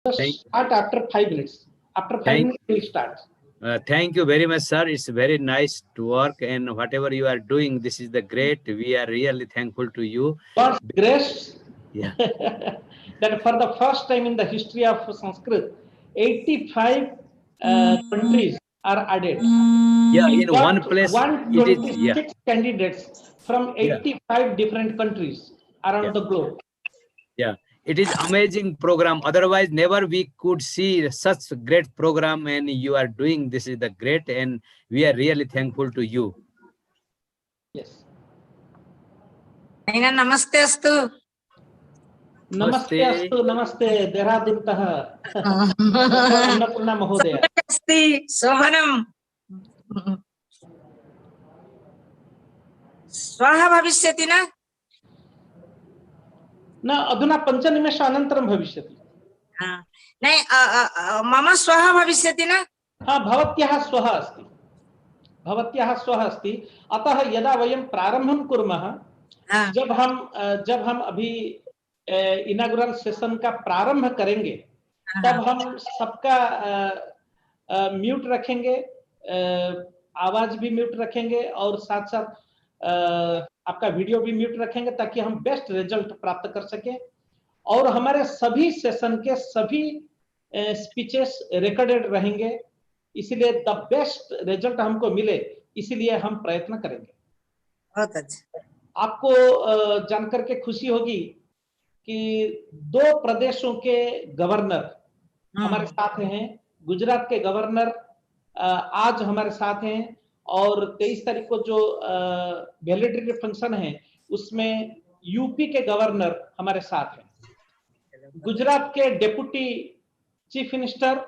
Start after 5 minutes. After 5 minutes, we'll start. Thank you very much, sir. It's very nice to work, and whatever you are doing, this is the great. We are really thankful to you. God's grace. Yeah. That for the first time in the history of Sanskrit, 85 countries are added. Yeah, in one place, 126 candidates from 85 different countries around the globe. Yeah, it is amazing program. Otherwise, never we could see such great program, and you are doing this is the great, and we are really thankful to you. Yes. Namaste astu. Namaste astu, namaste. Dehradunतः Annapurna महोदय. Asti Sohanam. Swaha bhavishyati na? न अधुना 5 निमेष अनन्तरं भविष्यति. नहीं मम स्वः भविष्यति न? हाँ, भवत्याः स्वः अस्ति. भवत्याः स्वः अस्ति. अतः यदा वयं प्रारम्भं कुर्मः, जब हम अभी इनॉग्रल सेशन का प्रारंभ करेंगे, तब हम सबका म्यूट रखेंगे, आवाज भी म्यूट रखेंगे और साथ साथ आपका वीडियो भी म्यूट रखेंगे, ताकि हम बेस्ट रिजल्ट प्राप्त कर सकें और हमारे सभी सेशन के सभी स्पीचेस रिकॉर्डेड रहेंगे. इसलिए द बेस्ट रिजल्ट हमको मिले, इसलिए हम प्रयत्न करेंगे. बहुत अच्छा. आपको जानकर के खुशी होगी कि 2 प्रदेशों के गवर्नर हमारे साथ हैं. गुजरात के गवर्नर आज हमारे साथ हैं और 23 तारीख को जो वैलिडिटी फंक्शन है उसमें यूपी के गवर्नर हमारे साथ हैं. गुजरात के डेप्यूटी चीफ मिनिस्टर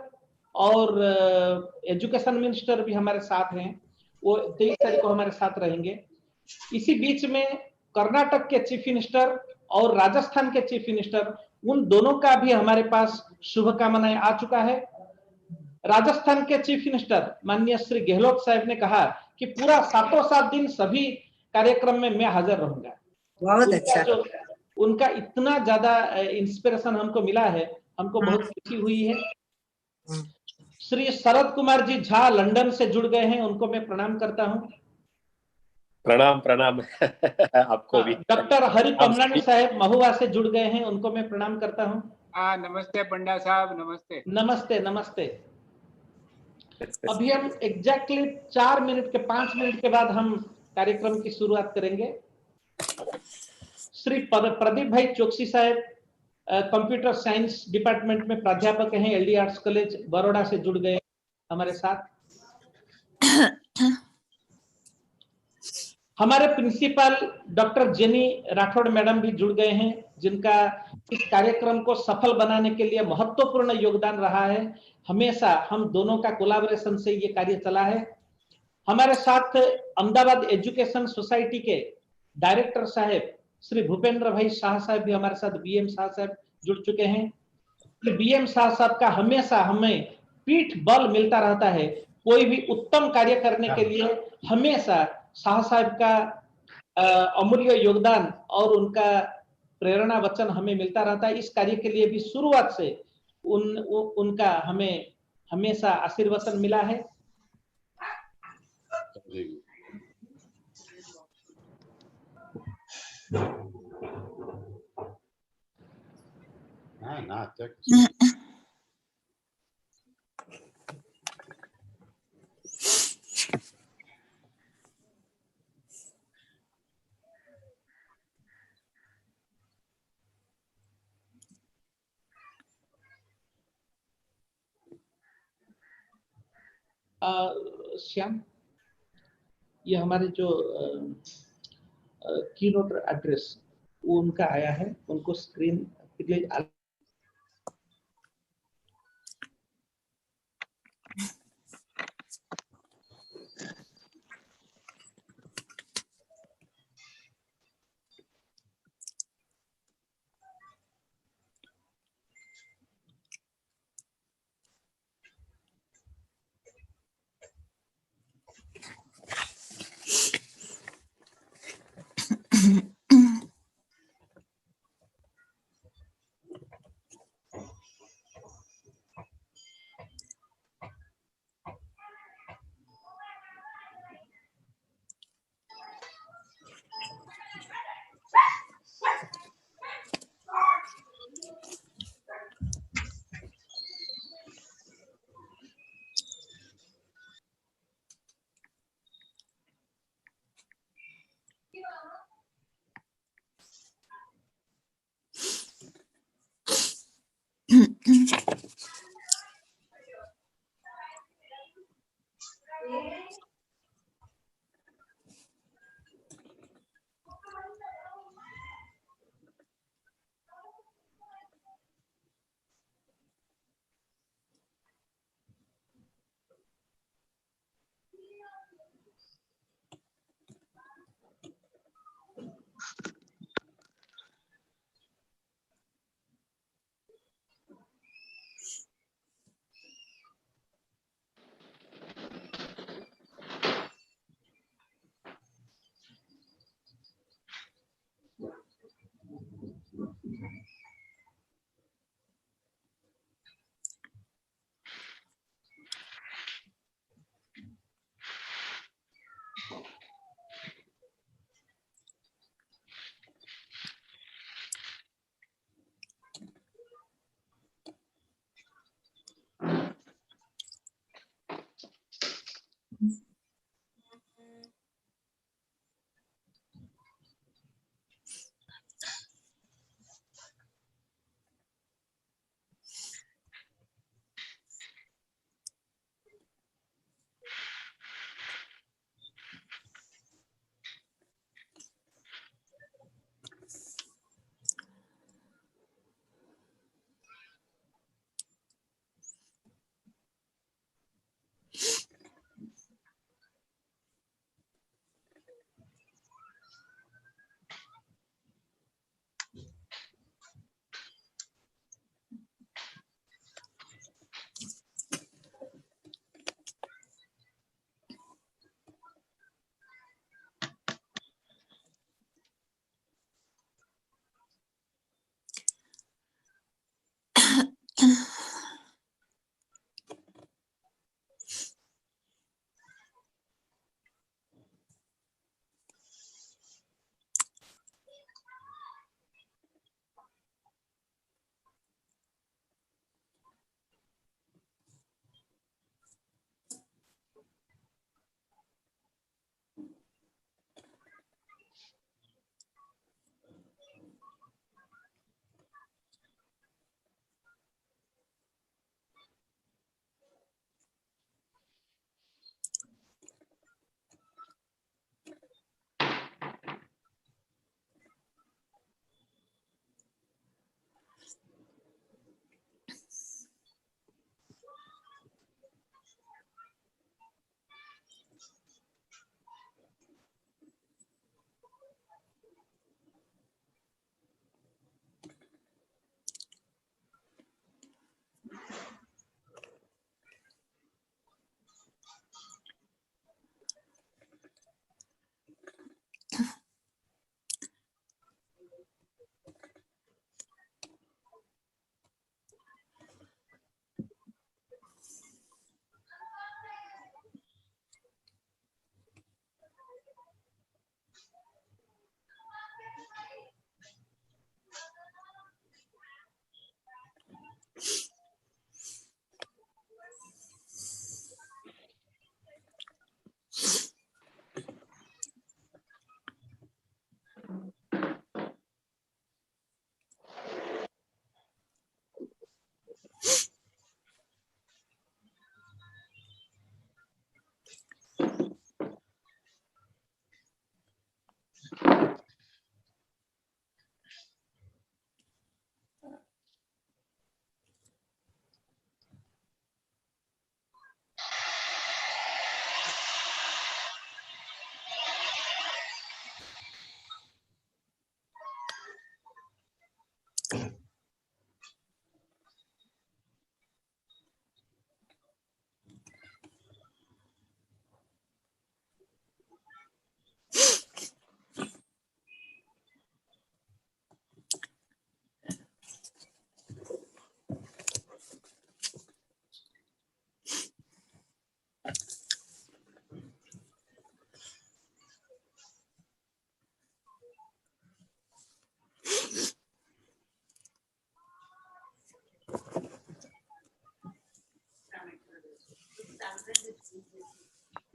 और एजुकेशन मिनिस्टर भी हमारे साथ हैं, वो 23 तारीख को हमारे साथ रहेंगे. इसी बीच में कर्नाटक के चीफ मिनिस्टर और राजस्थान के चीफ मिनिस्टर, उन दोनों का भी हमारे पास शुभकामनाएं आ चुका है. राजस्थान के चीफ मिनिस्टर माननीय श्री गहलोत साहब ने कहा कि पूरा 7 दिन सभी कार्यक्रम में मैं हाजिर रहूंगा. बहुत अच्छा. उनका इतना ज्यादा इंस्पिरेशन हमको मिला है, हमको बहुत खुशी हुई है. श्री शरद कुमार जी झा लंदन से जुड़ गए हैं, उनको मैं प्रणाम करता हूं. प्रणाम प्रणाम आपको भी. डॉक्टर हरि पमलानी साहब महुआ से जुड़ गए हैं, उनको मैं प्रणाम करता हूं. नमस्ते पंडा साहब. नमस्ते नमस्ते नमस्ते. अभी हम एग्जैक्टली 4 मिनट के 5 मिनट के बाद हम कार्यक्रम की शुरुआत करेंगे. श्री प्रदीप भाई चौकसी साहब कंप्यूटर साइंस डिपार्टमेंट में प्राध्यापक हैं, एलडी आर्ट्स कॉलेज बड़ौदा से जुड़ गए हमारे साथ. हमारे principal doctor jenny Rathore madam भी जुड़ गए हैं, जिनका इस कार्यक्रम को सफल बनाने के लिए महत्वपूर्ण योगदान रहा है. हमेशा हम दोनों का कोलैबोरेशन से ये कार्य चला है. हमारे साथ अहमदाबाद एजुकेशन सोसाइटी के डायरेक्टर साहब श्री भूपेंद्र भाई शाह साहब भी हमारे साथ, बीएम शाह साहब जुड़ चुके हैं. बीएम शाह साहब का हमेशा हमें पीठ बल मिलता रहता है. कोई भी उत्तम कार्य करने के लिए हमेशा शाह साहब का अमूल्य योगदान और उनका प्रेरणा वचन हमें मिलता रहता है. इस कार्य के लिए भी शुरुआत से उनका हमें हमेशा आशीर्वाद मिला है. श्याम, ये हमारे जो कीनोट एड्रेस वो उनका आया है, उनको स्क्रीन प्लीज.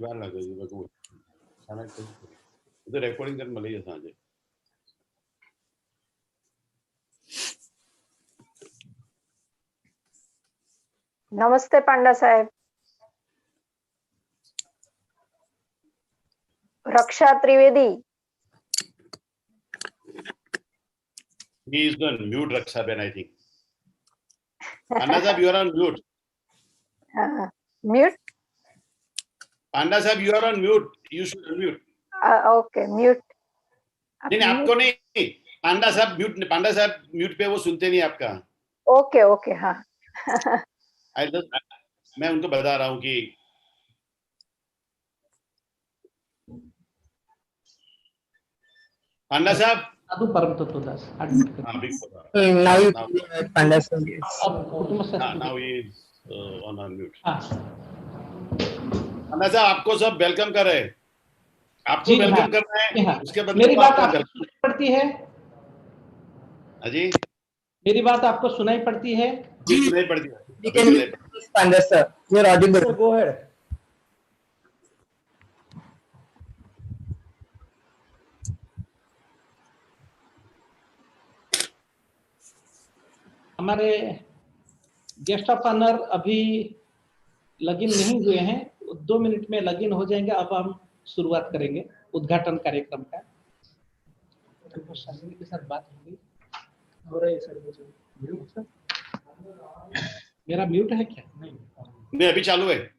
વાર લાગે છે બકુ સાના તો રેકોર્ડિંગ કરી મળી જશે સાંજે नमस्ते पांडा साहेब. रक्षा Trivedi. He is on mute, Raksha Ben, I think. Panda Sahib, you are on mute. Mute. Panda Sahib, you are on mute. You should unmute. Okay, mute. नहीं आपको नहीं पांडा साहब म्यूट पे वो सुनते नहीं आपका. ओके ओके हाँ. मैं उनको बता रहा हूँ कि पांडा साहब साधु परम तत्वदास now Panda sir now he is on unmute. पांडा साहब आपको सब वेलकम कर रहे हैं. आपको वेलकम करना है. उसके बदले मेरी बात आपको सुनाई पड़ती है? जी मेरी बात आपको सुनाई पड़ती है? जी सुनाई पड़ती है. Panda sir, you are audible. Go ahead. हमारे गेस्ट ऑफ ऑनर अभी लॉगिन नहीं हुए हैं, 2 मिनट में लॉगिन हो जाएंगे. अब हम शुरुआत करेंगे उद्घाटन कार्यक्रम का. के साथ बात होगी. मेरा म्यूट है क्या? नहीं अभी चालू है.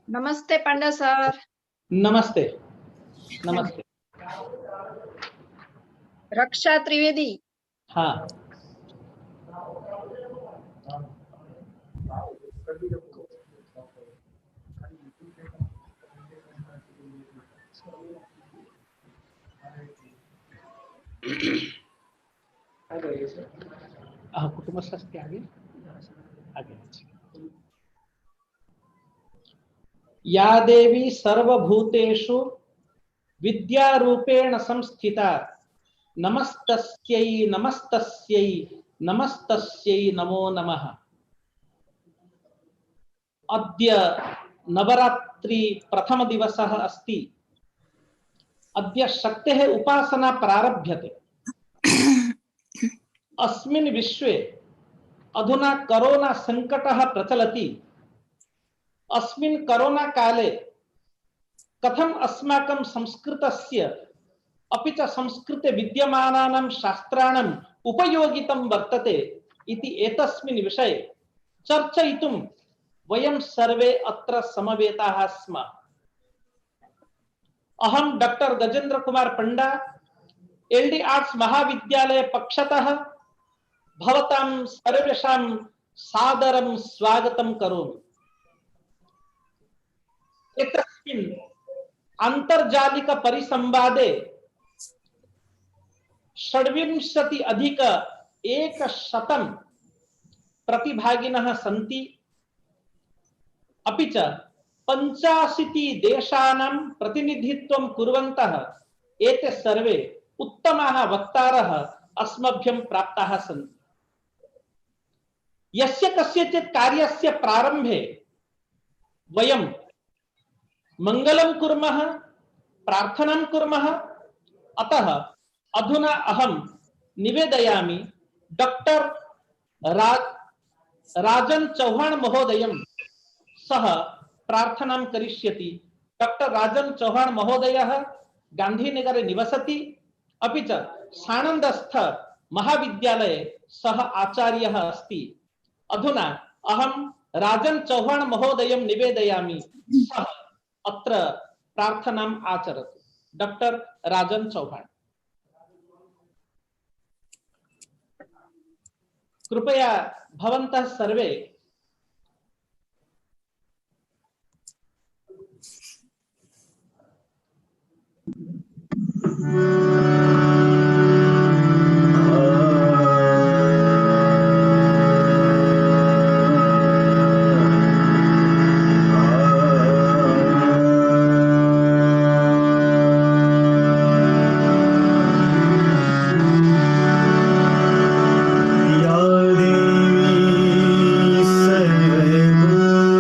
नमस्ते पांडा सर. नमस्ते. नमस्ते. रक्षा त्रिवेदी. हाँ. कुटुंबशास्त्री आगे या देवी सर्वभूतेषु विद्यारूपेण संस्थिता नमस्तस्यै नमस्तस्यै नमस्तस्यै नमो नमः. अद्य नवरात्रि प्रथम दिवसः अस्ति. अद्य शक्तेः उपासना प्रारभ्यते. अस्मिन् विश्वे अधुना कोरोना संकटः प्रचलति. अस्मिन् कोरोना काले कथम अस्माकं संस्कृतस्य अपि च संस्कृते विद्यमानानां शास्त्राणाम् उपयोगितं वर्तते इति एतस्मिन् विषये चर्चयितुं वयं सर्वे अत्र समवेताः स्म. अहं डॉक्टर गजेंद्र कुमार पंडा एलडी आर्ट्स महाविद्यालय पक्षतः भवतां सर्वेषां सादरं स्वागतं करोमि. एतस्मिन् आन्तर्जालिक परिसंवादे 100 प्रतिभागिनः सन्ति. अपि च 85 देशानां प्रतिनिधित्वं कुर्वन्तः एते सर्वे उत्तमाः वक्तारः अस्मभ्यं प्राप्ताः सन्ति. यस्य कस्यचित् कार्यस्य प्रारम्भे वयं मंगलं कुर्मः, प्रार्थनां कुर्मः. अतः अधुना अहं निवेदयामि डॉक्टर राजन चौहान महोदयं सह प्रार्थनां करिष्यति. डॉक्टर राजन चौहान महोदयः गांधीनगरे निवसति. अपि च सानन्दस्थ महाविद्यालये सः आचार्यः अस्ति. अधुना अहं राजन चौहान महोदयं निवेदयामि सः अत्र प्रार्थनाम् आचरतु. डॉक्टर राजन चौहान कृपया भवन्तः सर्वे सर्वभूतेषु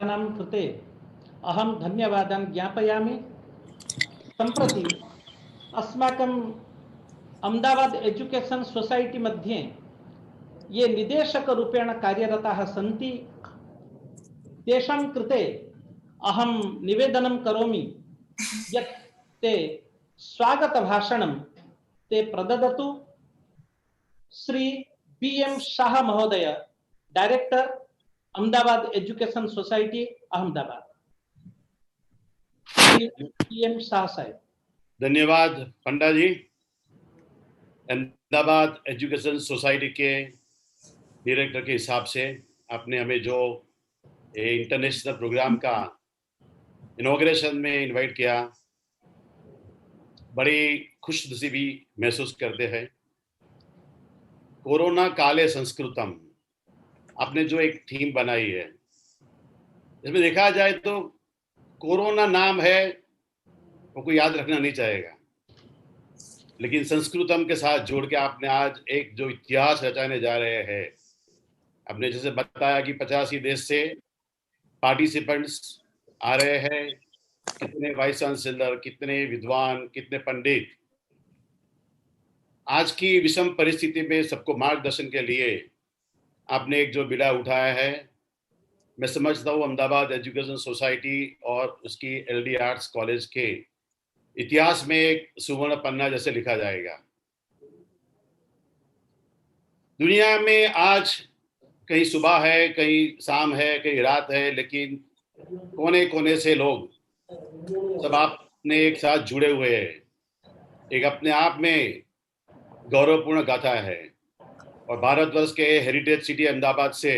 नाम कृते अहं धन्यवादान् ज्ञापयामि। सम्प्रति अस्माकं अहमदाबाद एजुकेशन सोसाइटी मध्ये ये निदेशकरूपेण कार्यरताः सन्ति तेषां कृते अहं निवेदनं करोमि यत् ते स्वागतभाषणं ते प्रददतु। श्री B.M. शाह महोदय, director Ahmedabad education society Ahmedabad. Shri B.M. Shah साहब। धन्यवाद पंडा जी। अहमदाबाद एजुकेशन सोसाइटी के डायरेक्टर के हिसाब से आपने हमें जो इंटरनेशनल प्रोग्राम का इनॉग्रेशन में इनवाइट किया, बड़ी खुश नसीबी महसूस करते हैं। कोरोना काले संस्कृतम आपने जो एक थीम बनाई है, इसमें देखा जाए तो कोरोना नाम है वो कोई याद रखना नहीं चाहेगा, लेकिन संस्कृतम के साथ जोड़ के आपने आज एक जो इतिहास रचाने जा रहे हैं। आपने जैसे बताया कि 85 देश से पार्टिसिपेंट्स आ रहे हैं, कितने वाइस चांसलर, कितने विद्वान, कितने पंडित। आज की विषम परिस्थिति में सबको मार्गदर्शन के लिए आपने एक जो बीड़ा उठाया है, मैं समझता हूँ अहमदाबाद एजुकेशन सोसाइटी और उसकी LD आर्ट्स कॉलेज के इतिहास में एक सुवर्ण पन्ना जैसे लिखा जाएगा। दुनिया में आज कहीं सुबह है, कहीं शाम है, कहीं रात है, लेकिन कोने कोने से लोग सब आपने एक साथ जुड़े हुए हैं। एक अपने आप में गौरवपूर्ण गाथा है और भारतवर्ष के हेरिटेज सिटी अहमदाबाद से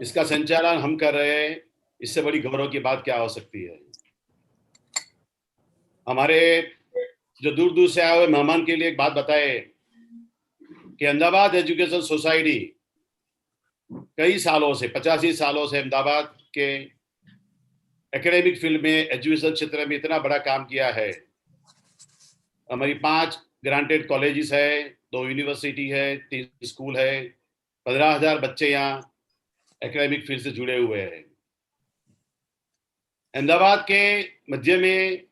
इसका संचालन हम कर रहे हैं। इससे बड़ी गौरव की बात क्या हो सकती है। हमारे जो दूर दूर से आए हुए मेहमान के लिए एक बात बताए कि अहमदाबाद एजुकेशन सोसाइटी कई सालों से 85 सालों से अहमदाबाद के एकेडमिक फील्ड में, एजुकेशन क्षेत्र में इतना बड़ा काम किया है। हमारी 5 ग्रांटेड कॉलेजेस है, 2 यूनिवर्सिटी है, 3 स्कूल है, 15,000 बच्चे यहाँ एकेडमिक फील्ड से जुड़े हुए हैं। अहमदाबाद के मध्य में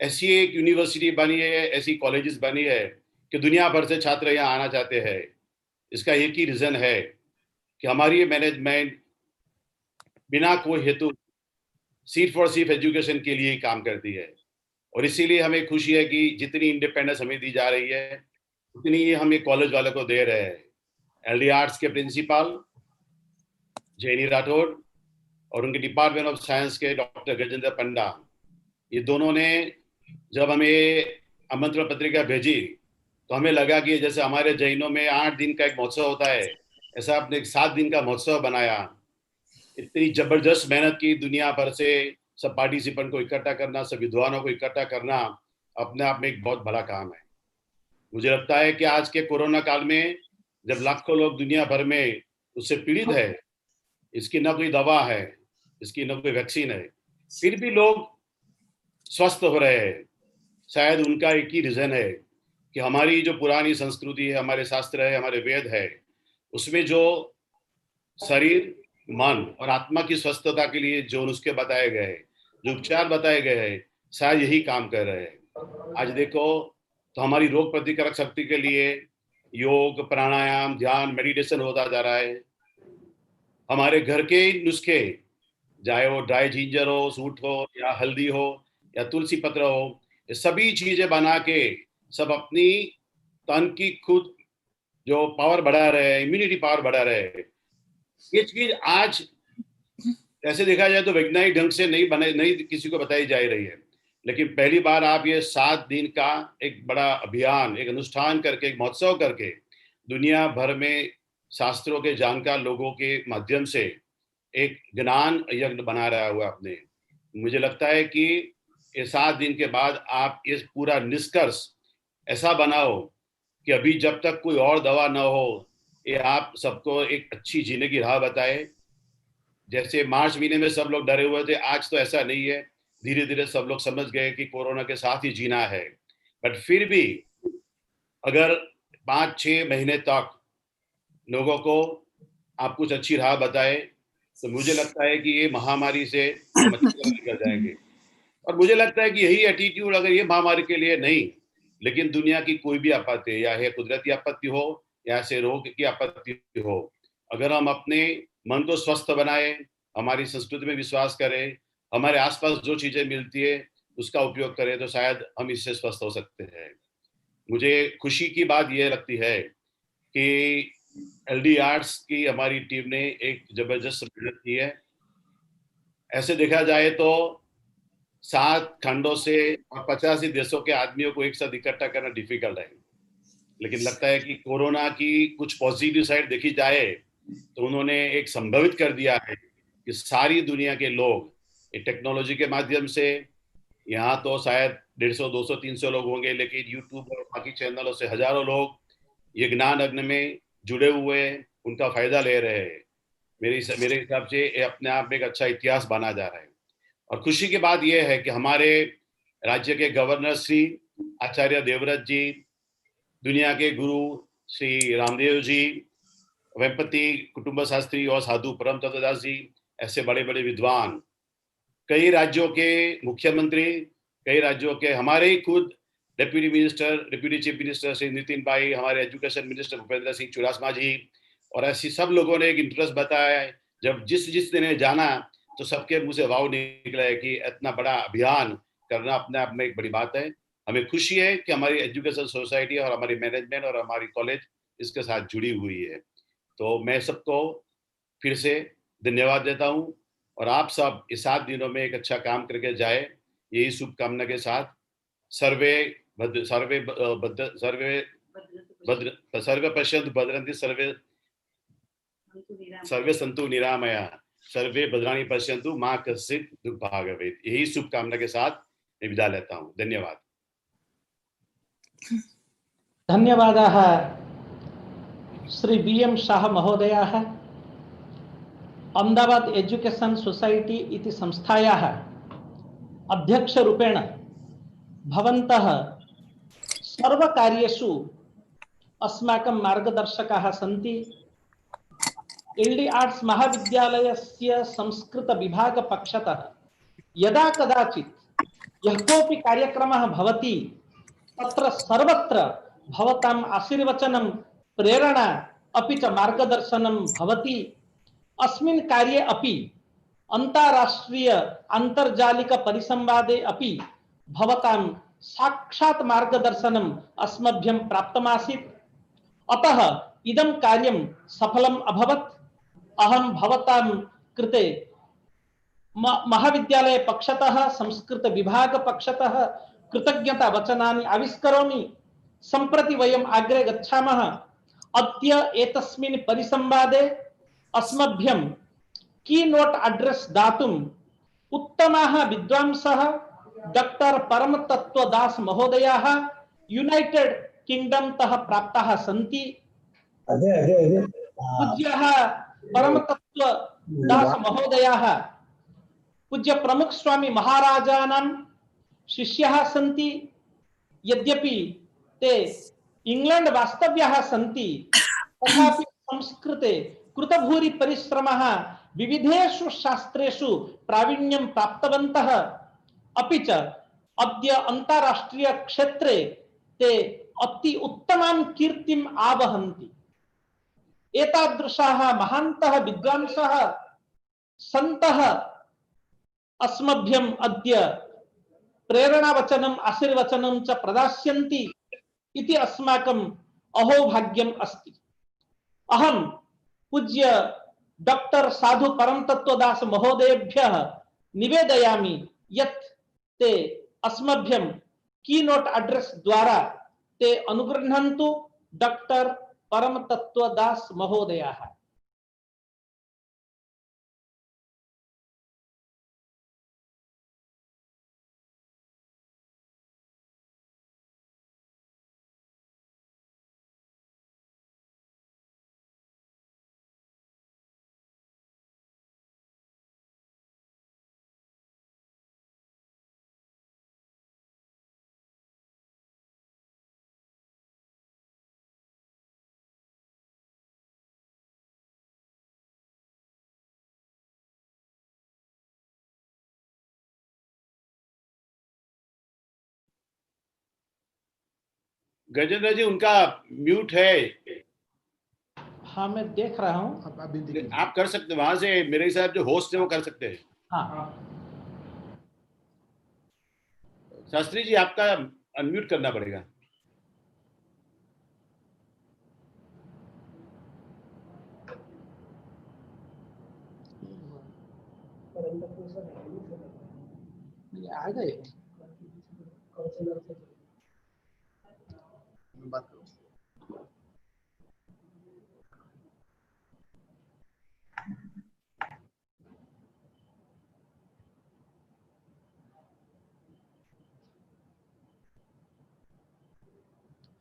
ऐसी एक यूनिवर्सिटी बनी है, ऐसी कॉलेजेस बनी है कि दुनिया भर से छात्र यहाँ आना चाहते हैं। इसका एक ही रीजन है कि हमारी मैनेजमेंट बिना कोई हेतु सिर्फ और सिर्फ एजुकेशन के लिए ही काम करती है। और इसीलिए हमें खुशी है कि जितनी इंडिपेंडेंस हमें दी जा रही है उतनी ही हम ये कॉलेज वालों को दे रहे हैं। LD आर्ट्स के प्रिंसिपल जैनी राठौड़ और उनके डिपार्टमेंट ऑफ साइंस के डॉक्टर गजेंद्र पंडा, ये दोनों ने जब हमें आमंत्रण पत्रिका भेजी तो हमें लगा कि जैसे हमारे जैनों में 8 दिन का एक महोत्सव होता है, ऐसा आपने एक 7 दिन का महोत्सव बनाया। इतनी जबरदस्त मेहनत की, दुनिया भर से सब पार्टिसिपेंट को इकट्ठा करना, सब विद्वानों को इकट्ठा करना अपने आप में एक बहुत बड़ा काम है। मुझे लगता है कि आज के कोरोना काल में जब लाखों लोग दुनिया भर में उससे पीड़ित है, इसकी न कोई दवा है, इसकी न कोई वैक्सीन है, फिर भी लोग स्वस्थ हो रहे हैं। शायद उनका एक ही रीजन है कि हमारी जो पुरानी संस्कृति है, हमारे शास्त्र है, हमारे वेद है, उसमें जो शरीर, मन और आत्मा की स्वस्थता के लिए जो नुस्खे बताए गए हैं, जो उपचार बताए गए हैं, शायद यही काम कर रहे हैं। आज देखो तो हमारी रोग प्रतिकारक शक्ति के लिए योग, प्राणायाम, ध्यान, मेडिटेशन होता जा रहा है। हमारे घर के नुस्खे, चाहे वो ड्राई जिंजर हो, सूट हो, या हल्दी हो, या तुलसी पत्र हो, ये सभी चीजें बना के सब अपनी तन की खुद जो पावर बढ़ा रहे हैं, इम्यूनिटी पावर बढ़ा रहे हैं। ये चीज आज ऐसे देखा जाए तो वैज्ञानिक ढंग से नहीं किसी को बताई जा रही है, लेकिन पहली बार आप ये 7 दिन का एक बड़ा अभियान, एक अनुष्ठान करके, एक महोत्सव करके दुनिया भर में शास्त्रों के जानकार लोगों के माध्यम से एक ज्ञान यज्ञ बना रहा हुआ आपने। मुझे लगता है कि ये 7 दिन के बाद आप इस पूरा निष्कर्ष ऐसा बनाओ कि अभी जब तक कोई और दवा न हो, ये आप सबको एक अच्छी जीने की राह बताए। जैसे मार्च महीने में सब लोग डरे हुए थे, आज तो ऐसा नहीं है, धीरे धीरे सब लोग समझ गए कि कोरोना के साथ ही जीना है। बट फिर भी अगर 5-6 महीने तक लोगों को आप कुछ अच्छी राह बताए, तो मुझे लगता है कि ये महामारी से हम अच्छी तरह निकल जाएंगे। और मुझे लगता है कि यही एटीट्यूड अगर ये महामारी के लिए नहीं, लेकिन दुनिया की कोई भी आपत्ति, या है कुदरती आपत्ति हो या ऐसे रोग की आपत्ति हो, अगर हम अपने मन को स्वस्थ बनाए, हमारी संस्कृति में विश्वास करें, हमारे आसपास जो चीजें मिलती है उसका उपयोग करें, तो शायद हम इससे स्वस्थ हो सकते हैं। मुझे खुशी की बात यह लगती है कि एलडी आर्ट्स की हमारी टीम ने एक जबरदस्त मेहनत की है। ऐसे देखा जाए तो 7 खंडों से और 85 देशों के आदमियों को एक साथ इकट्ठा करना डिफिकल्ट है, लेकिन लगता है कि कोरोना की कुछ पॉजिटिव साइड देखी जाए तो उन्होंने एक संभवित कर दिया है कि सारी दुनिया के लोग टेक्नोलॉजी के माध्यम से, यहाँ तो शायद 150, 200, 300 लोग होंगे, लेकिन यूट्यूब और बाकी चैनलों से हजारों लोग ये ज्ञान यज्ञ में जुड़े हुए हैं, उनका फायदा ले रहे हैं। मेरे हिसाब से ये अपने आप में एक अच्छा इतिहास बना जा रहा है। और खुशी की बात यह है कि हमारे राज्य के गवर्नर श्री आचार्य देवव्रत जी, दुनिया के गुरु श्री रामदेव जी, वेम्पति कुटुंब शास्त्री और साधु परम तत्वदास जी, ऐसे बड़े बड़े विद्वान, कई राज्यों के मुख्यमंत्री, कई राज्यों के हमारे ही खुद deputy chief minister Shri Nitin भाई, हमारे एजुकेशन मिनिस्टर भूपेंद्र सिंह चुड़ासमा जी, और ऐसी सब लोगों ने एक इंटरेस्ट बताया है। जब जिस ने जाना तो सबके मुंह से वाव निकला है कि इतना बड़ा अभियान करना अपने आप में एक बड़ी बात है। हमें खुशी है कि हमारी एजुकेशन सोसाइटी और हमारी मैनेजमेंट और हमारी कॉलेज इसके साथ जुड़ी हुई है। तो मैं सबको फिर से धन्यवाद देता हूँ, और आप सब इस 7 दिनों में एक अच्छा काम करके जाए, यही शुभकामना के साथ सर्वे पश्यन्तु भद्रन्ति, सर्वे सन्तु निरामया, सर्वे भद्राणि पश्यन्तु मां कश्चित् दुर्भाग् भवेत्। यही शुभकामना के साथ मैं विदा लेता हूँ। धन्यवाद। धन्यवादाः श्री BM शाह महोदयाः। अहमदाबाद एजुकेशन सोसाइटी इति संस्थायाः अध्यक्षरूपेण भवन्तः सर्वकार्येषु अस्माकं मार्गदर्शकाः सन्ति। एल्डी आर्ट्स महाविद्यालयस्य संस्कृत विभाग पक्षतः यदा कदाचित् यः कोऽपि कार्यक्रमः भवति तत्र सर्वत्र भवताम् आशीर्वचनं, प्रेरणा अपि च मार्गदर्शनं भवति। अस्मिन् कार्ये अपि अन्ताराष्ट्रीय आन्तर्जालिक परिसंवादे अपि भवतां साक्षात् मार्गदर्शनम् अस्मभ्यं प्राप्तमासीत्। अतः इदं कार्यं सफलम् अभवत्। अहं भवतां कृते महाविद्यालय पक्षतः, संस्कृत विभाग पक्षतः कृतज्ञता वचनानि आविष्करोमि। सम्प्रति वयम् अग्रे गच्छामः। अद्य एतस्मिन् परिसंवादे अस्मभ्यं कीनोट अड्रेस दातुम् उत्तमाः विद्वांसः डॉक्टर परमतत्वदास महोदयाः यूनाइटेड किंगडम तः प्राप्ताः सन्ति। पूज्यः परमतत्वदास महोदयाः पूज्य प्रमुख स्वामी महाराजानां शिष्याः सन्ति। यद्यपि ते इंग्लैंड वास्तव्याः सन्ति, तथापि संस्कृते कृतभूरि परिश्रमः, विविधेषु शास्त्रेषु प्रावीण्यं प्राप्तवन्तः। अपि च अद्य अन्ताराष्ट्रीय क्षेत्रे ते अति उत्तमां कीर्तिम् आवहन्ति। एतादृशाः महान्तः विद्वांसः सन्तः अस्मभ्यम् अद्य प्रेरणावचनम्, आशीर्वचनं च प्रदास्यन्ति इति अस्माकम् अहोभाग्यम् अस्ति। अहं पूज्य डॉक्टर साधु परम तत्वदास महोदयेभ्यः निवेदयामि यत् ते अस्मभ्यं कीनोट अड्रेस द्वारा ते अनुगृह्णन्तु। डॉक्टर परम तत्वदास महोदयाः। गजेंद्र जी उनका म्यूट है। हाँ मैं देख रहा हूँ। आप कर सकते, वहां से मेरे हिसाब जो होस्ट है वो कर सकते हैं। हाँ शास्त्री जी आपका अनम्यूट करना पड़ेगा। आ गए।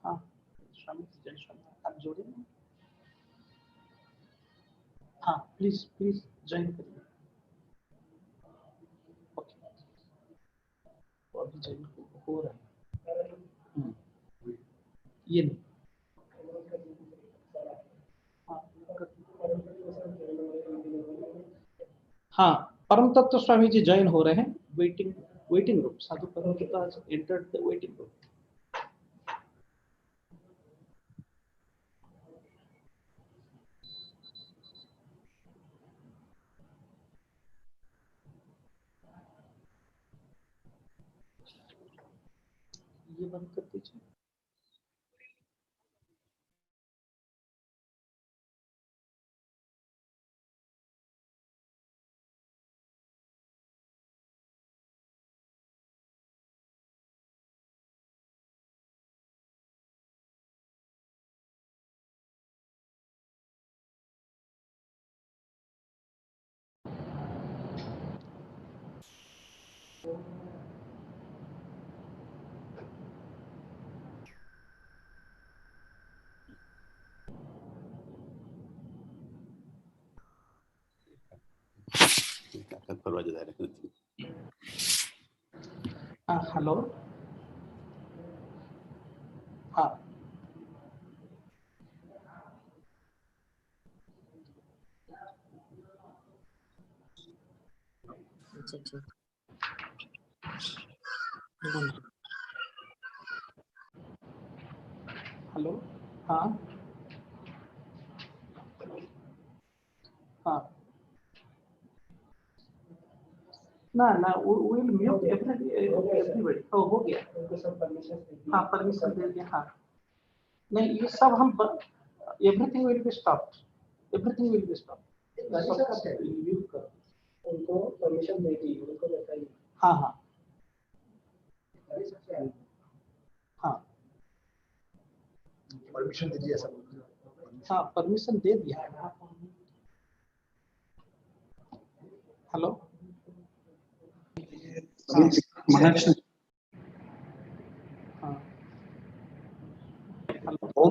हाँ स्वामी जय स्वामी, आप जोड़े ना। हाँ प्लीज प्लीज ज्वाइन करिए। ओके अभी ज्वाइन हो रहा है। ये नहीं। हाँ परम तत्व स्वामी जी ज्वाइन हो रहे हैं। वेटिंग वेटिंग रूम, साधु परम के पास एंटर्ड द वेटिंग रूम। ये बंद कर दीजिए। हाँ हेलो। हाँ अच्छा ठीक। हेलो। हाँ हाँ ना ना विल म्यूट एवरीबॉडी। हो गया। हाँ परमिशन दे दिया। हाँ नहीं ये सब हम everything will be stopped. Everything will be stopped. Mute करो उनको, परमिशन दे दी उनको बताइए। हाँ हाँ हाँ परमिशन दीजिए सब। हाँ परमिशन दे दिया है। हेलो। महाराष्ट्र हाँ हेलो।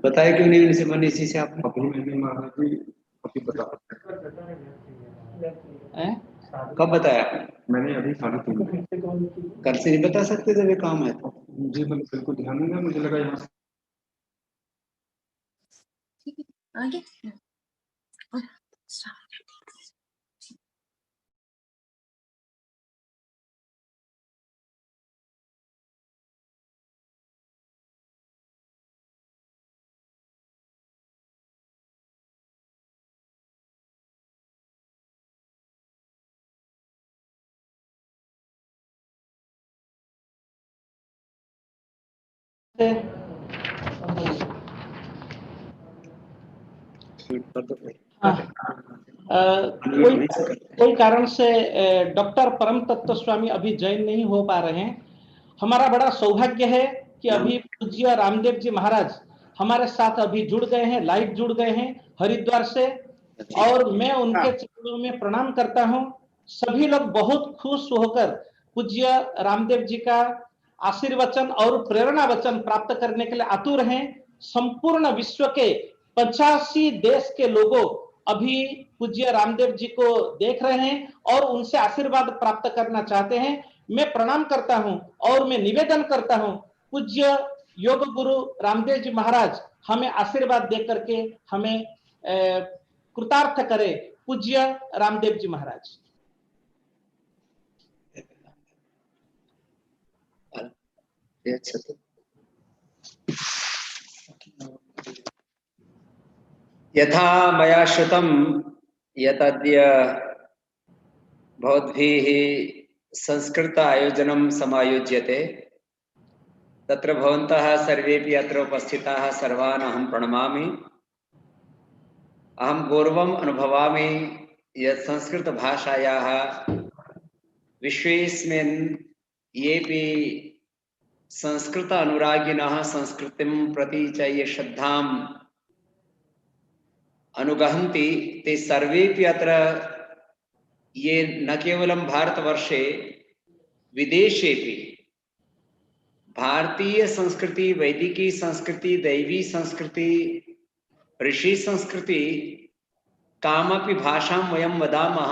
बताया क्यों नहीं उनसे मनीष जी से आप? अभी मैंने महाराज जी अभी बता कब बताया? मैंने अभी 3:30 कल से नहीं बता सकते जब ये काम है तो। जी मतलब बिल्कुल ध्यान दूंगा, मुझे लगा यहाँ से आगे कोई कारण से डॉक्टर परम तत्व स्वामी अभी ज्वाइन नहीं हो पा रहे हैं। हमारा बड़ा सौभाग्य है कि अभी पूज्य रामदेव जी महाराज हमारे साथ अभी जुड़ गए हैं, लाइव जुड़ गए हैं हरिद्वार से, और मैं उनके चरणों में प्रणाम करता हूं। सभी लोग बहुत खुश होकर पूज्य रामदेव जी का आशीर्वचन और प्रेरणा वचन प्राप्त करने के लिए आतुर हैं। संपूर्ण विश्व के 85 देश के लोगों अभी पूज्य रामदेव जी को देख रहे हैं और उनसे आशीर्वाद प्राप्त करना चाहते हैं। मैं प्रणाम करता हूं और मैं निवेदन करता हूं पूज्य योग गुरु रामदेव जी महाराज हमें आशीर्वाद दे करके हमें कृतार्थ करे। पूज्य रामदेव जी महाराज। यच्छतु। यथा मया श्रुतं यदद्य भवद्भिः संस्कृत आयोजनं समायोज्यते, तत्र भवन्तः सर्वेपि अत्र उपस्थिताः सर्वान् अहं प्रणमामि। अहं गौरवम् अनुभवामि यत् संस्कृतभाषायाः विश्वेस्मिन् येऽपि संस्कृत अनुरागिणः संस्कृतिं प्रति च ये श्रद्धाम् अनुगहन्ति ते सर्वेपि अत्र ये न केवलं भारतवर्षे विदेशेपि भारतीय संस्कृति, वैदिकी संस्कृति, दैवी संस्कृति, ऋषि संस्कृति कामपि भाषां वयं वदामः,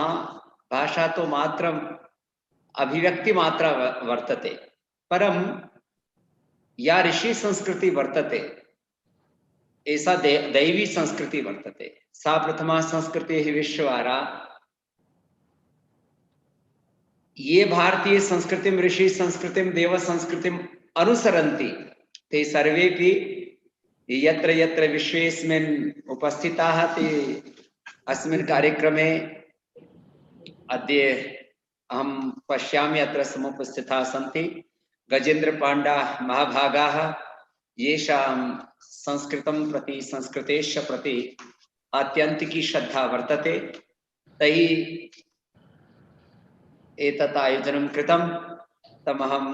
भाषा तो मात्रम् अभिव्यक्ति मात्रा वर्तते, परं या ऋषि संस्कृति वर्तते ऐसा दैवी संस्कृति वर्तते। सा प्रथमा संस्कृतिः विश्ववारा। ये भारतीय संस्कृतिं, ऋषि संस्कृतिं, देव संस्कृतिं अनुसरन्ति ते सर्वेपि यत्र यत्र विश्वेस्मिन् उपस्थिताः ते अस्मिन् कार्यक्रमे अद्य अहं पश्यामि अत्र समुपस्थिताः सन्ति गजेन्द्र पाण्डा महाभागाः, येषां संस्कृतं प्रति, संस्कृतेश्च प्रति आत्यन्तिकी श्रद्धा वर्तते। तैः एतत् आयोजनं कृतं, तमहं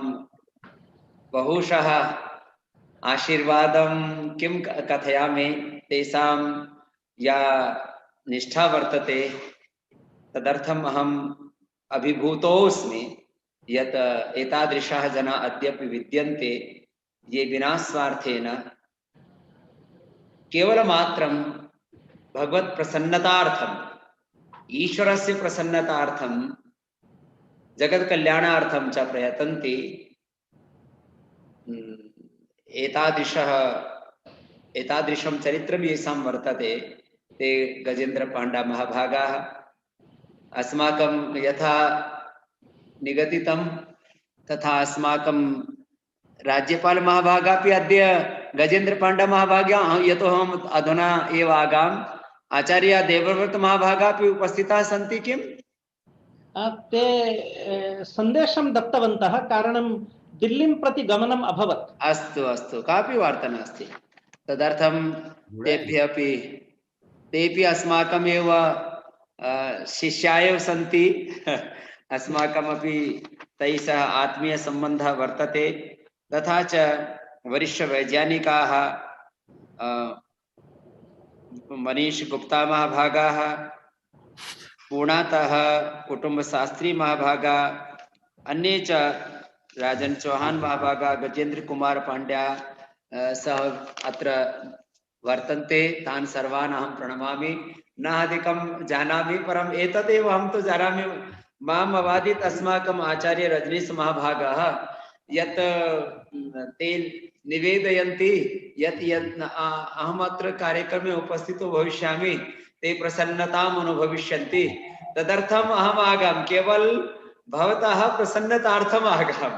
बहुशः आशीर्वादं किं कथयामि, तेषां या निष्ठा वर्तते तदर्थम् अहम् अभिभूतोऽस्मि यत् एतादृशाः जनाः अद्यापि विद्यन्ते ये विना स्वार्थेन केवलमात्रं भगवत् प्रसन्नतार्थं, ईश्वरस्य प्रसन्नतार्थं, जगत् कल्याणार्थं च प्रयतन्ति। एतादृशं चरित्रं येषां वर्तते ते गजेन्द्र पाण्डा महाभागाः। अस्माकं यथा निगदितं तथा अस्माकं राज्यपाल महाभागापि अद्य गजेन्द्र पाण्डा महाभागा, यतो हम अधुना एव आगाम आचार्य देवव्रत महाभागापि उपस्थिताः सन्ति किम्? ते सन्देशं दत्तवन्तः, कारणं दिल्लीं प्रति गमनम् अभवत्। अस्तु अस्तु, कापि वार्ता नास्ति। तदर्थं तेपि अस्माकमेव शिष्या एव सन्ति। अस्माकमपि तैः सह आत्मीयसम्बन्धः वर्तते। तथा च वरिष्ठवैज्ञानिकाः मनीष गुप्ता महाभागाः, पूर्णातः कुटुंबशास्त्री महाभागा, अन्ये च राजन चौहान महाभागा, गजेन्द्र कुमार पांड्या सह अत्र वर्तन्ते। तान् सर्वान् अहं प्रणमामि। न अधिकं जानामि, परम् एतदेव अहं तु जानामि। माम् अवादीत् अस्माकम् आचार्य रजनीश महाभागाः यत् ते निवेदयन्ति यत् अहम् अत्र कार्यक्रमे उपस्थितो भविष्यामि, ते प्रसन्नताम् अनुभविष्यन्ति। तदर्थम् अहम् आगाम, केवल भवतः प्रसन्नतार्थम् आगाम।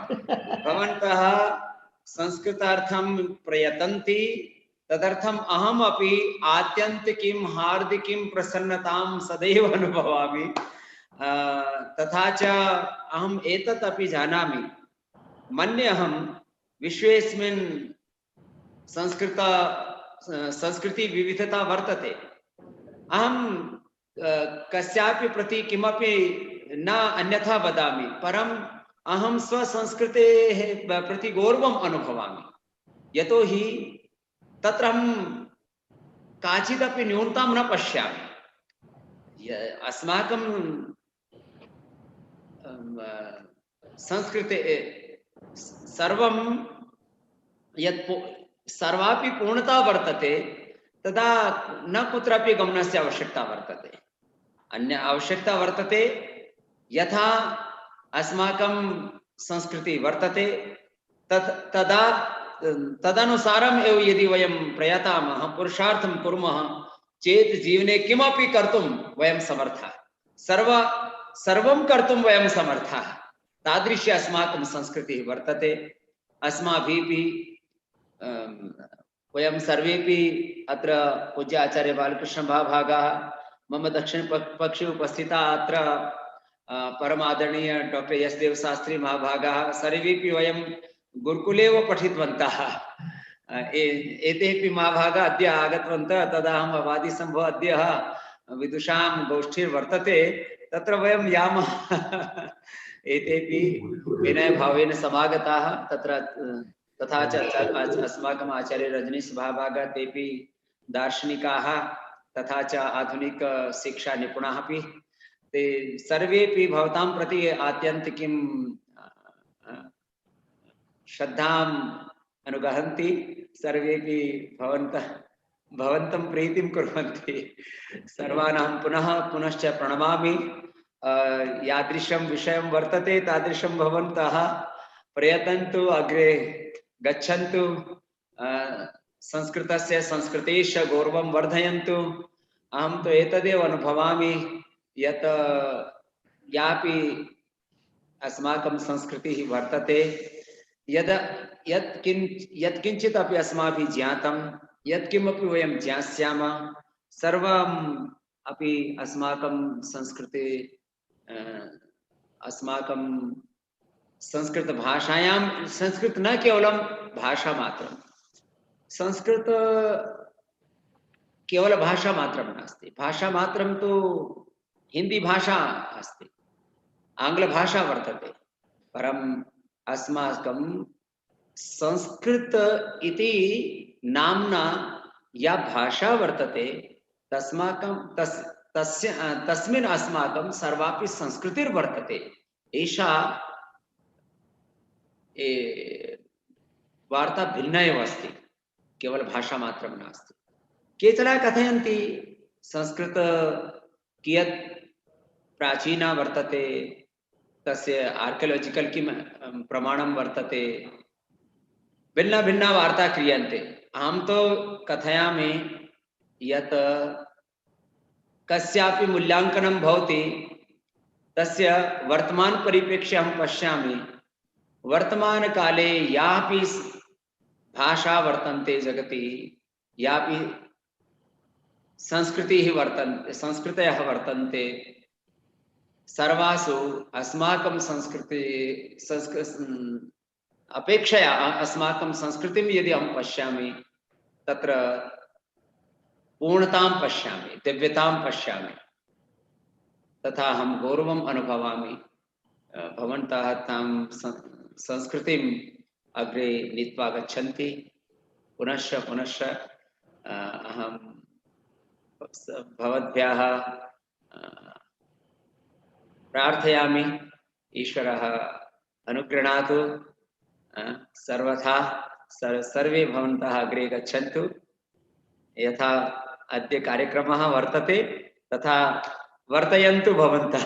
भवन्तः संस्कृतार्थं प्रयतन्ति, तदर्थम् अहम् अपि आत्यन्तिकीं हार्दिकीं प्रसन्नतां सदैव अनुभवामि। तथा च अहम् एतत् अपि जानामि, मन्ये अहं विश्वेस्मिन् संस्कृति विविधता वर्तते। अहं कस्यापि प्रति किमपि न अन्यथा वदामि, परम् अहं स्वसंस्कृतेः प्रति गौरवम् अनुभवामि। यतोहि तत्र अहं काचिदपि न्यूनतां न पश्यामि। अस्माकं संस्कृते सर्वं यत् सर्वापि पूर्णता वर्तते, तदा न कुत्रापि गमनस्य आवश्यकता वर्तते। अन्य आवश्यकता वर्तते यथा अस्माकं संस्कृति वर्तते तदनुसारम् एव यदि वयं प्रयतामः, पुरुषार्थं कुर्मः चेत् जीवने किमपि कर्तुं वयं समर्थाः, सर्वं कर्तुं वयं समर्थाः। तादृशी अस्माकं संस्कृतिः वर्तते। अस्माभिः वयं सर्वेपि अत्र पूज्य आचार्य बालकृष्ण महाभागाः मम दक्षिणपक्षे उपस्थिताः अत्र परमादरणीय डॉक्टर यशदेव शास्त्री महाभागाः सर्वेपि वयं गुरुकुले एव पठितवन्तः। एतेपि महाभागाः अद्य आगतवन्तः, तदा अहम् अवादिसम्भव अद्य विदुषां गोष्ठिर्वर्तते तत्र वयं यामः। एतेपि विनयभावेन समागताः तत्र, तथा च अस्माकम् आचार्य रजनीश महाभागाः तेपि दार्शनिकाः तथा च आधुनिक शिक्षा निपुणाः अपि ते सर्वेपि भवतां प्रति आत्यन्तिकीं श्रद्धाम् अनुगहन्ति। सर्वेपि भवन्तं प्रीतिं कुर्वन्ति। सर्वान् पुनः पुनश्च प्रणमामि। यादृशं विषयं वर्तते तादृशं भवन्तः प्रयतन्तु, अग्रे गच्छन्तु, संस्कृतस्य संस्कृतेश गौरवं वर्धयन्तु। अहं तु एतदेव अनुभवामि यत् यापि अस्माकं संस्कृतिः वर्तते, यत्किञ्चित् अपि अस्माभिः ज्ञातं, यत्किमपि वयं ज्ञास्यामः, सर्वम् अपि अस्माकं संस्कृते, अस्माकं संस्कृतभाषायां, संस्कृत न केवलं भाषा मात्रं, संस्कृत केवल भाषा मात्रं नास्ति। भाषा मात्रं तु हिंदी भाषा अस्ति, आंग्ल भाषा वर्तते, परम् अस्माकं संस्कृत इति नाम्ना या भाषा वर्तते तस्मिन् अस्माकं सर्वापि संस्कृतिर्वर्तते। एषा वार्ता भिन्ना एव अस्ति, केवल भाषा मात्रं नास्ति। केचन कथयन्ति संस्कृत कियत् प्राचीना वर्तते, तस्य आर्कियोलॉजिकल किं प्रमाणं वर्तते, भिन्ना भिन्ना वार्ता क्रियन्ते। अहं तो कथयामि यत् कस्यापि मूल्यांकनं भवति तस्य वर्तमान परिप्रेक्ष्ये अहं पश्यामि, वर्तमान काले यापि भाषा वर्तन्ते जगति, यापि संस्कृतिः वर्तन्ते, संस्कृतयः वर्तन्ते, सर्वासु अस्माकं संस्कृति अपेक्षया अस्माकं संस्कृतिं यदि अहं पश्यामि तत्र पूर्णतां पश्यामि, दिव्यतां पश्यामि, तथा अहं गौरवम् अनुभवामि। भवन्तः तां संस्कृतिम् अग्रे नीत्वा गच्छन्ति। पुनश्च पुनश्च अहं भवद्भ्यः प्रार्थयामि, ईश्वरः अनुगृह्णातु सर्वथा, सर्वे भवन्तः अग्रे गच्छन्तु। यथा अद्य कार्यक्रमः वर्तते तथा वर्तयन्तु भवन्तः।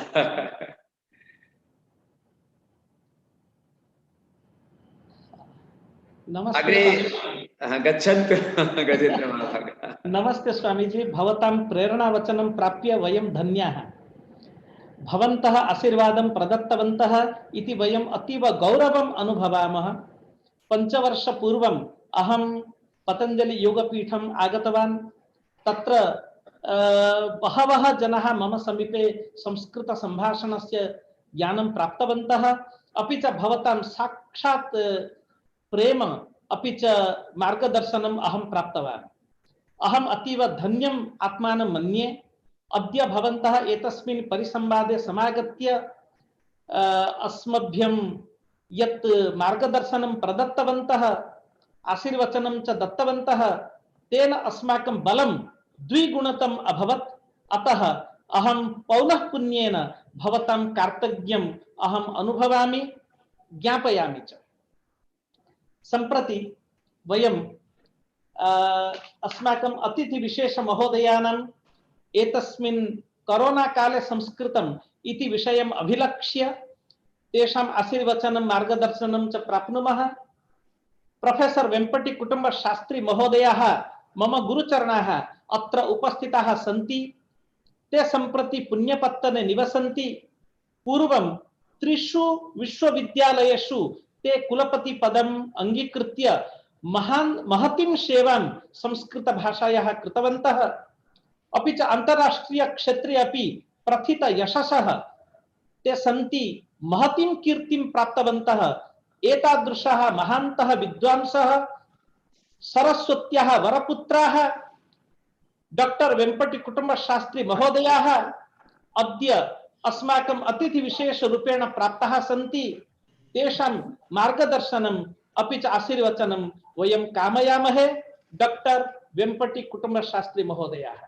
अग्रे गच्छन्तु गजेन्द्र महाभागः। नमस्ते स्वामीजी, भवतां प्रेरणावचनं प्राप्य वयं धन्याः। भवन्तः आशीर्वादं प्रदत्तवन्तः इति वयम् अतीव गौरवम् अनुभवामः। 5 वर्षपूर्वम् अहं पतञ्जलि योगपीठम् आगतवान्। तत्र बहवः जनाः मम समीपे संस्कृत संभाषणस्य ज्ञानं प्राप्तवन्तः, अपि च भवतां साक्षात् प्रेम अपि च मार्गदर्शनम् अहं प्राप्तवान्। अहम् अतीव धन्यम् आत्मानं मन्ये। अद्य भवन्तः एतस्मिन् परिसंवादे समागत्य अस्मभ्यं यत् मार्गदर्शनं प्रदत्तवन्तः, आशीर्वचनं च दत्तवन्तः, तेन अस्माकं बलं द्विगुणितम् अभवत्। अतः अहं पौनः पुन्येन भवतां कार्तज्ञम् अहम् अनुभवामि, ज्ञापयामि च। सम्प्रति वयं अस्माकम् अतिथिविशेष महोदयानाम् एतस्मिन् कोरोना काले संस्कृतम् इति विषयम् अभिलक्ष्य तेषाम् आशीर्वचनं मार्गदर्शनं च प्राप्नुमः। प्रोफेसर वेम्पटि कुटुम्बशास्त्री महोदयाः मम गुरुचरणाः अत्र उपस्थिताः सन्ति। ते सम्प्रति पुण्यपत्तने निवसन्ति। पूर्वं 3 विश्वविद्यालयेषु ते कुलपति पदम् अंगीकृत्य महतीं सेवां संस्कृत भाषायाः कृतवन्तः। अपि च अंतरराष्ट्रीय क्षेत्रे अपि प्रथित यशसः ते सन्ति, महतीं कीर्तिं प्राप्तवन्तः। एतादृशः महान्तः विद्वांसः सरस्वत्याः वरपुत्राः डॉक्टर वेम्पटि कुटुंब शास्त्री महोदयाः अद्य अस्माकम् अतिथि विशेष रूपेण प्राप्ताः सन्ति। तेषां मार्गदर्शनम् अपि च आशीर्वचनं वयं कामयामहे। डॉक्टर वेम्पटि कुटुंब शास्त्री महोदयाः।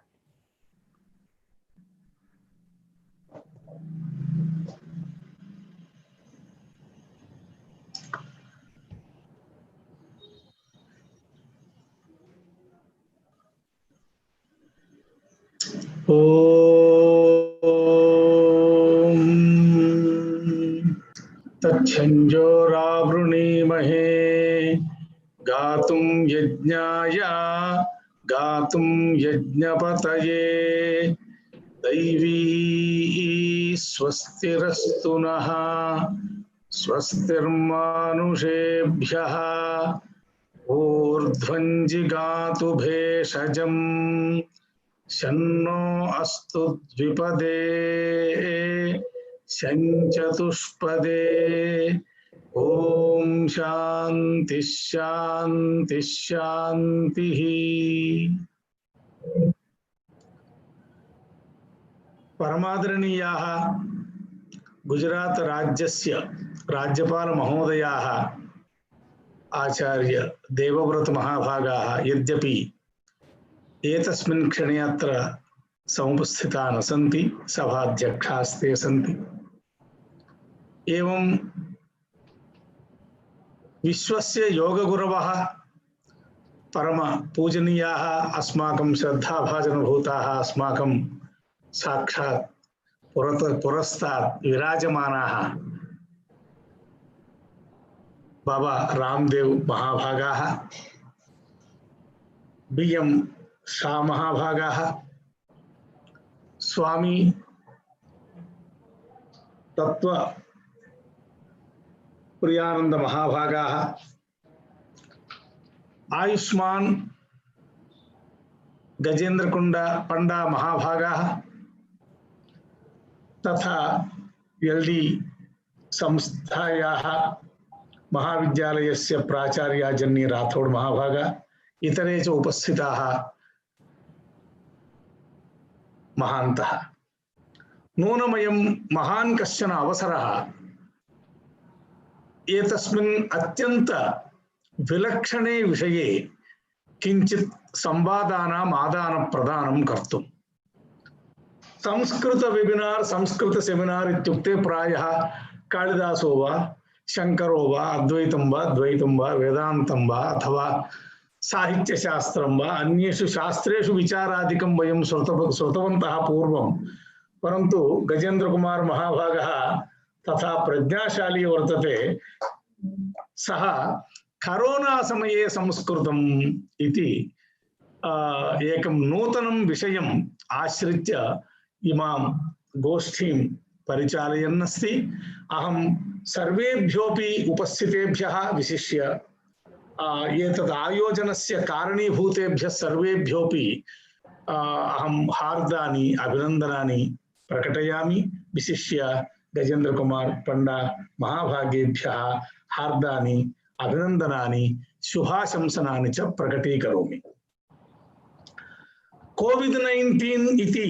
तच्छंजोरावृणीमहे गातुं यज्ञाय गातुं यज्ञपतये दैवी स्वस्तिरस्तु नः स्वस्तिर्मानुषेभ्यः ऊर्ध्वं जिगातु भेषजम् शन्नो अस्तु द्विपदे शञ्चतुष्पदे ओम शांति शांति शांतिः। परमादरणीयाः गुजरात राज्यस्य राज्यपाल महोदयाः आचार्य देवव्रत महाभागाः यद्यपि एतस्मिन् क्षणे अत्र समुपस्थिताः न सन्ति, सभाध्यक्षास्ते सन्ति। एवं विश्वस्य योगगुरवः परम पूजनीयाः अस्माकं श्रद्धाभाजनभूताः अस्माकं साक्षात् पुरस्तात् विराजमानाः बाबा रामदेव महाभागाः, BM शाह महाभागाः, स्वामी तत्व प्रियानंद महाभागाः, आयुष्मान गजेंद्र कुंडा पंडा महाभागाः तथा LD संस्थायाः महाविद्यालयस्य प्राचार्याजन्य राठौड़ महाभागा इतरे च उपस्थिताः महान्तः। नूनमयं महान् कश्चन अवसरः एतस्मिन् अत्यंत विलक्षणे विषये किंचित् संवादानाम् आदान प्रदानं कर्तुं। संस्कृत वेबिनार संस्कृत सेमिनार इत्युक्ते प्रायः कालिदासो वा शंकरो वा अद्वैतं वा द्वैतं वा वेदान्तं वा अथवा साहित्यशास्त्रं वा अन्येषु शास्त्रेषु विचारादिकं वयं श्रुतवन्तः पूर्वं, परन्तु गजेंद्र कुमार महाभागः तथा प्रज्ञाशाली वर्तते। सः करोना समये संस्कृतम् इति एकं नूतनं विषयम् आश्रित्य इमां गोष्ठीं परिचालयन् अस्ति। अहं सर्वेभ्योऽपि उपस्थितेभ्यः विशिष्य एतद् आयोजनस्य कारणीभूतेभ्यः सर्वेभ्योऽपि अहं हार्दानि अभिनन्दनानि प्रकटयामि। विशिष्य गजेंद्र कुमार पंडा महाभागेभ्यः हार्दानि अभिनन्दनानि शुभाशंसनानि च प्रकटीकरोमि। कोविड-19 इति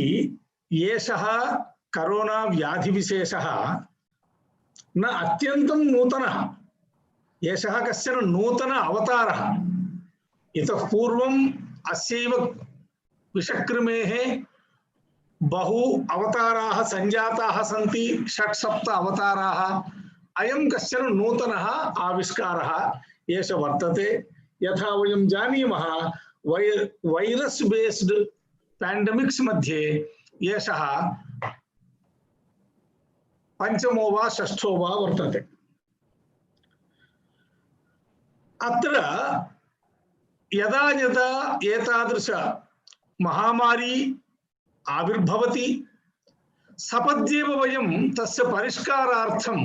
एषः करोना व्याधिविशेषः न अत्यन्तं नूतनः, एषः कश्चन नूतन अवतारः। इतः पूर्वम् अस्यैव विषक्रिमेः बहु अवताराः संजाताः सन्ति, 6-7 अवताराः। अयं कश्चन नूतनः आविष्कारः एष वर्तते। यथा वयं जानीमः वैरस् बेस्ड पैंडेमिक्स मध्ये एषः 5मो वा 6ठो वा वर्तते। अत्र यदा यदा एतादृश महामारी आविर्भवति सपद्येव वयं तस्य परिष्कारार्थं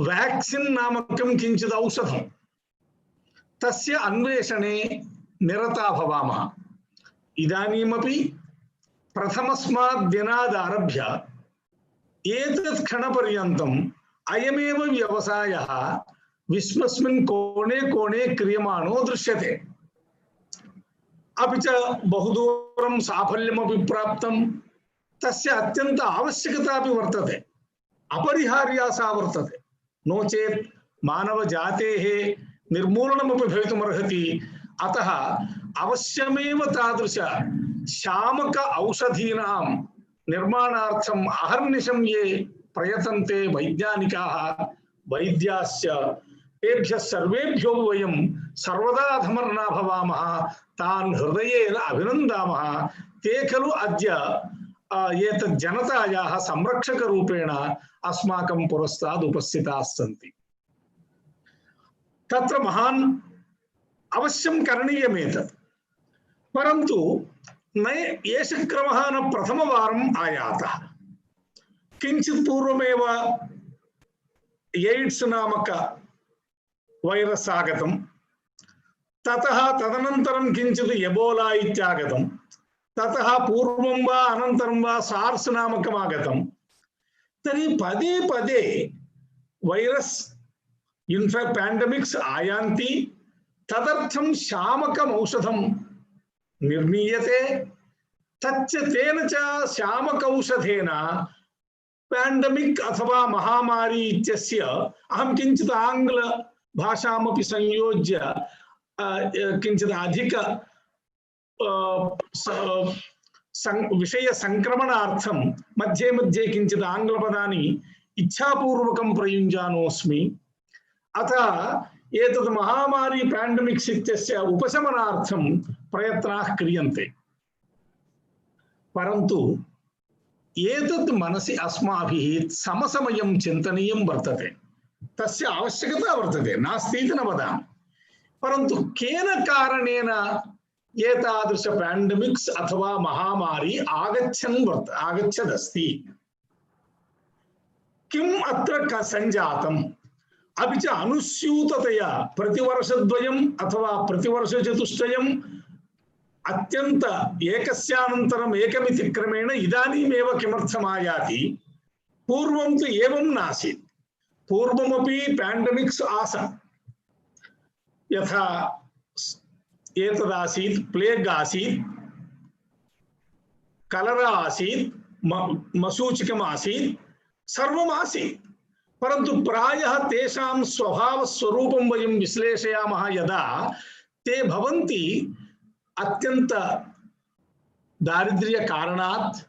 व्याक्सीन नामकं किञ्चित् औषधं तस्य अन्वेषणे निरता भवामः। इदानीमपि प्रथमस्मात् दिनात् आरभ्य एतत् क्षणपर्यन्तम् अयमेव व्यवसायः विश्वस्मिन् कोणे कोणे क्रियमाणो दृश्यते। अपि च बहुदूरं साफल्यमपि प्राप्तं, तस्य अत्यन्त आवश्यकता अपि वर्तते, अपरिहार्या सा वर्तते। नो चेत् मानवजातेः निर्मूलनमपि भवितुमर्हति। अतः अवश्यमेव तादृश शामक औषधीनां निर्माणार्थम् अहर्निशं ये प्रयतन्ते वैज्ञानिकाः वैद्याश्च, तेभ्यः सर्वेभ्यो वयं सर्वदा अधमर्ना भवामः, तान् हृदयेन अभिनन्दामः। ते खलु अद्य एतत् जनतायाः संरक्षकरूपेण अस्माकं पुरस्तात् उपस्थिताः सन्ति। तत्र महान् अवश्यं करणीयमेतत्, परन्तु न एषः क्रमः न प्रथमवारम् आयातः। किञ्चित् पूर्वमेव एड्स् नामक वैरस् आगतं, ततः तदनन्तरं किञ्चित् एबोला इत्यागतं, ततः पूर्वं वा अनन्तरं वा सार्स् नामकम् आगतं। तर्हि पदे पदे वैरस् पैंडेमिक्स आयान्ति, तदर्थं शामकम् औषधं निर्मीयते, तच्च तेन च शामक औषधेन पैंडेमिक अथवा महामारी इत्यस्य अहं किञ्चित् आंग्ल भाषामपि संयोज्य किञ्चित् अधिक विषय संक्रमणार्थं मध्ये मध्ये किञ्चित् आंग्लपदानि इच्छापूर्वकं प्रयुञ्जानोऽस्मि। अतः एतत् महामारी पैंडेमिक्स इत्यस्य उपशमनार्थं प्रयत्नाः क्रियन्ते। परन्तु एतत् मनसि अस्माभिः समसमयं चिन्तनीयं वर्तते, तस्य आवश्यकता वर्तते, नास्ति इति न वदामि। परन्तु केन कारणेन एतादृश पैंडेमिक्स अथवा महामारी आगच्छदस्ति, किम् अत्र सञ्जातम्, अपि च अनुस्यूततया प्रतिवर्षद्वयम् अथवा प्रतिवर्षचतुष्टयम् अत्यंत एकस्यानन्तरम् एकमिति क्रमेण इदानीमेव किमर्थम् आयाति? पूर्वं तु एवं नासीत्। पूर्वमपि पैंडेमिक्स आसन्, यथा एतदासीत्, प्लेग आसीत्, कलरा आसीत्, मशूचिकम् आसीत्, सर्वम् आसीत्। परन्तु प्रायः तेषां स्वभावस्वरूपं वयं विश्लेषयामः यदा, ते भवन्ति अत्यंत दारिद्र्य कारणात्,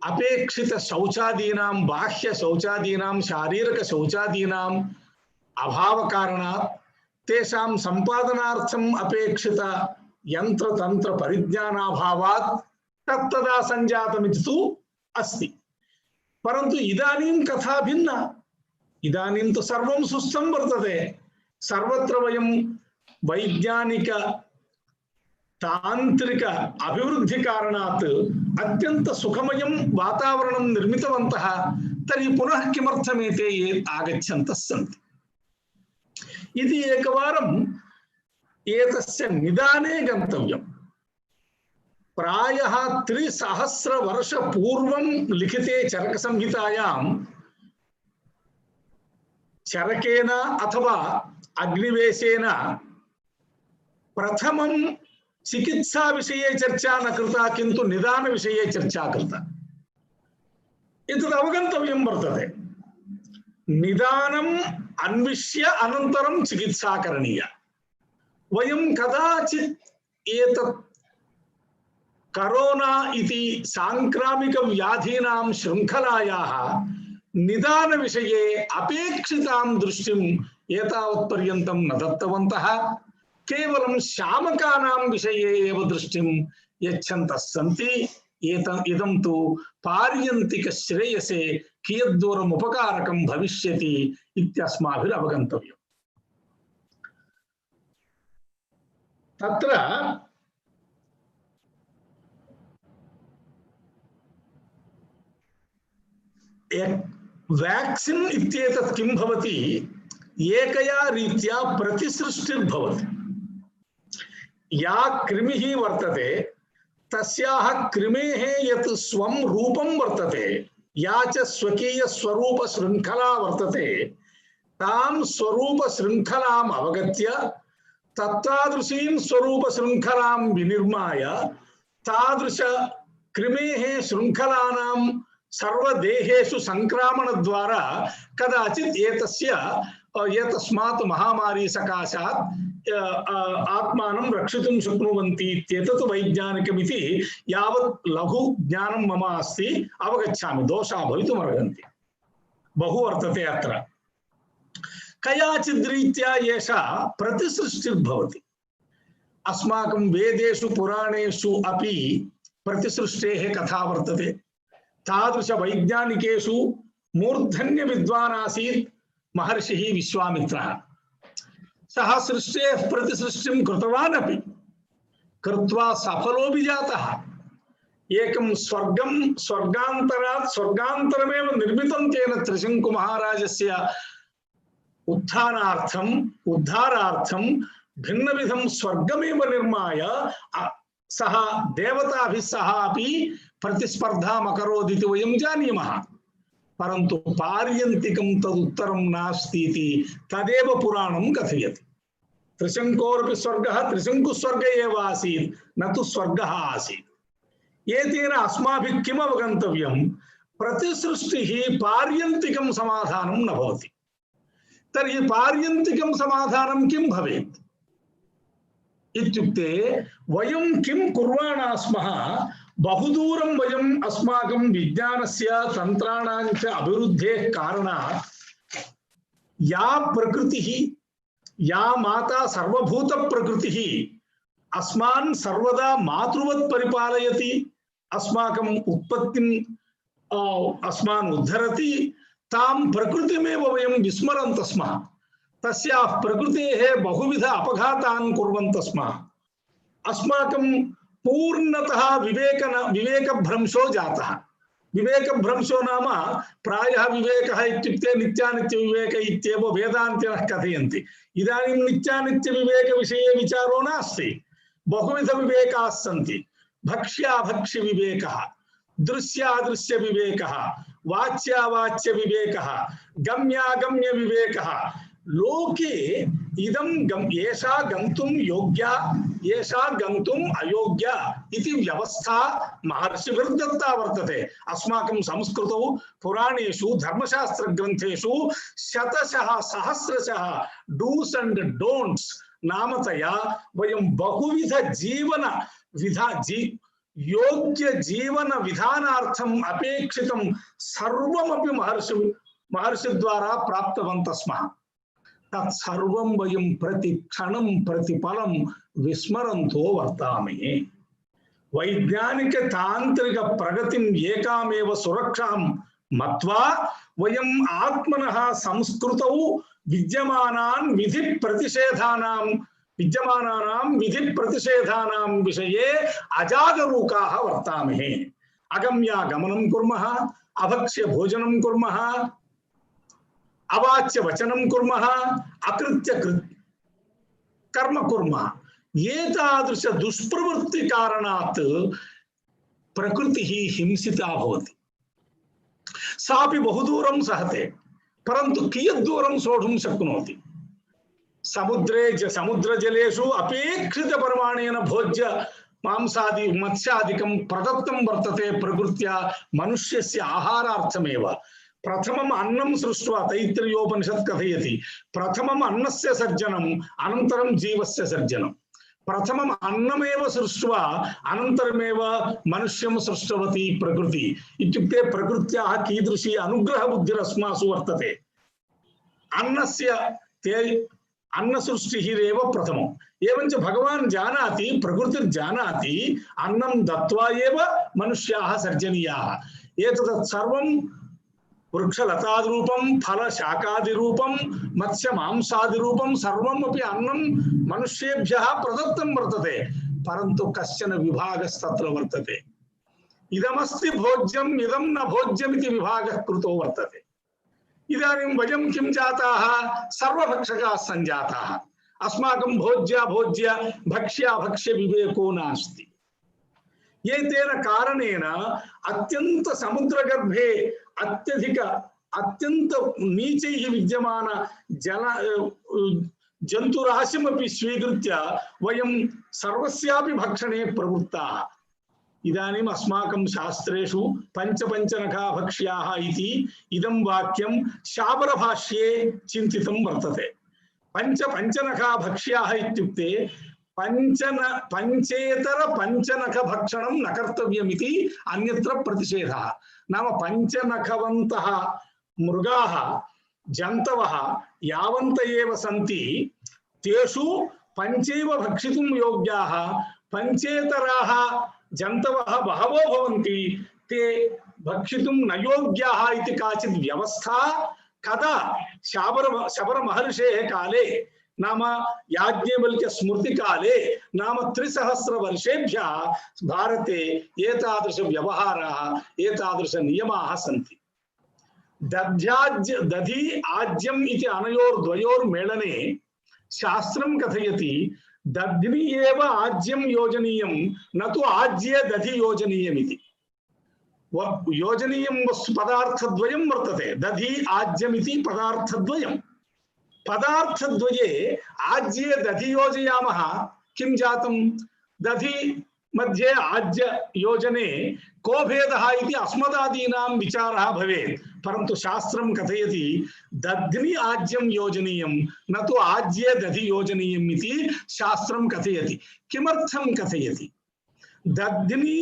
अपेक्षित शौचादीनां, बाह्य शौचादीनां, शारीरिक शौचादीनां अभाव कारणात्, तेषां संपादनार्थम् अपेक्षित यंत्र तंत्र परिज्ञानाभावात् तत्तदा संजातमिति तु अस्ति। परन्तु इदानीं कथा भिन्ना। इदानीं तु सर्वं सुस्थं वर्तते। सर्वत्र वयं वैज्ञानिक तांत्रिक अभिवृद्धि कारणात् अत्यंत सुखमयं वातावरणं निर्मितवन्तः। तर्हि पुनः किमर्थमेते ये आगच्छन्तः सन्ति इति एकवारम् एतस्य निदाने गन्तव्यम्। प्रायः 3000 वर्ष पूर्वं लिखिते चरकसंहितायां चरकेन अथवा अग्निवेशेन प्रथमं चिकित्सा विषये चर्चा न कृता, किन्तु निदान विषये चर्चा कृता। एतद् अवगन्तव्यं वर्तते। निदानम् अन्विष्य अनन्तरं चिकित्सा करणीया। वयं कदाचित् एतत् करोना इति सांक्रामिक व्याधीनां शृङ्खलायाः निदान विषये अपेक्षितां दृष्टिम् एतावत्पर्यन्तं न दत्तवन्तः। केवलं शामकानां विषये एव दृष्टिं यच्छन्तः सन्ति। इदं तु पार्यन्तिक श्रेयसे कियद्दूरम् उपकारकं भविष्यति इत्यस्माभिरवगन्तव्यम्। तत्र व्याक्सीन् इत्येतत् किं भवति एकया रीत्या प्रतिसृष्टिर्भवति या कृमिः वर्तते तस्याः कृमेः यत् स्वं रूपं वर्तते या च स्वकीय स्वरूप शृंखला वर्तते तां स्वरूप शृंखलाम् अवगत्य तत्तादृशीं स्वरूप शृंखलां विनिर्माय तादृश कृमेः शृंखलानां सर्वदेहेषु संक्रामण द्वारा कदाचित् एतस्मात् महामारी सकाशात् आत्मानं रक्षितुं शक्नुवन्ति इत्येतत् वैज्ञानिकमिति यावत् लघु ज्ञानं मम अस्ति अवगच्छामि। दोषाः भवितुमर्हन्ति, बहु वर्तते अत्र। कयाचिद्रीत्या एषा प्रतिसृष्टिर्भवति। अस्माकं वेदेषु पुराणेषु अपि प्रतिसृष्टेः कथा वर्तते। तादृश वैज्ञानिकेषु मूर्धन्य विद्वान् आसीत् महर्षिः विश्वामित्रः। सः सृष्टेः प्रतिसृष्टिं कृतवान् अपि, कृत्वा सफलोऽपि जातः। एकं स्वर्गान्तरमेव निर्मितं तेन त्रिशङ्कुमहाराजस्य उद्धारार्थं भिन्नविधं स्वर्गमेव निर्माय सः देवताभिः सह अपि प्रतिस्पर्धाम् अकरोत् इति वयं जानीमः। परन्तु पार्यन्तिकं तदुत्तरं नास्ति इति तदेव पुराणं कथयति। त्रिशङ्कोरपि स्वर्गः त्रिशङ्कुस्वर्ग एव आसीत्, न तु स्वर्गः आसीत्। एतेन अस्माभिः किम् अवगन्तव्यं? प्रतिसृष्टिः पार्यन्तिकं समाधानं न भवति। तर्हि पार्यन्तिकं समाधानं किं भवेत् इत्युक्ते वयं किं कुर्वाणः स्मः? बहुदूरं वयम् अस्माकं विज्ञानस्य तन्त्राणां च अभिवृद्धेः कारणात् या प्रकृतिः, या माता सर्वभूत प्रकृतिः अस्मान् सर्वदा मातृवत् परिपालयति, अस्माकं उत्पत्तिं अस्मान् उद्धरति, तां प्रकृतिमेव वयं विस्मरन्तः स्मः। तस्याः प्रकृतेः बहुविध अपघातान् कुर्वन्तः स्मः। अस्माकं पूर्णतः विवेकभ्रंशो जातः। विवेकभ्रंशो नाम प्रायः विवेकः इत्युक्ते नित्यानित्य विवेक इत्येव वेदान्तिनः कथयन्ति। इदानीं नित्यानित्य विवेक विषये विचारो नास्ति। बहुविध विवेकाः सन्ति। भक्ष्याभक्ष्य विवेकः, दृश्यादृश्य विवेकः, वाच्यावाच्य विवेकः, गम्यागम्य विवेकः। लोके इदं एषा गन्तुं योग्या, एषा गन्तुम् अयोग्या इति व्यवस्था महर्षिभिर्दत्ता वर्तते। अस्माकं संस्कृतौ पुराणेषु धर्मशास्त्रग्रन्थेषु शतशः सहस्रशः डूस् एंड डोंट्स् नामतया वयं बहुविध योग्य जीवन विधानार्थम् अपेक्षितं सर्वमपि महर्षिद्वारा प्राप्तवन्तः स्मः। तत्सर्वं वयं प्रतिक्षणं प्रतिपलं विस्मरन्तो वर्तामहे। वैज्ञानिक तांत्रिक प्रगतिं एकामेव सुरक्षां मत्वा वयं आत्मनः संस्कृतौ विद्यमानान् विधिप्रतिषेधानां विषये अजागरूकाः वर्तामहे। अगम्यागमनं कुर्मः, अभक्ष्य भोजनं कुर्मः, अवाच्य वचनं कुर्मः, अकृत्य कर्म कुर्मः। एतादृश दुष्प्रवृत्ति कारणात् प्रकृतिः हिंसिता भवति। सापि बहुदूरं सहते, परन्तु कियद्दूरं सोढुं शक्नोति? समुद्रजलेषु अपेक्षितपरिमाणेन भोज्य मांसादि मत्स्यादिकं प्रदत्तं वर्तते प्रकृत्या मनुष्यस्य आहारार्थमेव। प्रथमम् अन्नं सृष्ट्वा तैत्तिरीयोपनिषत् कथयति, प्रथमम् अन्नस्य सर्जनम् अनन्तरं जीवस्य सर्जनं। प्रथमम् अन्नमेव सृष्ट्वा अनन्तरमेव मनुष्यं सृष्टवती प्रकृति। इत्युक्ते प्रकृत्याः कीदृशी अनुग्रहबुद्धिरस्मासु वर्तते। अन्नसृष्टिरेव प्रथमम्। एवञ्च भगवान् जानाति, प्रकृतिर्जानाति, अन्नं दत्त्वा एव मनुष्याः सर्जनीयाः। एतत् सर्वं वृक्षलतादिरूपं, फलशाकादिरूपं, मत्स्यमांसादिरूपं सर्वमपि अन्नं मनुष्येभ्यः प्रदत्तं वर्तते। परन्तु कश्चन विभागस्तत्र वर्तते। इदमस्ति भोज्यम्, इदं न भोज्यम् इति विभागः कृतो वर्तते। इदानीं वयं किं जाताः सर्वभक्षकाः सञ्जाताः अस्माकं भोज्या भोज्य भक्ष्या भक्ष्य विवेको नास्ति एतेन कारणेन अत्यंत समुद्रगर्भे अत्यधिक अत्यंत नीचैः विद्यमान जल जन्तुराशिमपि स्वीकृत्य वयं सर्वस्यापि भक्षणे प्रवृत्ताः इदानीम् अस्माकं शास्त्रेषु पञ्चपञ्चनखा भक्ष्याः इति इदं वाक्यं शाबरभाष्ये चिन्तितं वर्तते पञ्चपञ्चनखा भक्ष्याः इत्युक्ते पंचेतर पंचनख भक्षणं न कर्तव्यमिति अन्यत्र प्रतिषेधः नाम पंचनखवन्तः मृगाः जन्तवः यावन्त एव सन्ति तेषु पञ्चैव भक्षितुं योग्याः पंचेतराः जन्तवः बहवो भवन्ति ते भक्षितुं न योग्याः इति काचित् व्यवस्था कदा शबर महर्षेः काले नाम याज्ञवल्क्य स्मृति काले नाम 300 वर्षेभ्यः भारते एतादृश व्यवहाराः एतादृश नियमाः सन्ति दधि आज्यम् इति अनयोर्द्वयोर्मेलने शास्त्रं कथयति दध्नि एव आज्यं योजनीयं न तु आज्ये दधि योजनीयम् इति योजनीयं पदार्थद्वयं वर्तते दधि आज्यमिति पदार्थद्वयं पदार्थद्वये आज्ये दधि योजयामः किं जातं दधि मध्ये आज्य योजने को भेदः इति अस्मदादीनां विचारः भवेत् परन्तु शास्त्रं कथयति दध्नि आज्यं योजनीयं न तु आज्ये दधि योजनीयम् इति शास्त्रं कथयति किमर्थं कथयति दध्नि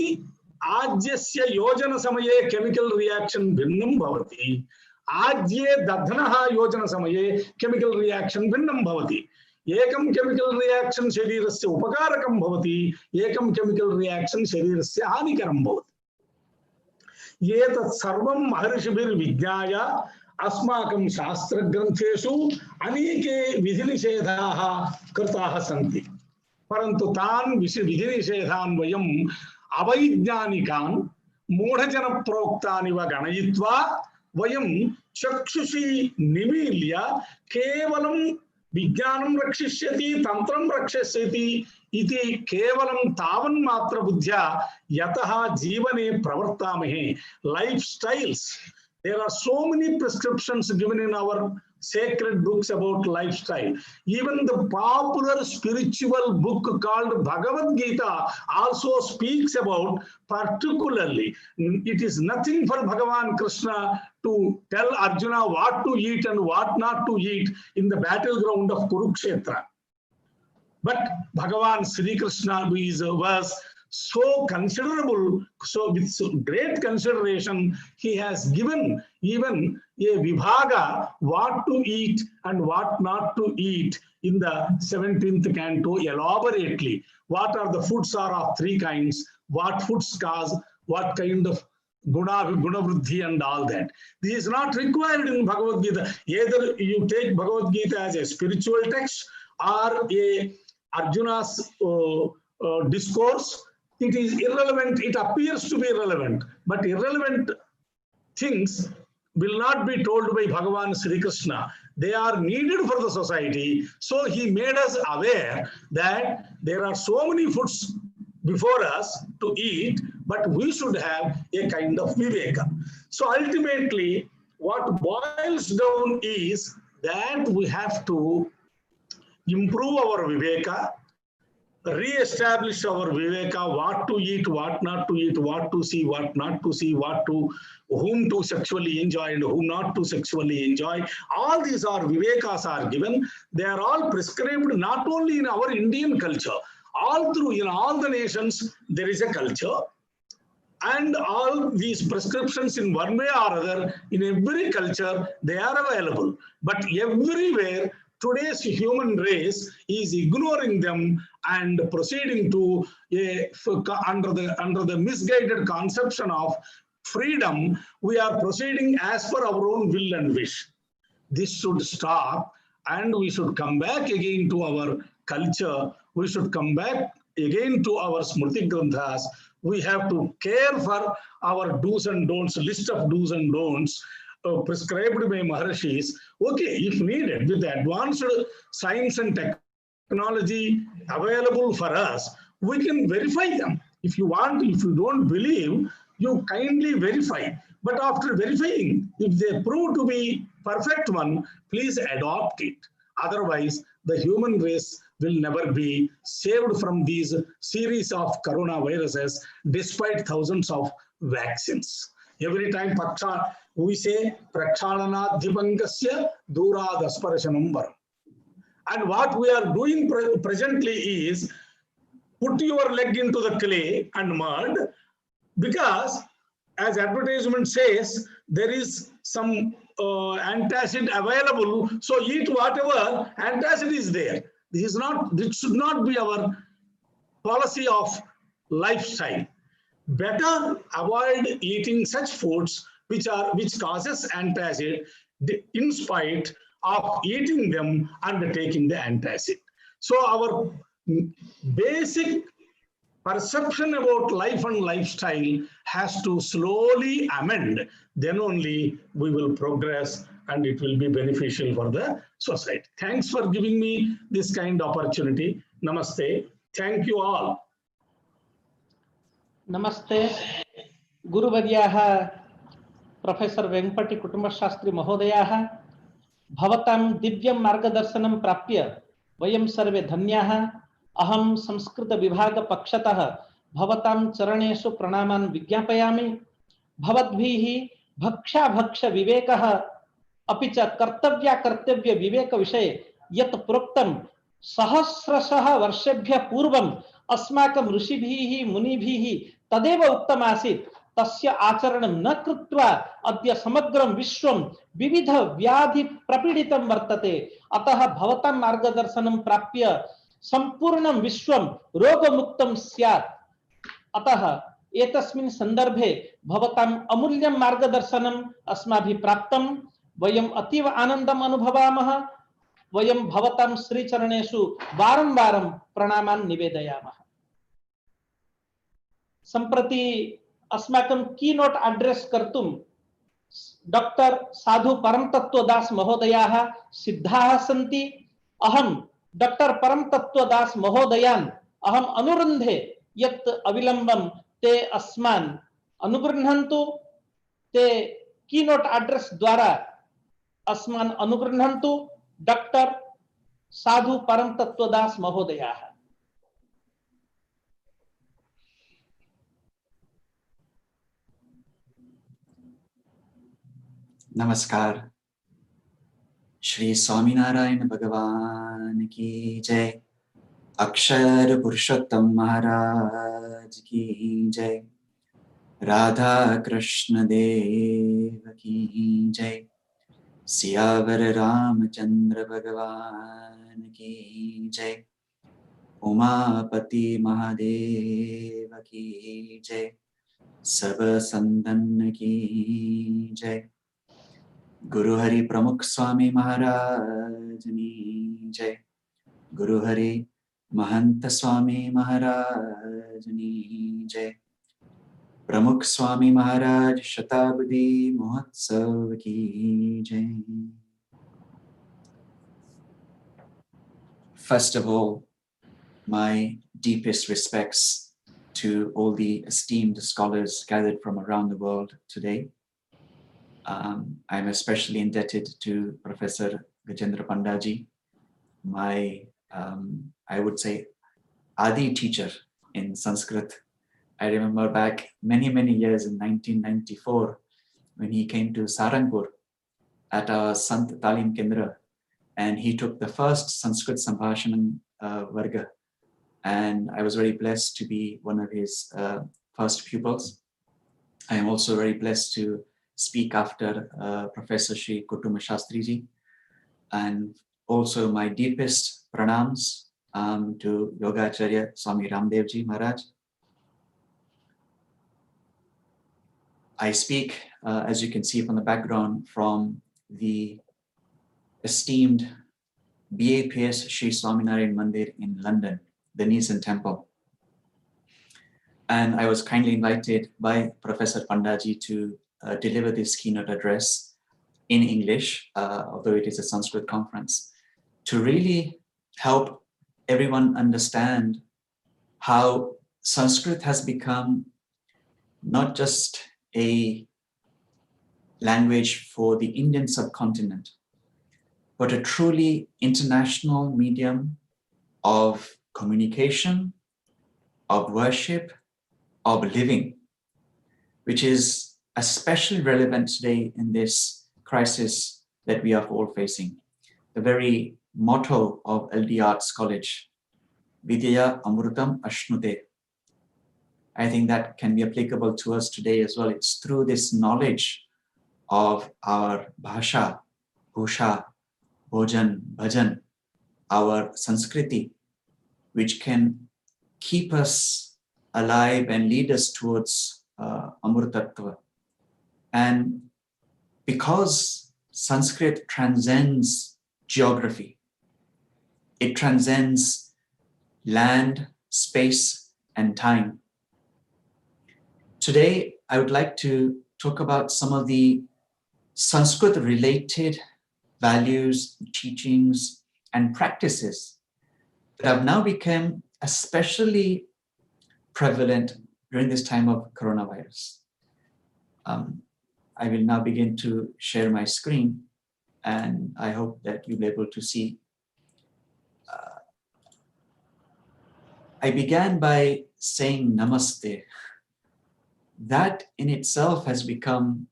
आज्यस्य योजन समये केमिकल रियाक्शन भिन्नं भवति आज्ये दध्नः योजन समये केमिकल रियाक्शन भिन्नं भवति एकं केमिकल रियाक्शन शरीरस्य उपकारकं भवति एकं केमिकल रियाक्शन शरीरस्य हानिकरं भवति एतत् सर्वं महर्षिभिर्विज्ञाय अस्माकं शास्त्रग्रन्थेषु अनेके विधिनिषेधाः कृताः सन्ति परन्तु तान् विधिनिषेधान् वयं अवैज्ञानिकान् मूढजनप्रोक्तानिव गणयित्वा वयं चक्षुषी निमील्य केवलं विज्ञानं रक्षिष्यति तंत्रं रक्षिष्यति इति केवलं तावन्मात्र बुद्ध्या यतः जीवने प्रवर्तामहे lifestyles there are so many prescriptions given in our sacred books about lifestyle. Even the popular spiritual book called Bhagavad Gita also speaks about particularly, it is nothing for Bhagavan Krishna to tell Arjuna what to eat and what not to eat in the battleground of Kurukshetra. But Bhagavan Sri Krishna was so considerable, so with great consideration, he has given even a vibhaga what to eat and what not to eat in the 17th canto elaborately. What are the foods are of three kinds, what foods cause what kind of guna vruddhi and all that. This is not required in Bhagavad Gita. Either you take Bhagavad Gita as a spiritual text or a Arjuna's discourse. It is irrelevant, it appears to be irrelevant, but irrelevant things will not be told by Bhagavan Sri Krishna. They are needed for the society. So he made us aware that there are so many foods before us to eat, but we should have a kind of viveka. So ultimately, what boils down is that we have to improve our viveka, re-establish our viveka, what to eat, what not to eat, what to see, what not to see, what to, whom to sexually enjoy and whom not to sexually enjoy. All these are vivekas are given. They are all prescribed not only in our Indian culture, all through in all the nations there is a culture, and all these prescriptions in one way or other in every culture they are available. But everywhere today's human race is ignoring them and proceeding to under the misguided conception of freedom. We are proceeding as per our own will and wish. This should stop, and we should come back again to our culture. We should come back again to our Smriti Granthas. We have to care for our do's and don'ts, list of do's and don'ts, prescribed by Maharshis, okay, if needed, with the advanced science and technology available for us, we can verify them. If you want, if you don't believe, you kindly verify. But after verifying, if they prove to be perfect one, please adopt it. Otherwise, the human race will never be saved from these series of coronaviruses, despite thousands of vaccines. Every time we say Prakshalana Dipangasya Duradasparasanam Varam. And what we are doing presently is put your leg into the clay and mud, because as advertisement says, there is some antacid available, so eat whatever antacid is there. This should not be our policy of lifestyle. Better avoid eating such foods which causes antacid, in spite of eating them and taking the antacid. So our basic perception about life and lifestyle has to slowly amend. Then only we will progress and it will be beneficial for the society. Thanks for giving me this kind of opportunity. Namaste. Thank you all. Namaste. Guruvaryaः Professor Venkapati Kutumbashastri Mahodayः भवतां दिव्यं मार्गदर्शनं प्राप्य वयं सर्वे धन्याः। अहं संस्कृत विभाग पक्षतः भवतां चरणेषु प्रणामान् विज्ञापयामि। भवद्भिः भक्ष्याभक्ष्य विवेकः अपि च कर्तव्याकर्तव्य विवेक विषये यत् प्रोक्तं सहस्रशः वर्षेभ्यः पूर्वम् अस्माकं ऋषिभिः मुनिभिः तदेव उक्तमासीत्। तस्य आचरणं न कृत्वा अद्य समग्रं विश्वं विविध व्याधि प्रपीडितं वर्तते। अतः भवतां मार्गदर्शनं प्राप्य संपूर्णं विश्वं रोगमुक्तं स्यात्। अतः एतस्मिन् सन्दर्भे भवताम् अमूल्यं मार्गदर्शनम् अस्माभिः प्राप्तं। वयम् अतीव आनन्दम् अनुभवामः। वयं भवतां श्रीचरणेषु वारं वारं प्रणामान् निवेदयामः। सम्प्रति अस्माकं कीनोट एड्रेस कर्तुं डॉक्टर साधु परमतत्त्वदास महोदयाः सिद्धाः सन्ति। अहं डॉक्टर परमतत्त्वदास महोदयान् अहम् अनुरुन्धे यत् अविलम्बं ते अस्मान् अनुगृह्णन्तु। ते कीनोट एड्रेस द्वारा अस्मान् अनुगृह्णन्तु। डॉक्टर साधु परमतत्त्वदास महोदयाः। नमस्कार। श्री स्वामीनारायण भगवान की जय। अक्षर पुरुषोत्तम महाराज की जय। राधा कृष्ण देव की जय। सियावर रामचंद्र भगवान की जय। उमापति महादेव की जय। सब संतन की जय। गुरु हरि प्रमुख स्वामी महाराज की जय। गुरु हरि महंत स्वामी महाराज की जय। प्रमुख स्वामी महाराज शताब्दी महोत्सव की जय। First of all, my deepest respects to all the esteemed scholars gathered from around the world today. I'm especially indebted to Professor Gajendra Pandaji, my, I would say, Adi teacher in Sanskrit. I remember back many, many years in 1994 when he came to Saranpur at our Sant Talim Kendra, and he took the first Sanskrit Sambhashanam Varga. And I was very blessed to be one of his first pupils. I am also very blessed to speak after Professor Shri Kutuma Shastriji, and also my deepest pranams to Yogacharya Swami Ramdevji Maharaj. I speak, as you can see from the background, from the esteemed BAPS Shri Swaminarayan Mandir in London, the Nisan Temple. And I was kindly invited by Professor Pandaji to deliver this keynote address in English, although it is a Sanskrit conference, to really help everyone understand how Sanskrit has become not just a language for the Indian subcontinent, but a truly international medium of communication, of worship, of living, which is especially relevant today in this crisis that we are all facing. The very motto of LD Arts College, Vidya Amrutam Ashnude. I think that can be applicable to us today as well. It's through this knowledge of our bhasha, bhusha, bhojan, bhajan, our Sanskriti, which can keep us alive and lead us towards Amrutattva. And because Sanskrit transcends geography, it transcends land, space, and time. Today, I would like to talk about some of the Sanskrit-related values, teachings, and practices that have now become especially prevalent during this time of coronavirus. I will now begin to share my screen, and I hope that you'll be able to see. I began by saying namaste. That in itself has become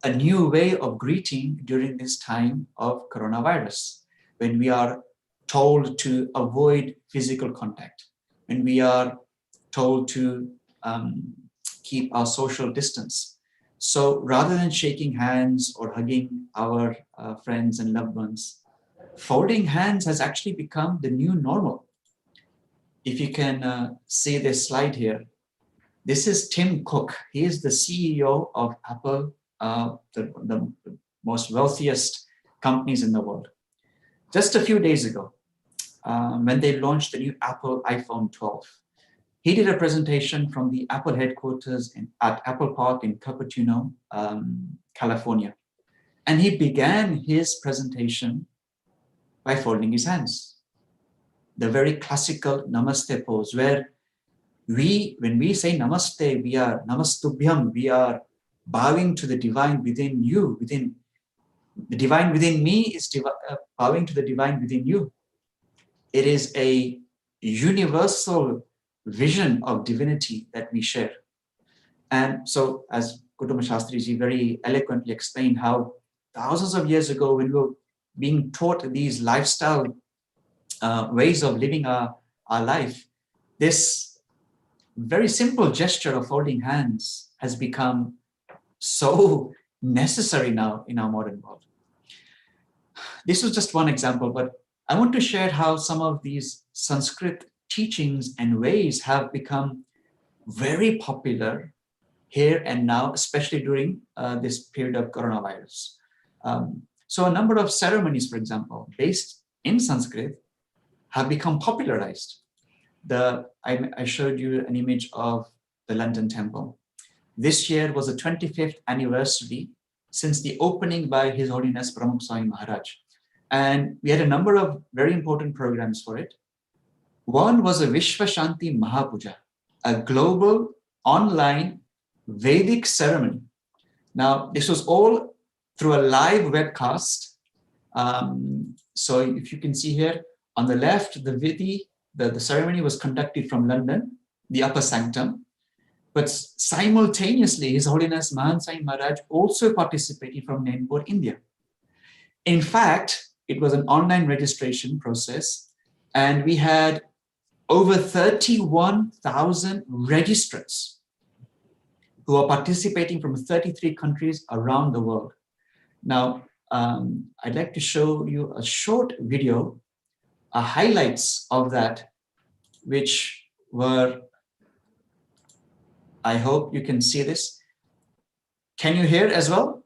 a new way of greeting during this time of coronavirus, when we are told to avoid physical contact, when we are told to keep our social distance. So rather than shaking hands or hugging our friends and loved ones, folding hands has actually become the new normal. If you can see this slide here, this is Tim Cook. He is the CEO of Apple, the most wealthiest companies in the world. Just a few days ago, when they launched the new Apple iPhone 12, he did a presentation from the Apple headquarters at Apple Park in Cupertino, California. And he began his presentation by folding his hands. The very classical namaste pose, where when we say namaste, we are namastubhyam, we are bowing to the divine within you, the divine within me is bowing to the divine within you. It is a universal vision of divinity that we share. And so, as Gautama Shastriji very eloquently explained, how thousands of years ago, when we were being taught these lifestyle ways of living our life, this very simple gesture of folding hands has become so necessary now in our modern world. This was just one example, but I want to share how some of these Sanskrit teachings and ways have become very popular here and now, especially during this period of coronavirus. So a number of ceremonies, for example, based in Sanskrit have become popularized. I showed you an image of the London Temple. This year was the 25th anniversary since the opening by His Holiness Pramukh Swami Maharaj. And we had a number of very important programs for it. One was a Vishwa Shanti Mahapuja, a global online Vedic ceremony. Now, this was all through a live webcast. So if you can see here on the left, the ceremony was conducted from London, the upper sanctum. But simultaneously, His Holiness Mahan Sai Maharaj also participated from Nainpur, India. In fact, it was an online registration process, and we had over 31,000 registrants who are participating from 33 countries around the world. Now, I'd like to show you a short video, highlights of that, which were, I hope you can see this. Can you hear as well?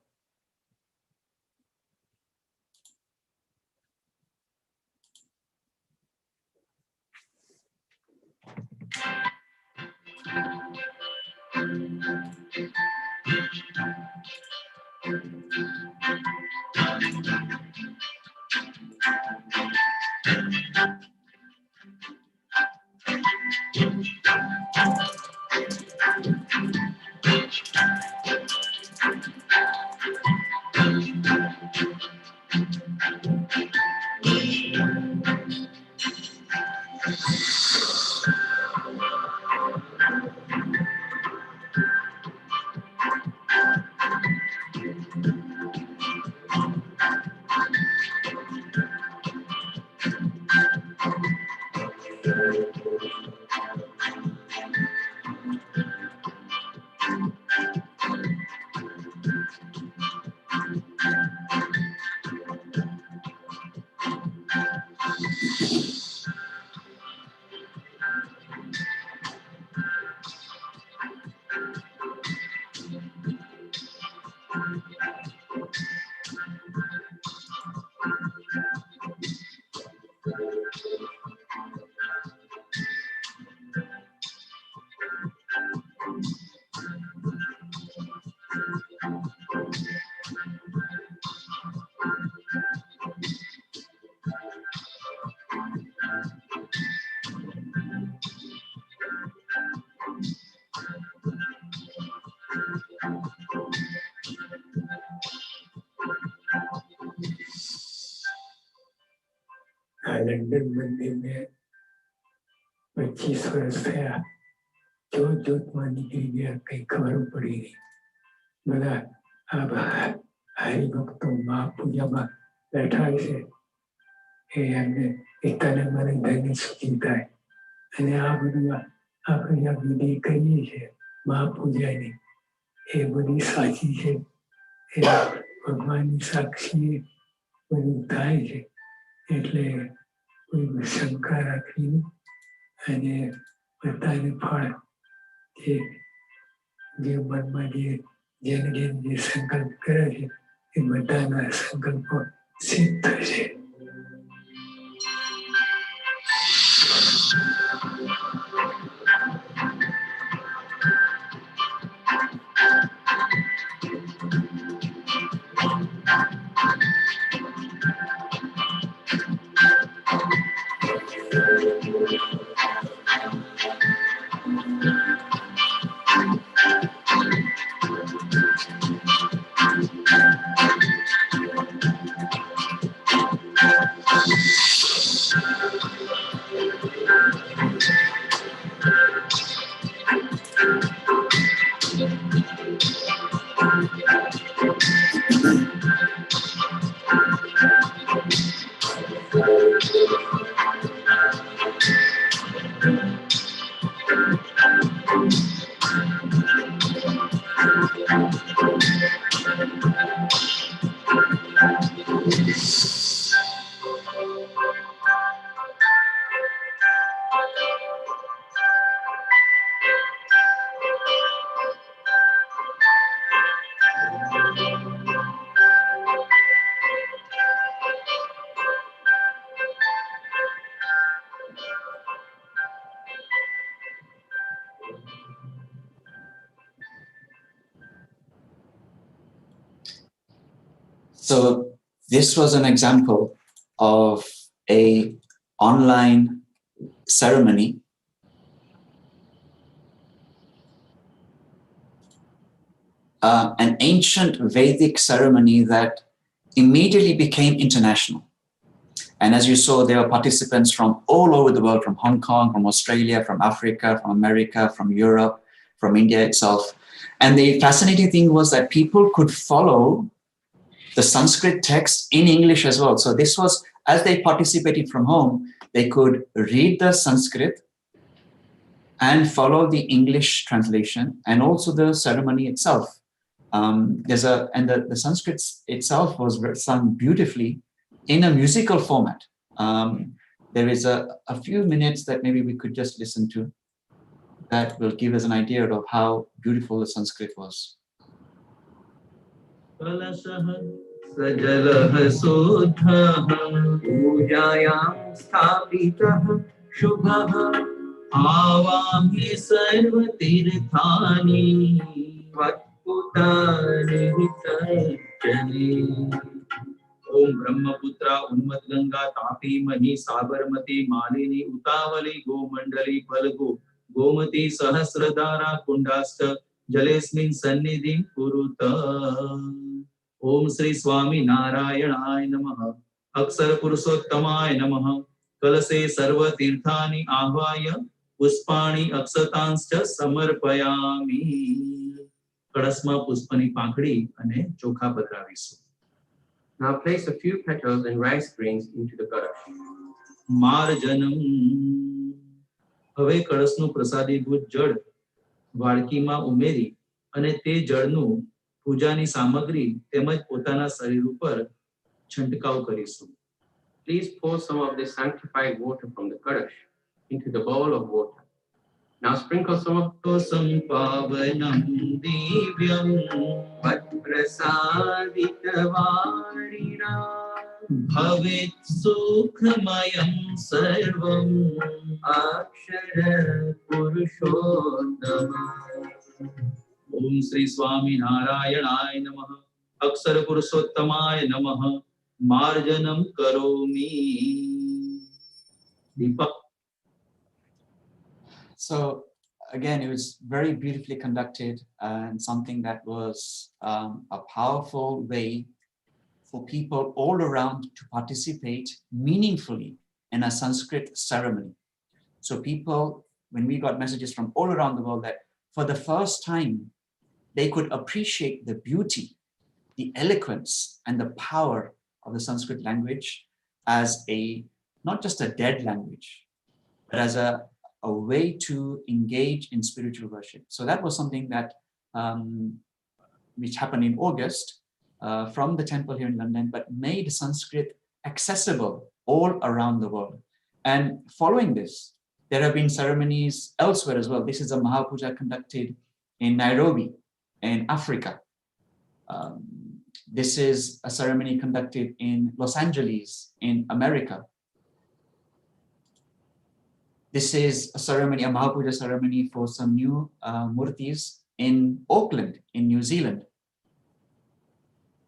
London बनने में 25 वर्ष થયા જોતમાં નીકળી ગયા કઈ ખબર પડી નહીં બધા હરિભક્તો મા પૂજામાં બેઠા છે એ એમને એકતાને મને ધન્ય ચિંતા અને આ બધું આપણે આ વિધિ કરીએ છીએ મા પૂજાની એ બધી સાચી છે એ ભગવાનની સાક્ષી બધું થાય છે એટલે કોઈ શંકા રાખીને અને બધાને ફળ જે મનમાં જે સંકલ્પ કરે છે એ બધાના સંકલ્પો સિદ્ધ થશે. So this was an example of a online ceremony an ancient Vedic ceremony that immediately became international. And as you saw, there were participants from all over the world, from Hong Kong, from Australia, from Africa, from America, from Europe, from India itself. And the fascinating thing was that people could follow the Sanskrit text in English as well. So this was, as they participated from home, they could read the Sanskrit and follow the English translation and also the ceremony itself. The Sanskrit itself was sung beautifully in a musical format. There is a few minutes that maybe we could just listen to that will give us an idea of how beautiful the Sanskrit was. सजलः शोद्धः पूजायां स्थापितः शुभः आवाहि सर्वतीर्थानि वत्पुटानिहितजने ओम ब्रह्मपुत्रा उन्मत्गंगा तापी मही साबरमती मालिनी उतावली गोमंडली फल्गु गोमती सहस्रधारा कुंडास्त जलेस्मिन् सन्निधिं कुरुत. ओम श्री स्वामी नारायणाय नमः. अक्षर पुरुषोत्तमाय नमः. कलसे सर्व तीर्थानि आह्वाय पुष्पाणि अक्षतांश्च समर्पयामि. कळशમાં પુષ્પની પાંખડી અને ચોખા પધરાવીશું. Now place a few petals and rice grains into the kalash. માર્જનમ. હવે કળશનું પ્રસાદીભૂત જળ વાડકીમાં ઉમેરી અને તે જળનું પૂજાની સામગ્રી તેમજ પોતાના શરીર ઉપર છંટકાવ કરીશું. Please pour some of this sanctified water from the kalash into the bowl of water. Now sprinkle some of sampavanam divyam vatprasaditavarina bhavet sukhamayam sarvam akshara purushottama. ओम श्री स्वामी नारायणाय नमः. अक्षर पुरुषोत्तमाय नमः. मार्जनम करोमि. दीपक. So again, it was very beautifully conducted and something that was a powerful way for people all around to participate meaningfully in a Sanskrit ceremony. So people, when we got messages from all around the world that for the first time, they could appreciate the beauty, the eloquence, and the power of the Sanskrit language as not just a dead language, but as a way to engage in spiritual worship. So that was something that which happened in August from the temple here in London, but made Sanskrit accessible all around the world. And following this, there have been ceremonies elsewhere as well. This is a Mahapuja conducted in Nairobi, in Africa. This is a ceremony conducted in Los Angeles, in America. This is a ceremony, a Mahapuja ceremony for some new murtis in Auckland, in New Zealand.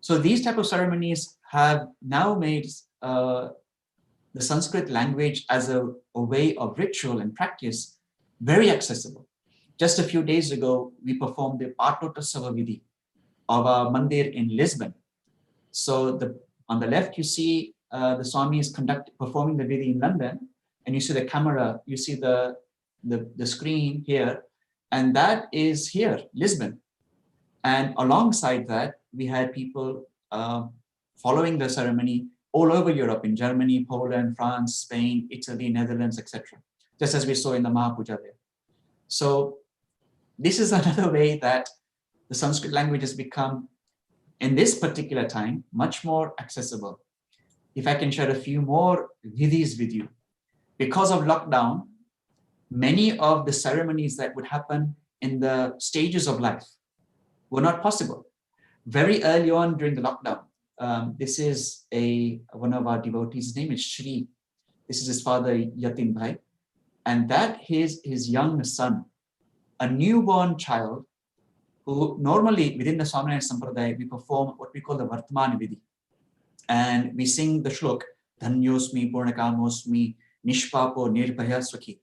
So these type of ceremonies have now made the Sanskrit language as a way of ritual and practice very accessible. Just a few days ago, we performed the Patotasava Vidhi of a mandir in Lisbon. So on the left, you see the Swami is performing the Vidhi in London, and you see the camera, you see the screen here, and that is here, Lisbon. And alongside that, we had people following the ceremony all over Europe, in Germany, Poland, France, Spain, Italy, Netherlands, etc. Just as we saw in the Mahapuja there. So this is another way that the Sanskrit language has become, in this particular time, much more accessible. If I can share a few more vidhis with you. Because of lockdown, many of the ceremonies that would happen in the stages of life were not possible. Very early on during the lockdown, this is one of our devotees, his name is Shri. This is his father, Yatin Bhai. And that is his young son, a newborn child, who normally within the Swaminarayan Sampradaya, we perform what we call the Vartman Vidhi. And we sing the shlok, Dhanyosmi, Purnakamosmi, Nishpapo, Nirbhaya Sukhi.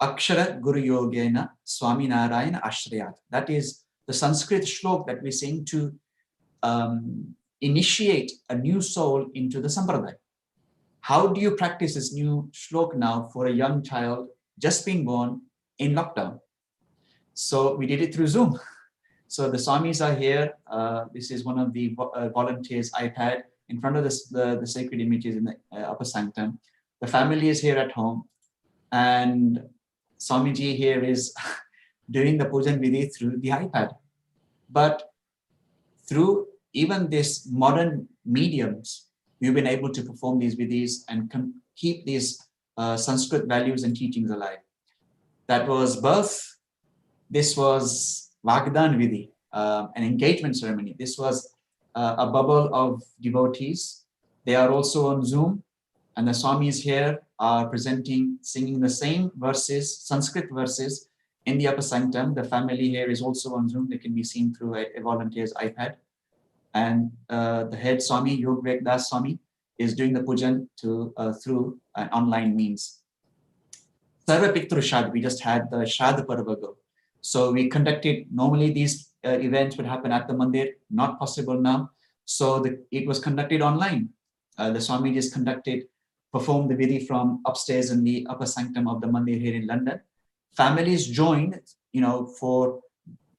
Akshara Guru Yogena, Swaminarayan Ashrayat. That is the Sanskrit shlok that we sing to initiate a new soul into the Sampradaya. How do you practice this new shlok now for a young child just being born in lockdown? So we did it through Zoom. So the Swamis are here. This is one of the volunteers' iPad in front of the sacred images in the upper sanctum. The family is here at home, and Swamiji here is doing the Pujan Vidhi through the iPad. But through even this modern mediums, we've been able to perform these vidhis and keep these Sanskrit values and teachings alive. That was birth. This was Vagdan Vidhi, an engagement ceremony. This was a bubble of devotees. They are also on Zoom, and the Swamis here are presenting, singing the same verses, Sanskrit verses, in the upper sanctum. The family here is also on Zoom. They can be seen through a volunteer's iPad. And the head Swami, Yog Das Swami, is doing the pujan through an online means. Sarva Pitru Shad, we just had the Shad Parvago. So we conducted, normally these events would happen at the mandir, not possible now. So it was conducted online. The Swami just performed the vidhi from upstairs in the upper sanctum of the mandir here in London. Families joined,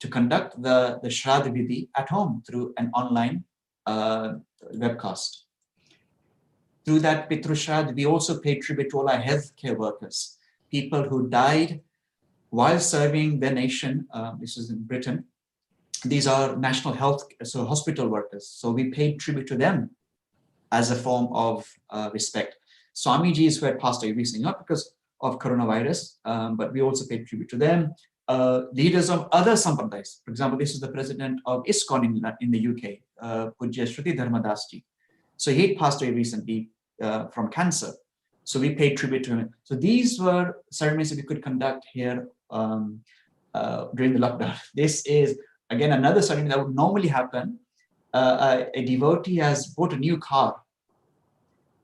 to conduct the Shraddha Vidhi at home through an online webcast. Through that Pitru Shraddha, we also paid tribute to all our healthcare workers, people who died while serving their nation. This is in Britain. These are national health, so hospital workers. So we paid tribute to them as a form of respect. Swamiji's who had passed away recently, not because of coronavirus, but we also paid tribute to them. Leaders of other sampradayas. For example, this is the president of ISKCON in the UK, Pujya Shruti Dharmadas Ji. So he passed away recently from cancer. So we paid tribute to him. So these were ceremonies that we could conduct here during the lockdown. This is, again, another ceremony that would normally happen. A devotee has bought a new car.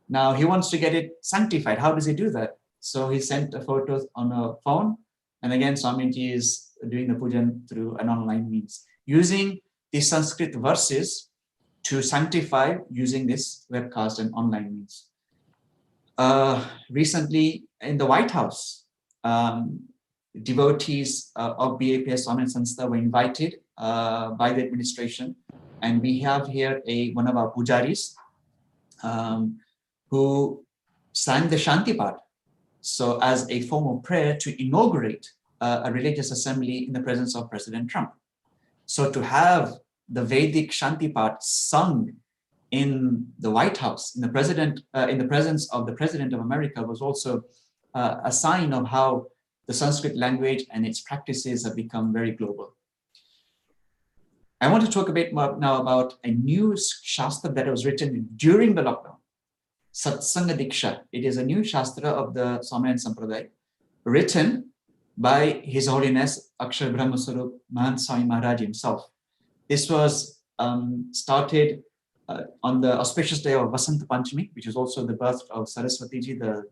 Now he wants to get it sanctified. How does he do that? So he sent a photo on a phone. And again, Swamiji is doing the pujan through an online means, using the Sanskrit verses to sanctify using this webcast and online means. recently in the White House, devotees of BAPS Swaminarayan Sanstha were invited by the administration, and we have here one of our pujaris who sang the Shanti Path, so as a form of prayer to inaugurate a religious assembly in the presence of President Trump. So to have the Vedic Shanti Path sung in the White House, in the presence of the President of America, was also a sign of how the Sanskrit language and its practices have become very global. I want to talk a bit more now about a new Shastra that was written during the lockdown, Satsanga Diksha. It is a new Shastra of the Swaminarayan Sampradaya, written by His Holiness Akshar Brahmaswarup Mahant Swami Maharaj himself. This was started on the auspicious day of Vasant Panchami, which is also the birth of Saraswati Ji, the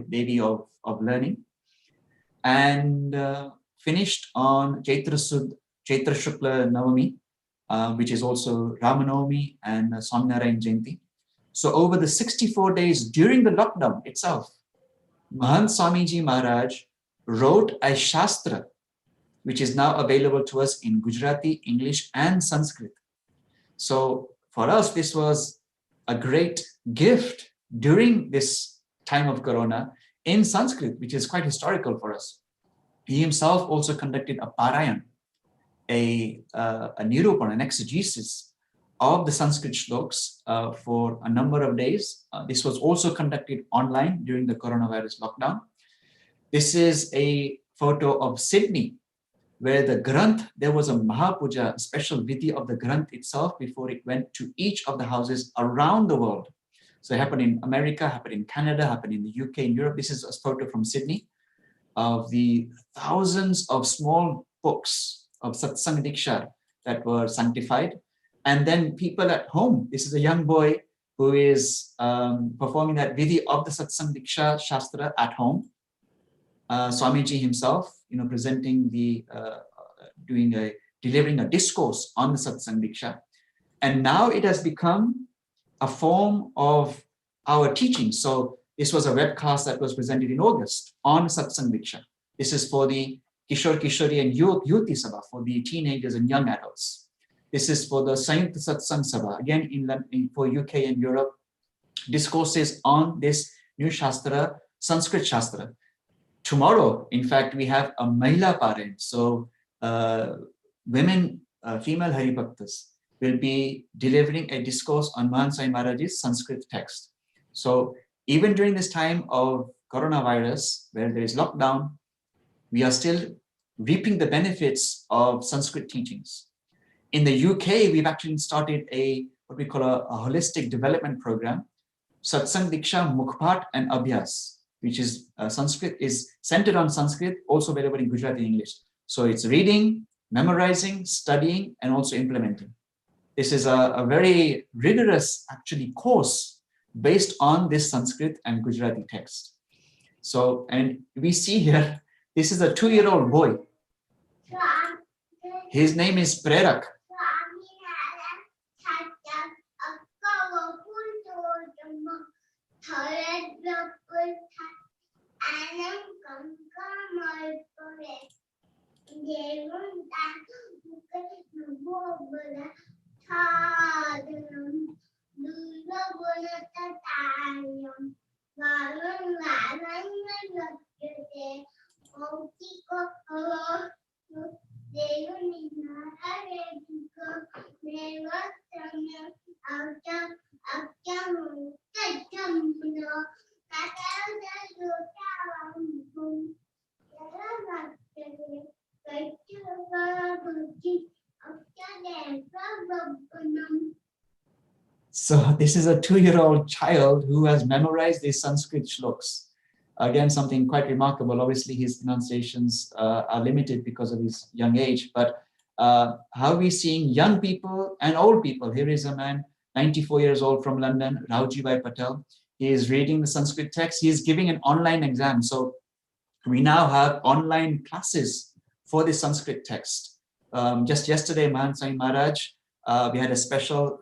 Devi of learning, and finished on Chaitra Shukla Navami, which is also Ramanavami and Swaminarayan Jayanti. So over the 64 days during the lockdown itself, Mahant Swamiji Maharaj wrote a Shastra, which is now available to us in Gujarati, English, and Sanskrit. So for us, this was a great gift during this time of Corona in Sanskrit, which is quite historical for us. He himself also conducted a Parayan, a Nirupan, an exegesis of the Sanskrit shloks for a number of days. This was also conducted online during the coronavirus lockdown. This is a photo of Sydney, where the Granth, there was a Mahapuja, a special vidhi of the Granth itself before it went to each of the houses around the world. So it happened in America, happened in Canada, happened in the UK, in Europe. This is a photo from Sydney of the thousands of small books of Satsang Diksha that were sanctified. And then people at home, this is a young boy who is performing that vidhi of the Satsang Diksha Shastra at home. Swamiji himself, presenting delivering a discourse on the Satsang Diksha. And now it has become a form of our teaching. So this was a webcast that was presented in August on Satsang Diksha. This is for the Kishore, Kishori and Yuti Sabha, for the teenagers and young adults. This is for the Sayukt Satsang Sabha, again for UK and Europe, discourses on this new Shastra, Sanskrit Shastra. Tomorrow, in fact, we have a Mahila Parayan. So women, female Haribhaktas will be delivering a discourse on Mahant Swami Maharaj's Sanskrit text. So even during this time of coronavirus, where there is lockdown, we are still reaping the benefits of Sanskrit teachings. In the UK, we've actually started what we call a holistic development program, Satsang Diksha Mukhpat and Abhyas, which is Sanskrit, is centered on Sanskrit, also available in Gujarati and English. So it's reading, memorizing, studying, and also implementing. This is a very rigorous, actually, course based on this Sanskrit and Gujarati text. So, and we see here, this is a 2-year-old boy. His name is Prerak. So this is a 2-year-old child who has memorized these Sanskrit shloks. Again, something quite remarkable. Obviously, his pronunciations are limited because of his young age, but how are we seeing young people and old people? Here is a man, 94 years old from London, Rauji Bhai Patel. He is reading the Sanskrit text. He is giving an online exam. So we now have online classes for the Sanskrit text. Just yesterday, Mahant Swami Maharaj, we had a special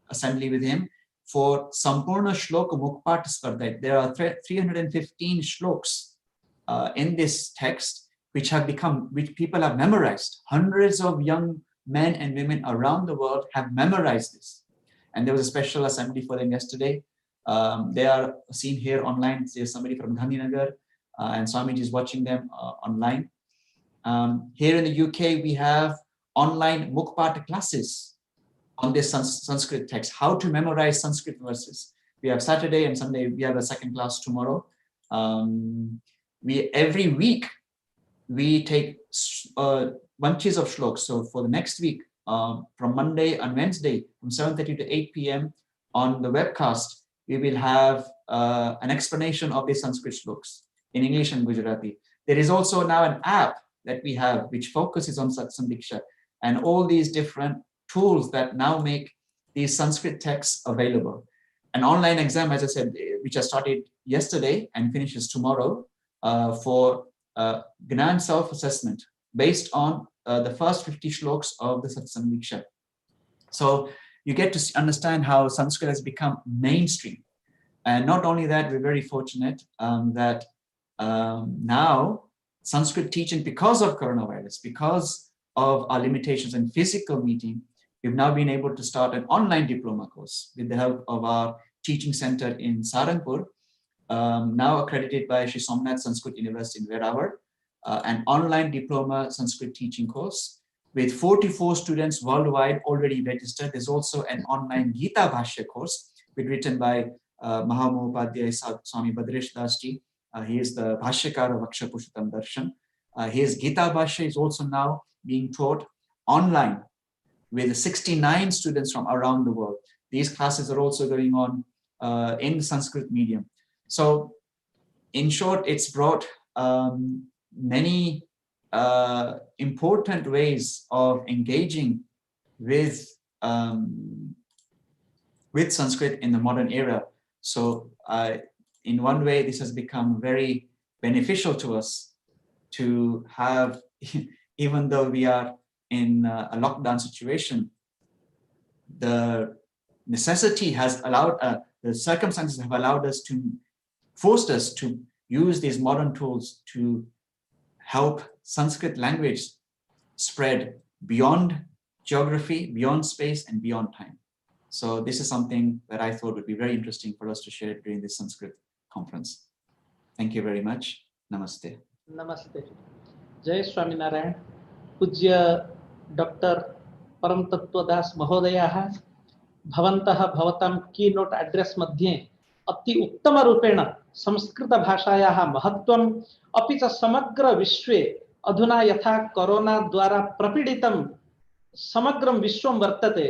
assembly with him for Sampurna Shloka Mukpat Spardha. There are 315 shloks in this text which people have memorized. Hundreds of young men and women around the world have memorized this. And there was a special assembly for them yesterday. They are seen here online. There's somebody from Gandhinagar, and Swamiji is watching them online. Here in the UK, we have online Mukpat classes on this Sanskrit text, how to memorize Sanskrit verses. We have Saturday and Sunday, we have a second class tomorrow. Every week, we take bunches of shloks. So for the next week, from Monday and Wednesday, from 7:30 to 8 p.m. on the webcast, we will have an explanation of the Sanskrit shloks in English and Gujarati. There is also now an app that we have which focuses on Satsang Diksha and all these different tools that now make these Sanskrit texts available. An online exam, as I said, which I started yesterday and finishes tomorrow for Gnan self-assessment based on the first 50 shloks of the Satsang Diksha. So you get to understand how Sanskrit has become mainstream. And not only that, we're very fortunate that now Sanskrit teaching, because of coronavirus, because of our limitations in physical meeting, we've now been able to start an online diploma course with the help of our teaching center in Saranpur, now accredited by Sri Somnath Sanskrit University in Verawar, an online diploma Sanskrit teaching course with 44 students worldwide already registered. There's also an online Gita Bhashya course written by Mahamopadhyaya Swami Bhadresh Das Ji. He is the Bhashyakar of Akshapushatam Darshan. His Gita Bhashya is also now being taught online with 69 students from around the world. These classes are also going on in the Sanskrit medium. So in short, it's brought many important ways of engaging with Sanskrit in the modern era. So in one way, this has become very beneficial to us to have, even though we are in a lockdown situation, the necessity has allowed, the circumstances have allowed us to, forced us to use these modern tools to help Sanskrit language spread beyond geography, beyond space, and beyond time. So this is something that I thought would be very interesting for us to share during this Sanskrit conference. Thank you very much. Namaste. Namaste. Jai Swaminarayan. Pujya Dr. Param Tattvadas Mahodayah Bhavantah Bhavatam keynote address मध्ये अति उत्तम रूपेण संस्कृत भाषायाः महत्त्वम् अपि च समग्र विश्वे अधुना यथा कोरोना द्वारा प्रपीडितं समग्रं विश्वं वर्तते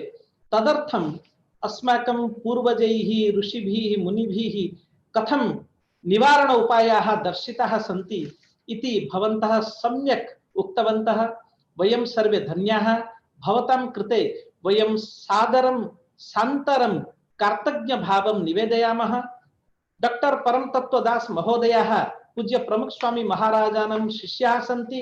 तदर्थम् अस्माकं पूर्वजैः ऋषिभिः मुनिभिः कथं निवारण उपायाः दर्शिताः सन्ति इति भवन्तः सम्यक् उक्तवन्तः। वयं सर्वे धन्याः। भवतां कृते वयं सादरं सान्तरं कार्तज्ञ भावं निवेदयामः। डॉक्टर परम तत्वदास महोदयाः पूज्य प्रमुख स्वामी महाराजानां शिष्याः सन्ति।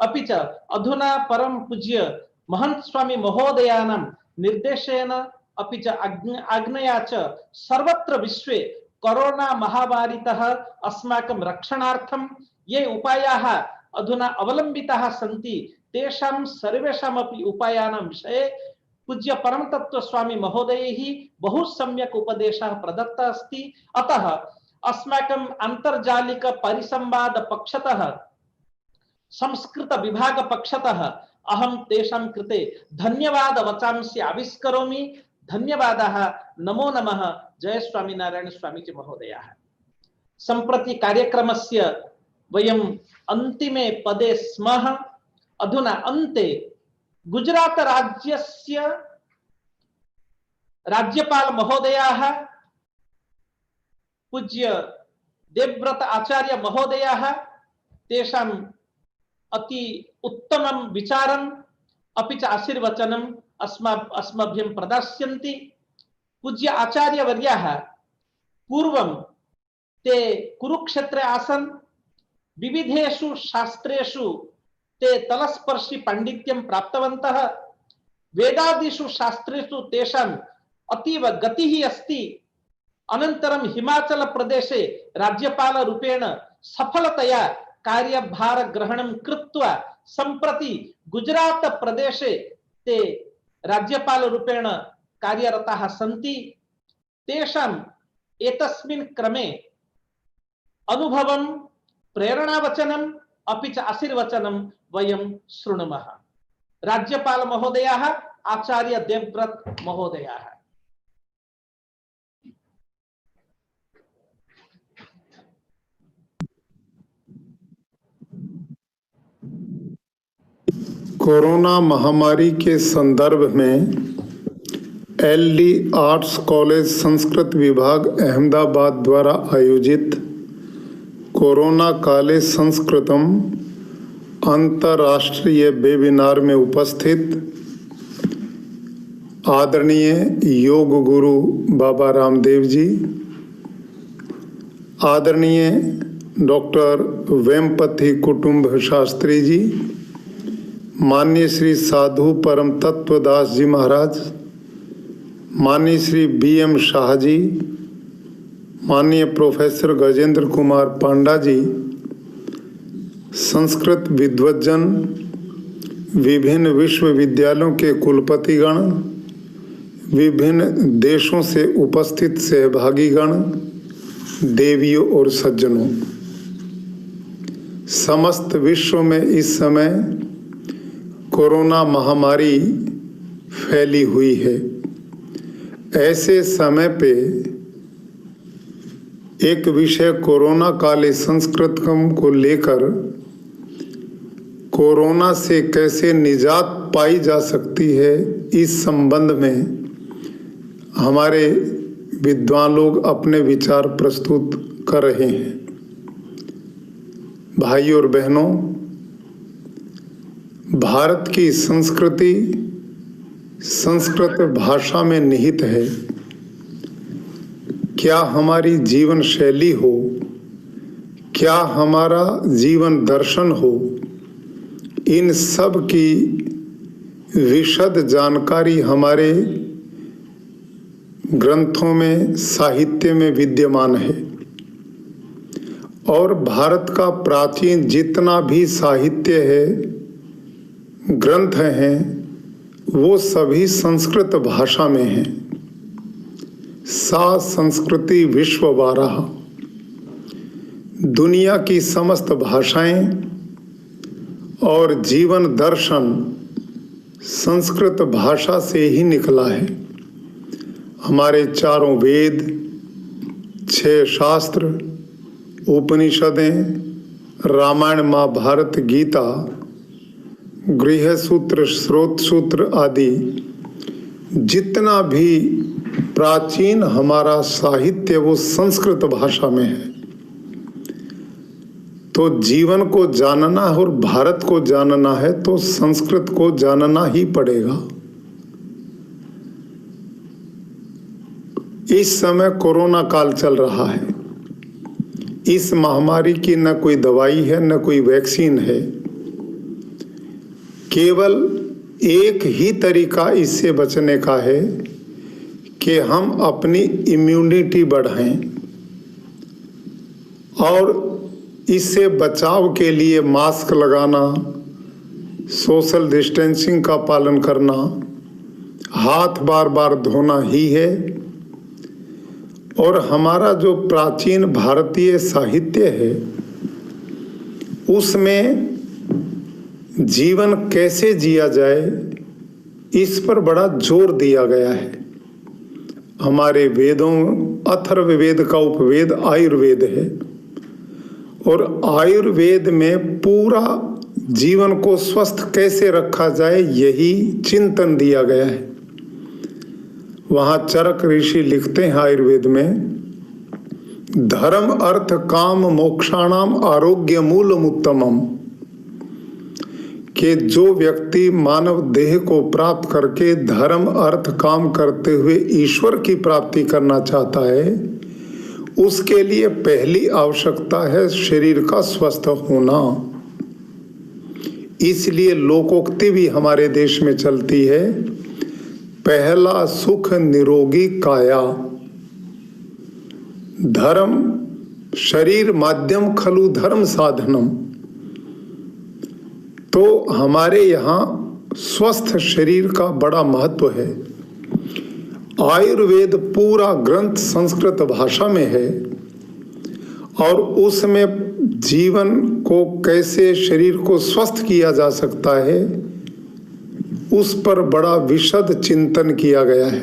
अपि च अधुना परम पूज्य महंत स्वामी महोदयानां निर्देशेन अपि च आज्ञया च सर्वत्र विश्वे कोरोना महामारीतः अस्माकं रक्षणार्थं ये उपायाः अधुना अवलंबिताः सन्ति तेषां सर्वेषामपि उपायानां विषये पूज्य परम तत्व स्वामी महोदयैः बहु सम्यक् उपदेशः प्रदत्तः अस्ति। अतः अस्माकं आन्तर्जालिक परिसंवाद पक्षतः संस्कृत विभाग पक्षतः अहं तेषां कृते धन्यवाद वचांसि आविष्करोमि। धन्यवादाः। नमो नमः। जय स्वामीनारायण स्वामीजी महोदयाः। सम्प्रति कार्यक्रमस्य वयम् अन्तिमे पदे स्मः। अधुना अन्ते गुजरात राज्यस्य राज्यपाल महोदयाः पूज्य देवव्रत आचार्य महोदयाः तेषाम् अति उत्तमं विचारम् अपि च आशीर्वचनम् अस्मभ्यं प्रदास्यन्ति। पूज्य आचार्य वर्याः पूर्वं ते कुरुक्षेत्रे आसन्। विविधेषु शास्त्रेषु ते तलस्पर्शी पांडित्यं प्राप्तवन्तः। वेदादिषु शास्त्रेषु तेषां अतीव गतिः अस्ति। अनन्तरं हिमाचल प्रदेशे राज्यपाल रूपेण सफलतया कार्यभार ग्रहणं कृत्वा सम्प्रति गुजरात प्रदेशे ते राज्यपाल रूपेण कार्यरताः सन्ति। तेषाम् एतस्मिन् क्रमे अनुभवं, प्रेरणावचनम् अपि च आशीर्वचनं वयं शृणुमः। राज्यपाल महोदयाः, आचार्य देवव्रत महोदयाः। कोरोना महामारी के संदर्भ में एलडी आर्ट्स कॉलेज संस्कृत विभाग अहमदाबाद द्वारा आयोजित कोरोना काले संस्कृतम अंतर्राष्ट्रीय वेबिनार में उपस्थित आदरणीय योग गुरु बाबा रामदेव जी, आदरणीय डॉक्टर वेमपति कुटुंब शास्त्री जी, माननीय श्री साधु परम तत्वदास जी महाराज, माननीय श्री बीएम शाह जी, माननीय प्रोफेसर गजेंद्र कुमार पांडा जी, संस्कृत विद्वज्जन, विभिन्न विश्वविद्यालयों के कुलपतिगण, विभिन्न देशों से उपस्थित सहभागीगण, देवियों और सज्जनों, समस्त विश्व में इस समय कोरोना महामारी फैली हुई है। ऐसे समय पे एक विषय कोरोना काले संस्कृतम को लेकर कोरोना से कैसे निजात पाई जा सकती है, इस संबंध में हमारे विद्वान लोग अपने विचार प्रस्तुत कर रहे हैं। भाइयों और बहनों, भारत की संस्कृति संस्कृत भाषा में निहित है। क्या हमारी जीवन शैली हो, क्या हमारा जीवन दर्शन हो, इन सब की विशद जानकारी हमारे ग्रंथों में, साहित्य में विद्यमान है। और भारत का प्राचीन जितना भी साहित्य है, ग्रंथ हैं, वो सभी संस्कृत भाषा में हैं। सा संस्कृति विश्ववाराह, दुनिया की समस्त भाषाएं और जीवन दर्शन संस्कृत भाषा से ही निकला है। हमारे चारों वेद, 6 शास्त्र, उपनिषदें, रामायण, महाभारत, गीता, गृह सूत्र, स्रोत सूत्र आदि जितना भी प्राचीन हमारा साहित्य वो संस्कृत भाषा में है। तो जीवन को जानना और भारत को जानना है तो संस्कृत को जानना ही पड़ेगा। इस समय कोरोना काल चल रहा है। इस महामारी की न कोई दवाई है, न कोई वैक्सीन है। केवल एक ही तरीका इससे बचने का है कि हम अपनी इम्यूनिटी बढ़ाएं और इससे बचाव के लिए मास्क लगाना, सोशल डिस्टेंसिंग का पालन करना, हाथ बार बार धोना ही है। और हमारा जो प्राचीन भारतीय साहित्य है उसमें जीवन कैसे जिया जाए इस पर बड़ा जोर दिया गया है। हमारे वेदों, अथर्ववेद का उपवेद आयुर्वेद है और आयुर्वेद में पूरा जीवन को स्वस्थ कैसे रखा जाए यही चिंतन दिया गया है। वहाँ चरक ऋषि लिखते हैं आयुर्वेद में, धर्म अर्थ काम मोक्षाणाम आरोग्य मूलम उत्तमम, कि जो व्यक्ति मानव देह को प्राप्त करके धर्म अर्थ काम करते हुए ईश्वर की प्राप्ति करना चाहता है, उसके लिए पहली आवश्यकता है शरीर का स्वस्थ होना। इसलिए लोकोक्ति भी हमारे देश में चलती है, पहला सुख निरोगी काया, धर्म शरीर माध्यम खलु धर्म साधनम। तो हमारे यहाँ स्वस्थ शरीर का बड़ा महत्व है। आयुर्वेद पूरा ग्रंथ संस्कृत भाषा में है और उसमें जीवन को कैसे शरीर को स्वस्थ किया जा सकता है उस पर बड़ा विशद चिंतन किया गया है।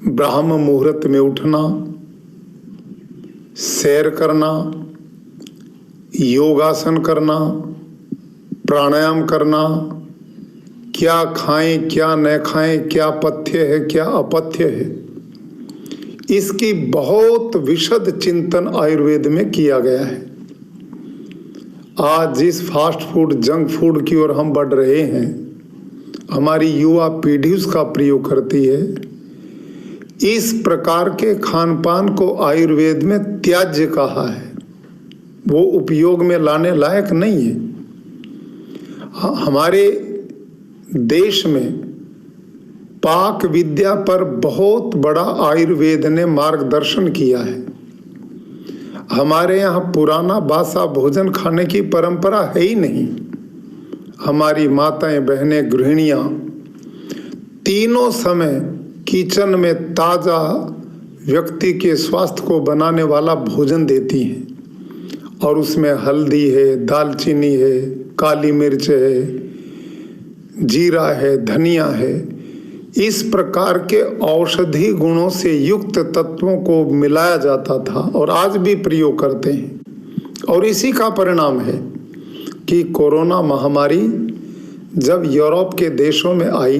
ब्राह्म मुहूर्त में उठना, सैर करना, योगासन करना, प्राणायाम करना, क्या खाएं क्या न खाएं, क्या पथ्य है क्या अपथ्य है, इसकी बहुत विशद चिंतन आयुर्वेद में किया गया है। आज जिस फास्ट फूड जंक फूड की ओर हम बढ़ रहे हैं, हमारी युवा पीढ़ी उसका प्रयोग करती है। इस प्रकार के खान पान को आयुर्वेद में त्याज्य कहा है, वो उपयोग में लाने लायक नहीं है। हमारे देश में पाक विद्या पर बहुत बड़ा आयुर्वेद ने मार्गदर्शन किया है। हमारे यहाँ पुराना बासा भोजन खाने की परंपरा है ही नहीं। हमारी माताएं बहनें गृहिणियाँ तीनों समय किचन में ताज़ा व्यक्ति के स्वास्थ्य को बनाने वाला भोजन देती हैं और उसमें हल्दी है, दालचीनी है, काली मिर्च है, जीरा है, धनिया है, इस प्रकार के औषधि गुणों से युक्त तत्वों को मिलाया जाता था और आज भी प्रयोग करते हैं। और इसी का परिणाम है कि कोरोना महामारी जब यूरोप के देशों में आई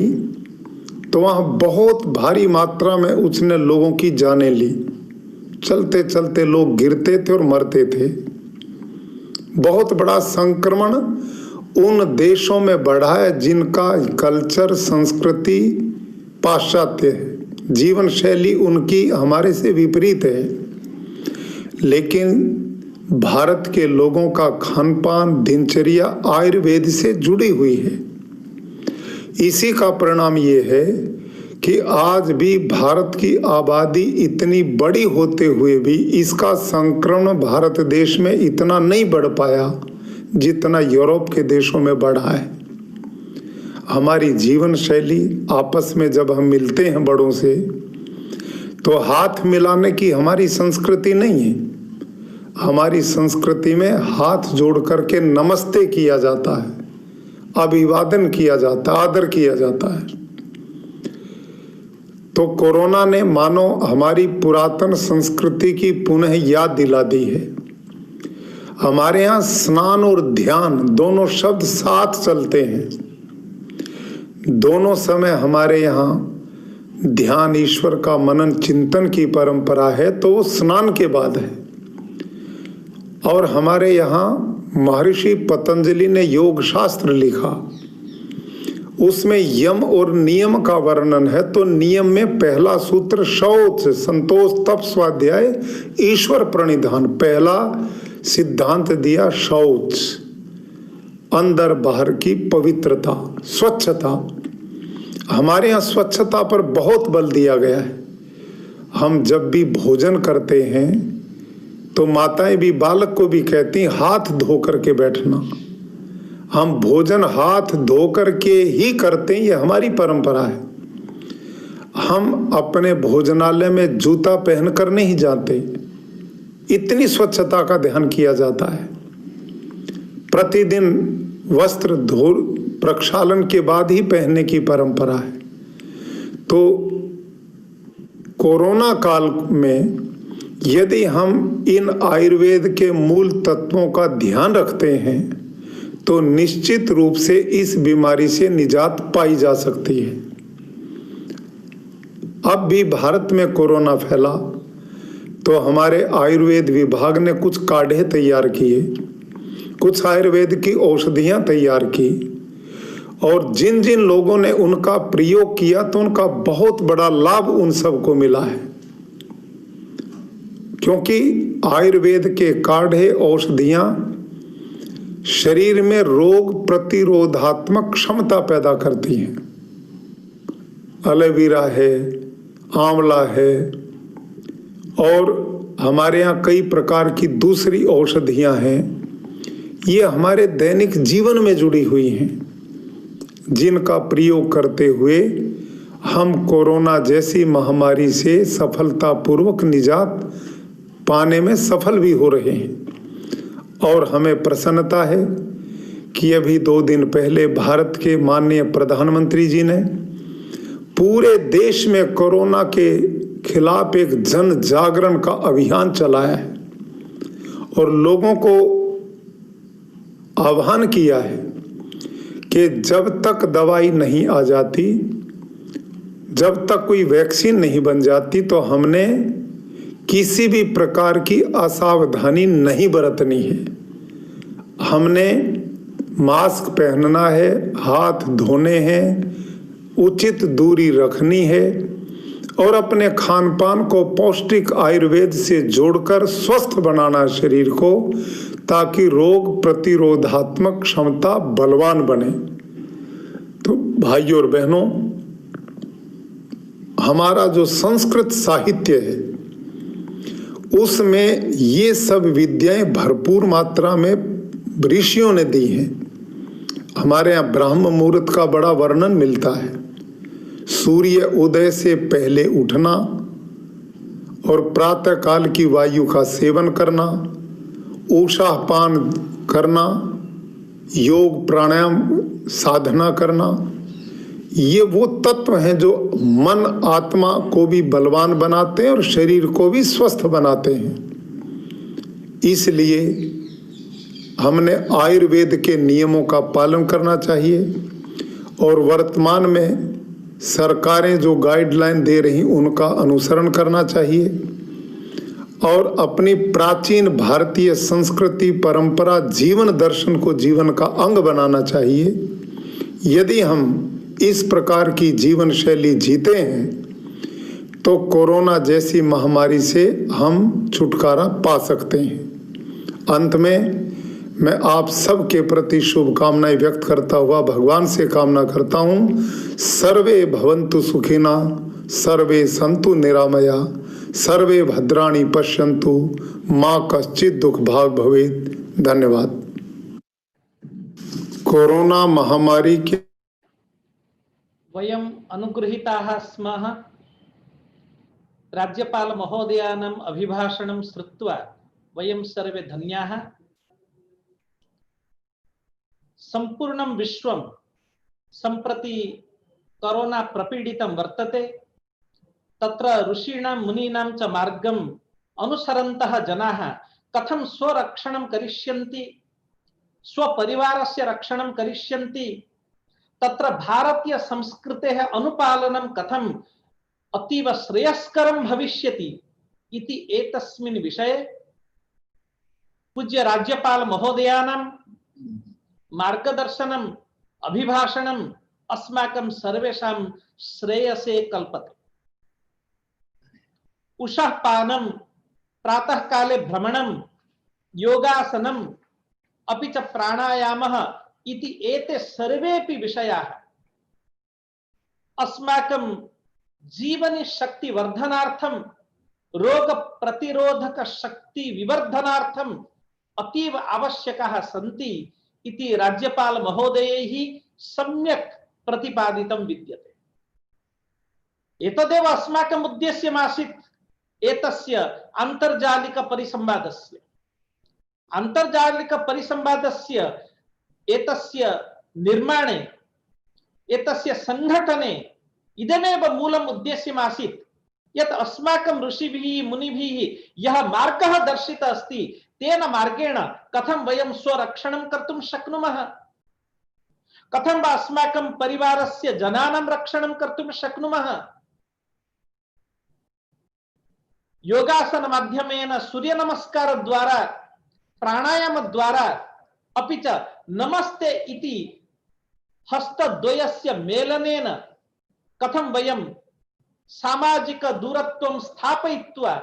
तो वहाँ बहुत भारी मात्रा में उसने लोगों की जानें ली। चलते चलते लोग गिरते थे और मरते थे। बहुत बड़ा संक्रमण उन देशों में बढ़ा है जिनका कल्चर संस्कृति पाश्चात्य है, जीवन शैली उनकी हमारे से विपरीत है। लेकिन भारत के लोगों का खान पान दिनचर्या आयुर्वेद से जुड़ी हुई है। इसी का परिणाम ये है कि आज भी भारत की आबादी इतनी बड़ी होते हुए भी इसका संक्रमण भारत देश में इतना नहीं बढ़ पाया जितना यूरोप के देशों में बढ़ा है। हमारी जीवन शैली, आपस में जब हम मिलते हैं बड़ों से तो हाथ मिलाने की हमारी संस्कृति नहीं है। हमारी संस्कृति में हाथ जोड़ करके नमस्ते किया जाता है, अभिवादन किया जाता है, आदर किया जाता है। तो कोरोना ने मानो हमारी पुरातन संस्कृति की पुनः याद दिला दी है। हमारे यहाँ स्नान और ध्यान दोनों शब्द साथ चलते हैं। दोनों समय हमारे यहाँ ध्यान, ईश्वर का मनन चिंतन की परंपरा है तो वो स्नान के बाद है। और हमारे यहाँ महर्षि पतंजलि ने योग शास्त्र लिखा, उसमें यम और नियम का वर्णन है। तो नियम में पहला सूत्र शौच, संतोष, तप, स्वाध्याय, ईश्वर प्रणिधान, पहला सिद्धांत दिया शौच, अंदर बाहर की पवित्रता, स्वच्छता। हमारे यहाँ स्वच्छता पर बहुत बल दिया गया है। हम जब भी भोजन करते हैं तो माताएं भी बालक को भी कहती हाथ धो करके बैठना। हम भोजन हाथ धो करके ही करते हैं, ये हमारी परंपरा है। हम अपने भोजनालय में जूता पहनकर नहीं जाते, इतनी स्वच्छता का ध्यान किया जाता है। प्रतिदिन वस्त्र धो प्रक्षालन के बाद ही पहनने की परंपरा है। तो कोरोना काल में यदि हम इन आयुर्वेद के मूल तत्वों का ध्यान रखते हैं तो निश्चित रूप से इस बीमारी से निजात पाई जा सकती है। अब भी भारत में कोरोना फैला तो हमारे आयुर्वेद विभाग ने कुछ काढ़े तैयार किए, कुछ आयुर्वेद की औषधियां तैयार की और जिन जिन लोगों ने उनका प्रयोग किया तो उनका बहुत बड़ा लाभ उन सबको मिला है। क्योंकि आयुर्वेद के काढ़े औषधियां शरीर में रोग प्रतिरोधात्मक क्षमता पैदा करती हैं। एलोवेरा है, आंवला है और हमारे यहाँ कई प्रकार की दूसरी औषधियाँ हैं। ये हमारे दैनिक जीवन में जुड़ी हुई हैं, जिनका प्रयोग करते हुए हम कोरोना जैसी महामारी से सफलतापूर्वक निजात पाने में सफल भी हो रहे हैं। और हमें प्रसन्नता है कि अभी 2 दिन पहले भारत के माननीय प्रधानमंत्री जी ने पूरे देश में कोरोना के खिलाफ एक जन जागरण का अभियान चलाया है और लोगों को आह्वान किया है कि जब तक दवाई नहीं आ जाती, जब तक कोई वैक्सीन नहीं बन जाती, तो हमने किसी भी प्रकार की असावधानी नहीं बरतनी है। हमने मास्क पहनना है, हाथ धोने हैं, उचित दूरी रखनी है और अपने खान पान को पौष्टिक आयुर्वेद से जोड़कर स्वस्थ बनाना शरीर को, ताकि रोग प्रतिरोधात्मक क्षमता बलवान बने। तो भाइयों और बहनों, हमारा जो संस्कृत साहित्य है उसमें ये सब विद्याएं भरपूर मात्रा में ऋषियों ने दी हैं। हमारे यहाँ ब्राह्म मुहूर्त का बड़ा वर्णन मिलता है। सूर्य उदय से पहले उठना और प्रातः काल की वायु का सेवन करना, ऊषापान करना, योग प्राणायाम साधना करना, ये वो तत्व हैं जो मन आत्मा को भी बलवान बनाते हैं और शरीर को भी स्वस्थ बनाते हैं। इसलिए हमने आयुर्वेद के नियमों का पालन करना चाहिए और वर्तमान में सरकारें जो गाइडलाइन दे रही उनका अनुसरण करना चाहिए और अपनी प्राचीन भारतीय संस्कृति परंपरा जीवन दर्शन को जीवन का अंग बनाना चाहिए। यदि हम इस प्रकार की जीवन शैली जीते हैं तो कोरोना जैसी महामारी से हम छुटकारा पा सकते हैं। अंत में मैं आप सब के प्रति शुभकामनाएं व्यक्त करता हुआ भगवान से कामना करता हूँ, सर्वे भवन्तु सुखिना, सर्वे सन्तु निरामया, सर्वे भद्राणि पश्यन्तु, माँ कश्चित् दुख भाग भवेत्। धन्यवाद। कोरोना महामारी के वयम् अनुगृहीताः स्मः। राज्यपाल महोदयानाम् अभिभाषणं श्रुत्वा वयं सर्वे धन्याः। संपूर्णं विश्वं सम्प्रति कोरोना प्रपीडितं वर्तते। तत्र ऋषीणां मुनीनां च मार्गम् अनुसरन्तः जनाः कथं स्वरक्षणं करिष्यन्ति, स्वपरिवारस्य रक्षणं करिष्यन्ति, तत्र भारतीय संस्कृतेः अनुपालनं कथम् अतीव श्रेयस्करं भविष्यति इति एतस्मिन् विषये पूज्य राज्यपाल महोदयानां मार्गदर्शनम् अभिभाषणम् अस्माकं सर्वेषां श्रेयसे कल्पते। उषः पानं, प्रातः काले भ्रमणं, योगासनम् अपि च प्राणायामः इति एते सर्वेपि विषयाः अस्माकं जीवनी शक्ति वर्धनार्थं, रोग प्रतिरोधक शक्ति विवर्धनार्थं अतीव आवश्यकाः सन्ति इति राज्यपाल महोदयैः सम्यक् प्रतिपादितं विद्यते। एतदेव अस्माकम् उद्देश्यमासीत् एतस्य आन्तर्जालिक परिसंवादस्य एतस्य निर्माणे, एतस्य संघटने इदमेव मूलम् उद्देश्यमासीत् यत् अस्माकं ऋषिभिः मुनिभिः यः मार्गः दर्शितः अस्ति तेन मार्गेण कथं वयं स्वरक्षणं कर्तुं शक्नुमः, कथं वा अस्माकं परिवारस्य जनानां रक्षणं कर्तुं शक्नुमः। योगासन माध्यमेन, सूर्य नमस्कार द्वारा, प्राणायाम द्वारा, अपि च नमस्ते इति हस्तद्वयस्य मेलनेन कथं वयं सामाजिक दूरत्वं स्थापयित्वा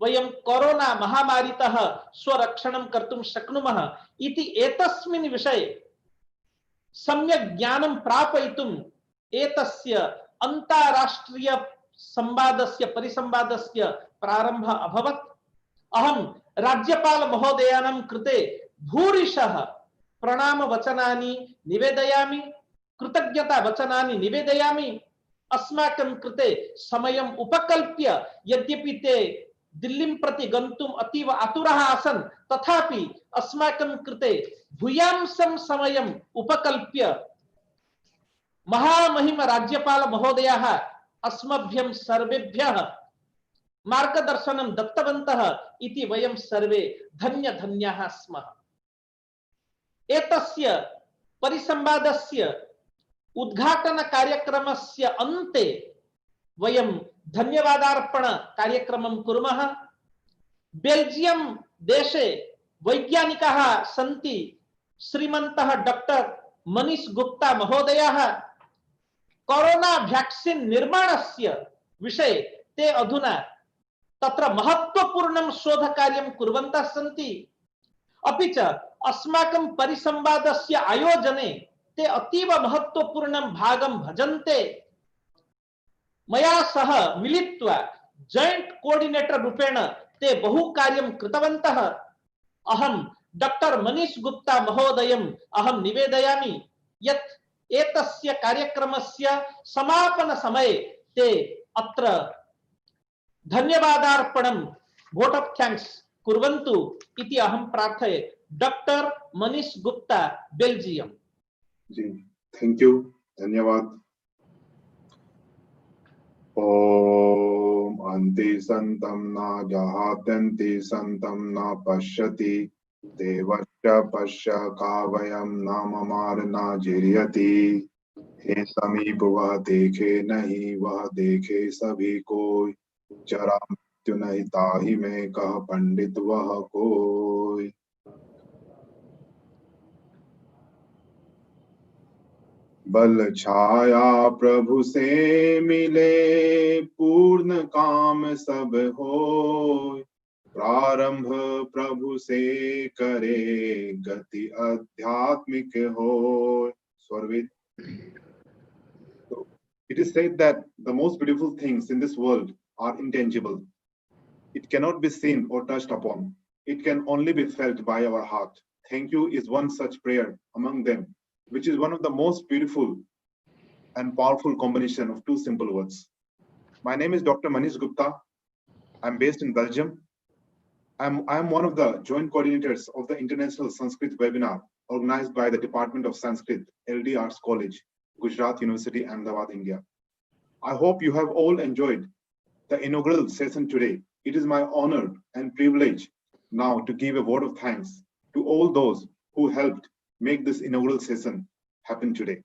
वयं कोरोना महामारीतः स्वरक्षणं कर्तुं शक्नुमः इति एतस्मिन् विषये सम्यक् ज्ञानं प्रापयितुम् एतस्य अन्ताराष्ट्रीय संवादस्य परिसंवादस्य प्रारंभ अभवत्। अहं राज्यपाल महोदयानां कृते भूरिशः प्रणाम वचनानि निवेदयामि, कृतज्ञता वचनानि निवेदयामि। अस्माकं कृते समयम् उपकल्प्य, यद्यपि ते दिल्लीं प्रति गन्तुम् अतीव आतुराः आसन्, तथापि अस्माकं कृते भूयांसं समयम् उपकल्प्य महामहिम राज्यपाल महोदयाः अस्मभ्यं सर्वेभ्यः मार्गदर्शनं दत्तवन्तः इति वयं सर्वे धन्यधन्याः स्मः। एतस्य परिसंवादस्य उद्घाटन कार्यक्रमस्य अन्ते वयं धन्यवादार्पण कार्यक्रमं कुर्मः। बेल्जियम देशे वैज्ञानिकाः सन्ति, श्रीमन्तः डॉक्टर मनीष गुप्ता महोदयः। कोरोना वैक्सीन निर्माणस्य विषये ते अधुना तत्र महत्वपूर्णं शोधकार्यं कुर्वन्तः सन्ति। अपि च अस्माकं परिसंवादस्य आयोजने ते अतीव महत्वपूर्णं भागं भजन्ते। मया सह मिलित्वा जॉइंट कोऑर्डिनेटर रूपेण ते बहु कार्यं कृतवन्तः। अहं डॉक्टर मनीष गुप्ता महोदयम् अहं निवेदयामि यत् एतस्य कार्यक्रमस्य समापन समये ते अत्र धन्यवादार्पणं वोट ऑफ थैंक्स कुर्वन्तु इति अहं प्रार्थये। Doctor Manish Gupta, Belgium. जी, थैंक यू, धन्यवाद। ओम अन्ति संतं न जहात्यन्ति संतं न पश्यति देवश्च पश्य कावयं न ममार न जिर्यति। हे समीप वह देखे नहीं, वह देखे सभी कोई। जरा मृत्यु नहीं ताहि में, कह पंडित वह कोई। बल छाया प्रभु से मिले, पूर्ण काम सब होय। प्रारंभ प्रभु से करे, गति आध्यात्मिक होय। Swarved. So it is said that the most beautiful things in this world are intangible. It cannot be seen or touched upon. It can only be felt by our heart. Thank you is one such prayer among them, which is one of the most beautiful and powerful combination of two simple words. My name is Dr. Manish Gupta. I'm based in Belgium. I'm one of the joint coordinators of the International Sanskrit webinar organized by the Department of Sanskrit, LD Arts College, Gujarat University, Ahmedabad, India. I hope you have all enjoyed the inaugural session today. It is my honor and privilege now to give a word of thanks to all those who helped make this inaugural session happen today.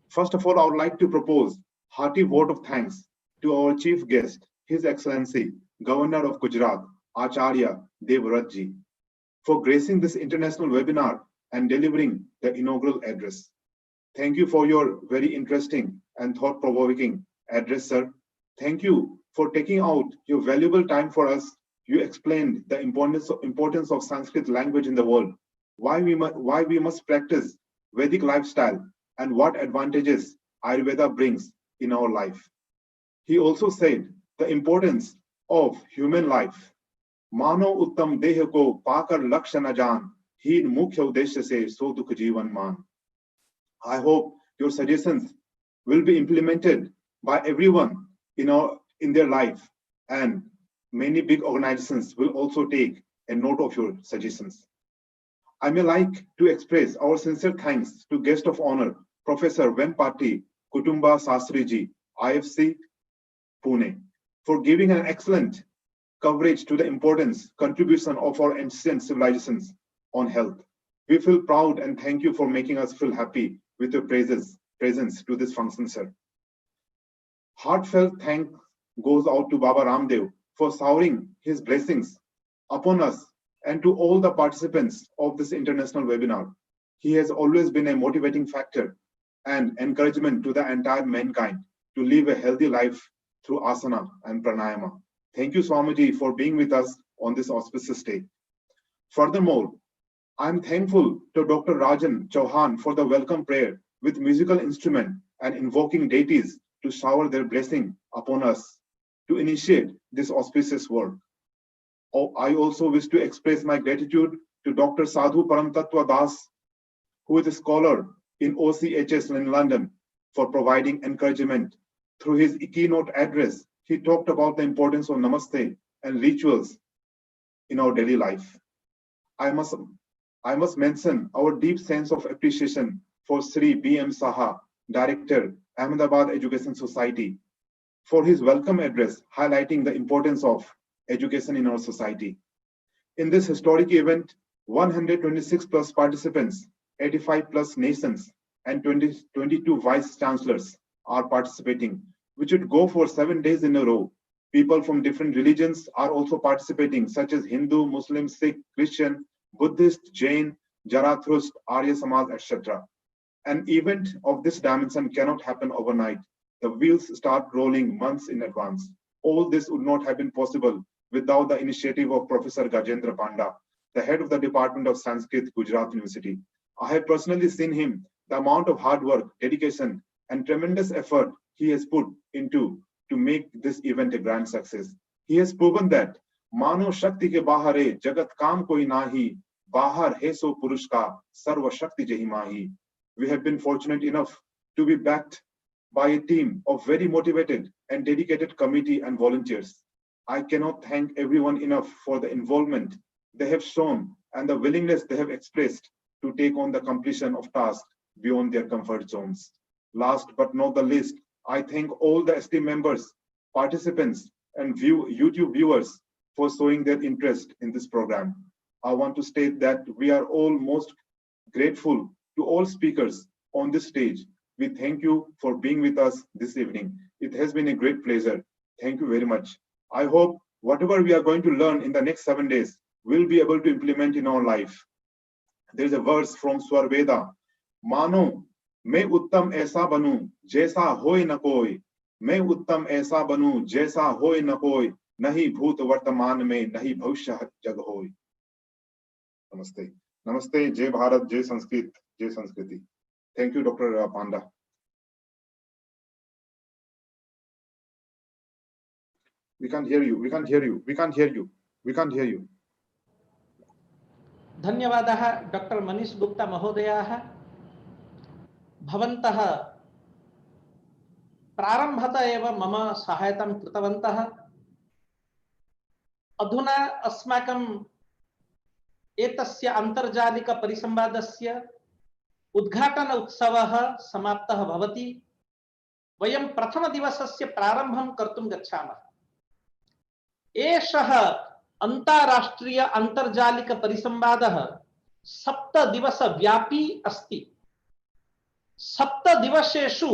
First of all, I would like to propose hearty vote of thanks to our chief guest, His Excellency, Governor of Gujarat, Acharya Devvrat ji, for gracing this international webinar and delivering the inaugural address. Thank you for your very interesting and thought-provoking address, sir. Thank you for taking out your valuable time for us. You explained the importance of Sanskrit language in the world, why we must practice Vedic lifestyle, and what advantages Ayurveda brings in our life. He also said the importance of human life. मानो उत्तम देह को पाकर लक्ष्य न जान, हीन मुख्य उद्देश्य से सो दुख जीवन मान. I hope your suggestions will be implemented by everyone in their life, and many big organizations will also take a note of your suggestions. I may like to express our sincere thanks to guest of honor, Professor Venpati Kutumba Sastriji, IFC, Pune, for giving an excellent coverage to the importance contribution of our ancient civilizations on health. We feel proud and thank you for making us feel happy with your presence to this function, sir. Heartfelt thanks goes out to Baba Ramdev for showering his blessings upon us and to all the participants of this international webinar. He has always been a motivating factor and encouragement to the entire mankind to live a healthy life through asana and pranayama. Thank you, Swamiji, for being with us on this auspicious day. Furthermore, I'm thankful to Dr. Rajan Chauhan for the welcome prayer with musical instrument and invoking deities to shower their blessing upon us to initiate this auspicious work. I also wish to express my gratitude to Dr. Sadhu Paramtattva Das, who is a scholar in OCHS in London, for providing encouragement. Through his keynote address, he talked about the importance of Namaste and rituals in our daily life. I must mention our deep sense of appreciation for Sri B.M. Saha, Director, Ahmedabad Education Society, for his welcome address highlighting the importance of education in our society. In this historic event, 126 plus participants, 85 plus nations, and 22 vice chancellors are participating, which would go for 7 days in a row. People from different religions are also participating, such as Hindu, Muslim, Sikh, Christian, Buddhist, Jain, Zarathustra, Arya Samaj, etc. An event of this dimension cannot happen overnight. The wheels start rolling months in advance. All this would not have been possible without the initiative of Professor Gajendra Panda, the head of the Department of Sanskrit, Gujarat University. I have personally seen him, the amount of hard work, dedication, and tremendous effort he has put into to make this event a grand success. He has proven that Mano Shakti ke bahare jagat kam koi nahi, bahar hai so purush ka sarva shakti jahi mahi. We have been fortunate enough to be backed by a team of very motivated and dedicated committee and volunteers. I cannot thank everyone enough for the involvement they have shown and the willingness they have expressed to take on the completion of tasks beyond their comfort zones. Last but not the least, I thank all the ST members, participants, and YouTube viewers for showing their interest in this program. I want to state that we are all most grateful to all speakers on this stage. We thank you for being with us this evening. It has been a great pleasure. Thank you very much. I hope whatever we are going to learn in the next 7 days, we'll be able to implement in our life. There is a verse from Swar Veda, Mano, मैं उत्तम ऐसा बनूं जैसा होए न कोई, मैं उत्तम ऐसा बनूं जैसा होए न कोई, नहीं भूत वर्तमान में नहीं भविष्य जग होए. Namaste. Namaste. Jai Bharat, Jai Sanskrit, Jai Sanskriti. Thank you, Dr. Panda. We can't hear you. We can't hear you. We can't hear you. We can't hear you. धन्यवादः डॉक्टर मनीष गुप्ता महोदयाः. भवन्तः प्रारम्भतः एव मम सहायतां कृतवन्तः. अधुना अस्माकं एतस्य अन्तर्जालिक परिसंवादस्य उद्घाटन उत्सवः समाप्तः भवति. वयं प्रथमदिवसस्य प्रारम्भं कर्तुं गच्छामः. एषः अन्ताराष्ट्रीय अन्तर्जालिक परिसंवादः 7 दिवसव्यापी अस्ति. 7 दिवसेषु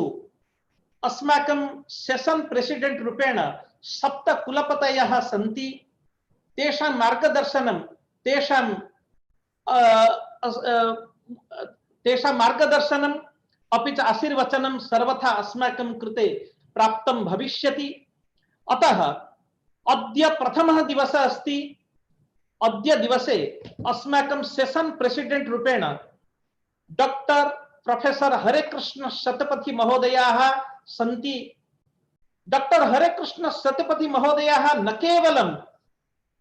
अस्माकं सेशन प्रेसिडेंट रूपेण 7 कुलपतयः सन्ति. तेषां मार्गदर्शनं तेषां मार्गदर्शनम् अपि च आशीर्वचनं सर्वथा अस्माकं कृते प्राप्तं भविष्यति. अतः अद्य प्रथमः दिवसः अस्ति. अद्य दिवसे अस्माकं सेशन प्रेसिडेंट रूपेण डॉक्टर प्रोफेसर हरे कृष्ण शतपथी महोदयाः सन्ति. डॉक्टर हरे कृष्ण शतपथी महोदयाः न केवलं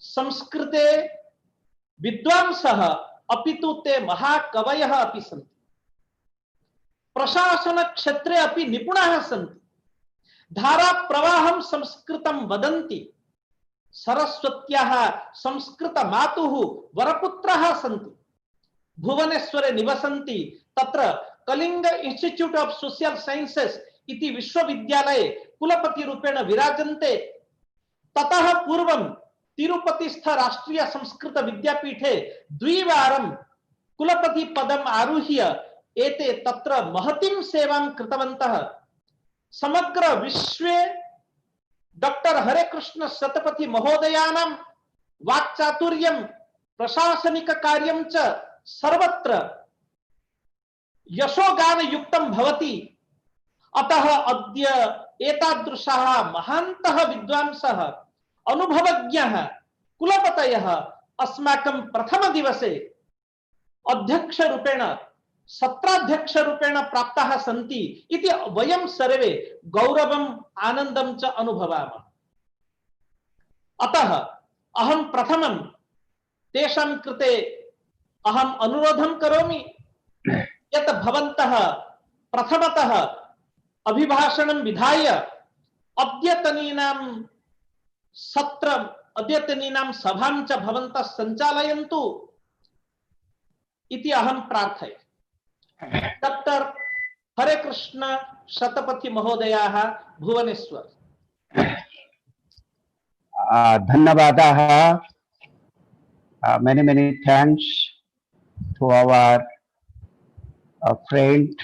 संस्कृते विद्वांसः अपितु ते महाकवयः अपि सन्ति. प्रशासन क्षेत्रे अपि निपुणाः सन्ति. धारा प्रवाहं संस्कृतं वदन्ति. सरस्वत्याः संस्कृत मातुः वरपुत्रः सन्ति. भुवनेश्वरे निवसन्ति. तत्र Kalinga institute of social sciences इति विश्वविद्यालये कुलपति रूपेण विराजन्ते. ततः पूर्वं तिरुपतिस्थ राष्ट्रीय संस्कृत विद्यापीठे 2 वारं कुलपति पदम् आरुह्य एते तत्र महतीं सेवां कृतवन्तः. समग्र विश्वे डॉक्टर हरे कृष्ण शतपथी महोदयानां वाक्चातुर्यं प्रशासनिक कार्यं च सर्वत्र यशोगान युक्तं भवति. अतः अद्य एतादृशः महान्तः विद्वांसः अनुभवज्ञः कुलपतयः अस्माकं प्रथम दिवसे अध्यक्ष रूपेण सत्राध्यक्षरूपेण प्राप्ताः सन्ति इति वयं सर्वे गौरवम् आनन्दं च अनुभवामः। अतः अहं प्रथमं तेषां कृते अहम् अनुरोधं करोमि यत् भवन्तः प्रथमतः अभिभाषणं विधाय अद्यतनीनां सत्रम् अद्यतनीनां सभां च भवन्तः सञ्चालयन्तु इति अहं प्रार्थये। डॉक्टर हरे कृष्ण शतपथी महोदयाः भुवनेश्वर। धन्यवादाः। Many thanks to our friend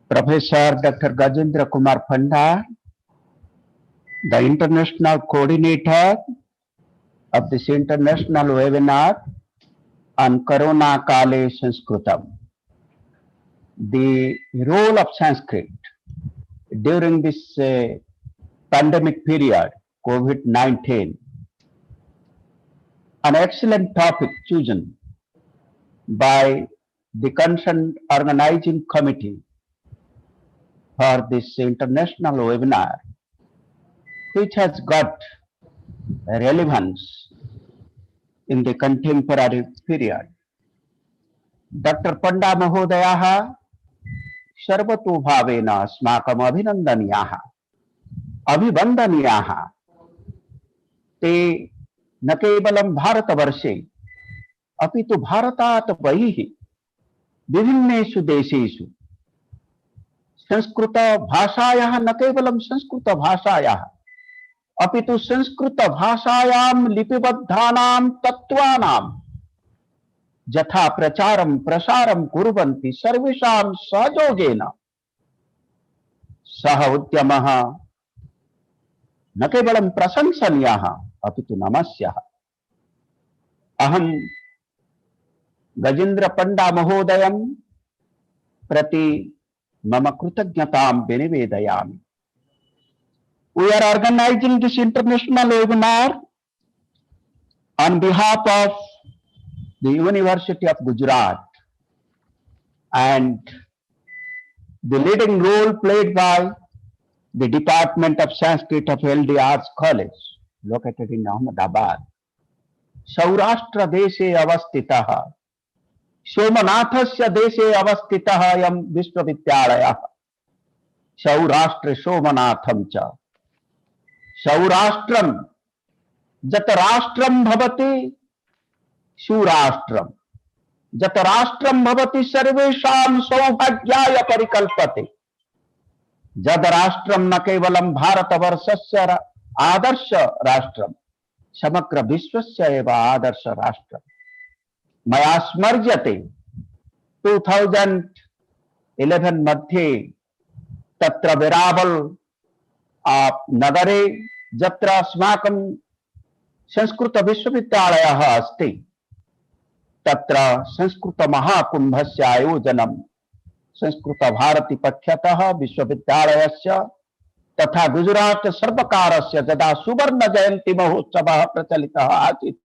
Professor Dr. Gajendra Kumar Panda, the international coordinator of this international webinar on Corona Kale Sanskritam. The role of Sanskrit during this pandemic period, COVID-19, an excellent topic chosen by the concerned organizing committee for this international webinar, which has got relevance in the contemporary period. Dr. Panda Mahodayah सर्वतो भावेन अस्माकम् अभिनन्दनीयाः अभिवन्दनीयाः। ते न केवलं भारतवर्षे अपि तु भारतात् बहिः विभिन्नेषु देशेषु संस्कृतभाषायाः न केवलं संस्कृतभाषायाः अपि तु संस्कृतभाषायां लिपिबद्धानां तत्त्वानां यथा प्रचारं प्रसारं कुर्वन्ति सर्वेषां सहयोगेन सह उद्यमः न केवलं प्रशंसनीयः अपि तु नमस्यः। अहं गजेन्द्र पंडा महोदयं प्रति मम कृतज्ञतां विनिवेदयामि। We are organizing this international webinar on behalf of the University of Gujarat, and the leading role played by the Department of Sanskrit of LD Arts College located in Ahmedabad. Saurashtra deshe avastitah Somanathasya deshe avastitah ayam Vishwavidyalaya Saurashtra Somanatham cha Saurashtram Jatarashtram bhavati Surashtram Jatarashtram bhavati sarvesham saubhagyaya parikalpate Jadarashtram na kevalam Bharatavarsasya Adarsha Rashtra Samakra Vishwasya eva Adarsha Rashtra Maya Smarjate 2011 मध्ये तत्र वेरावल नगरे जत्र अस्माकं संस्कृत विश्वविद्यालयः अस्ति तत्र संस्कृत महाकुंभस्य आयोजनं संस्कृत भारती पक्षतः विश्वविद्यालयस्य तथा गुजरात सर्वकारस्य यदा सुवर्ण जयंती महोत्सवः प्रचलितः आसीत्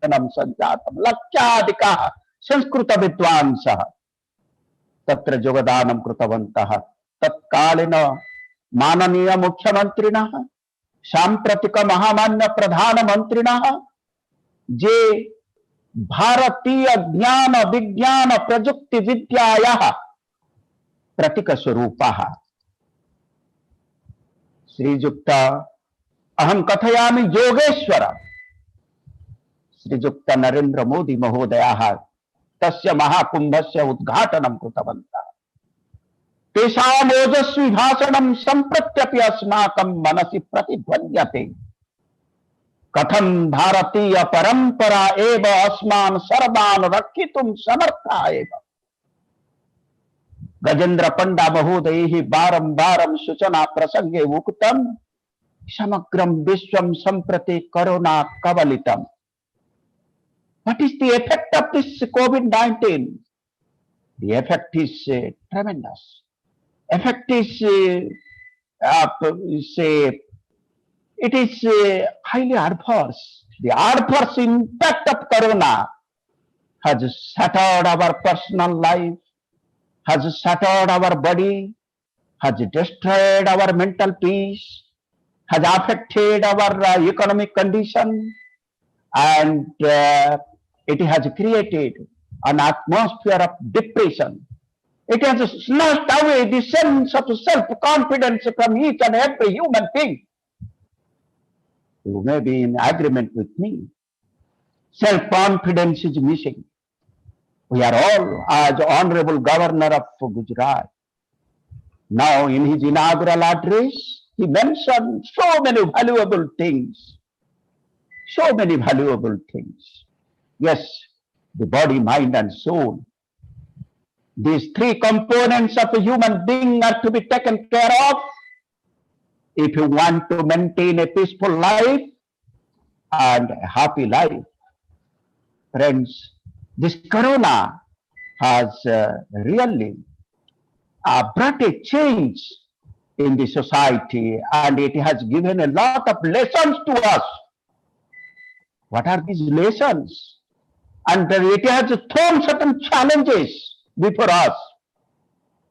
संजातं लक्षाधिकाः संस्कृत विद्वांसः तत्र योगदानं कृतवन्तः। तत्कालीन माननीय मुख्यमन्त्रिणः साम्प्रतिक महामान्य प्रधानमन्त्रिणः जे भारतीय ज्ञान विज्ञान प्रजुक्ति विद्यायाः प्रतीक स्वरूपः श्रीयुक्त अहं कथयामि योगेश्वर श्रीयुक्त नरेंद्र मोदी महोदयाः तस्य महाकुंभस्य उद्घाटनं कृतवन्तः। तेषां ओजस्वी भाषणं सम्प्रत्यपि अस्माकं मनसि प्रतिध्वन्यते। कथं भारतीय परंपरा एव अस्मान् सर्वान् रक्षितुं समर्था एव। गजेन्द्र पंडा महोदयैः बारंबारं सूचना प्रसंगे उक्तं समग्रं विश्वं सम्प्रति corona कबलितम्। What is the effect of this COVID-19? The effect is tremendous. Effect is, it is highly adverse. The adverse impact of corona has shattered our personal life, has shattered our body, has destroyed our mental peace, has affected our economic condition, and it has created an atmosphere of depression. It has snatched away the sense of self-confidence from each and every human being. You may be in agreement with me. Self-confidence is missing. We are all, as Honorable Governor of Gujarat, now in his inaugural address, he mentioned so many valuable things. So many valuable things. Yes, the body, mind, and soul. These three components of a human being are to be taken care of if you want to maintain a peaceful life and a happy life. Friends, this corona has really brought a change in the society, and it has given a lot of lessons to us. What are these lessons? And it has thrown certain challenges before us.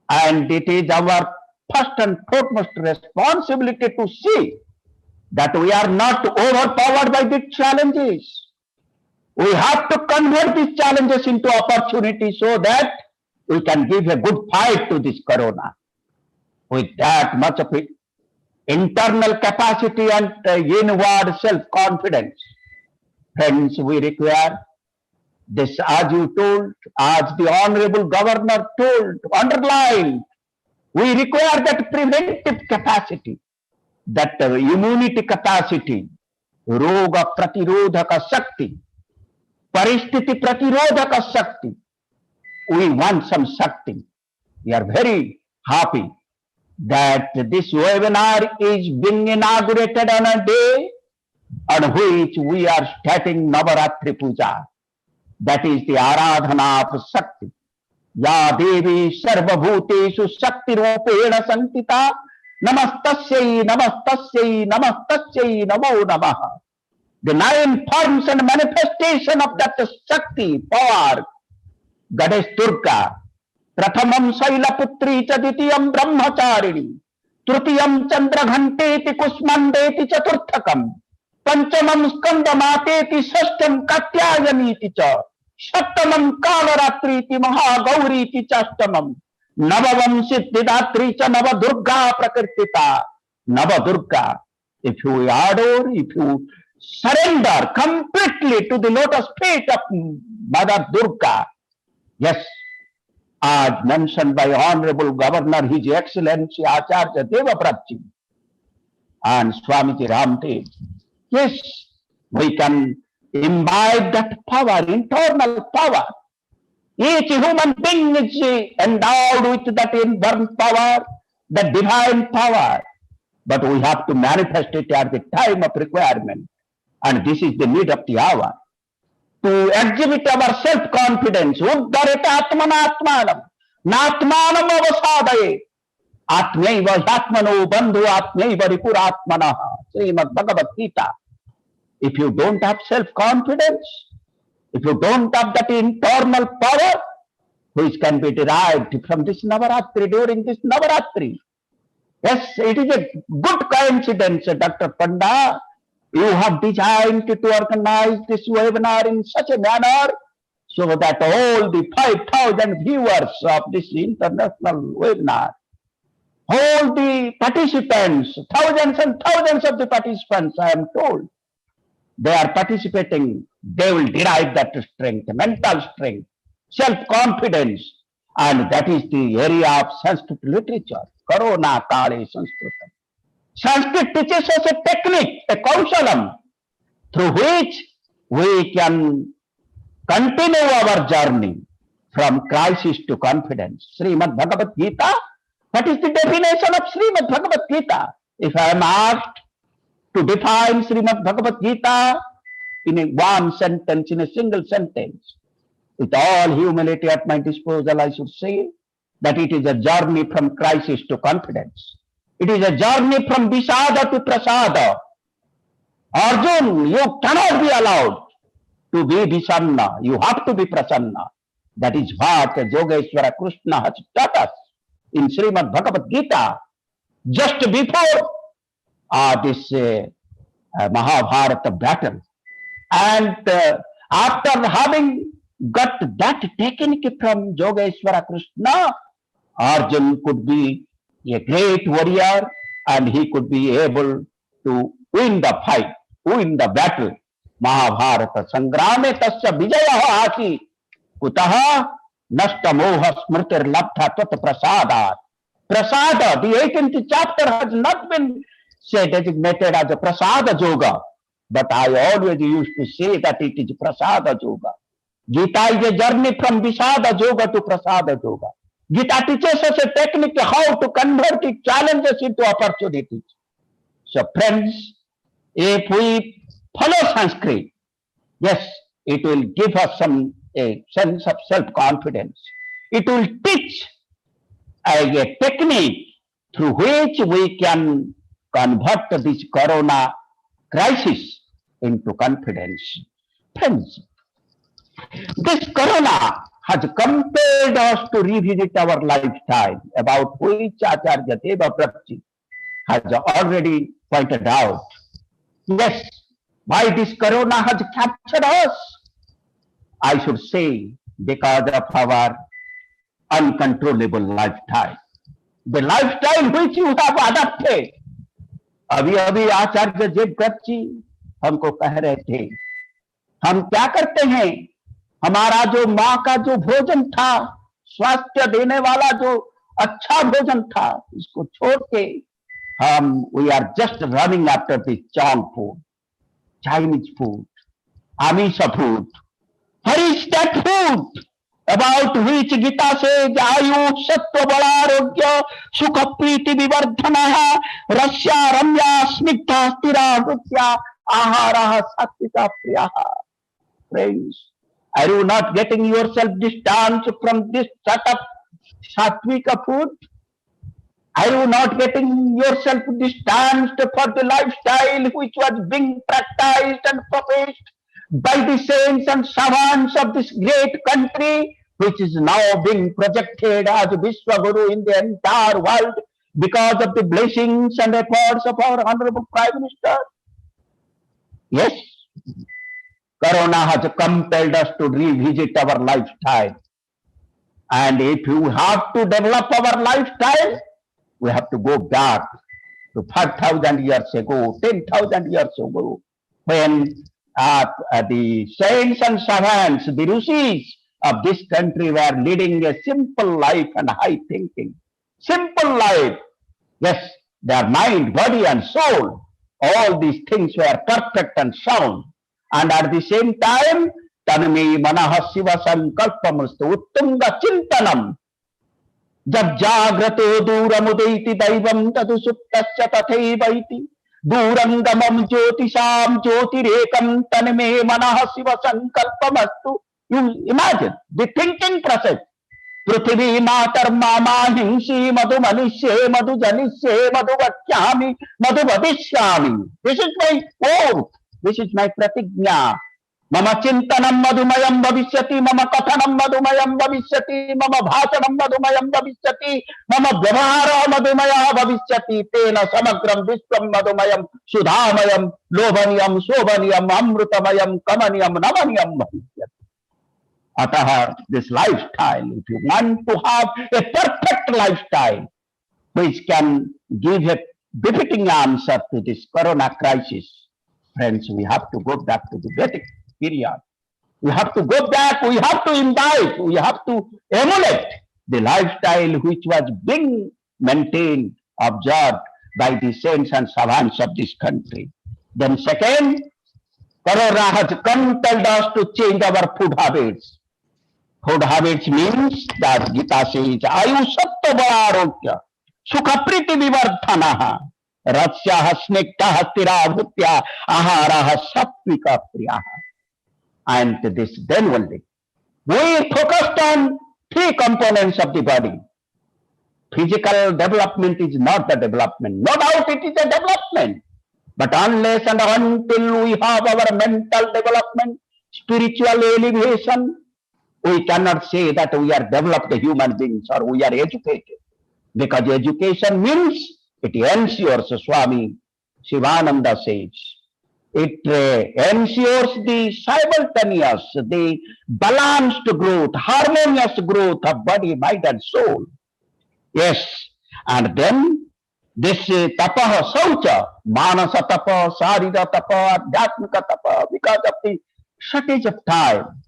And it is our first and foremost responsibility to see that we are not overpowered by these challenges. We have to convert these challenges into opportunities so that we can give a good fight to this corona. With that much of it, internal capacity and inward self-confidence. Friends, we require this, as you told, as the Honorable Governor told, underlined, we require that preventive capacity, that immunity capacity, roga pratirodhaka shakti, paristiti pratirodhaka shakti. We want some shakti. We are very happy that this webinar is being inaugurated on a day on which we are starting Navaratri Puja. That is the Aradhana of Shakti. Ya Devi Sarvabhuteshu Shakti Rupena Sankita Namastasyai Namastasyai Namastasyai Namo Namaha. The 9 forms and manifestation of that Shakti power, Goddess Durga. Prathamam Sailaputri cha Ditiyam Brahmacharini, Trutiyam Chandraghanteti Kusmandeti Chaturthakam, Panchamam Skandamateti Sashtam Katyayaniti cha, Shaptamam Kalaratriti Mahagauriti Chastamam, Navavam Siddhidatri cha Navadurga Prakritita, Navadurga. If you adore, if you surrender completely to the lotus feet of Mother Durga, yes, as mentioned by Honorable Governor, His Excellency Acharya Devavratji and Swamiji Ramdev. Yes, we can imbibe that power, internal power. Each human being is endowed with that inborn power, that divine power. But we have to manifest it at the time of requirement. And this is the need of the hour. To exhibit our self-confidence, Uddaret Atmanatmanam, Natmanam Avasadaye, Atmaiva Yatmano Bandhu Atmaiva Ripuratmanaha, Srimad Bhagavad Gita. If you don't have self-confidence, if you don't have that internal power, which can be derived from this Navaratri, during this Navaratri. Yes, it is a good coincidence, Dr. Panda. You have designed to organize this webinar in such a manner so that all the 5,000 viewers of this international webinar, all the participants, thousands and thousands of the participants, I am told, they are participating, they will derive that strength, mental strength, self-confidence, and that is the area of Sanskrit literature, Corona Kale Sanskritam. Sanskrit teaches us a technique, a kaushalam, through which we can continue our journey from crisis to confidence. Srimad Bhagavad Gita, what is the definition of Srimad Bhagavad Gita? If I am asked to define Srimad Bhagavad Gita in one sentence, in a single sentence, with all humility at my disposal, I should say that it is a journey from crisis to confidence. It is a journey from Visada to Prasada. Arjun, you cannot be allowed to be Vishanna, you have to be Prasanna. That is what Yogeshwara Krishna has taught us in Srimad Bhagavad Gita just before this Mahabharata battle. And after having got that technique from Yogeshwara Krishna, Arjun could be a great warrior and he could be able to win the fight, win the battle. Mahabharata Sangrame tasya vijaya asi kutaha nashta moha smritir labdha tat prasadat. Prasada, the 18th chapter has not been designated as a prasada yoga, but I always used to say that it is prasada yoga. Gita is a journey from Visada yoga to prasada yoga. Gita teaches us a technique how to convert the challenges into opportunities. So friends, if we follow Sanskrit, yes, it will give us a sense of self-confidence. It will teach a technique through which we can convert this corona crisis into confidence. Friends, this corona has compelled us to revisit our lifestyle, about which Acharya Devavratji has already pointed out. Yes, why this corona has captured us? I should say because of our uncontrollable lifestyle. The lifestyle which you have adopted. अभी आचार्य देवव्रत जी हमको कह रहे थे, हम क्या करते हैं, हमारा जो माँ का जो भोजन था, स्वास्थ्य देने वाला जो अच्छा भोजन था, इसको छोड़ के हम we are just running after this junk food, Chinese food, Amisha food. What is that food about which Gita says आयु सत्व बलारोग्य सुख प्रीति विवर्धनः रस्या रम्या स्निग्धा स्थिरा हृत्या आहारः सात्विका प्रियः. Friends, are you not getting yourself distanced from this sort of satvika food? Are you not getting yourself distanced for the lifestyle which was being practiced and professed by the saints and savants of this great country, which is now being projected as Vishwa Guru in the entire world because of the blessings and efforts of our Honorable Prime Minister? Yes, Corona has compelled us to revisit our lifestyle. And if you have to develop our lifestyle, we have to go back to 5,000 years ago, 10,000 years ago, when the saints and savants, the rishis of this country were leading a simple life and high thinking. Simple life. Yes, their mind, body and soul, all these things were perfect and sound. And at the same time, tanme manah siva sankalpamastu uttunga chintanam. Jab jagrato duramudeti daivam tadu suptasya tathaivaiti. Durangamam jyotisam jyotirekam tanme manah siva sankalpamastu. You imagine the thinking process. Prithvi matar mama himsi madhu manishe madhu janishe madhu vakyami madhu vadishyami. This is my oath. This is my pratigna. Mama chintanam madhumayam bhavishyati, mama kathanam madhumayam bhavishyati, mama bhasanam madhumayam bhavishyati, mama vyavahara madhumaya bhavishyati, tena samagram vishwam madhumayam sudhamayam lobhaniyam shobhaniyam amrutamayam kamaniyam namaniyam bhavishyati. Ataha, this lifestyle, if you want to have a perfect lifestyle which can give a befitting answer to this corona crisis, friends, we have to go back to the Vedic period. We have to go back, we have to imbibe, we have to emulate the lifestyle which was being maintained, observed by the saints and savants of this country. Then second, Corona has compelled us to change our food habits. Food habits means that Gita says, Ayu sattva arogya, sukha priti vivardhanaha, ratsyaha snigdhaha stira bhutya, aharaha sattvika priyaha. And this then only. We focused on three components of the body. Physical development is not the development. No doubt it is a development. But unless and until we have our mental development, spiritual elevation, we cannot say that we are developed human beings or we are educated. Because education means it ensures, Swami Shivananda says, it ensures the simultaneous, the balanced growth, harmonious growth of body, mind and soul. Yes, and then this tapaha saucha, manasa tapa, sarira tapa, adhyatmika tapa, because of the shortage of time,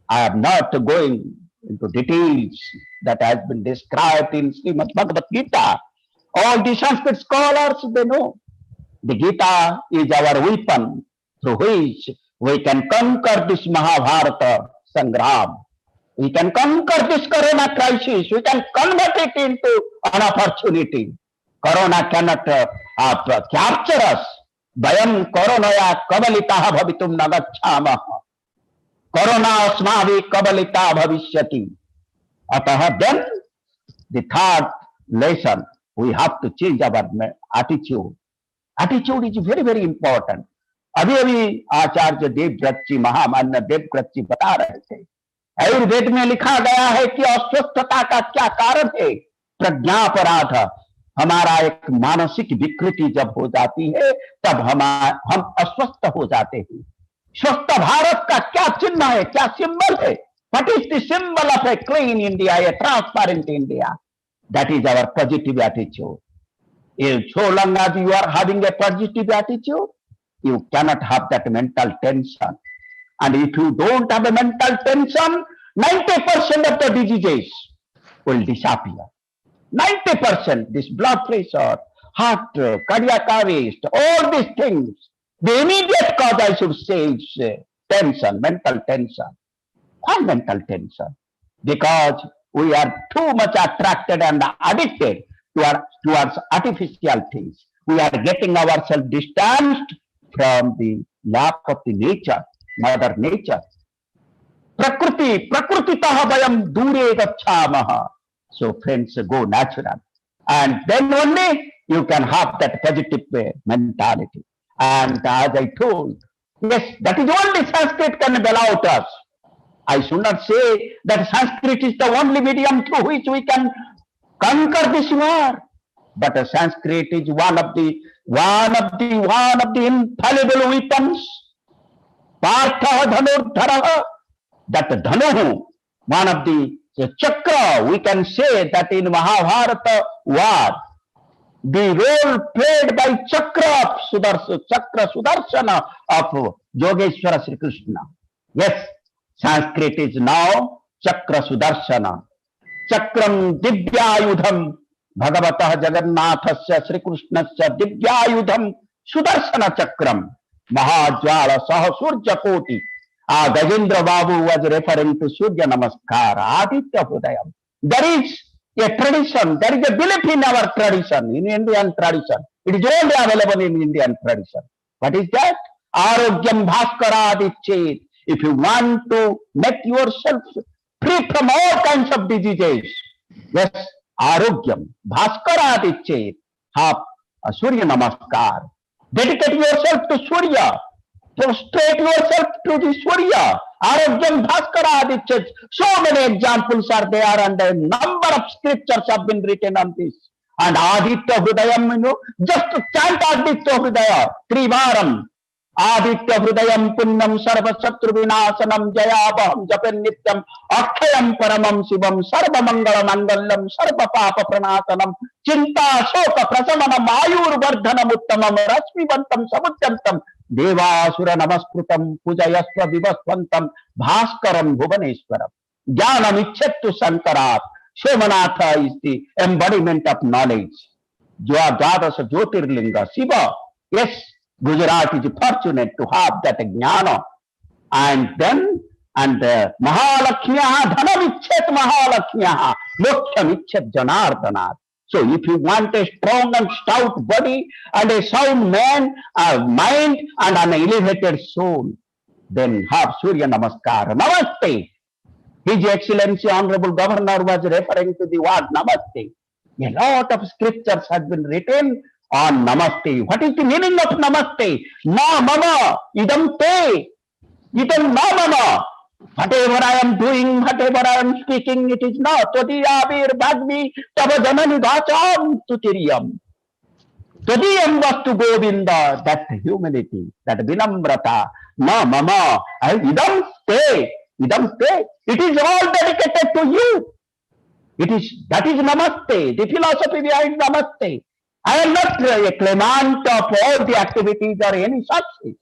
I am not going into details that has been described in Srimad Bhagavad Gita. All the Sanskrit scholars, they know the Gita is our weapon through which we can conquer this Mahabharata Sangram. We can conquer this Corona crisis. We can convert it into an opportunity. Corona cannot capture us. Vayam koronaya kabalitaha bhavitum nagacchamaha. Corona asmavi kabalita bhavishyati. Ataha, then the third lesson, we have to change our attitude. Attitude is very, very important. अभी अभी आचार्य देवव्रत जी, महामान्य देवव्रत जी बता रहे थे, आयुर्वेद में लिखा गया है कि अस्वस्थता का क्या कारण है? प्रज्ञापराध। हमारा एक मानसिक विकृति जब हो जाती है तब हम अस्वस्थ हो जाते हैं। स्वस्थ भारत का क्या चिन्ह है, क्या सिंबल है? What is the symbol of a clean India, a transparent India? That is our positive attitude. If so long as you are having a positive attitude, you cannot have that mental tension. And if you don't have a mental tension, 90% of the diseases will disappear. 90%, this blood pressure, heart, cardiac arrest, all these things, the immediate cause, I should say, is tension, mental tension. Why mental tension? Because we are too much attracted and addicted towards artificial things. We are getting ourselves distanced from the lap of the nature, Mother Nature. Prakrutitaha vayam dure gacchamaha. So friends, go natural. And then only you can have that positive mentality. And as I told, yes, that is only Sanskrit can allow us. I should not say that Sanskrit is the only medium through which we can conquer this war. But Sanskrit is one of the infallible weapons. Partha dhanurdhara, that dhanu, one of the chakra, we can say that in Mahabharata war, the role played by chakra Sudarshana of Yogeshwara Sri Krishna. Yes, Sanskrit is now chakra Sudarshana. Chakram divyayudham Bhagavatah Jagannathasya Sri Krishnasya divyayudham Sudarshana chakram Mahajwala Saha Surya Koti. Gajendra Babu was referring to Surya Namaskar, Aditya Hudayam. There is a tradition, there is a belief in our tradition, in Indian tradition. It is only available in Indian tradition. What is that? Arogyam Bhaskaradichet. If you want to make yourself free from all kinds of diseases, yes, Arogyam Bhaskaradichet. Have a Surya Namaskar. Dedicate yourself to Surya. Prostrate yourself to the Surya. Arogyam Bhaskaradichet. So many examples are there, and a number of scriptures have been written on this. And Aditya Hridayam, you know, just chant Aditya Hridaya, Trivaram. Aditya Hridayam Punnam Sarva Satru Vinasanam Jayabaham Japan Nityam Akhyam Paramam Shivam Sarva Mangala Mangalam Sarva Papa Pranasanam Chinta Shoka Prasamanam Ayur Vardhanam Uttamam Rasmi Bantam Samudyantam Devasura Namaskrutam Pujayasva Vivasvantam Bhaskaram Bhuvaneshwaram. Jnanam Ichettu Sankarat. Somanatha is the embodiment of knowledge. Dvadasa Jyotirlinga Shiva. Yes, Gujarat is fortunate to have that jnana. And then, Mahalakshmiyaha Dhanamichet Mahalakshmiyaha Lokhyamichet Janardhanat. So if you want a strong and stout body and a sound mind and an elevated soul, then have Surya Namaskar. Namaste. His Excellency Honorable Governor was referring to the word Namaste. A lot of scriptures have been written on Namaste. What is the meaning of Namaste? Na mama idam te. Idam na mama. Whatever I am doing, whatever I am speaking, it is not. Todiyabir bhagmi tava janani bhacham tutiriyam. Todiyam vastu govinda, that humility, that vinamrata, ma mama, idam stay, idam stay. It is all dedicated to you. That is namaste, the philosophy behind namaste. I am not a claimant of all the activities or any such.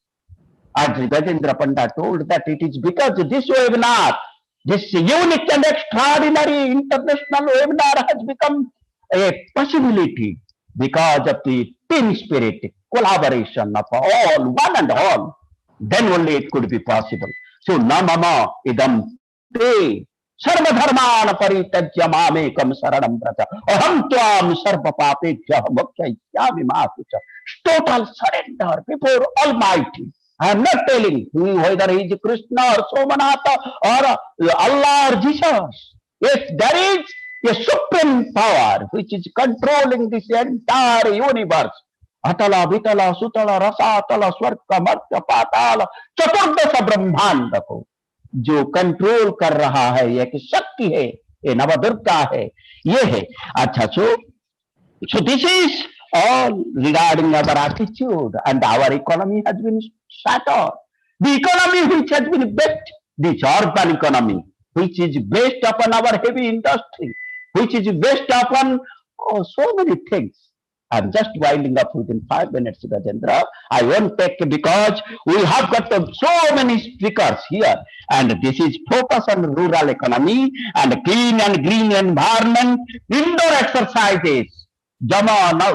As Gajendra Panda told that it is because this webinar, this unique and extraordinary international webinar has become a possibility because of the team spirit, collaboration of all, one and all. Then only it could be possible. So, namama idam te सर्वधर्मान परित्यज्य मामेकम शरणम व्रज अहम त्वाम सर्व पापेभ्यः मोक्षयिष्यामि मा शुचः. Total surrender before Almighty. I am not telling whether he is Krishna or Somanatha or Allah or Jesus. Yes, there is a supreme power which is controlling this entire universe. Atala, Vitala, Sutala, Rasa, Atala, Swarga, Martya, Patala, चतुर्दश ब्रह्मांड को जो control कर रहा है, एक शक्ति है, ये नवदुर्गा है, ये है. अच्छा, so this is all regarding our attitude, and our economy has been shattered. The economy which has been built, this urban economy, which is based upon our heavy industry, which is based upon so many things. I'm just winding up within 5 minutes, Gajendra. I won't take because we have got so many speakers here, and this is focus on rural economy and clean and green environment, indoor exercises. Jama, now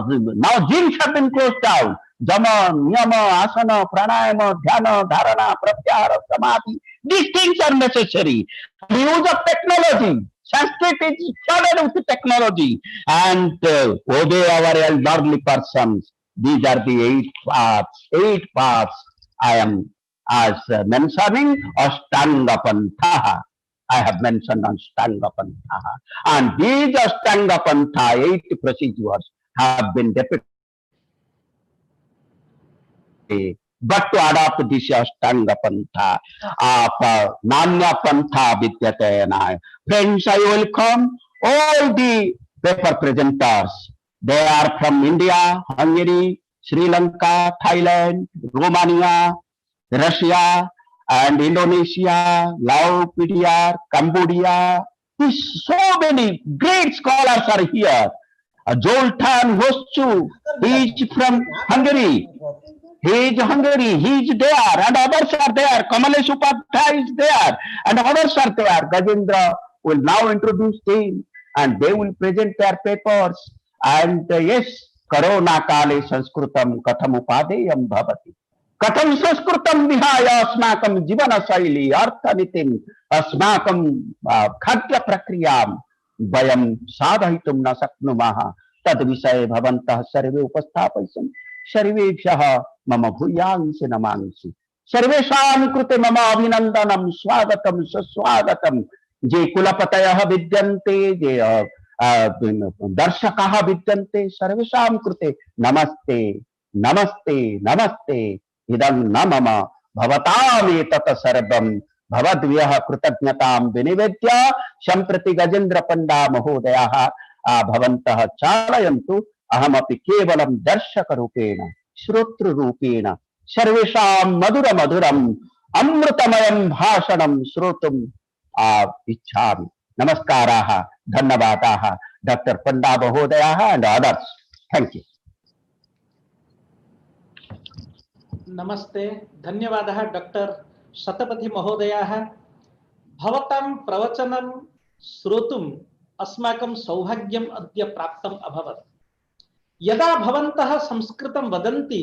gyms have been closed down. Jama, niyama, asana, pranayama, dhyana, dharana, pratyahara, samadhi. These things are necessary. The use of technology. Sanskrit is flooded with technology, and obey our elderly persons. These are the 8 paths I am as mentioning Ashtanga Pantha. I have mentioned Ashtanga Pantha. And these Ashtanga Pantha 8 procedures have been depicted. But to adopt this Ashtanga Pantha, Nanya Pantha Vidyatena. Friends, I welcome all the paper presenters. They are from India, Hungary, Sri Lanka, Thailand, Romania, Russia, and Indonesia, Laos, PDR, Cambodia. So many great scholars are here. Zoltan Hoschu, he is from Hungary. He is Hungary, he is there, and others are there. Kamalesh Upadhyay is there, and others are there. Gajendra will now introduce them, and they will present their papers. And yes, Corona Kale Sanskritam Katham Upadeyam Bhavati. Katham Sanskritam Vihaya Asmakam Jivana Saili Arthanitim Asmakam Khadya Prakriyam Vayam Sadhahitum Na Saknumaha Tad Visay Bhavantah Sarve Upasthapaisam Sarvebhyah मम भूयांसि नमांसि सर्वेषां कृते मम अभिनंदनम स्वागतम सुस्वागतम. जे कुलपतयः विद्यन्ते, जे दर्शकाः विद्यन्ते, सर्वेषां कृते नमस्ते नमस्ते नमस्ते. इदं न मम भवतामेतत् सर्वं भवद्भ्यः कृतज्ञतां विनिवेद्य सम्प्रति गजेन्द्र पंडा महोदयः भवन्तः चालयन्तु. अहमपि केवलं दर्शकरूपेण श्रोतृ रूपेण सर्वेषां मधुर मधुरम अमृतमयं भाषणं श्रोतुम् इच्छामि. नमस्काराः, धन्यवादाः, डॉक्टर पंडा महोदयाः and others. Thank you. नमस्ते, धन्यवादः डॉक्टर शतपथि महोदयाः. भवतां प्रवचनं श्रोतुम् अस्माकं सौभाग्यम् अद्य प्राप्तम् अभवत्. यदा भवन्तः संस्कृतं वदन्ति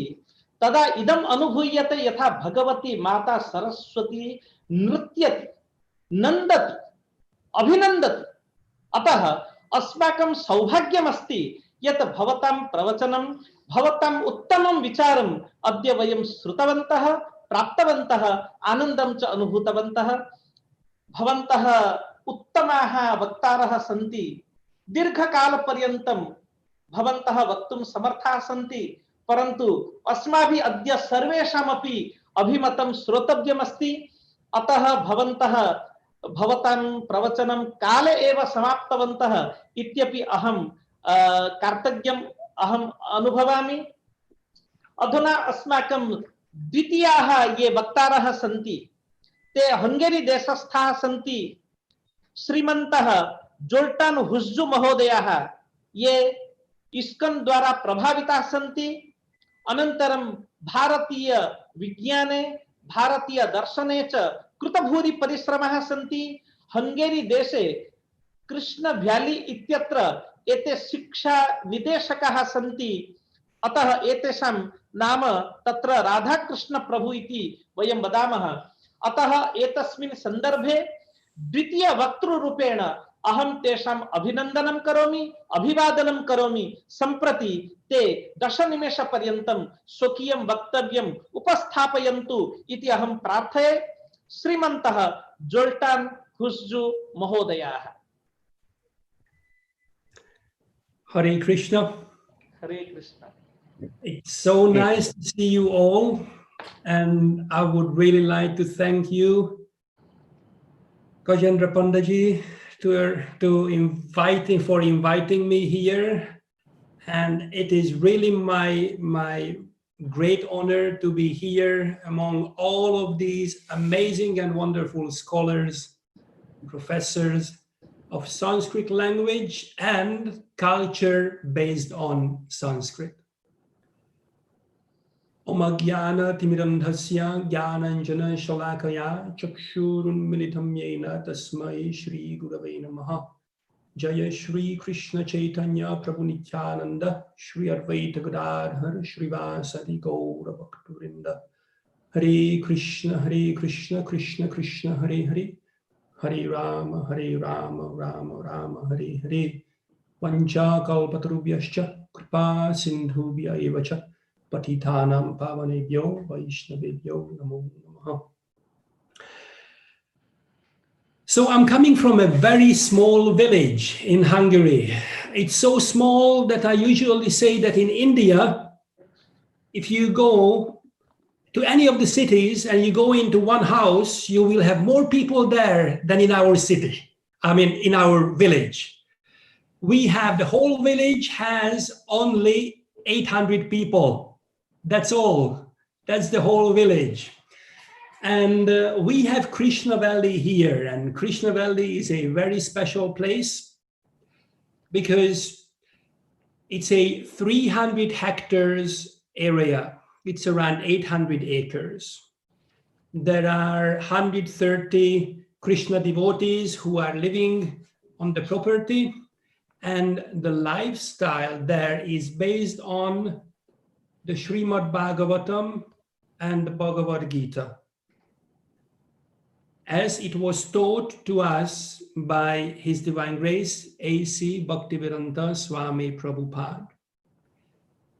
तदा इदम् अनुभूयते यथा भगवती माता सरस्वती नृत्यति, नन्दति, अभिनन्दति. अतः अस्माकं सौभाग्यमस्ति यत् भवतां प्रवचनं, भवतां उत्तमं विचारम् अद्य वयं श्रुतवन्तः, प्राप्तवन्तः, आनन्दं च अनुभूतवन्तः. भवन्तः उत्तमाः वक्तारः सन्ति. दीर्घकालपर्यन्तं भवन्तः वक्तुं समर्थाः सन्ति, परन्तु अस्माभिः अद्य सर्वेषामपि अभिमतं श्रोतव्यमस्ति. अतः भवतां प्रवचनं काले एव समाप्तवन्तः इत्यपि अहं कार्तज्ञम् अहम् अनुभवामि। अधुना अस्माकं द्वितीयाः ये वक्तारः सन्ति ते हंगेरी देशस्थाः सन्ति। श्रीमन्तः जोल्टान् हुस्जु महोदयः ये इस्कॉन द्वारा प्रभाविताः सन्ति। अनन्तरं भारतीय विज्ञाने भारतीय दर्शने च कृतभूरि परिश्रमः सन्ति। हंगेरी देशे कृष्ण व्याली इत्यत्र एते शिक्षा निदेशकाः सन्ति। अतः एतेषां नाम तत्र राधाकृष्ण प्रभु इति वयं वदामः। अतः एतस्मिन् सन्दर्भे द्वितीय वक्तृरूपेण अहं तेषाम् अभिनन्दनं करोमि, अभिवादनं करोमि। सम्प्रति ते 10 निमेषपर्यन्तं स्वकीयं वक्तव्यम् उपस्थापयन्तु इति अहं प्रार्थये। श्रीमन्तः जोल्टान् हुस्जु महोदयाः। Hare Krishna. Hare Krishna. It's so nice to see you all, and I would really like to thank you, Gajendra Pandaji, for inviting me here. And it is really my great honor to be here among all of these amazing and wonderful scholars, professors of Sanskrit language and culture based on Sanskrit. Om Agyana Timirandhasya Gyananjana Shalakaya Chakshurunmilitam Yena Tasmai Shri Gurave Namaha. Jaya Shri Krishna Chaitanya Prabhu Nityananda Shri Advaita Gadadhar Shri Vasadi Gaura Bhakturinda. Hare Krishna Krishna Krishna Hare Hare Hare Rama Rama Rama Hare Hare. Vancha kalpatarubhyascha kripa sindhubhya evacha patitanam pavanebhyo vaishnavebhyo namo namaha. So I'm coming from a very small village in Hungary. It's so small that I usually say that in India, if you go to any of the cities and you go into one house, you will have more people there than in our city. I mean, in our village. We have, the whole village has only 800 people. That's all. That's the whole village. And we have Krishna Valley here, and Krishna Valley is a very special place because it's a 300 hectares area. It's around 800 acres. There are 130 Krishna devotees who are living on the property, and the lifestyle there is based on the Srimad Bhagavatam and the Bhagavad Gita, as it was taught to us by His Divine Grace, A.C. Bhaktivedanta Swami Prabhupada.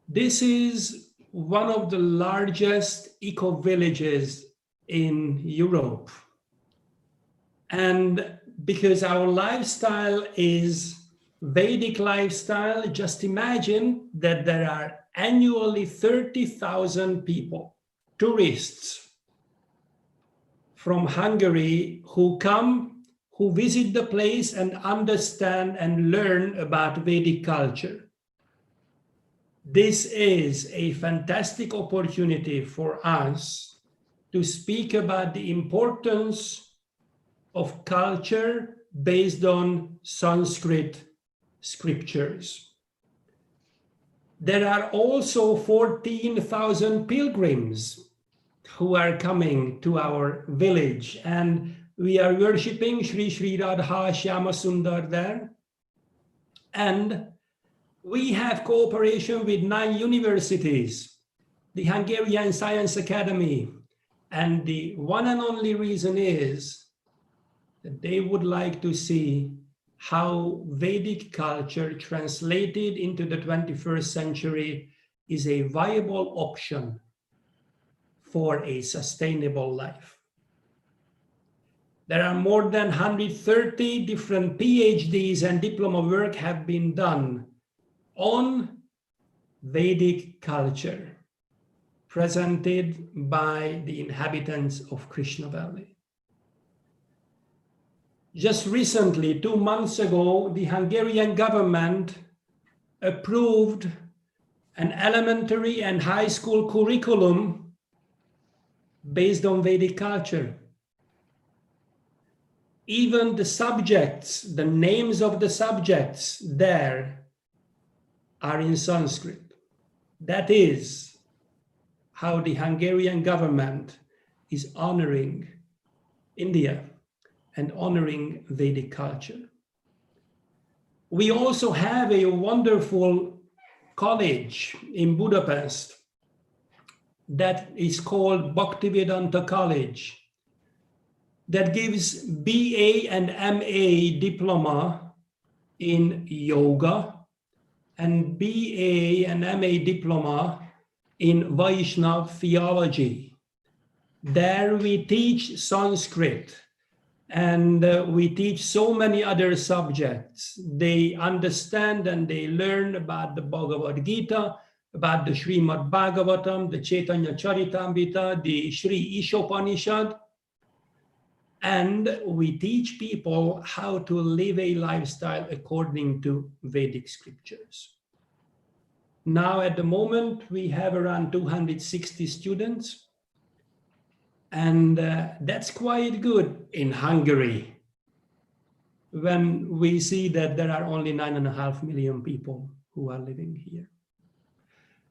This is one of the largest eco-villages in Europe. And because our lifestyle is Vedic lifestyle, just imagine that there are annually 30,000 people, tourists from Hungary who come, who visit the place and understand and learn about Vedic culture. This is a fantastic opportunity for us to speak about the importance of culture based on Sanskrit scriptures. There are also 14,000 pilgrims who are coming to our village, and we are worshipping Sri Sri Radha Shyama Sundar there. And we have cooperation with 9 universities, the Hungarian Science Academy, and the one and only reason is that they would like to see how Vedic culture translated into the 21st century is a viable option for a sustainable life. There are more than 130 different PhDs and diploma work have been done on Vedic culture presented by the inhabitants of Krishna Valley. Just recently, 2 months ago, the Hungarian government approved an elementary and high school curriculum based on Vedic culture. Even the subjects, the names of the subjects there are in Sanskrit. That is how the Hungarian government is honoring India and honoring Vedic culture. We also have a wonderful college in Budapest that is called Bhaktivedanta College, that gives BA and MA diploma in yoga and BA and MA diploma in Vaishnav theology. There we teach Sanskrit and we teach so many other subjects. They understand and they learn about the Bhagavad Gita, about the Srimad Bhagavatam, the Chaitanya Charitamrita, the Sri Ishopanishad, and we teach people how to live a lifestyle according to Vedic scriptures. Now at the moment we have around 260 students, and that's quite good in Hungary when we see that there are only 9.5 million people who are living here.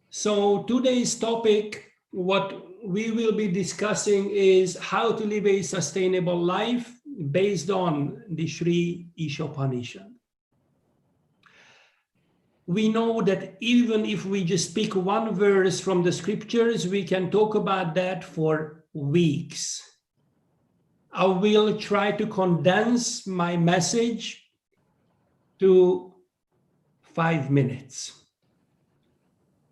So today's topic, what we will be discussing is how to live a sustainable life based on the Sri Ishopanishad. We know that even if we just pick one verse from the scriptures, we can talk about that for weeks. I will try to condense my message to 5 minutes.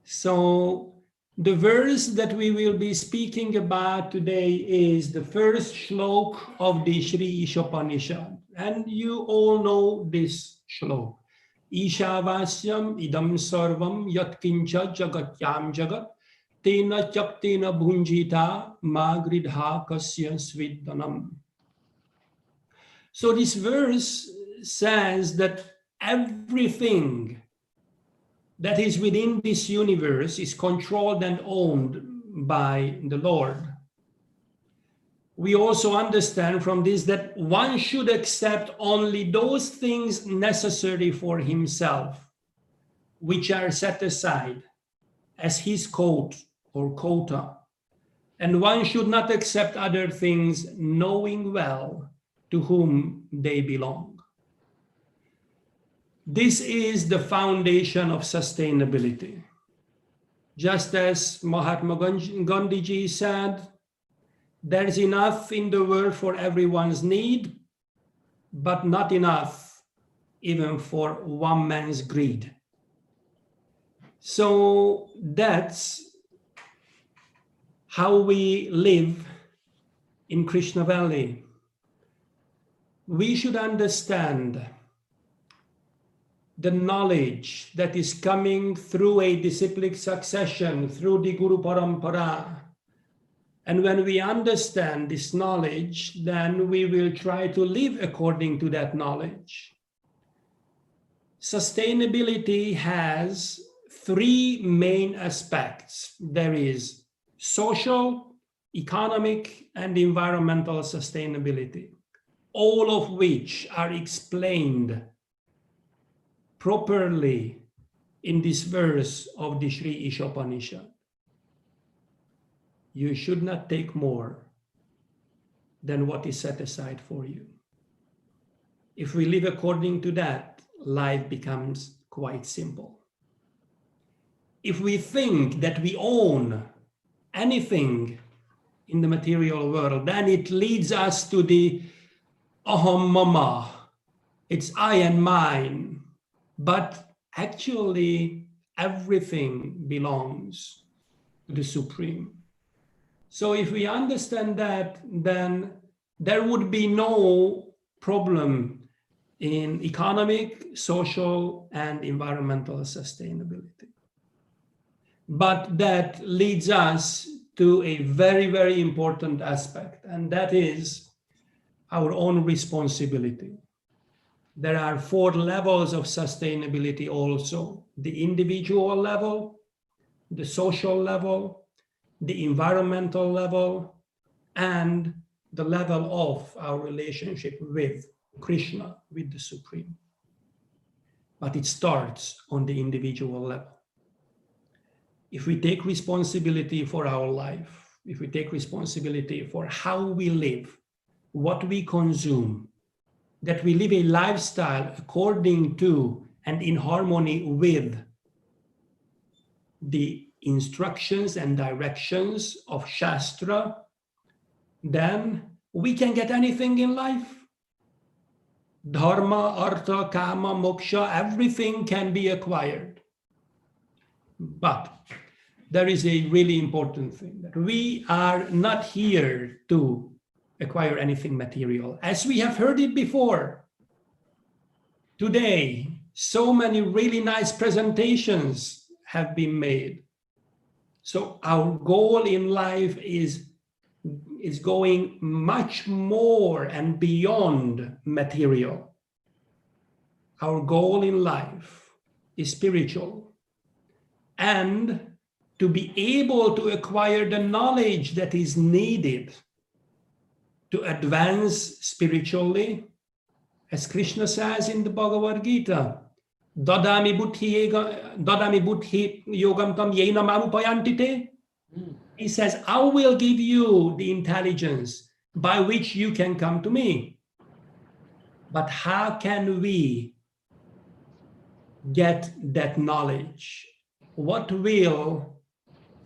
So the verse that we will be speaking about today is the first shlok of the Sri Ishopanishad. And you all know this shlok. Ishavasyam idam sarvam yatkincha jagatyam jagat tena chaktena bhunjita magridha kasya sviddanam. So this verse says that everything that is within this universe is controlled and owned by the Lord. We also understand from this that one should accept only those things necessary for himself, which are set aside as his quote or quota. And one should not accept other things, knowing well to whom they belong. This is the foundation of sustainability. Just as Mahatma Gandhiji said, there's enough in the world for everyone's need, but not enough even for one man's greed. So that's how we live in Krishna Valley. We should understand the knowledge that is coming through a disciplic succession, through the Guru Parampara. And when we understand this knowledge, then we will try to live according to that knowledge. Sustainability has 3 main aspects. There is social, economic, and environmental sustainability, all of which are explained properly in this verse of the Sri Ishopanishad. You should not take more than what is set aside for you. If we live according to that, life becomes quite simple. If we think that we own anything in the material world, then it leads us to the aham mama, it's I and mine. But actually, everything belongs to the Supreme. So if we understand that, then there would be no problem in economic, social, and environmental sustainability. But that leads us to a very, very important aspect, and that is our own responsibility. There are 4 levels of sustainability also: the individual level, the social level, the environmental level, and the level of our relationship with Krishna, with the Supreme. But it starts on the individual level. If we take responsibility for our life, if we take responsibility for how we live, what we consume, that we live a lifestyle according to and in harmony with the instructions and directions of Shastra, then we can get anything in life. Dharma, artha, kama, moksha, everything can be acquired. But there is a really important thing, that we are not here to acquire anything material. As we have heard it before, today, so many really nice presentations have been made. So our goal in life is going much more and beyond material. Our goal in life is spiritual, and to be able to acquire the knowledge that is needed to advance spiritually, as Krishna says in the Bhagavad Gita, Dadami buddhi yogam tam yena manupayantite. He says, I will give you the intelligence by which you can come to me. But how can we get that knowledge? What will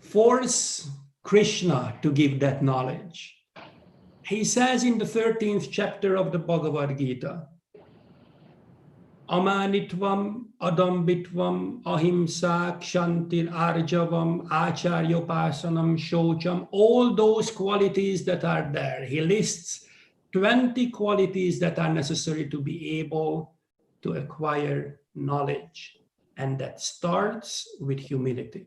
force Krishna to give that knowledge? He says in the 13th chapter of the Bhagavad Gita, Amanitvam, Adambitvam, Ahimsa, Kshantir, Arjavam, Acharyopasanam, Shocham, all those qualities that are there. He lists 20 qualities that are necessary to be able to acquire knowledge. And that starts with humility.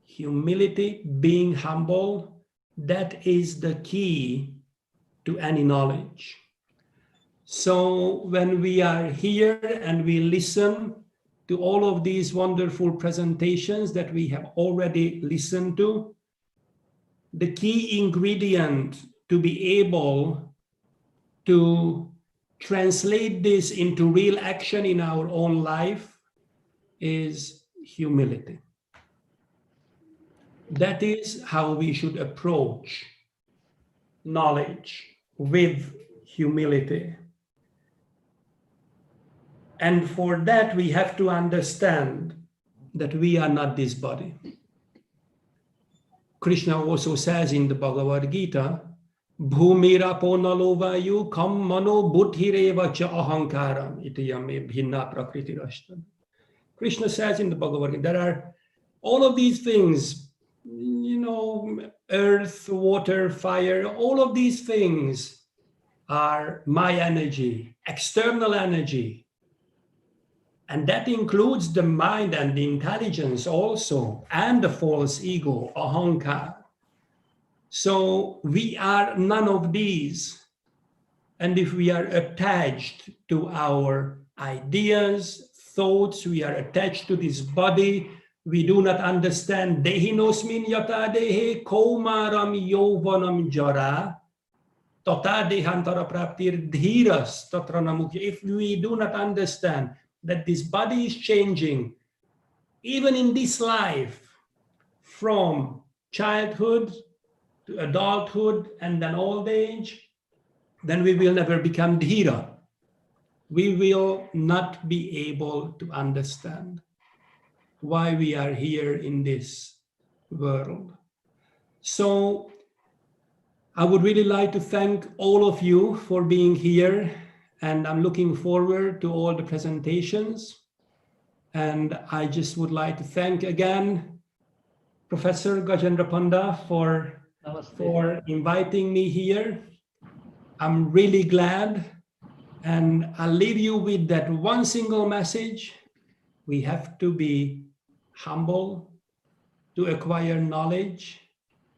Humility, being humble, that is the key to any knowledge. So when we are here and we listen to all of these wonderful presentations that we have already listened to, the key ingredient to be able to translate this into real action in our own life is humility. That is how we should approach knowledge, with humility. And for that, we have to understand that we are not this body. Krishna also says in the Bhagavad Gita, Bhumira ponalovayu kam mano buddhireva cha ahankaram itiyame bhinna prakritirashtam. Krishna says in the Bhagavad Gita, there are all of these things, you know, earth, water, fire, all of these things are my energy, external energy. And that includes the mind and the intelligence also, and the false ego, ahankar. So we are none of these. And if we are attached to our ideas, thoughts, we are attached to this body, we do not understand dehinosmin yata dehe kaumaram yovanam jara tata dehantara praptir dhiras tatra namukya. If we do not understand that this body is changing, even in this life, from childhood to adulthood and then old age, then we will never become dhira. We will not be able to understand why we are here in this world. So I would really like to thank all of you for being here, and I'm looking forward to all the presentations. And I just would like to thank again Professor Gajendra Panda for inviting me here. I'm really glad, and I'll leave you with that one single message. We have to be humble to acquire knowledge,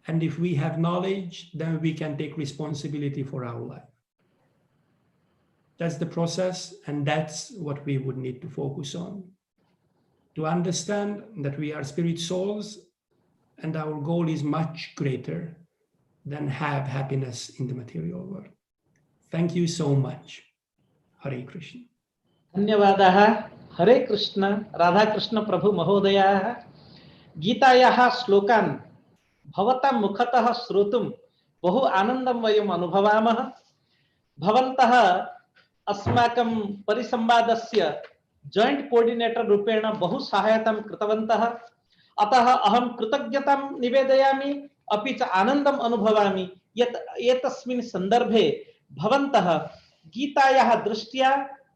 And if we have knowledge, then we can take responsibility for our life. That's the process, and that's what we would need to focus on. To understand that we are spirit souls, and our goal is much greater than have happiness in the material world. Thank you so much. Hare Krishna. धन्यवादाः. हरे कृष्ण. राधा कृष्ण प्रभु महोदयाः गीतायाः श्लोकान् भवतां मुखतः श्रोतुं बहु आनन्दं वयम् अनुभवामः. भवन्तः अस्माकं परिसंवादस्य जॉइंट कोऑर्डिनेटर रूपेण बहु सहायतां कृतवन्तः. अतः अहं कृतज्ञतां निवेदयामि, अपि च आनन्दम् अनुभवामि यत् एतस्मिन् सन्दर्भे भवन्तः गीतायाः दृष्ट्या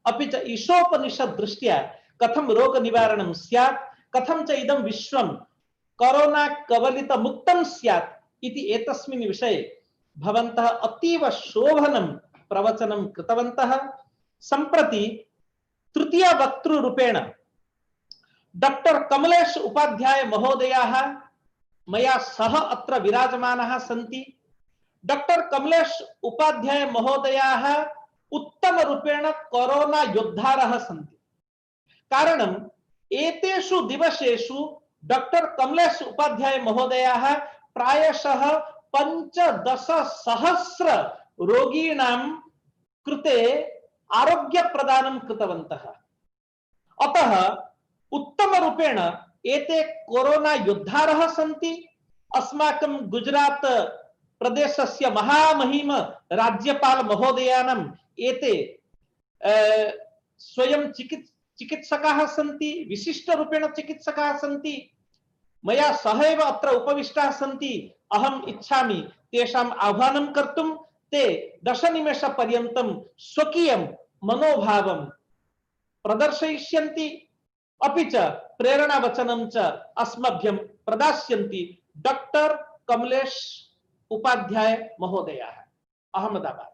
अपि च ईशोपनिषत् दृष्ट्या कथं रोग निवारणं स्यात्, कथं च इदं विश्वं कोरोना कवलित मुक्तं स्यात् इति एतस्मिन् विषये भवन्तः अतीव शोभनं प्रवचनं कृतवन्तः. सम्प्रति तृतीय वक्तृरूपेण डॉक्टर कमलेश उपाध्याय महोदयाः मया सह अत्र विराजमानाः सन्ति. डॉक्टर कमलेश उपाध्याय महोदयाः उत्तम रूपेण कोरोना योद्धारः सन्ति. कारणम् एतेषु दिवसेषु डॉक्टर कमलेश उपाध्याय महोदयाः प्रायशः 15,000 रोगीणां कृते आरोग्य प्रदानं कृतवन्तः. अतः उत्तम रूपेण एते कोरोना योद्धारः सन्ति. अस्माकं गुजरात प्रदेशस्य महामहिम राज्यपाल महोदयानाम् एते स्वयं चिकित्सकाः सन्ति, विशिष्ट रूपेण चिकित्सकाः सन्ति. मया सहैव अत्र उपविष्टाः सन्ति. अहम् इच्छामि तेषाम् आह्वानं कर्तुं. ते 10 निमेषपर्यन्तं स्वकीयं मनोभावं प्रदर्शयिष्यन्ति, अपि च प्रेरणावचनं च अस्मभ्यं प्रदास्यन्ति. डॉक्टर कमलेश उपाध्याय महोदयाः, अहमदाबाद.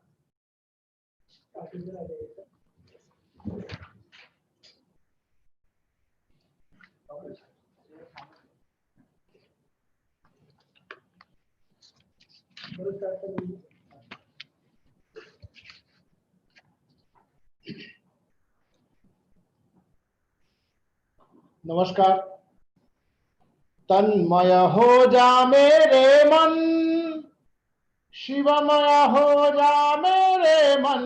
नमस्कार. तन्मय हो जा मेरे मन, शिवमय हो जा मेरे मन.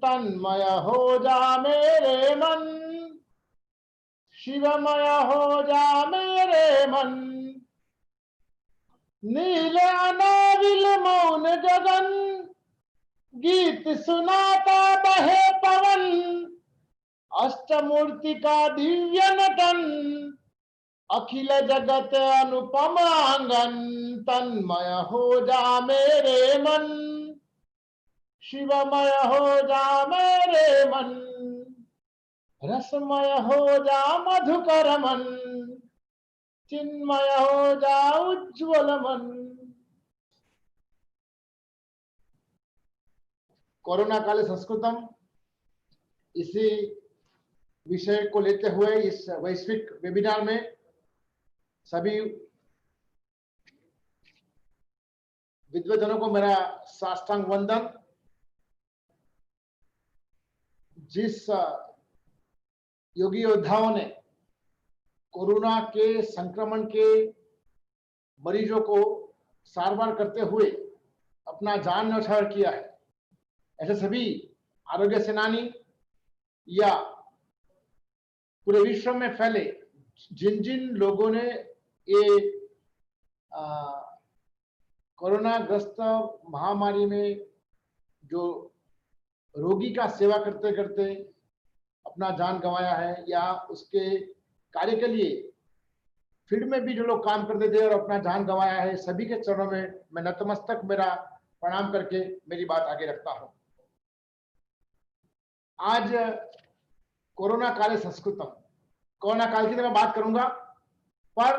तन्मय हो जा मेरे मन, शिवमय हो जा मेरे मन. नील अनाविल मौन गगन, गीत सुनाता बहे पवन. अष्टमूर्ति का दिव्य नटन, अखिल जगत अनुपम आंगन. तन्मय हो जा मेरे मन, शिवमय हो जा मेरे मन. रसमय हो जा मधुकर मन, चिन्मय हो जा उज्ज्वल मन. कोरोना काले संस्कृतम, इसी विषय को लेते हुए इस वैश्विक वेबिनार में सभी विद्वजनों को मेरा साष्टांग वंदन. जिस योगी योद्धाओं ने कोरोना के संक्रमण के मरीजों को सारवार करते हुए अपना जान न्यौछावर किया है, ऐसे सभी आरोग्य सेनानी या पूरे विश्व में फैले जिन जिन लोगों ने ये कोरोना ग्रस्त महामारी में जो रोगी का सेवा करते करते अपना जान गंवाया है, या उसके कार्य के लिए फील्ड में भी जो लोग काम करते थे और अपना जान गंवाया है, सभी के चरणों में मैं नतमस्तक मेरा प्रणाम करके मेरी बात आगे रखता हूं. आज कोरोना काले संस्कृतम, कोरोना काल की मैं बात करूंगा, पर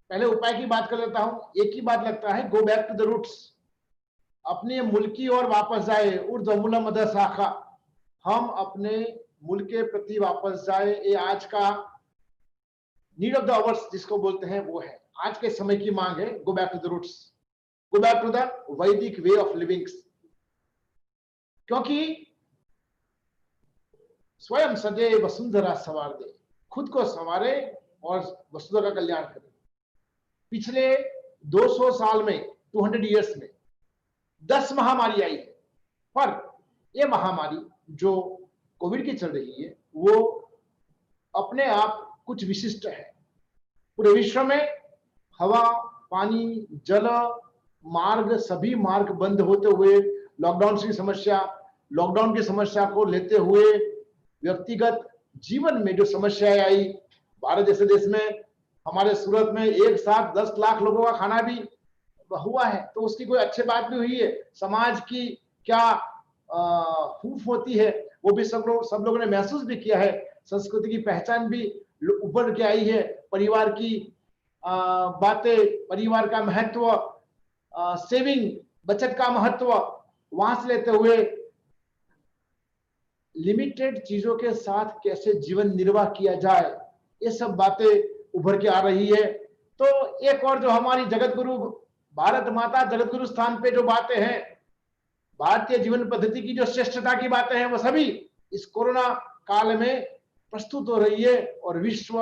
पहले उपाय की बात कर लेता हूं. एक ही बात लगता है, go back to the roots. अपने मूल की ओर वापस जाए. ऊर्ध्वमूलम अधः शाखा. हम अपने मूल के प्रति वापस जाए. ये आज का नीड ऑफ द आवर्स जिसको बोलते हैं वो है. आज के समय की मांग है, go back to the roots, go back to the Vedic way of living. क्योंकि स्वयं सजे वसुंधरा संवार दे, खुद को संवारे और वसुंधरा का कल्याण करे। पिछले 200 साल में, 200 इयर्स में 10 महामारी आई है, पर ये महामारी जो कोविड की चल रही है वो अपने आप कुछ विशिष्ट है। पूरे विश्व में हवा, पानी, जल मार्ग, सभी मार्ग बंद होते हुए लॉकडाउन की समस्या को लेते हुए व्यक्तिगत जीवन में जो समस्याएं आई, भारत जैसे देश में, हमारे सूरत में एक साथ 10 लाख लोगों का खाना भी हुआ है, तो उसकी कोई अच्छी बात भी हुई है। समाज की क्या फूफ होती है वो भी सब लोगों ने महसूस भी किया है। संस्कृति की पहचान भी उभर के आई है। परिवार की बातें, परिवार का महत्व, सेविंग, बचत का महत्व, वहां से लेते हुए लिमिटेड चीजों के साथ कैसे जीवन निर्वाह किया जाए, ये सब बातें उभर के आ रही है। तो एक और जो हमारी जगत गुरु, भारत माता जगत गुरु स्थान पे जो बातें हैं, भारतीय जीवन पद्धति की जो श्रेष्ठता की बातें हैं, वो सभी इस कोरोना काल में प्रस्तुत हो रही है और विश्व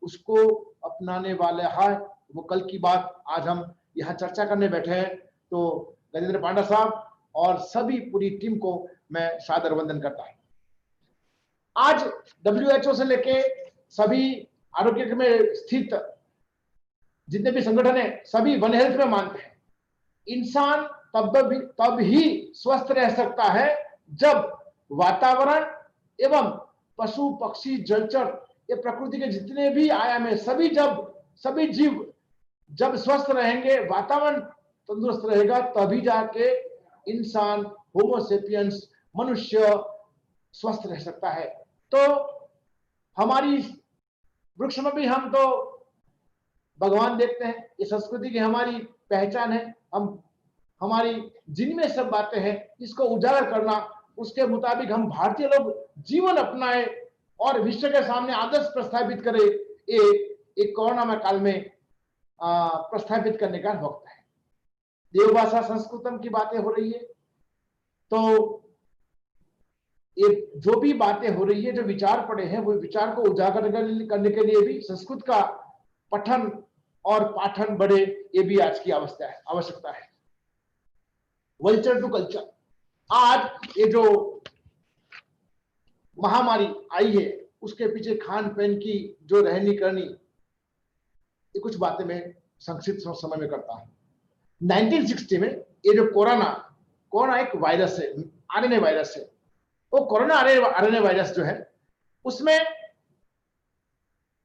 उसको अपनाने वाले है। वो कल की बात आज हम यहाँ चर्चा करने बैठे हैं। तो गजेंद्र पांडा साहब और सभी पूरी टीम को मैं सादर वंदन करता हूं। आज WHO से लेके सभी आरोग्य में स्थित जितने भी संगठन है, सभी वन हेल्थ में मानते हैं इंसान तब ही स्वस्थ रह सकता है जब वातावरण एवं पशु, पक्षी, जलचर, ये प्रकृति के जितने भी आयाम है, सभी जीव जब स्वस्थ रहेंगे, वातावरण तंदुरुस्त रहेगा, तभी जाके इंसान, होमोसेपियंस, मनुष्य स्वस्थ रह सकता है। तो हमारी वृक्ष में भी हम तो भगवान देखते हैं, ये संस्कृति की हमारी पहचान है। हमारी जिनमें सब बातें हैं, इसको उजागर करना, उसके मुताबिक हम भारतीय लोग जीवन अपनाए और विश्व के सामने आदर्श प्रस्थापित करें, एक कोरोना काल में प्रस्थापित करने का वक्त है। देवभाषा संस्कृतम की बातें हो रही है, तो ये जो भी बातें हो रही है, जो विचार पड़े हैं, वो विचार को उजागर करने के लिए भी संस्कृत का पठन और पाठन बढ़े, ये भी आज की आवश्यकता है। वल्चर टू कल्चर, आज ये जो महामारी आई है उसके पीछे खान पान की जो रहनी करनी, ये कुछ बातें मैं संक्षिप्त समय में करता हूं। 1960 में ये जो कोरोना एक वायरस है, आरएनए वायरस है। वो कोरोना आरएनए वायरस जो है उसमें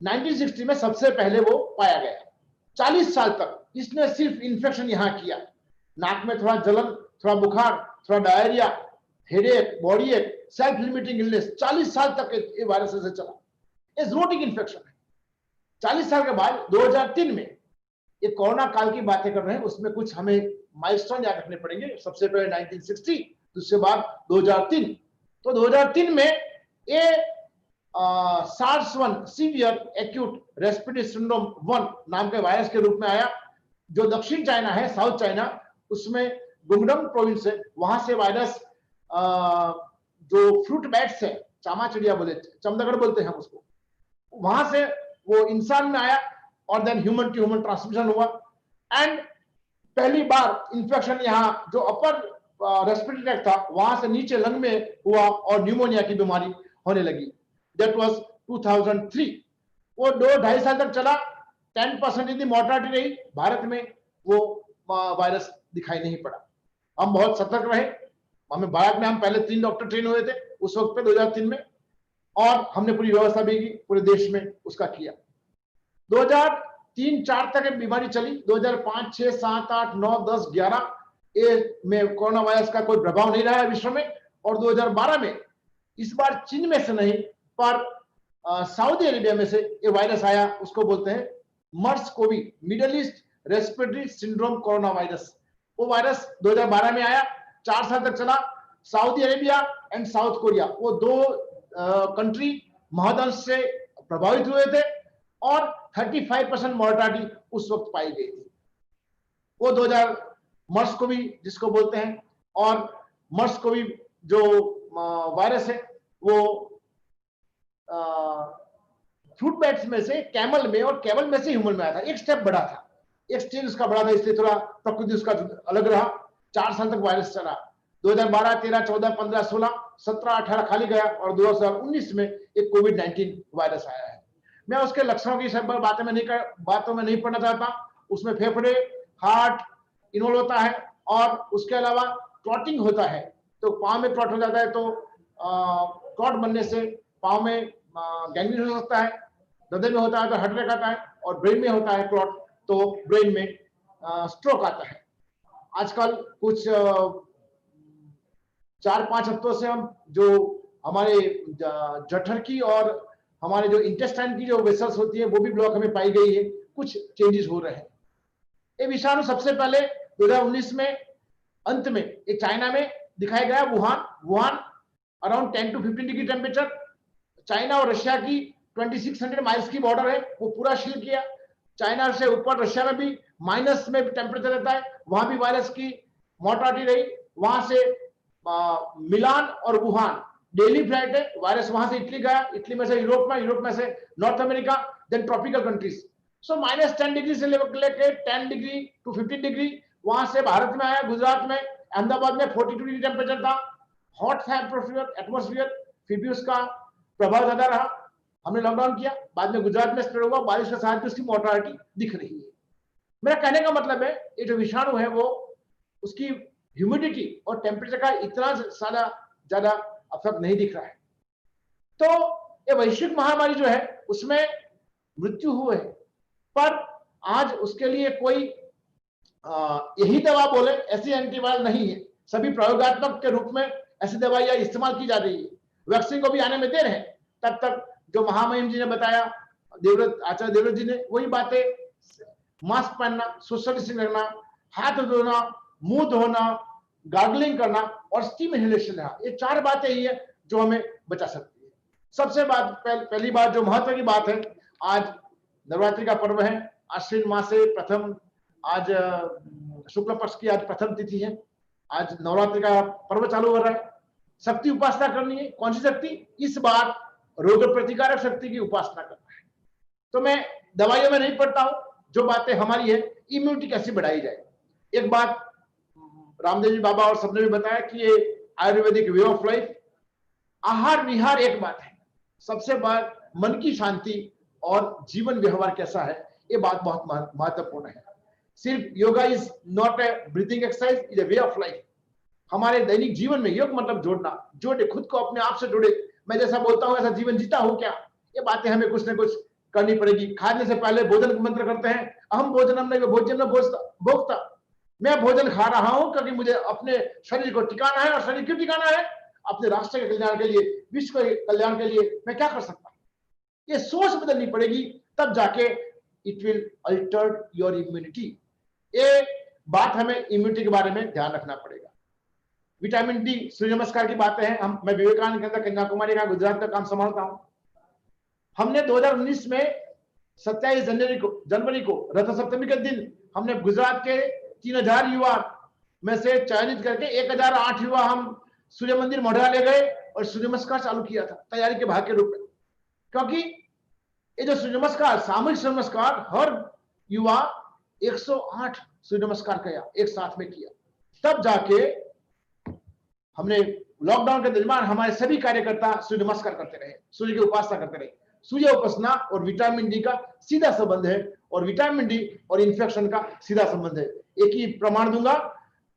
1960 में सबसे पहले वो पाया गया। 40 साल तक इसने सिर्फ इन्फेक्शन यहां किया, नाक में थोड़ा जलन, थोड़ा बुखार, थोड़ा डायरिया, हेडेक, बॉडी एक, सेल्फ लिमिटिंग इलनेस, 40 साल तक ये वायरस से चला। ये जूनोटिक इन्फेक्शन है। 40 साल के बाद 2003 में ये कोरोना काल की बातें कर रहे हैं, उसमें कुछ हमें माइलस्टोन याद रखने पड़ेंगे। सबसे पहले 1960, दूसरे बाद 2003। तो 2003 में ये SARS-1 severe acute respiratory syndrome 1 नाम के वायरस के रूप में आया, जो दक्षिण चाइना है, साउथ चाइना, उसमें गुंगडम प्रोविंस है, वहां से वायरस जो फ्रूट बैट्स है, चामा चिड़िया बोले, चमदगड़ बोलते हैं हम उसको, वहां से वो इंसान में आया और then human to human transmission हुआ। एंड पहली बार इन्फेक्शन यहाँ जो अपर रेस्पिरेटरी ट्रैक्ट था वहां से नीचे लंग में हुआ और न्यूमोनिया की बीमारी होने लगी। That was 2003। वो 2-2.5 साल तक चला। 10% की मॉर्टालिटी रही। भारत में वो वायरस दिखाई नहीं पड़ा। हम बहुत सतर्क रहे। हमें भारत में हम पहले 3 डॉक्टर ट्रेन हुए थे उस वक्त पे 2003 में, और हमने पूरी व्यवस्था भी की, पूरे देश में उसका किया। 2003-4 तक बीमारी चली। 2005, 6, 7, 8, 9, 10, 11 में कोरोना वायरस का कोई प्रभाव नहीं रहा विश्व में। और 2012 में, इस बार चीन में से नहीं पर सऊदी अरेबिया में से ये वायरस आया। उसको बोलते हैं MERS CoV, Middle East respiratory syndrome coronavirus. वो वायरस 2012 में आया, 4 साल तक चला। Saudi Arabia and South Korea, वो 2 कंट्री महदंश से प्रभावित हुए थे और 35% मॉर्टालिटी उस वक्त पाई गई थी। वो 2000 मर्स को भी जिसको बोलते हैं, और मर्स को भी जो वायरस है वो फ्रूट बैट्स में से कैमल में और कैमल में से ह्यूमन में आया था। एक स्टेप बड़ा था, एक स्टेज उसका बड़ा था, इसलिए थोड़ा प्रकृति उसका अलग रहा। 4 साल तक वायरस चला। 2012, 13, 14, 15, 16, 17, 18 खाली गया और 2019 में एक कोविड-19 वायरस आया है। मैं उसके लक्षणों की सब बातों में नहीं पढ़ना चाहता। उसमें फेफड़े, हार्ट इन्वॉल्व होता है और उसके अलावा क्लॉटिंग होता है। तो पाँव में क्लॉट हो जाता है तो क्लॉट बनने से पाँव में गैंग्रीन हो सकता है, हृदय में होता है तो हार्ट अटैक आता है, और ब्रेन में होता है क्लॉट तो ब्रेन में स्ट्रोक आता है। आजकल कुछ 4-5 हफ्तों से हम जो हमारे जठर की और हमारे जो इंटेस्टाइन की जो वेसल्स होती है वो भी ब्लॉक हमें पाई गई है। कुछ चेंजेस हो रहे हैं। ये विषाणु सबसे पहले 2019 में अंत में ये चाइना में दिखाया गया। Wuhan around 10 to 15 degree temperature, China और रशिया की 2600 माइल्स की बॉर्डर है, वो पूरा सील किया। चाइना से ऊपर रशिया में भी माइनस में टेम्परेचर रहता है, वहां भी वायरस की मॉर्टालिटी रही। वहां से मिलान और वुहान डेली फ्लाइट है, वायरस वहां से इटली गया, इटली में से यूरोप में से North America, then tropical countries. So -10 degree से लेकर 10 डिग्री to 15 डिग्री वहां से भारत में आया। गुजरात में अहमदाबाद में 42 डिग्री टेम्परेचर था, हॉट था एटमोस्फियर, फिर भी उसका प्रभाव ज्यादा रहा। हमने लॉकडाउन किया, बाद में गुजरात में स्प्रेड हुआ, बारिश के साथ भी उसकी मॉर्टालिटी दिख रही है। मेरा कहने का मतलब है ये जो विषाणु है वो उसकी ह्यूमिडिटी और टेम्परेचर का इतना ज्यादा अफेक्ट नहीं दिख रहा है। तो ये वैश्विक महामारी जो है उसमें मृत्यु हुए है, पर आज उसके लिए कोई यही दवा बोले ऐसी एंटीवायरल नहीं है। सभी प्रयोगात्मक के रूप में ऐसी दवाइयां इस्तेमाल की जा रही है। वैक्सीन को भी आने में देर है। तब तक जो महामहिम जी ने बताया, आचार्य देवव्रत जी ने, वही बातें, मास्क पहनना, सोशल डिस्टेंस रखना, हाथ धोना, मुंह धोना, गार्गलिंग करना और स्टीम इनहेलेशन लेना, ये 4 बातें ही है जो हमें बचा सकती है। सबसे पहली बात जो महत्व की बात है, आज नवरात्रि का पर्व है। आश्विन मास से प्रथम, आज शुक्ल पक्ष की आज प्रथम तिथि है। आज नवरात्रि का पर्व चालू हो रहा है। शक्ति उपासना करनी है। कौन सी शक्ति? इस बार रोग प्रतिकारक शक्ति की उपासना करना है। तो मैं दवाइयों में नहीं पढ़ता हूं, जो बातें हमारी है, इम्यूनिटी कैसे बढ़ाई जाए। एक बात रामदेव जी बाबा और सबने भी बताया कि ये आयुर्वेदिक वे ऑफ लाइफ, आहार विहार एक बात है, सबसे बात मन की शांति और जीवन व्यवहार कैसा है, ये बात बहुत महत्वपूर्ण है। सिर्फ yoga is not a breathing exercise, is a way of life. हमारे दैनिक जीवन में योग मतलब जोड़े, खुद को अपने आप से जोड़े। मैं जैसा बोलता हूं ऐसा जीवन जीता हूं क्या, ये बातें हमें कुछ न कुछ करनी पड़ेगी। खाने से पहले भोजन का मंत्र करते हैं, अहम भोजनम नहीं भोजन भोक्ता। मैं भोजन खा रहा हूं क्योंकि मुझे अपने शरीर को टिकाना है, और शरीर क्यों टिकाना है? अपने राष्ट्र के कल्याण के लिए, विश्व के कल्याण के लिए मैं क्या कर सकता हूं, ये सोच बदलनी पड़ेगी, तब जाके it will alter your immunity. ये बात हमें इम्यूनिटी के बारे में ध्यान रखना पड़ेगा। विटामिन डी, सूर्य नमस्कार की बातें हैं। मैं विवेकानंद के अंदर कन्याकुमारी का गुजरात का काम संभालता हूं। हमने 2019 में 27 जनवरी को रथ सप्तमी के दिन हमने गुजरात के 3000 युवा में से चयनित करके 1008 युवा हम सूर्य मंदिर मोढेरा ले गए और सूर्य नमस्कार चालू किया था, तैयारी के भाग के रूप में। क्योंकि ये जो सूर्य नमस्कार, सामूहिक सूर्य नमस्कार, हर युवा 108 सूर्य नमस्कार किया, एक साथ में किया। तब जाके हमने लॉकडाउन के दरमियान हमारे सभी कार्यकर्ता सूर्य नमस्कार करते रहे, सूर्य की उपासना करते रहे। सूर्य उपासना और विटामिन डी का सीधा संबंध है, और विटामिन डी और इन्फेक्शन का सीधा संबंध है। एक ही प्रमाण दूंगा,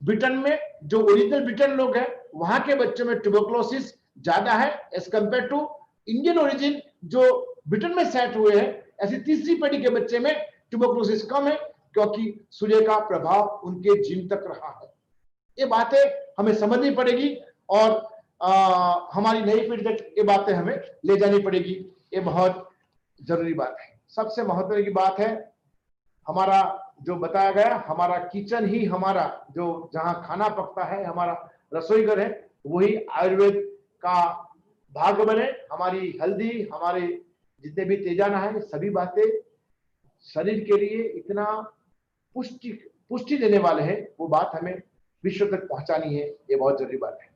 ब्रिटेन में जो ओरिजिनल ब्रिटेन लोग हैं वहां के बच्चों में ट्यूबरकुलोसिस ज्यादा है as compare to Indian origin जो ब्रिटेन में सेट हुए हैं। ऐसी तीसरी पीढ़ी के बच्चे में ट्यूबरकुलोसिस कम है, क्योंकि सूर्य का प्रभाव उनके जीन तक रहा है। ये बातें हमें समझनी पड़ेगी और हमारी नई पीढ़ी तक ये बातें हमें ले जानी पड़ेगी। ये बहुत जरूरी बात है। सबसे महत्वपूर्ण की बात है, हमारा जो बताया गया, हमारा किचन ही हमारा जो जहां खाना पकता है, हमारा रसोई घर है, वही आयुर्वेद का भाग बने। हमारी हल्दी, हमारे जितने भी तेजाना है, सभी बातें शरीर के लिए इतना पुष्टि देने वाले हैं, वो बात हमें विश्व तक पहुंचानी है, ये बहुत जरूरी बात है।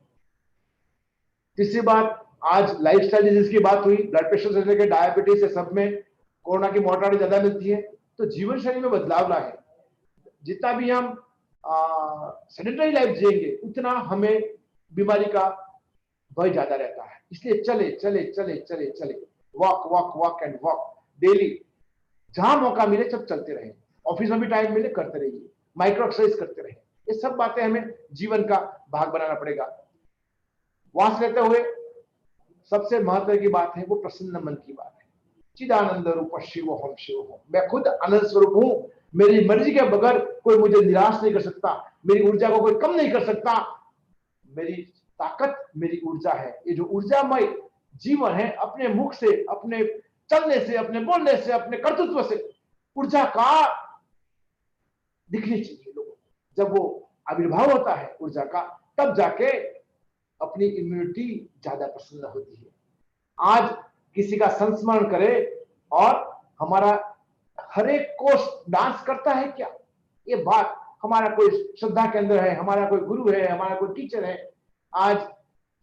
तीसरी बात, आज लाइफस्टाइल डिजीज की बात हुई, ब्लड प्रेशर से लेकर डायबिटीज से सब में कोरोना की मोर्टालिटी ज्यादा मिलती है, तो जीवन शैली में बदलाव लाए। जितना भी हम सेडेंटरी लाइफ जिएंगे उतना हमें बीमारी का भय ज्यादा रहता है। इसलिए चले चले चले चले चले, walk walk walk and walk daily, जहां मौका मिले सब चलते रहे, ऑफिस में भी टाइम मिले करते रहिए, माइक्रो एक्सरसाइज करते रहे। ये सब बातें हमें जीवन का भाग बनाना पड़ेगा। वास लेते हुए सबसे महत्व की बात है वो प्रसन्न मन की बात है। चिदानंद रूप शिव हम शिव हूं, मैं खुद आनंद स्वरूप हूं, मेरी मर्जी के बगैर कोई मुझे निराश नहीं कर सकता, मेरी ऊर्जा को कोई कम नहीं कर सकता, मेरी ताकत मेरी ऊर्जा है। ये जो ऊर्जामय जीवन है, अपने मुख से, अपने चलने से, अपने बोलने से, अपने कर्तृत्व से ऊर्जा का दिखनी चाहिए लोगों को। जब वो आविर्भाव होता है ऊर्जा का, तब जाके अपनी इम्यूनिटी ज्यादा प्रसन्न होती है। आज किसी का संस्मरण करे और हमारा हर एक कोष डांस करता है क्या? ये बात, हमारा कोई श्रद्धा के अंदर है, हमारा कोई गुरु है, हमारा कोई टीचर है। आज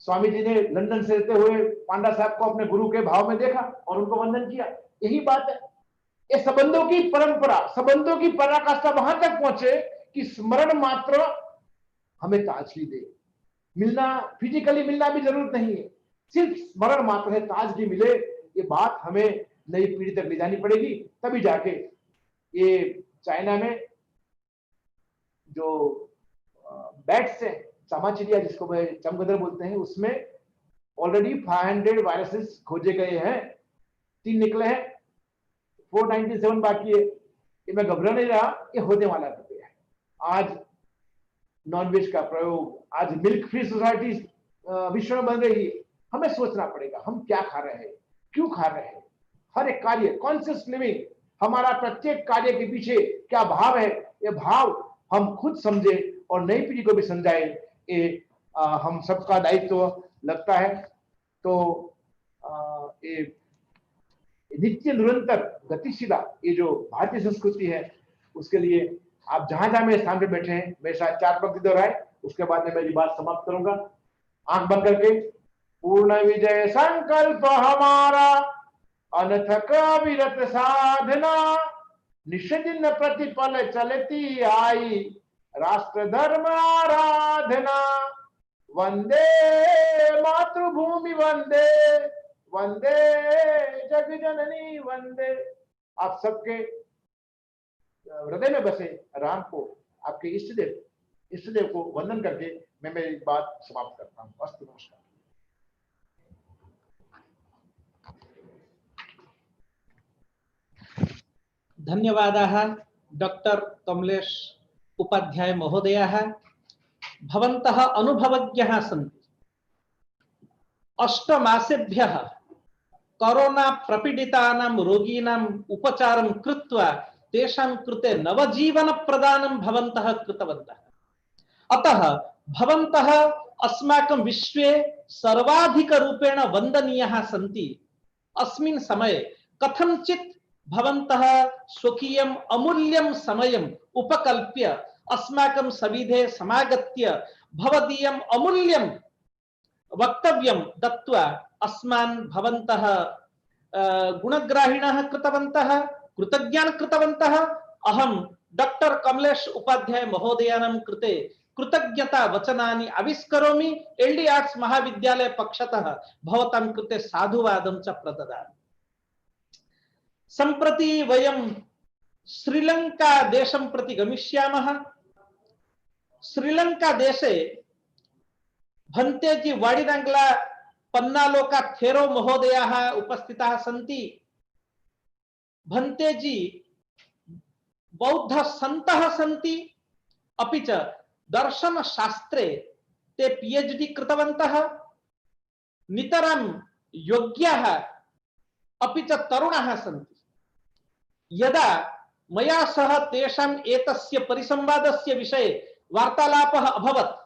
स्वामी जी ने लंदन से रहते हुए पांडा साहब को अपने गुरु के भाव में देखा और उनको वंदन किया। यही बात है, ये संबंधों की परंपरा, संबंधों की पराकाष्ठा वहां तक पहुंचे कि स्मरण मात्र हमें ताजगी दे। मिलना, फिजिकली मिलना भी जरूरत नहीं है, सिर्फ स्मरण मात्र है, ताजगी मिले। ये बात हमें नई पीढ़ी तक ले जानी पड़ेगी, तभी जाके ये चाइना में जो बैट्स है, चामाचिड़िया जिसको चमगदड़ बोलते हैं, उसमें ऑलरेडी 500 वायरसेस खोजे गए हैं, 3 निकले हैं, 497 बाकी है। ये मैं घबरा नहीं रहा, ये होने वाला है। आज नॉनवेज का प्रयोग, आज मिल्क फ्री सोसाइटी विश्व में बन रही है। हमें सोचना पड़ेगा हम क्या खा रहे हैं, क्यों खा रहे हैं। हर एक कार्य, कॉन्शियस लिविंग, हमारा प्रत्येक कार्य के पीछे क्या भाव है, ये भाव हम खुद समझे और नई पीढ़ी को भी समझाए, ये हम सबका दायित्व लगता है। तो ये नित्य निरंतर गतिशीला ये जो भारतीय संस्कृति है, उसके लिए आप जहां जहां मेरे सामने बैठे हैं, मेरे साथ 4 पंक्ति दोहराए, उसके बाद में मेरी बात समाप्त करूंगा। आंख बंद करके, पूर्ण विजय संकल्प हमारा, अनथक अविरत साधना, निष्दिन प्रतिपल चलती आई, राष्ट्र धर्म आराधना, वंदे मातृभूमि वंदे, वंदे जग जननी वंदे। आप सबके हृदय में बसे राम को, आपके इष्ट देव को वंदन करके मैं मेरी बात समाप्त करता हूँ। अस्तु, नमस्कार। धन्यवादाः डॉक्टर कमलेश उपाध्याय महोदयाः। भवन्तः अनुभवज्ञः सन्ति। 8 मासेभ्यः कोरोना प्रपीडितानां रोगीणाम् उपचारं कृत्वा तेषां कृते नवजीवन प्रदानं भवन्तः कृतवन्तः। अतः भवन्तः अस्माकं विश्वे सर्वाधिक रूपेण वन्दनीयाः सन्ति। अस्मिन् समये कथंचित् भवन्तः स्वकीयम् अमूल्यं समयम् उपकल्प्य अस्माकं सविधे समागत्य भवदीयम् अमूल्यं वक्तव्यं दत्त्वा अस्मान् भवन्तः गुणग्राहिणः कृतवन्तः, कृतज्ञान् कृतवन्तः। अहं डॉक्टर कमलेश उपाध्याय महोदयानां कृते कृतज्ञता वचनानि आविष्करोमि। एल्डी आर्ट्स महाविद्यालय पक्षतः भवतां कृते साधुवादं च प्रददामि। सम्प्रति वयं श्रीलंका देशं प्रति गमिष्यामः। श्रीलंका देशे भंतेजी वाडिरंगला पन्नालोका थेरो महोदयाः उपस्थिताः सन्ति। भंतेजी बौद्ध सन्तः सन्ति, अपि च दर्शन शास्त्रे ते पीएचडी कृतवन्तः। नितरां योग्याः अपि च तरुणाः सन्ति। यदा मया सह तेषाम् एतस्य परिसंवादस्य विषये वार्तालापः अभवत्,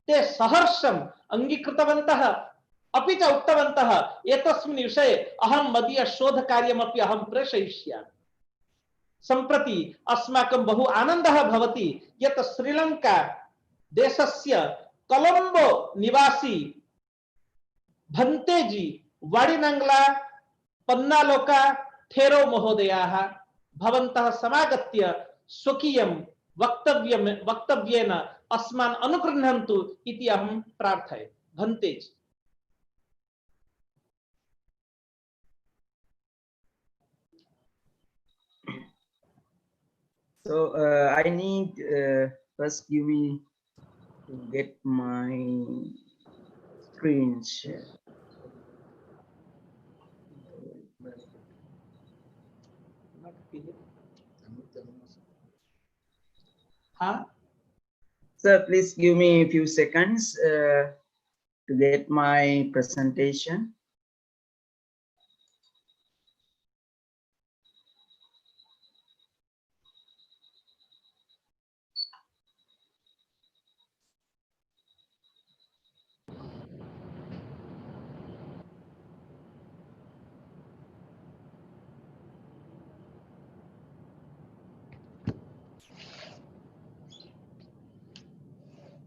ते सहर्षम् अंगीकृतवन्तः, अपि च उक्तवन्तः एतस्मिन् विषये अहं मदीय शोधकार्यमपि अहं प्रेषयिष्यामि। सम्प्रति अस्माकं बहु आनन्दः भवति यत् श्रीलङ्का देशस्य कोलंबो निवासी भन्तेजी वाडिनंगला पन्नालोका थेरो महोदयाः भवन्तः समागत्य स्वकीयं वक्तव्येन अस्मान् अनुगृह्णन्तु इति अहं प्रार्थये। भन्तेजी। So I need first give me to get my screen share. Huh? Sir, please give me a few seconds to get my presentation.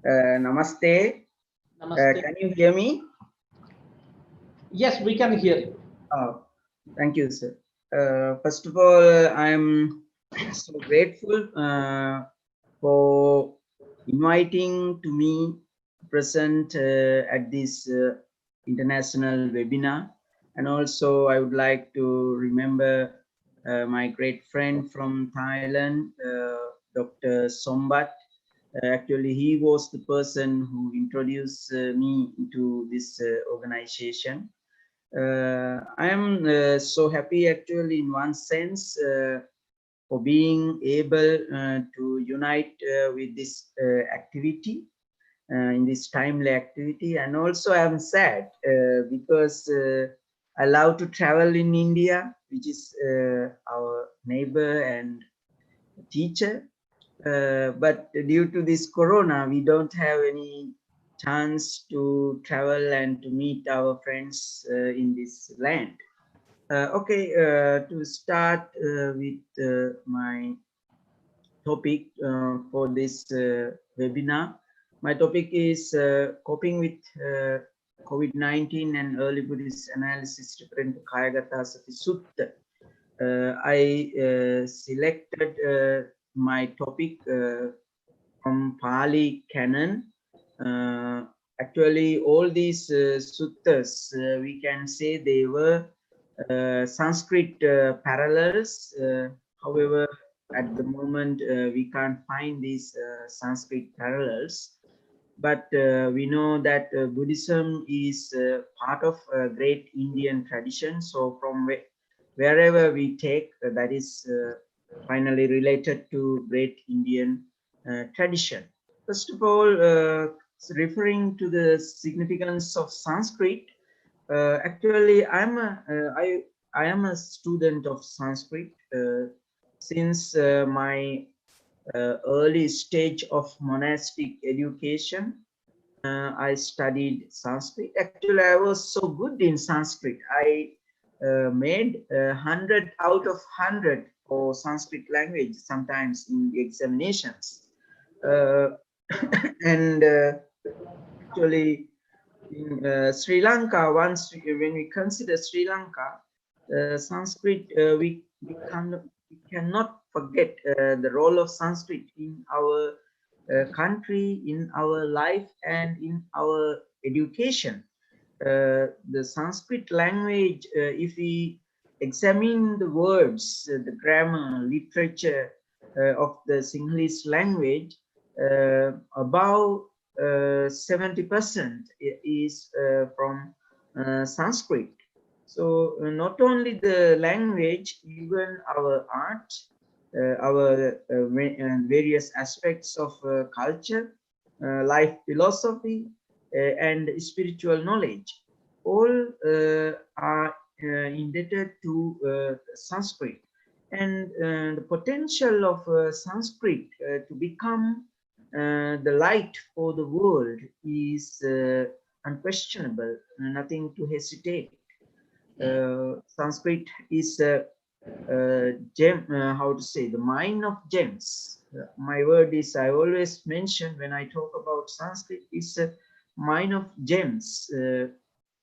Namaste. Namaste. Can you hear me? Yes, we can hear. Oh, thank you, sir. First of all, I'm so grateful for inviting to me present at this international webinar. And also I would like to remember my great friend from Thailand, Dr. Sombat. Actually, he was the person who introduced me into this organization. I am so happy actually in one sense for being able to unite with this activity in this timely activity, and also I am sad because I love to travel in India, which is our neighbor and teacher, but due to this corona we don't have any chance to travel and to meet our friends in this land. Okay, to start with my topic for this webinar. My topic is coping with COVID-19 and early Buddhist analysis referring to Kayagata Sati Sutta. I selected my topic from Pali Canon. Actually, all these suttas, we can say they were Sanskrit parallels. However, at the moment, we can't find these Sanskrit parallels. But we know that Buddhism is part of a great Indian tradition. So from wherever we take, that is finally related to great Indian tradition. First of all, referring to the significance of Sanskrit, actually I am a student of Sanskrit since my early stage of monastic education. I studied Sanskrit. Actually, I was so good in Sanskrit. I made 100 out of 100 for Sanskrit language sometimes in the examinations. And actually, in Sri Lanka, when we consider Sri Lanka, Sanskrit, we cannot forget the role of Sanskrit in our country, in our life, and in our education. The Sanskrit language, if we examine the words, the grammar, literature of the Sinhalese language, about 70% is from Sanskrit. So not only the language, even our art, our various aspects of culture, life philosophy, and spiritual knowledge, all are indebted to Sanskrit. And the potential of Sanskrit to become the light for the world is unquestionable, nothing to hesitate. Sanskrit is gem, how to say, the mine of gems. My word is, I always mention when I talk about Sanskrit, it's a mine of gems,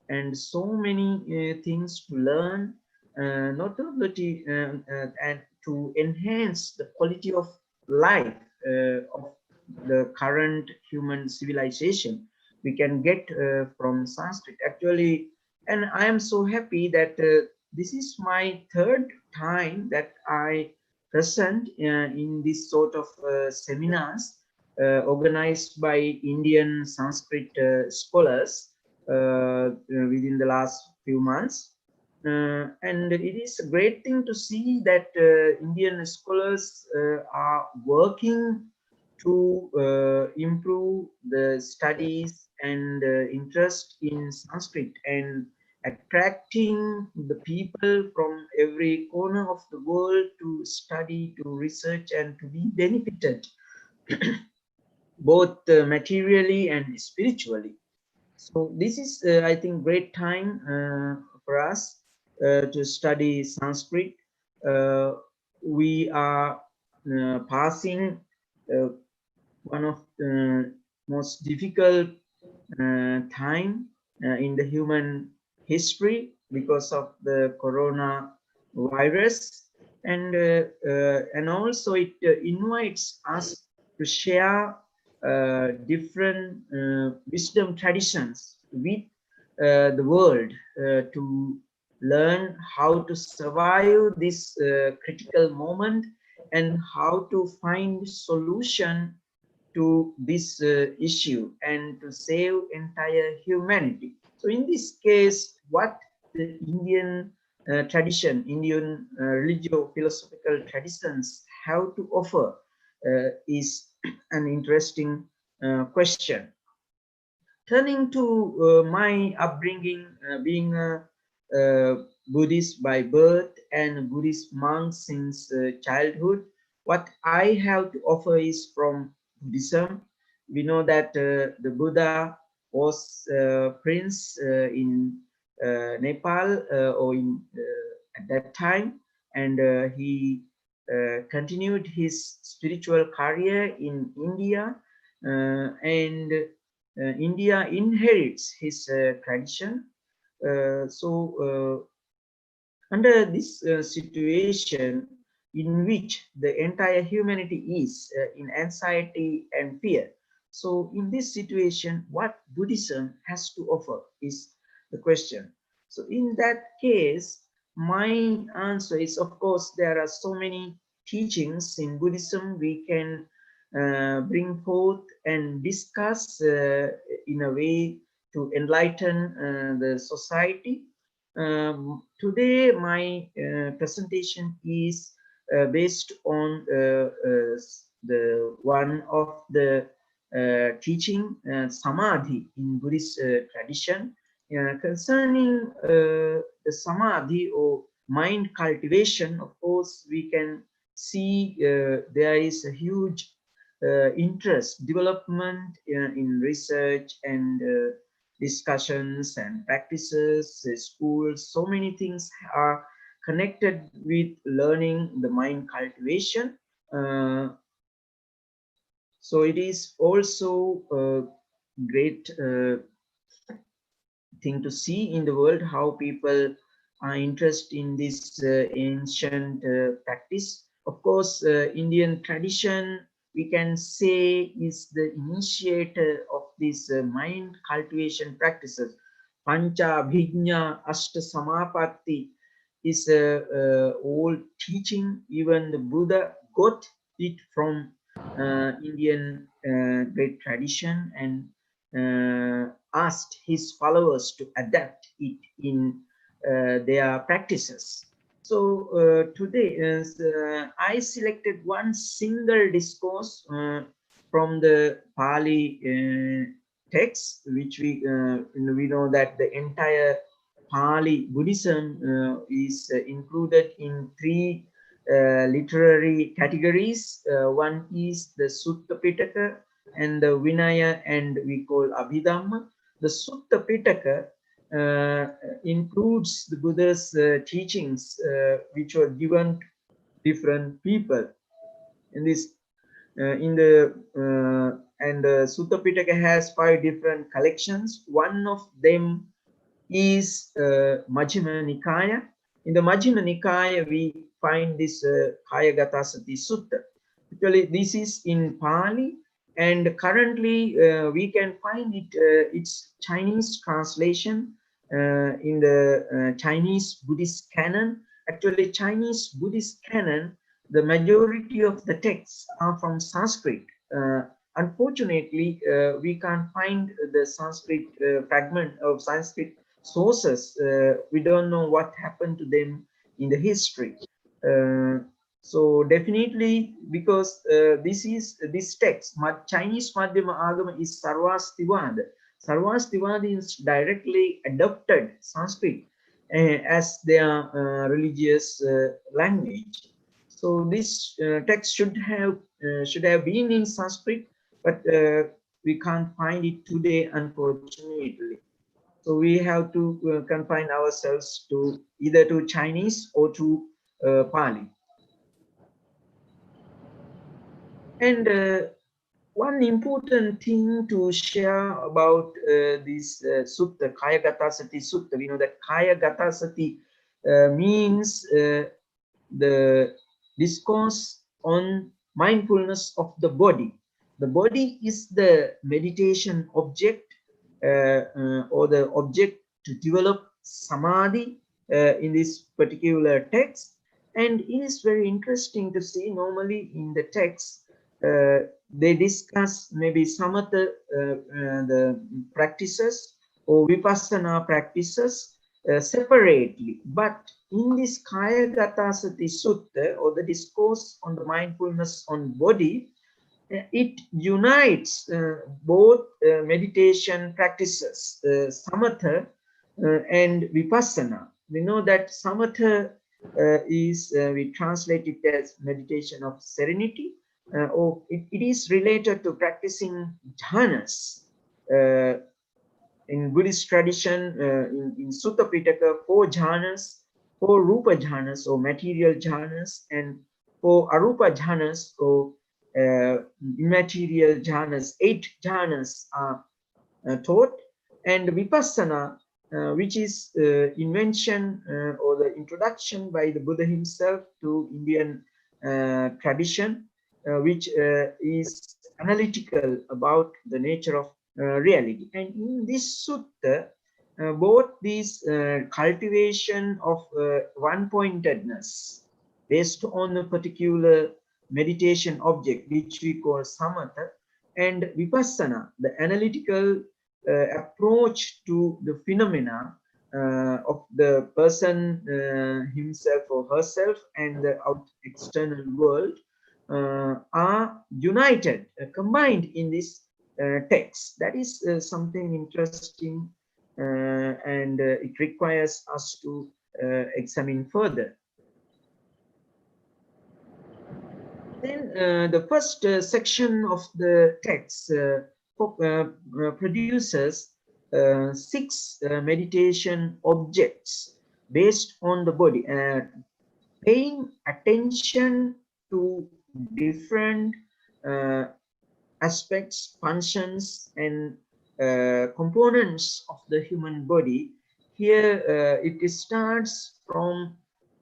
and so many things to learn, not only and to enhance the quality of life of the current human civilization we can get from Sanskrit actually. And I am so happy that this is my third time that I present in this sort of seminars organized by Indian Sanskrit scholars within the last few months. And it is a great thing to see that Indian scholars are working to improve the studies and interest in Sanskrit and attracting the people from every corner of the world to study, to research, and to be benefited both materially and spiritually. So this is, I think, great time for us to study Sanskrit. We are passing one of the most difficult time in the human history because of the coronavirus, and also it invites us to share different wisdom traditions with the world to learn how to survive this critical moment and how to find solution to this issue and to save entire humanity. So in this case, what the Indian tradition, Indian religio-philosophical traditions have to offer is an interesting question. Turning to my upbringing, being a Buddhist by birth and Buddhist monk since childhood, what I have to offer is from Buddhism. We know that the Buddha was prince in Nepal or in at that time, and he continued his spiritual career in India, and India inherits his tradition. Under this situation in which the entire humanity is in anxiety and fear, so in this situation, what Buddhism has to offer is the question. So in that case, my answer is, of course, there are so many teachings in Buddhism we can bring forth and discuss in a way to enlighten the society. Today, my presentation is based on the one of the teaching samadhi in Buddhist tradition. Concerning the samadhi or mind cultivation, of course, we can see there is a huge interest, development in research and discussions and practices, schools, so many things are connected with learning the mind cultivation. So it is also a great thing to see in the world how people are interested in this ancient practice. Of course, Indian tradition, we can say, is the initiator of this mind cultivation practices. Pancha Bhijna Ashta Samapatti is old teaching. Even the Buddha got it from Indian great tradition and asked his followers to adapt it in their practices. So today I selected one single discourse from the Pali text, which we know that the entire Pali Buddhism is included in three literary categories. One is the Sutta Pitaka and the Vinaya, and we call Abhidhamma. The Sutta Pitaka includes the Buddha's teachings, which were given to different people. In this, and the Sutta Pitaka has 5 different collections. One of them is Majjhima Nikaya. In the Majjhima Nikaya, we find this Kayagatasati Sutta. Actually, this is in Pali, and currently we can find it its Chinese translation in the Chinese Buddhist canon. Actually, Chinese Buddhist canon, the majority of the texts are from Sanskrit. Unfortunately, we can't find the Sanskrit fragment of Sanskrit sources. We don't know what happened to them in the history. So definitely, because this text, Chinese Madhyama Agama is Sarvastivada. Sarvastivada is directly adopted Sanskrit as their religious language. So this text should have been in Sanskrit, but we can't find it today, unfortunately. So we have to confine ourselves to either to Chinese or to Pali. And one important thing to share about this sutta, Kayagatasati Sutta, we know that Kayagatasati means the discourse on mindfulness of the body. The body is the meditation object or the object to develop samadhi in this particular text. And it is very interesting to see normally in the text they discuss maybe samatha the practices or vipassana practices separately, but in this Kayagatasati Sutta, or the discourse on the mindfulness on body, it unites both meditation practices, samatha and vipassana. We know that samatha is, we translate it as meditation of serenity, or it is related to practicing jhanas. In Buddhist tradition, in Sutta Pitaka, 4 jhanas, 4 rupa jhanas or material jhanas, and 4 arupa jhanas or immaterial jhanas, 8 jhanas are taught. And vipassana, which is invention or the introduction by the Buddha himself to Indian tradition, which is analytical about the nature of reality. And in this sutta, both these cultivation of one-pointedness based on a particular meditation object, which we call samatha, and vipassana, the analytical approach to the phenomena of the person himself or herself and the external world, are united, combined in this text. That is something interesting, and it requires us to examine further. Then the first section of the text produces 6 meditation objects based on the body, paying attention to different aspects, functions, and components of the human body. Here it starts from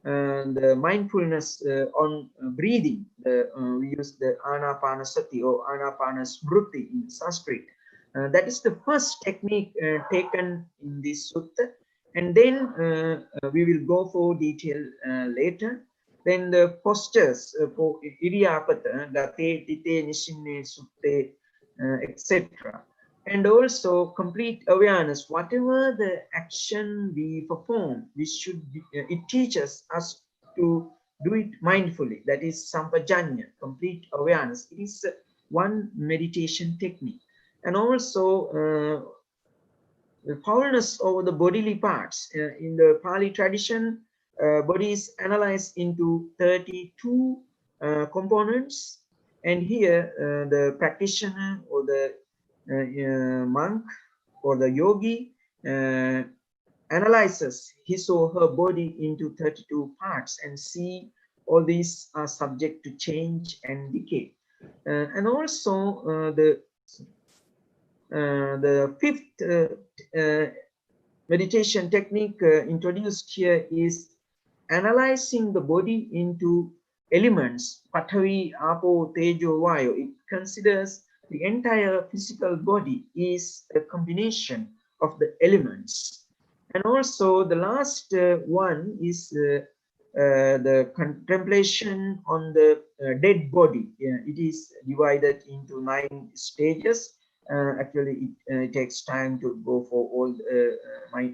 the mindfulness on breathing. We use the anapanasati or anapanasmriti in Sanskrit. That is the first technique taken in this sutta, and then we will go for detail later. Then the postures for iriyapata, gate, tite, nishinne, sutte, etc. And also complete awareness. Whatever the action we perform, we should be, it teaches us to do it mindfully. That is sampajanya, complete awareness. It is one meditation technique. And also the foulness over the bodily parts. In the Pali tradition, body is analyzed into 32 components, and here the practitioner or the monk or the yogi analyzes his or her body into 32 parts and see all these are subject to change and decay. And also the fifth meditation technique introduced here is analyzing the body into elements, Pathavi, Apo, Tejo, Vayu. It considers the entire physical body is a combination of the elements. And also the last one is the contemplation on the dead body. It is divided into 9 stages. Actually, it takes time to go for all my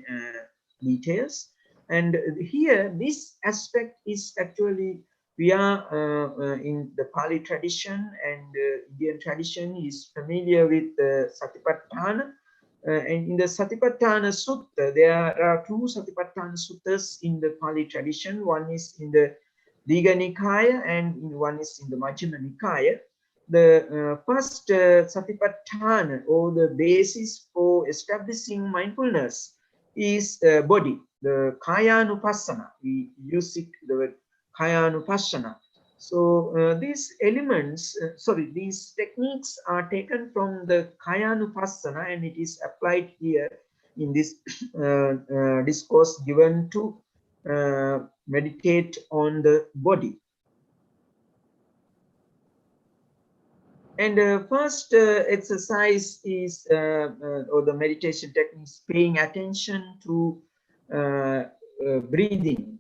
details. And here, this aspect is actually, we are in the Pali tradition, and Indian tradition is familiar with Satipatthana. And in the Satipatthana Sutta, there are 2 Satipatthana Suttas in the Pali tradition. One is in the Digha Nikaya and one is in the Majjhima Nikaya. The first Satipatthana, or the basis for establishing mindfulness, is body, the Kayanupassana. We use it, the word Kayanupassana. So these elements, these techniques are taken from the Kayanupassana, and it is applied here in this discourse given to meditate on the body. And first exercise is, or the meditation techniques, paying attention to breathing.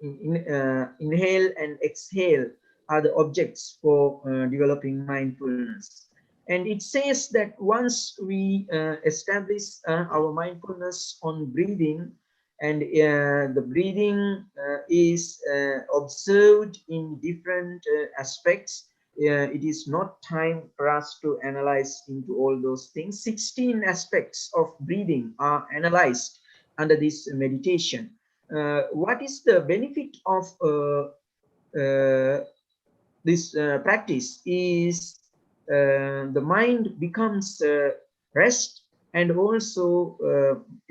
Inhale and exhale are the objects for developing mindfulness. And it says that once we establish our mindfulness on breathing, and the breathing is observed in different aspects, it is not time for us to analyze into all those things. 16 aspects of breathing are analyzed under this meditation. What is the benefit of this practice is the mind becomes rest, and also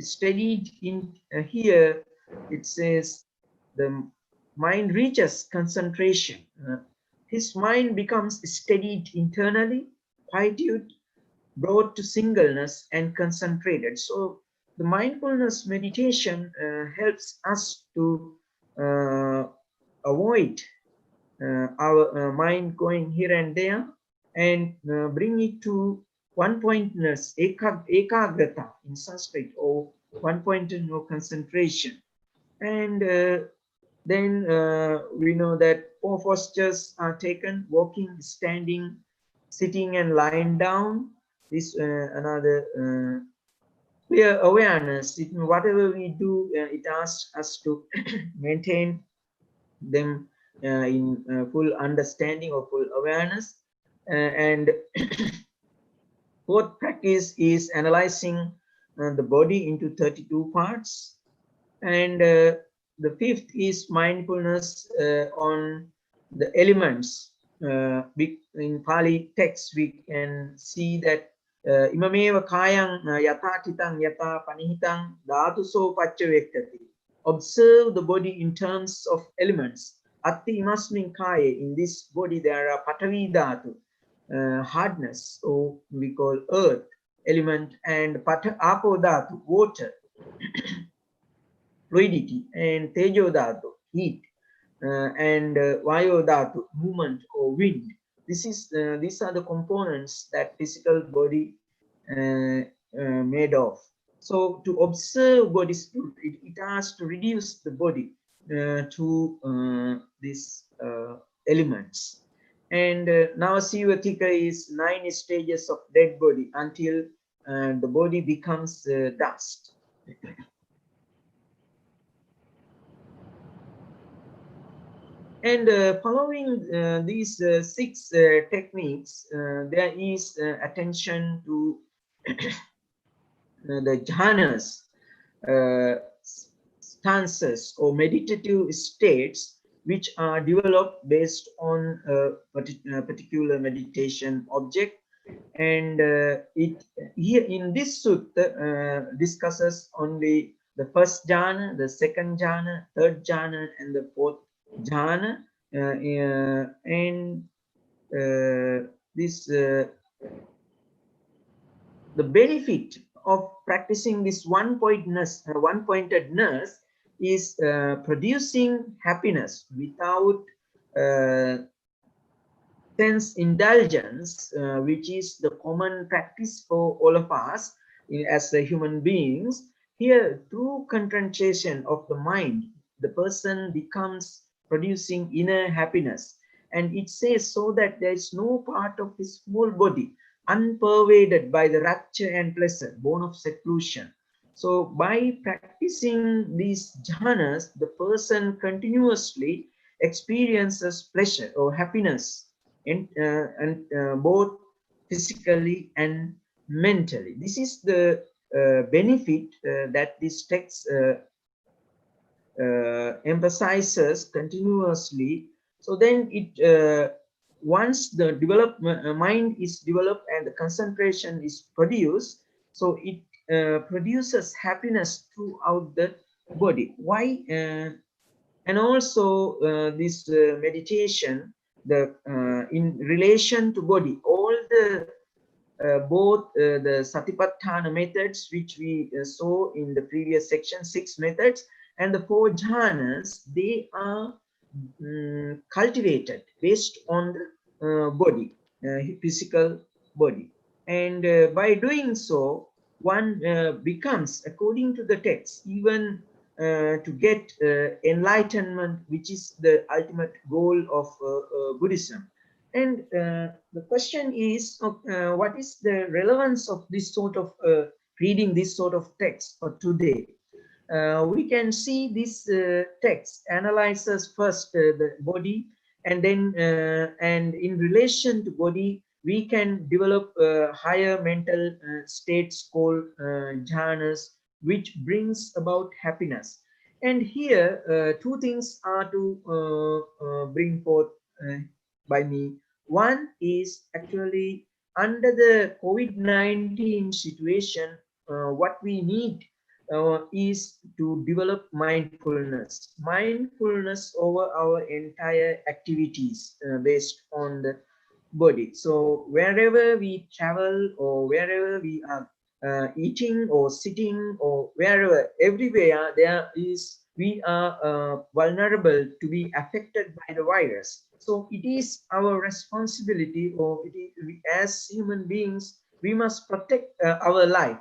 studied in here it says the mind reaches concentration. His mind becomes steadied internally, quietude, brought to singleness, and concentrated. So the mindfulness meditation helps us to avoid our mind going here and there, and bring it to one pointedness, ekagrata in Sanskrit, or one pointed concentration. And then we know that 4 postures are taken: walking, standing, sitting, and lying down. This another clear awareness. Whatever we do, it asks us to maintain them in full understanding or full awareness. And fourth practice is analyzing the body into 32 parts. And the fifth is mindfulness on the elements. In Pali text, we can see that imameva kayang yata titang yata panihitang dhatuso paccavekati. Observe the body in terms of elements. Atti imasmin kaya, in this body there are patavi dhatu, hardness, or we call earth element, and apo dhatu, water, fluidity, and tejo dhatu, heat, and vayu dhatu, movement or wind. These are the components that physical body made of. So to observe body truth, it has to reduce the body to these elements. And Navasivatika is 9 stages of dead body until the body becomes dust. And following these 6 techniques, there is attention to the jhanas, stances, or meditative states, which are developed based on a particular meditation object. And it here in this sutta discusses only the first jhana, the second jhana, third jhana, and the fourth jhana. The benefit of practicing this one-pointedness is producing happiness without sense indulgence, which is the common practice for all of us as human beings. Here, through concentration of the mind, the person becomes producing inner happiness. And it says so that there is no part of his whole body unpervaded by the rapture and pleasure, born of seclusion. So by practicing these jhanas, the person continuously experiences pleasure or happiness, and both physically and mentally. This is the benefit that this text emphasizes continuously. So then it once the mind is developed and the concentration is produced, so it produces happiness throughout the body. Why? And also this meditation, the in relation to body, all the both the Satipatthana methods, which we saw in the previous section, 6 methods, and the 4 jhanas, they are cultivated based on the body, physical body. And by doing so, one becomes, according to the text, even to get enlightenment, which is the ultimate goal of Buddhism. And the question is, what is the relevance of this sort of reading this sort of text for today? We can see this text analyzes first the body, and then and in relation to body, we can develop higher mental states called jhanas, which brings about happiness. And here, 2 things are to bring forth by me. One is actually under the COVID-19 situation, what we need is to develop mindfulness. Mindfulness over our entire activities based on the body. So wherever we travel or wherever we are eating or sitting or wherever, everywhere we are vulnerable to be affected by the virus. So it is our responsibility, or as human beings, we must protect our life.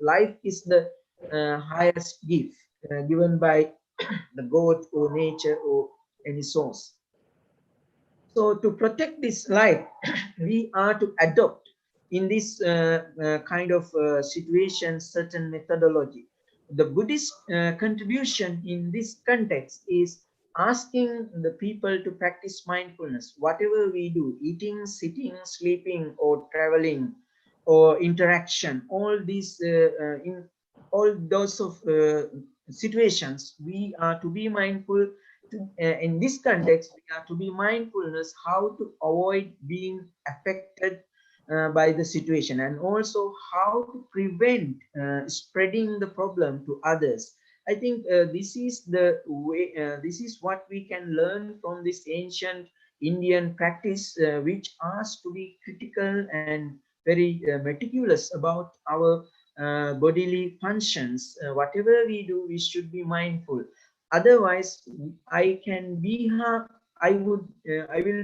Life is the highest gift given by the God or nature or any source. So to protect this life, we are to adopt in this kind of situation certain methodology. The Buddhist contribution in this context is asking the people to practice mindfulness. Whatever we do, eating, sitting, sleeping, or traveling, or interaction, all these in all those of situations, we are to be mindful. In this context, we are to be mindfulness how to avoid being affected by the situation, and also how to prevent spreading the problem to others. I think this is the way, this is what we can learn from this ancient Indian practice, which asks to be critical and very meticulous about our bodily functions. Whatever we do, we should be mindful. Otherwise, I can be harmed. I will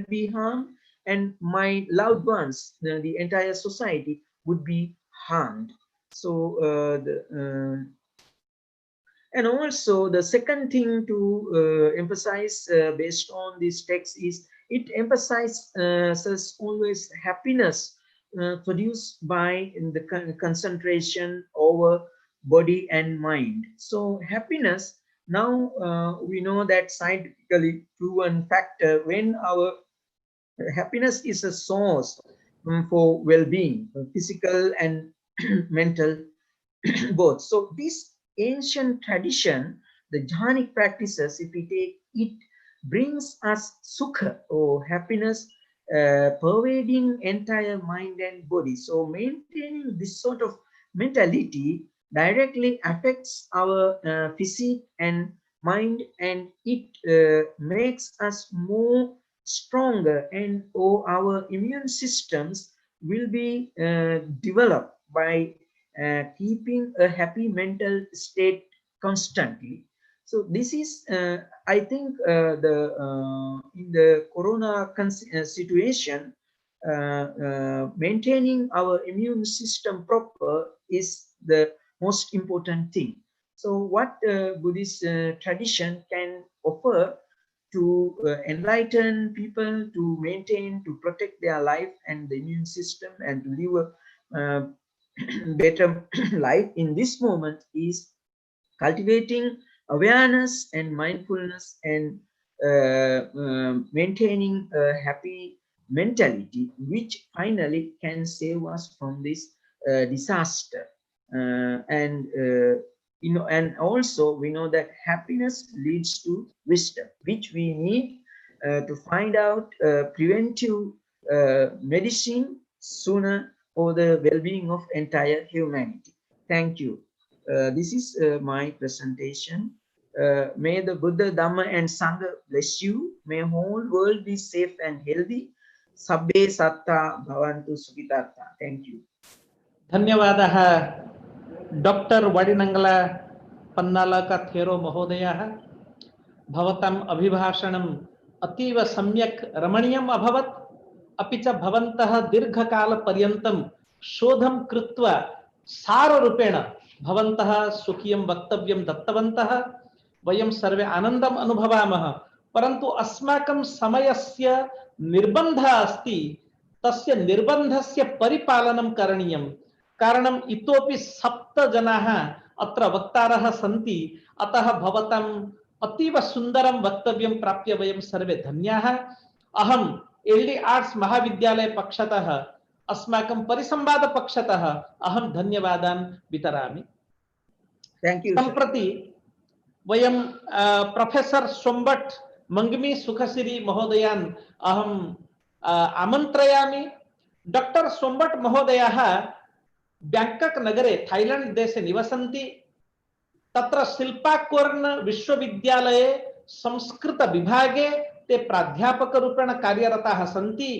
be harmed, and my loved ones, the entire society, would be harmed. So and also the second thing to emphasize based on this text is it emphasizes always happiness produced by the concentration over body and mind. So happiness, now we know that scientifically proven factor when our happiness is a source for well-being, physical and mental both. So this ancient tradition, the jhanic practices, if we take it, brings us sukha or happiness pervading entire mind and body. So maintaining this sort of mentality directly affects our physique and mind, and it makes us more stronger, and our immune systems will be developed by keeping a happy mental state constantly. So this is, I think, in the corona situation, maintaining our immune system proper is the most important thing. So what Buddhist tradition can offer to enlighten people to maintain, to protect their life and the immune system, and to live a better life in this moment is cultivating awareness and mindfulness, and maintaining a happy mentality, which finally can save us from this disaster. And also we know that happiness leads to wisdom, which we need to find out preventive medicine sooner for the well-being of entire humanity. Thank you. This is my presentation. May the Buddha, Dhamma and Sangha bless you. May whole world be safe and healthy. Sabbe satta bhavantu sukhitatta. Thank you. धन्यवादः doctor वडिनंगला पन्नालका Thero महोदयः। भवताम् अभिभाषणम् अतीव सम्यक् रमणीयम् अभवत्। अपि च भवन्तः दीर्घकालपर्यन्तं शोधं कृत्वा साररूपेण भवन्तः स्वकीयं वक्तव्यं दत्तवन्तः। वयं सर्वे आनन्दम् अनुभवामः, परन्तु अस्माकं समयस्य निर्बन्धः अस्ति। तस्य निर्बन्धस्य परिपालनं करणीयं। कारणम् इतोपि 7 जनाः अत्र वक्तारः सन्ति, अतः भवताम् अतीव सुन्दरं वक्तव्यं प्राप्य वयं सर्वे धन्याः। अहम् एल्डी आर्ट्स महाविद्यालय पक्षतः, अस्माकं परिसंवाद पक्षतः अहं धन्यवादान् वितरामि। Thank you. सम्प्रति वयं प्रोफेसर सोम्बट मंगमी सुखसिरी महोदयान् अहं आमन्त्रयामि। डॉक्टर सोम्बट महोदयः बैंकॉक नगरे थाईलैंड देशे निवसन्ति। तत्र शिल्पाकोर्न विश्वविद्यालये संस्कृत विभागे ते प्राध्यापकरूपेण कार्यरताः सन्ति।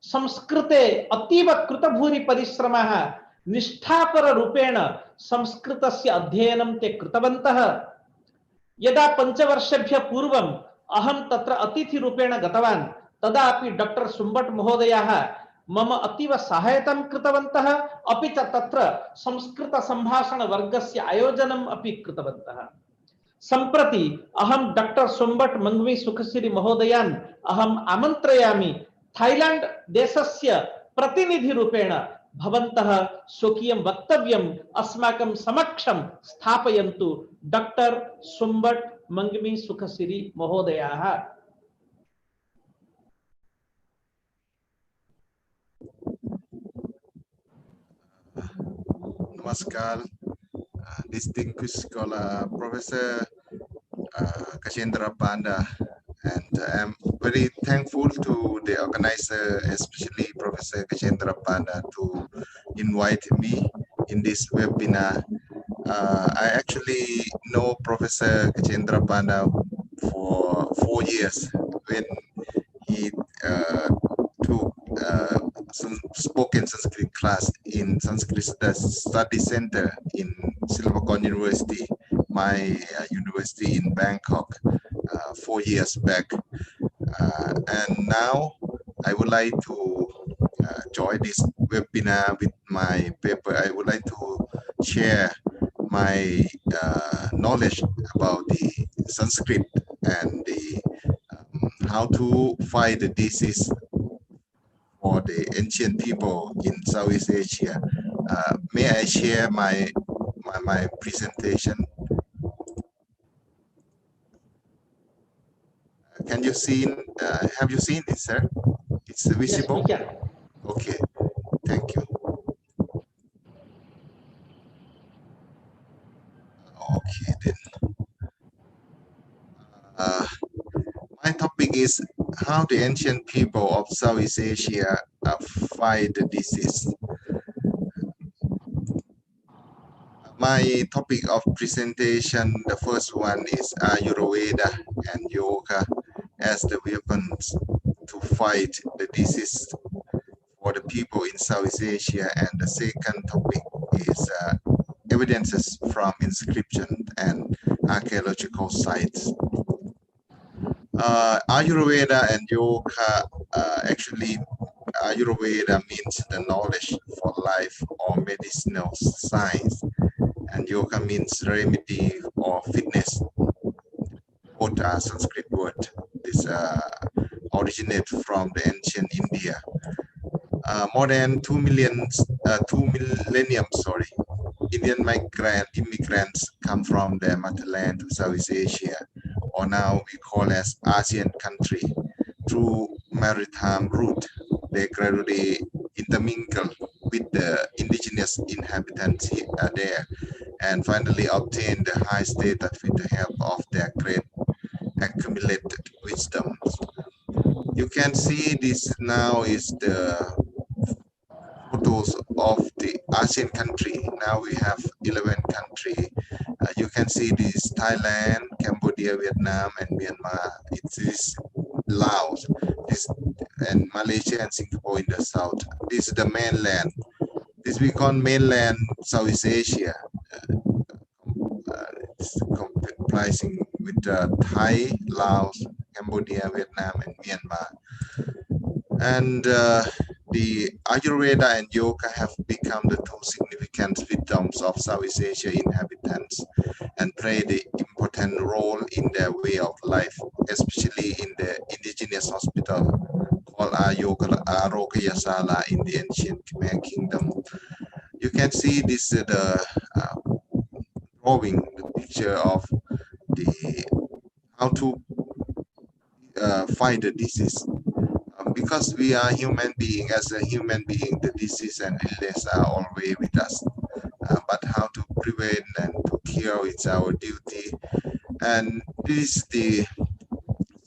संस्कृते अतीव कृतभूरि परिश्रमः निष्ठापर रूपेण संस्कृतस्य अध्ययनं ते कृतवन्तः। यदा 5 वर्षेभ्यः पूर्वम् अहं तत्र अतिथिरूपेण गतवान्, तदापि डॉक्टर सुम्बट महोदयः मम अतीव सहायतां कृतवन्तः। अपि च तत्र संस्कृत संभाषण वर्गस्य आयोजनम् अपि कृतवन्तः। सम्प्रति अहं डॉक्टर सोम्बट मंगवी सुखसिरी महोदयान् अहम् आमन्त्रयामि। थाईलैंड देशस्य प्रतिनिधिरूपेण भवन्तः स्वकीयं वक्तव्यम् अस्माकं समक्षं स्थापयन्तु। डॉक्टर सोम्बट मंगमी सुखसिरी महोदयाः। Namaskar, distinguished scholar, Professor Kachendra Panda, and I'm very thankful to the organizer, especially Professor Kachendra Panda, to invite me in this webinar. I actually know Professor Kachendra Panda for 4 years when he took spoken Sanskrit class in Sanskrit Study Center in Silvercorn University, my university in Bangkok, 4 years back. And now I would like to join this webinar with my paper. I would like to share my knowledge about the Sanskrit and the how to fight the disease for the ancient people in Southeast Asia. May I share my presentation? Can you see? Have you seen it, sir? It's visible. Yes, okay. Thank you. Okay then. My topic is how the ancient people of Southeast Asia fight the disease. My topic of presentation, the first one is Ayurveda and yoga as the weapons to fight the disease for the people in Southeast Asia. And the second topic is evidences from inscription and archaeological sites. Ayurveda and yoga, actually Ayurveda means the knowledge for life or medicinal science, and yoga means remedy or fitness. Both are Sanskrit word. This originate from the ancient India. More than 2 millenniums, Indian immigrants come from their motherland to Southeast Asia, or now we call as ASEAN country, through maritime route. They gradually intermingle with the indigenous inhabitants there, and finally obtain the high status with the help of their great accumulated wisdom. You can see this now is the photos of the ASEAN country. Now we have 11 countries. You can see this Thailand, Cambodia, Vietnam, and Myanmar. It is Laos, this and Malaysia and Singapore in the south. This is the mainland. This we call mainland Southeast Asia. It's comprising with Thai, Laos, Cambodia, Vietnam, and Myanmar. And the Ayurveda and yoga have become the two significant wisdoms of Southeast Asia inhabitants and play the important role in their way of life, especially in the indigenous hospital called Arogayasala in the ancient Khmer kingdom. You can see this the drawing, the picture of the how to fight the disease. Because we are human being, as a human being, the disease and illness are always with us. But how to prevent and to cure is our duty. And this is the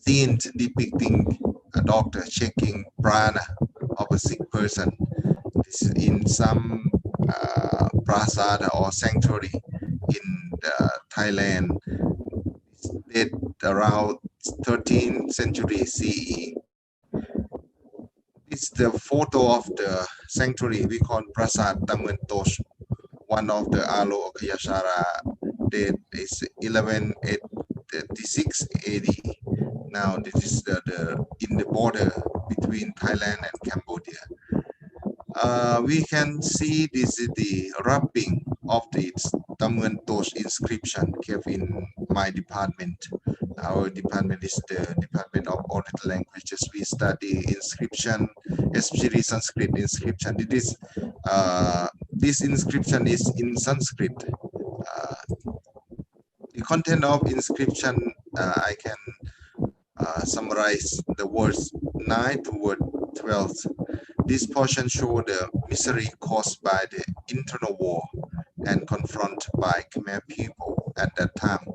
scene depicting a doctor checking prana of a sick person. This is in some prasada or sanctuary in Thailand. It's date around 13th century CE. It's the photo of the sanctuary we call Prasad Tamantosh. One of the Alo Okayashara date is 1186 AD. Now this is the in the border between Thailand and Cambodia. We can see this is the wrapping of the Tamantosh inscription kept in my department. Our department is the Department of Oriental Languages. We study inscription, especially Sanskrit inscription. This inscription is in Sanskrit. The content of inscription, I can summarize the words 9 to word 12. This portion shows the misery caused by the internal war and confronted by Khmer people at that time,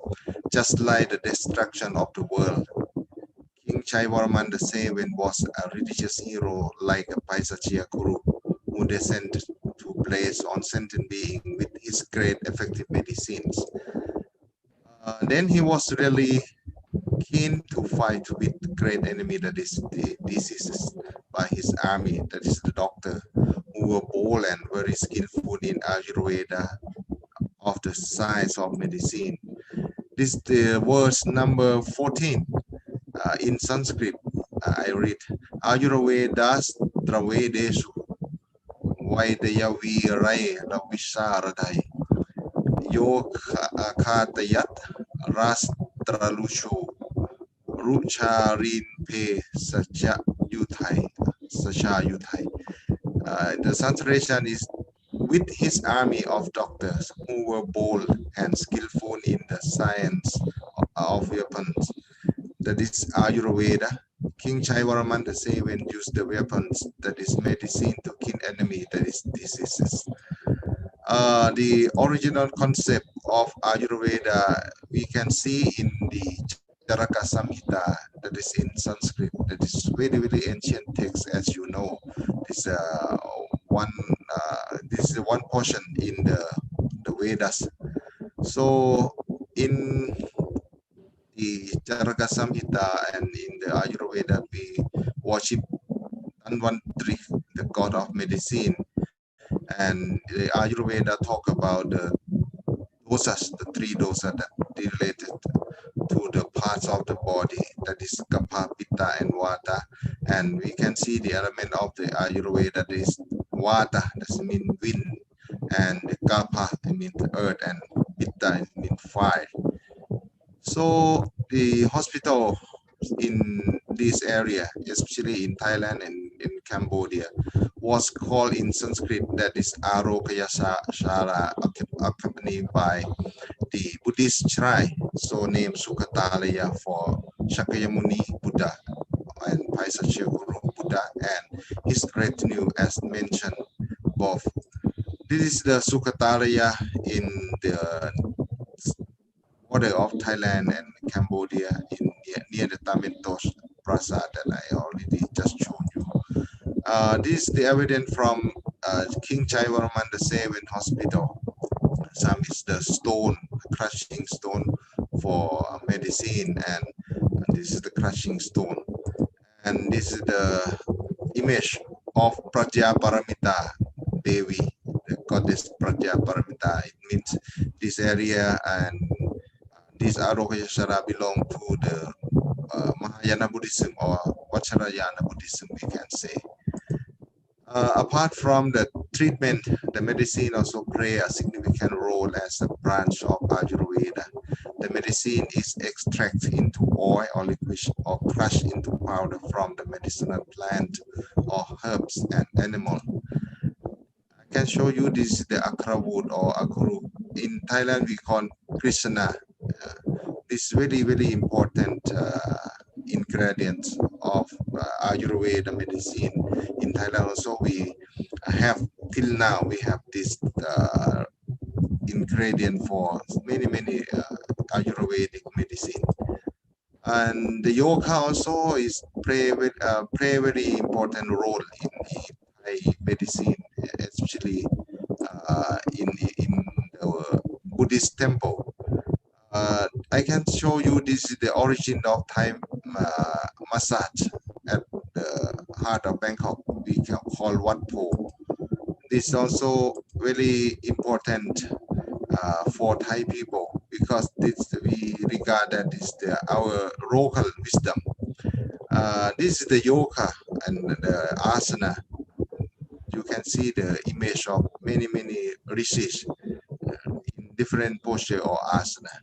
just like the destruction of the world. King Chaivarman II was a religious hero like a Paisachia Guru who descended to place on sentient being with his great effective medicines. Then he was really keen to fight with the great enemy, that is the diseases, by his army, that is the doctor, who were bold and very skillful in Ayurveda of the science of medicine. This is the verse number 14 in Sanskrit. I read Ayurvedas Dravedeshu Vaidayavi Rai Ravisharadai Yokhatayat Rastralushu Rucharin Pe Sacha Yuthai. The translation is with his army of doctors who were bold and skillful in the science of weapons. That is Ayurveda. King Chaivarman II used the weapons, that is medicine, to kill enemy, that is diseases. The original concept of Ayurveda we can see in the Charaka Samhita, that is in Sanskrit. That is very, very ancient text, as you know. This is one portion in the Vedas. So in the Charaka Samhita and in the Ayurveda, we worship Dhanvantri, the god of medicine, and the Ayurveda talk about the dosas, the 3 dosas that related to the parts of the body, that is Kapha, Pitta, and Vata. And we can see the element of the Ayurveda, that is Vata, that means wind, and Kapha, it means earth, and Pitta, it means fire. So the hospital in this area, especially in Thailand and in Cambodia, was called in Sanskrit, that is Arogaya Shara, accompanied by the Buddhist shrine, so named Sukhatalaya for Shakyamuni Buddha and Paisachya Guru Buddha and his retinue as mentioned above. This is the Sukhatalaya in the border of Thailand and Cambodia near the Tamintos Prasad that I already just showed you. This is the evidence from King Chaivarman II Hospital. Some is the stone, crushing stone for medicine, and this is the crushing stone. And this is the image of Prajaparamita Devi, the goddess Prajaparamita. It means this area and this Arogayashara belong to the Mahayana Buddhism or Vajrayana Buddhism, we can say. Apart from the treatment, the medicine also play a significant role as a branch of Ayurveda. The medicine is extracted into oil or liquid or crushed into powder from the medicinal plant or herbs and animal. I can show you this is the akra wood or akuru. In Thailand, we call Krishna. This very, very important ingredient of Ayurveda medicine. In Thailand also we have, till now we have this ingredient for many Ayurvedic medicine. And the yoga also is play very important role in the Thai medicine, especially in the Buddhist temple. I can show you this is the origin of Thai massage at the heart of Bangkok. We can call Wat Po. This is also very important for Thai people because this we regard that is our local wisdom. This is the yoga and the asana. You can see the image of many rishis in different posture or asana.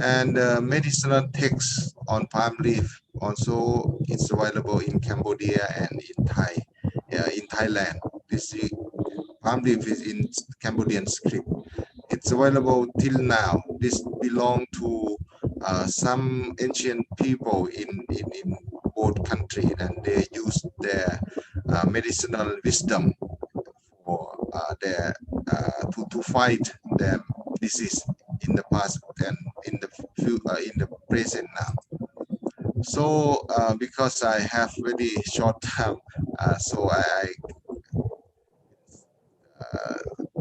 And medicinal text on palm leaf also is available in Cambodia and in Thailand. This palm leaf is in Cambodian script. It's available till now. This belongs to some ancient people in both countries, and they use their medicinal wisdom for their to fight their disease in the past and in the present now. So because I have very short time, so I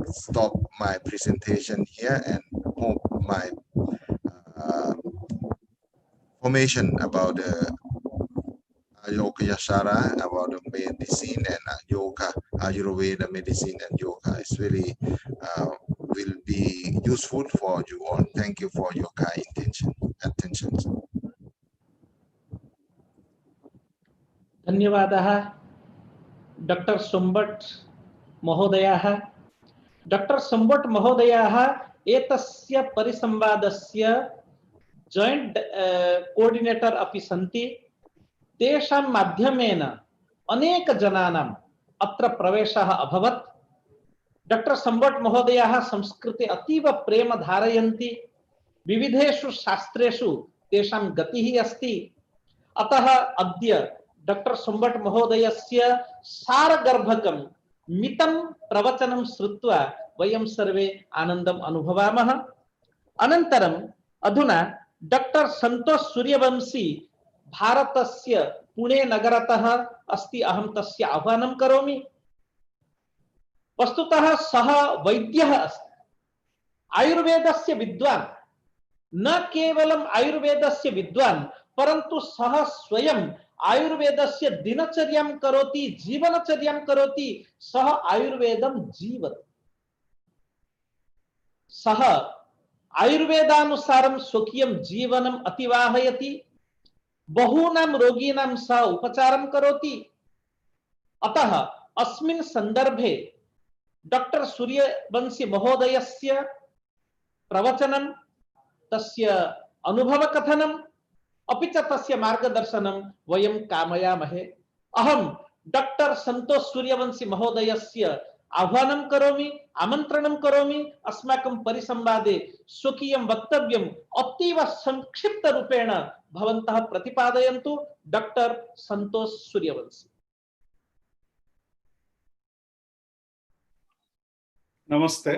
stop my presentation here and hope my information about the yoga yashara, about the medicine and yoga, Ayurveda medicine and yoga is very will be useful for you all. Thank you for your kind attention. धन्यवादः doctor सम्बट महोदयः। Doctor सम्बट महोदयः एतस्य परिसंवादस्य joint coordinator अपि सन्ति। तेषां माध्यमेन अनेक जनानाम् अत्र प्रवेशः अभवत्। डॉक्टर सम्बट महोदयः संस्कृते अतीव प्रेम धारयन्ति। विविधेषु शास्त्रेषु तेषां गतिः अस्ति। अतः अद्य डॉक्टर सम्बट महोदयस्य सारगर्भकं मितं प्रवचनं श्रुत्वा वयं सर्वे आनन्दम् अनुभवामः। अनन्तरम् अधुना डॉक्टर संतोष सूर्यवंशी भारतस्य पुणे नगरतः अस्ति। अहं तस्य आह्वानं करोमि। वस्तुतः सः वैद्यः अस्ति। आयुर्वेदस्य विद्वान्, न केवलम् आयुर्वेदस्य विद्वान्, परन्तु सः स्वयं आयुर्वेदस्य दिनचर्यां करोति, जीवनचर्यां करोति, सः आयुर्वेदं जीवति। सः आयुर्वेदानुसारं स्वकीयं जीवनम् अतिवाहयति, बहूनां रोगीणां सः उपचारं करोति। अतः अस्मिन् सन्दर्भे डॉक्टर सूर्यवंशी महोदयस्य प्रवचनं, तस्य अनुभवकथनम् अपि च तस्य मार्गदर्शनं वयं कामयामहे। अहं डॉक्टर संतोष सूर्यवंशी महोदयस्य आह्वानं करोमि, आमन्त्रणं करोमि, अस्माकं परिसंवादे स्वकीयं वक्तव्यम् अतीव संक्षिप्त रूपेण भवन्तः प्रतिपादयन्तु। डॉक्टर संतोष सूर्यवंशी। नमस्ते।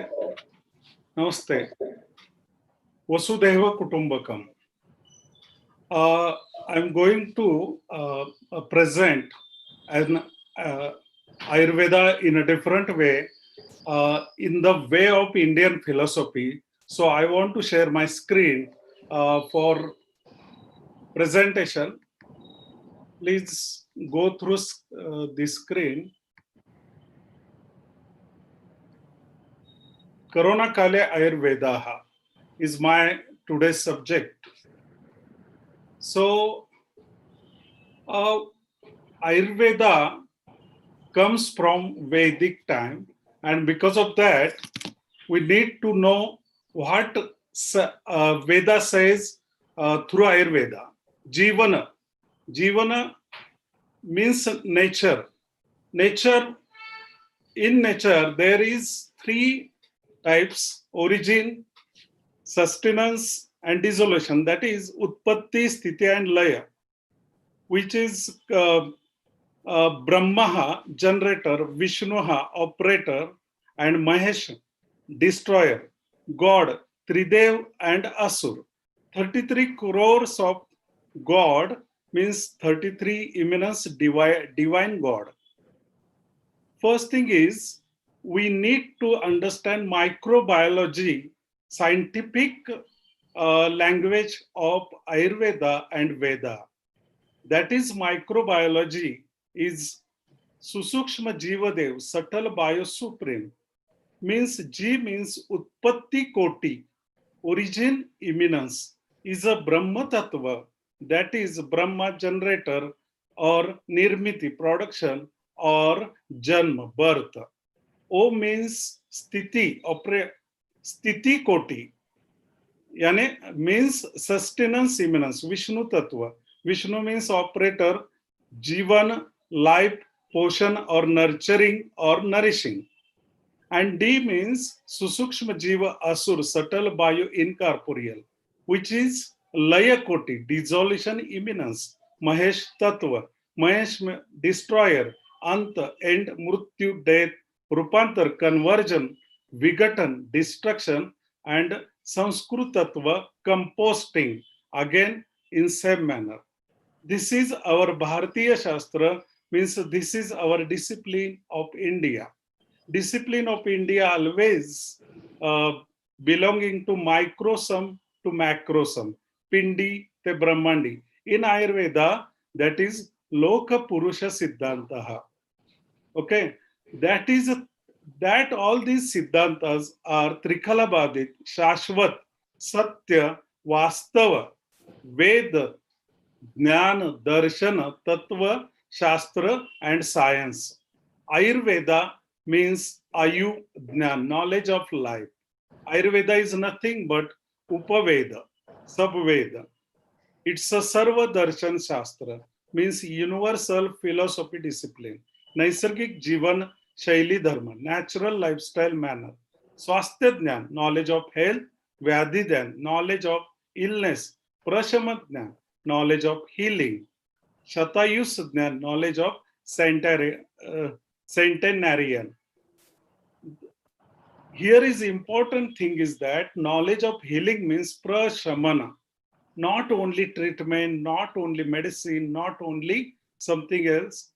नमस्ते। Vasudhaiva Kutumbakam. I'm going to present an Ayurveda in a different way, in the way of Indian philosophy. So I want to share my screen for presentation. Please go through the screen. Corona Kale Ayurvedaha is my today's subject. So, Ayurveda comes from Vedic time, and because of that, we need to know what Veda says through Ayurveda. Jivana. Jivana means nature. Nature, in nature, there is three types: origin, sustenance, and dissolution. That is Utpatti, Sthiti, and Laya, which is Brahmaha, generator, Vishnuha, operator, and Mahesh, destroyer, God, Tridev, and Asur. 33 crores of God means 33 immense divine God. First thing is, we need to understand microbiology, scientific language of Ayurveda and Veda. That is, microbiology is Susukshma Jivadev, subtle bio supreme. Means G means Utpatti Koti, origin, imminence, is a Brahma Tattva, that is Brahma, generator, or Nirmiti, production, or Janma, birth. O means Sthiti, Sthiti Koti, yani means sustenance, imminence, Vishnu Tattva. Vishnu means operator, Jivan, life, potion, or nurturing or nourishing. And D means Susukshma Jiva Asur, subtle bio incorporeal, which is Laya Koti, dissolution, imminence, Mahesh Tattva, Mahesh destroyer, Anta, end, Mrityu, death, Rupantar, conversion, Vigatan, destruction, and Sanskrit Tattva, composting, again in same manner. This is our Bharatiya Shastra, means this is our discipline of India. Discipline of India always belonging to microsome to macrosome, Pindi te Brahmandi. In Ayurveda, that is Loka Purusha Siddhantaha. Okay, that is that all these Siddhantas are Trikhalabadit, Shashvat, Satya, Vastava, Veda, Jnana, Darshana, Tattva, Shastra, and science. Ayurveda means Ayu Jnan, knowledge of life. Ayurveda is nothing but Upaveda, Subveda. It's a Sarva Darshan Shastra, means universal philosophy discipline. Naisargik Jivan Shaili Dharma, natural lifestyle manner. Swasthya Jnan, knowledge of health. Vyadhi Jnan, knowledge of illness. Prashamat Jnan, knowledge of healing. Shatayus Jnan, knowledge of centenarian. Here is important thing is that knowledge of healing means prashamana, not only treatment, not only medicine, not only something else,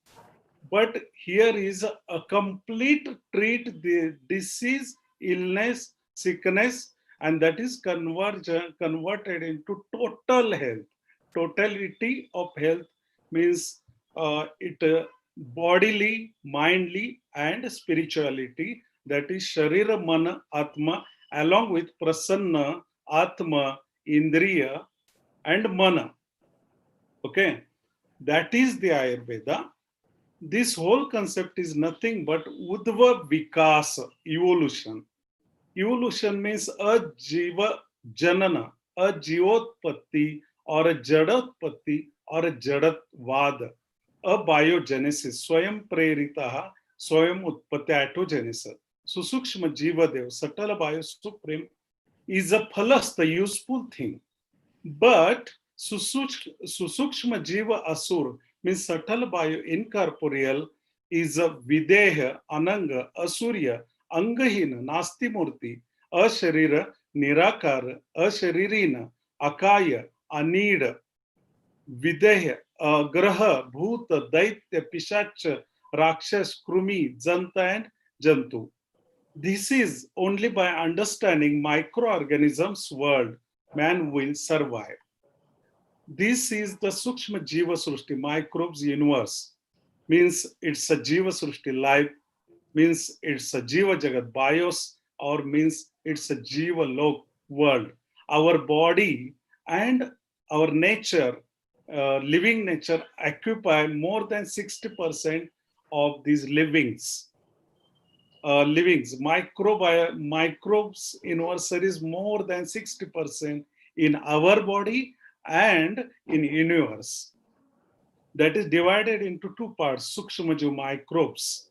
but here is a complete treat the disease, illness, sickness, and that is converted into total health. Totality of health means it bodily, mindly, and spirituality. That is Sharira, Mana, Atma, along with Prasanna, Atma, Indriya, and Mana. Okay, that is the Ayurveda. This whole concept is nothing but Udva Vikasa, evolution. Evolution means a Jiva Janana, a Jivotpatti or a Jadatpatti or a Jadatvad, a biogenesis, Swayam Preritaha, Swayam Utpatti atogenesis. Susukshma Jiva Dev, subtle bio supreme, is a phalasta, useful thing. But Susukshma Jiva Asur means subtle bio incorporeal is a Videha, Ananga, Asurya, Angahina, Nasti Murti, Asharira, Nirakara, Asharirina, Akaya, Anida, Videha, Graha, Bhuta, Daitya, Pishacha, Rakshas, Krumi, Janta, and Jantu. This is only by understanding microorganisms' world man will survive. This is the Sukshma Jiva Srushti, microbes universe. Means it's a Jiva Srushti life, means it's a Jiva Jagat bios, or means it's a Jiva Lok world. Our body and our nature, living nature, occupy more than 60% of these livings. Microbes universe is more than 60% in our body and in universe. That is divided into two parts, Sukshmaju microbes.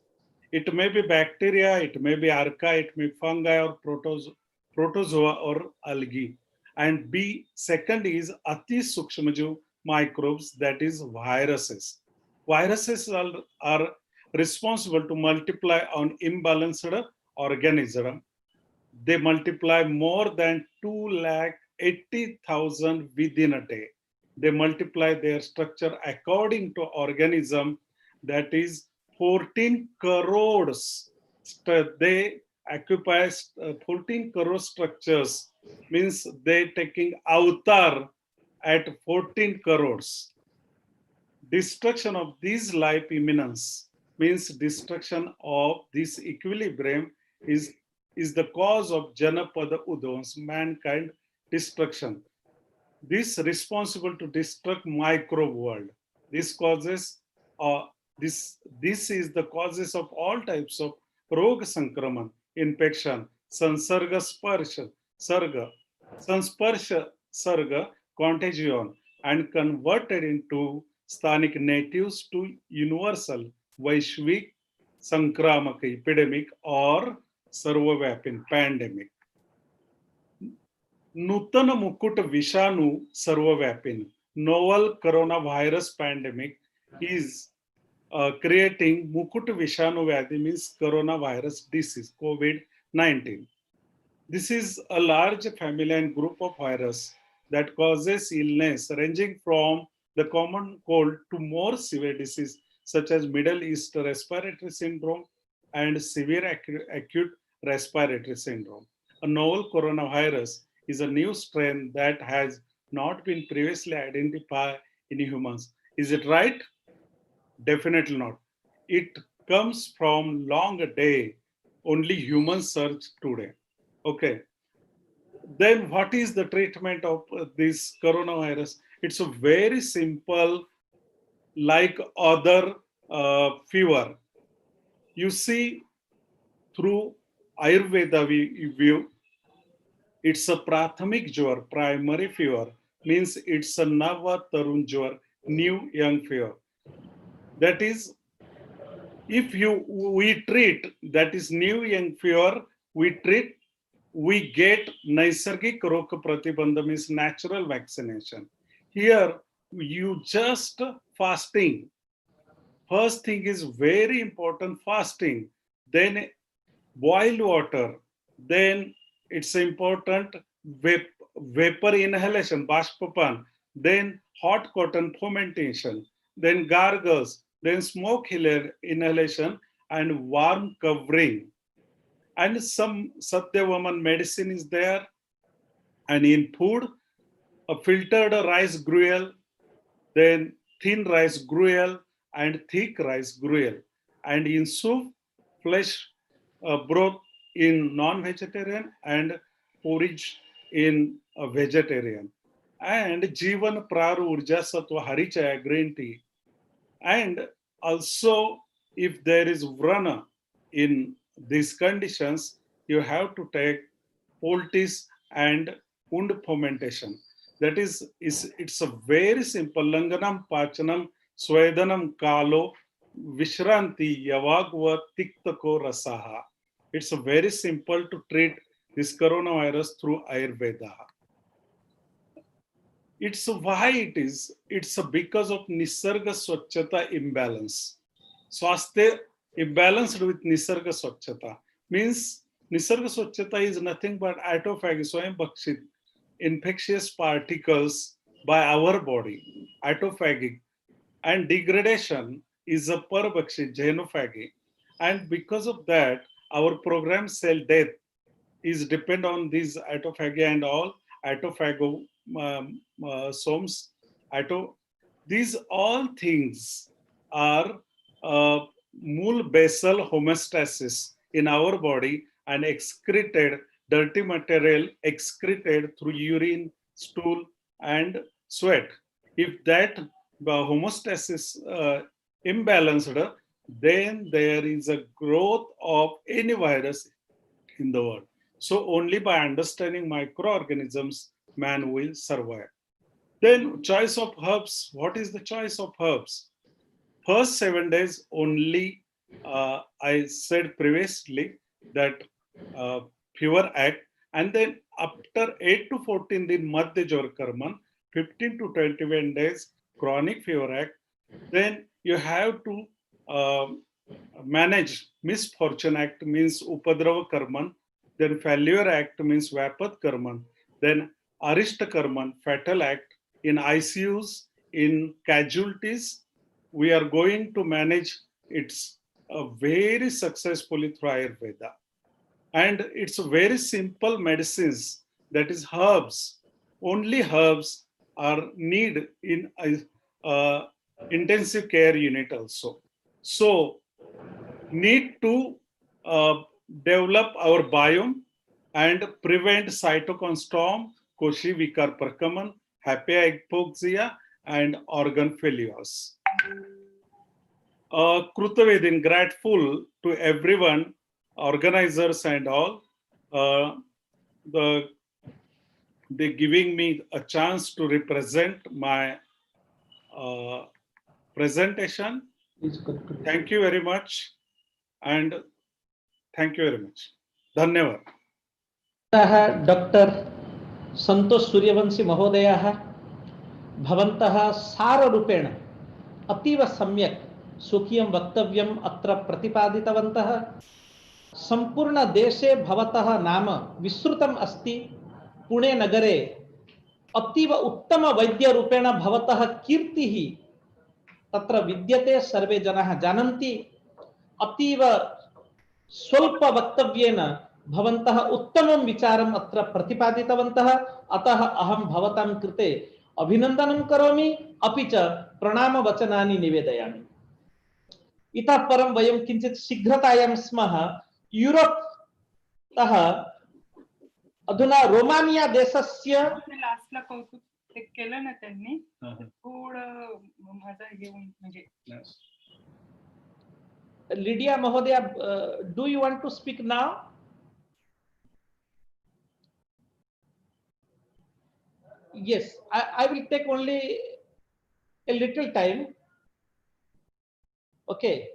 It may be bacteria, it may be archaea, it may be fungi or protozoa or algae. And second is Ati Sukshmaju microbes, that is viruses. Viruses are responsible to multiply on imbalanced organism. They multiply more than 280,000 within a day. They multiply their structure according to organism, that is 14 crores. They occupy 14 crore structures, means they taking avatar at 14 crores. Destruction of this life imminence means destruction of this equilibrium is the cause of Janapada Udons, mankind destruction. This responsible to destruct microbe world. This causes this is the causes of all types of Rog Sankraman, infection, Sansarga Sparsha, Sarga, Sansparsha Sarga, contagion, and converted into Sthanik natives to universal Vaishvik Sankramaka epidemic or Sarvavapin pandemic. Nutana Mukut Vishanu Sarvavapin, novel coronavirus pandemic is creating Mukut Vishanu Vyadhi, means coronavirus disease, COVID-19. This is a large family and group of virus that causes illness ranging from the common cold to more severe disease such as Middle East respiratory syndrome and severe acute respiratory syndrome. A novel coronavirus is a new strain that has not been previously identified in humans. Is it right? Definitely not. It comes from long day, only humans search today. Okay. Then what is the treatment of this coronavirus? It's a very simple, like other fever. You see, through Ayurveda view, it's a prathamik jwar, primary fever, means it's a nava tarun jwar, new young fever. That is, if we treat, that is new young fever, we get Naisargik Rog Pratibandha, means natural vaccination. Here, you just fasting. First thing is very important, fasting. Then boiled water. Then it's important vapor inhalation, Bashpapan. Then hot cotton fermentation. Then gargles. Then smoke inhalation and warm covering. And some Satyavaman medicine is there, And in food, a filtered rice gruel, then thin rice gruel and thick rice gruel. And in soup, flesh broth in non-vegetarian and porridge in vegetarian. And Jivan Prar Urja Sattva Harichaya green tea. And also, if there is vrana in these conditions, you have to take poultice and und fermentation. That is it's a very simple langanam pachanam swedanam kalo vishranti yavagva tiktako rasaha. It's a very simple to treat this coronavirus through Ayurveda. It's why it is. It's because of Nisarga Swachhata imbalance. Swasthya imbalanced with Nisarga Swachhata means Nisarga Swachhata is nothing but autophagy, Swayam Bhakshit, infectious particles by our body, autophagic, and degradation is a Parabhakshit, genophagy. And because of that, our programmed cell death is depend on these autophagy and all autophagosomes. These all things are mool basal homeostasis in our body and excreted dirty material excreted through urine, stool, and sweat. If that homeostasis imbalanced, then there is a growth of any virus in the world. So only by understanding microorganisms, man will survive. Then choice of herbs. What is the choice of herbs? First 7 days only, I said previously that fever act, and then after 8 to 14 din Madhya Jwar Karman, 15 to 21 days chronic fever act, then you have to manage misfortune act means Upadrava Karman, then failure act means Vapat Karman, then Arishta Karman, fatal act. In ICUs, in casualties, we are going to manage it very successfully through Ayurveda. And it's very simple medicines, that is herbs. Only herbs are needed in intensive care unit also. So need to develop our biome and prevent cytokine storm, Koshi Vikar Prakaman, hypoxia, and organ failures. Krutavedin, grateful to everyone, organizers and all, they giving me a chance to represent my presentation. Thank you very much, and thank you very much. Dhanyavad. Doctor Santosh Suryavanshi महोदयः भवन्तः साररूपेण अतीव सम्यक् स्वकीयं वक्तव्यम् अत्र प्रतिपादितवन्तः। संपूर्ण देशे भवतः नाम विस्तृतम् अस्ति। पुणे नगरे अतीव उत्तम वैद्यरूपेण भवतः कीर्तिः तत्र विद्यते, सर्वे जनाः जानन्ति। अतीव स्वल्प वक्तव्येन भवन्तः उत्तमं विचारम् अत्र प्रतिपादितवन्तः। अतः अहं भवतां कृते अभिनन्दनं करोमि, अपि च प्रणामवचनानि निवेदयामि। इतः परं वयं किञ्चित् शीघ्रतायां स्मः। यूरोप् तः अधुना रोमानिया देशस्य लास्टला कौतुक ते केलं ना त्यांनी, थोडं माझा घेऊन म्हणजे Lydia Mahodaya, do you want to speak now? Yes, I will take only a little time. Okay.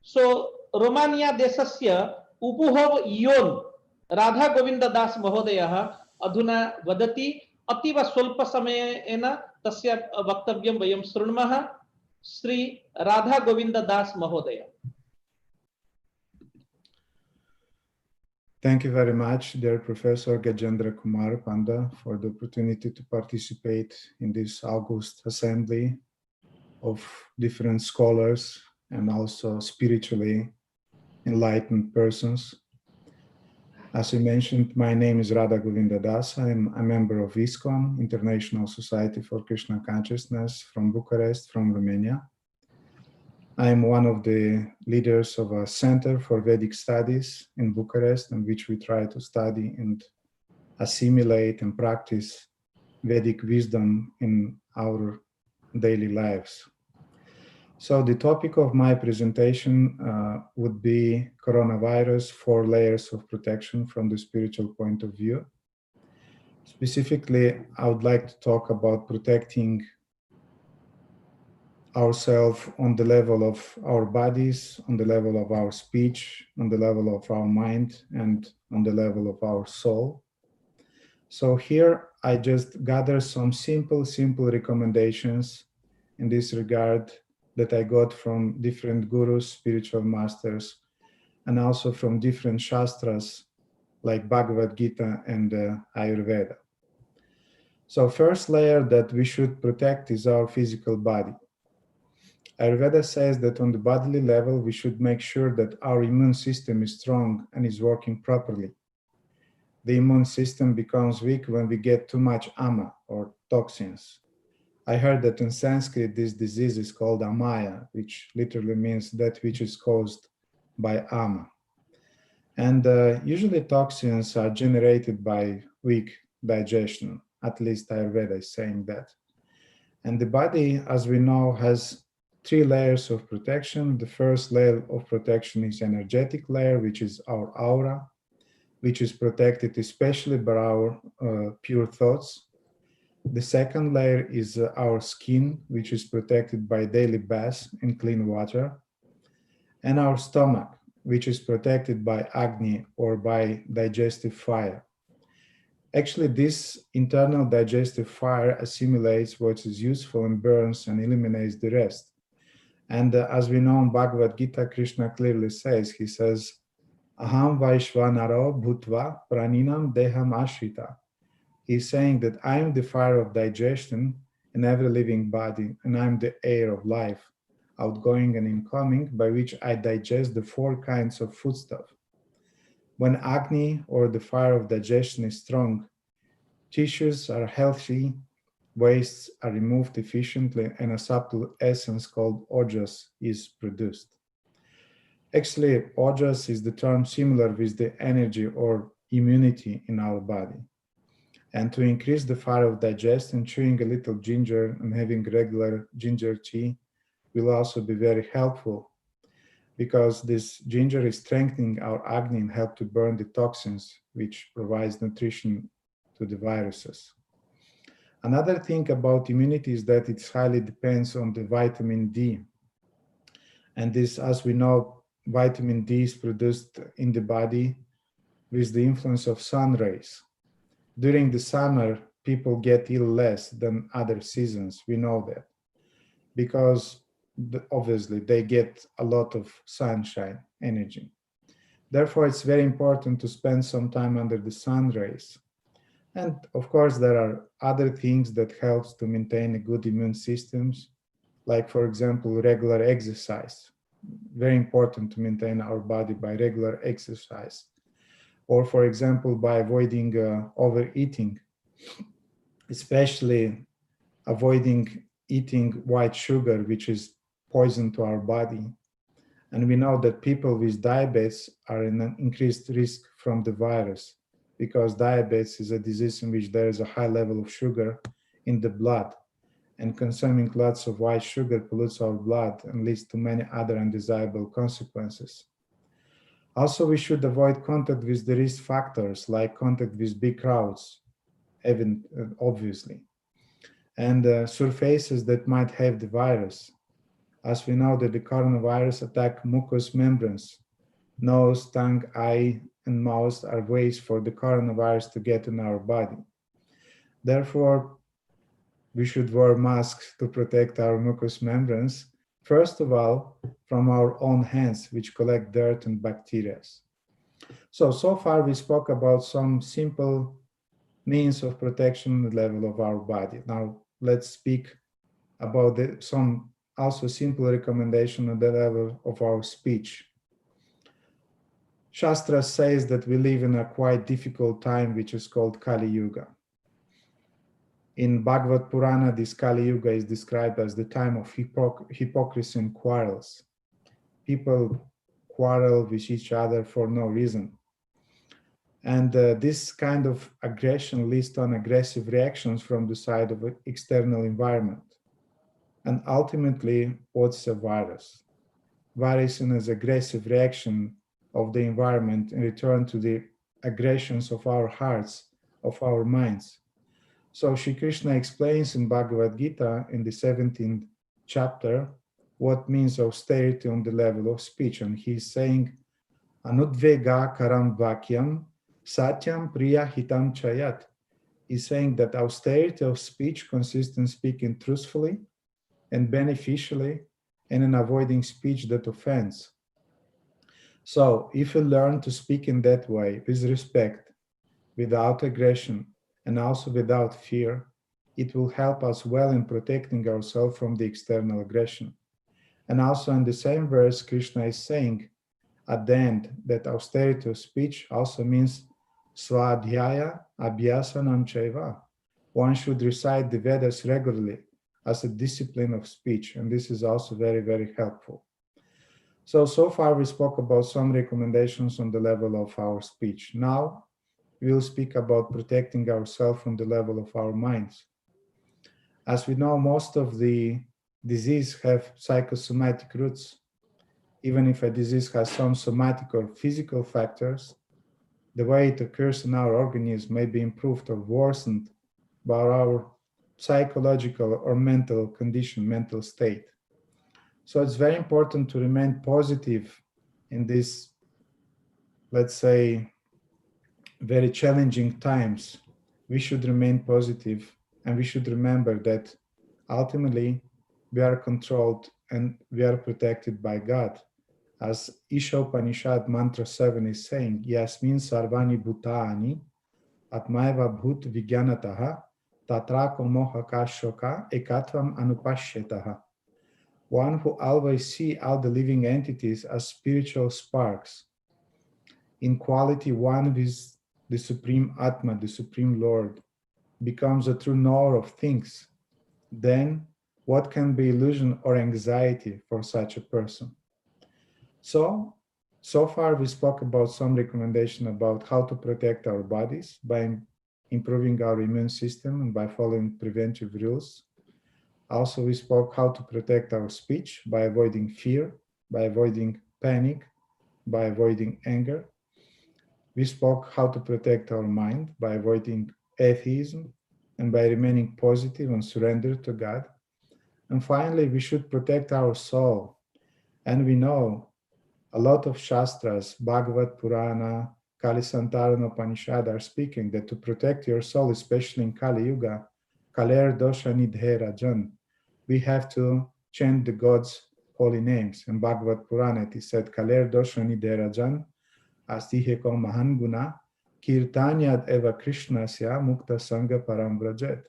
So, Romania desasya upuhov ion Radha Govinda Das Mahodayah adhuna vadati ativa swalpa samayena tasya vaktavyam vayam srunmah. Sri Radha Govinda Das Mahodaya. Thank you very much, dear Professor Gajendra Kumar Panda, for the opportunity to participate in this August assembly of different scholars and also spiritually enlightened persons. As you mentioned, my name is Radha Govinda Das. I'm a member of ISKCON, International Society for Krishna Consciousness from Bucharest, from Romania. I'm one of the leaders of a center for Vedic studies in Bucharest, in which we try to study and assimilate and practice Vedic wisdom in our daily lives. So the topic of my presentation would be coronavirus, 4 layers of protection from the spiritual point of view. Specifically, I would like to talk about protecting ourselves on the level of our bodies, on the level of our speech, on the level of our mind, and on the level of our soul. So here I just gather some simple recommendations in this regard that I got from different gurus, spiritual masters, and also from different shastras like Bhagavad Gita and Ayurveda. So first layer that we should protect is our physical body. Ayurveda says that on the bodily level, we should make sure that our immune system is strong and is working properly. The immune system becomes weak when we get too much ama or toxins. I heard that in Sanskrit, this disease is called amaya, which literally means that which is caused by ama. And usually toxins are generated by weak digestion, at least Ayurveda is saying that. And the body, as we know, has 3 layers of protection. The first layer of protection is energetic layer, which is our aura, which is protected especially by our pure thoughts. The second layer is our skin, which is protected by daily baths in clean water. And our stomach, which is protected by Agni or by digestive fire. Actually, this internal digestive fire assimilates what is useful and burns and eliminates the rest. And as we know in Bhagavad Gita, Krishna clearly says, he says, Aham Vaishvanaro Bhutva Praninam Deham Ashrita. He's saying that I am the fire of digestion in every living body, and I'm the air of life, outgoing and incoming, by which I digest the 4 kinds of foodstuff. When Agni, or the fire of digestion, is strong, tissues are healthy, wastes are removed efficiently, and a subtle essence called ojas is produced. Actually, ojas is the term similar with the energy or immunity in our body. And to increase the fire of digestion, chewing a little ginger and having regular ginger tea will also be very helpful, because this ginger is strengthening our Agni and help to burn the toxins, which provides nutrition to the viruses. Another thing about immunity is that it highly depends on the vitamin D. And this, as we know, vitamin D is produced in the body with the influence of sun rays. During the summer, people get ill less than other seasons. We know that because obviously they get a lot of sunshine energy. Therefore, it's very important to spend some time under the sun rays. And of course, there are other things that helps to maintain a good immune systems, like, for example, regular exercise. Very important to maintain our body by regular exercise. Or, for example, by avoiding overeating, especially avoiding eating white sugar, which is poison to our body. And we know that people with diabetes are in an increased risk from the virus, because diabetes is a disease in which there is a high level of sugar in the blood. And consuming lots of white sugar pollutes our blood and leads to many other undesirable consequences. Also, we should avoid contact with the risk factors, like contact with big crowds, even obviously, and surfaces that might have the virus. As we know that the coronavirus attack mucous membranes. Nose, tongue, eye, and mouth are ways for the coronavirus to get in our body. Therefore, we should wear masks to protect our mucous membranes, first of all, from our own hands, which collect dirt and bacteria. So far we spoke about some simple means of protection at the level of our body. Now, let's speak about some also simple recommendation at the level of our speech. Shastra says that we live in a quite difficult time, which is called Kali Yuga. In Bhagavad Purana, this Kali Yuga is described as the time of hypocrisy and quarrels. People quarrel with each other for no reason. And this kind of aggression leads to aggressive reactions from the side of the external environment. And ultimately, what's a virus? Virus is an aggressive reaction of the environment in return to the aggressions of our hearts, of our minds. So Shri Krishna explains in Bhagavad Gita in the 17th chapter what means austerity on the level of speech. And he's saying, Anudvega karam vakyam satyam priya hitam chayat. He's saying that austerity of speech consists in speaking truthfully and beneficially and in avoiding speech that offends. So if we learn to speak in that way, with respect, without aggression, and also without fear, it will help us well in protecting ourselves from the external aggression. And also in the same verse, Krishna is saying at the end that austerity of speech also means swadhyaya abhyasanam chaiva. One should recite the Vedas regularly as a discipline of speech, and this is also very, very helpful. So far we spoke about some recommendations on the level of our speech. Now we will speak about protecting ourselves on the level of our minds. As we know, most of the disease have psychosomatic roots. Even if a disease has some somatic or physical factors, the way it occurs in our organism may be improved or worsened by our psychological or mental condition, mental state. So it's very important to remain positive in this, let's say, very challenging times. We should remain positive, and we should remember that ultimately we are controlled and we are protected by God. As Ishopanishad Mantra 7 is saying, Yasmin Sarvani Bhutani Atmaiva Bhut Vigyanataha Tatrako Mohaka Shoka Ekatvam Anupashyataha. One who always sees all the living entities as spiritual sparks. In quality, one with the Supreme Atma, the Supreme Lord, becomes a true knower of things. Then what can be illusion or anxiety for such a person? So far we spoke about some recommendation about how to protect our bodies by improving our immune system and by following preventive rules. Also, we spoke how to protect our speech by avoiding fear, by avoiding panic, by avoiding anger. We spoke how to protect our mind by avoiding atheism and by remaining positive and surrendered to God. And finally, we should protect our soul. And we know a lot of Shastras, Bhagavad Purana, Kali Santarana Upanishad are speaking that to protect your soul, especially in Kali Yuga, Kaler Dosha Nidhe Rajan, we have to chant the God's holy names. In Bhagavad Purana, it is said, Kaler Dosha Nidhe Rajan, Astiheko Mahanguna, Kirtanyad Eva Krishnasya Mukta Sangha Param Vrajet.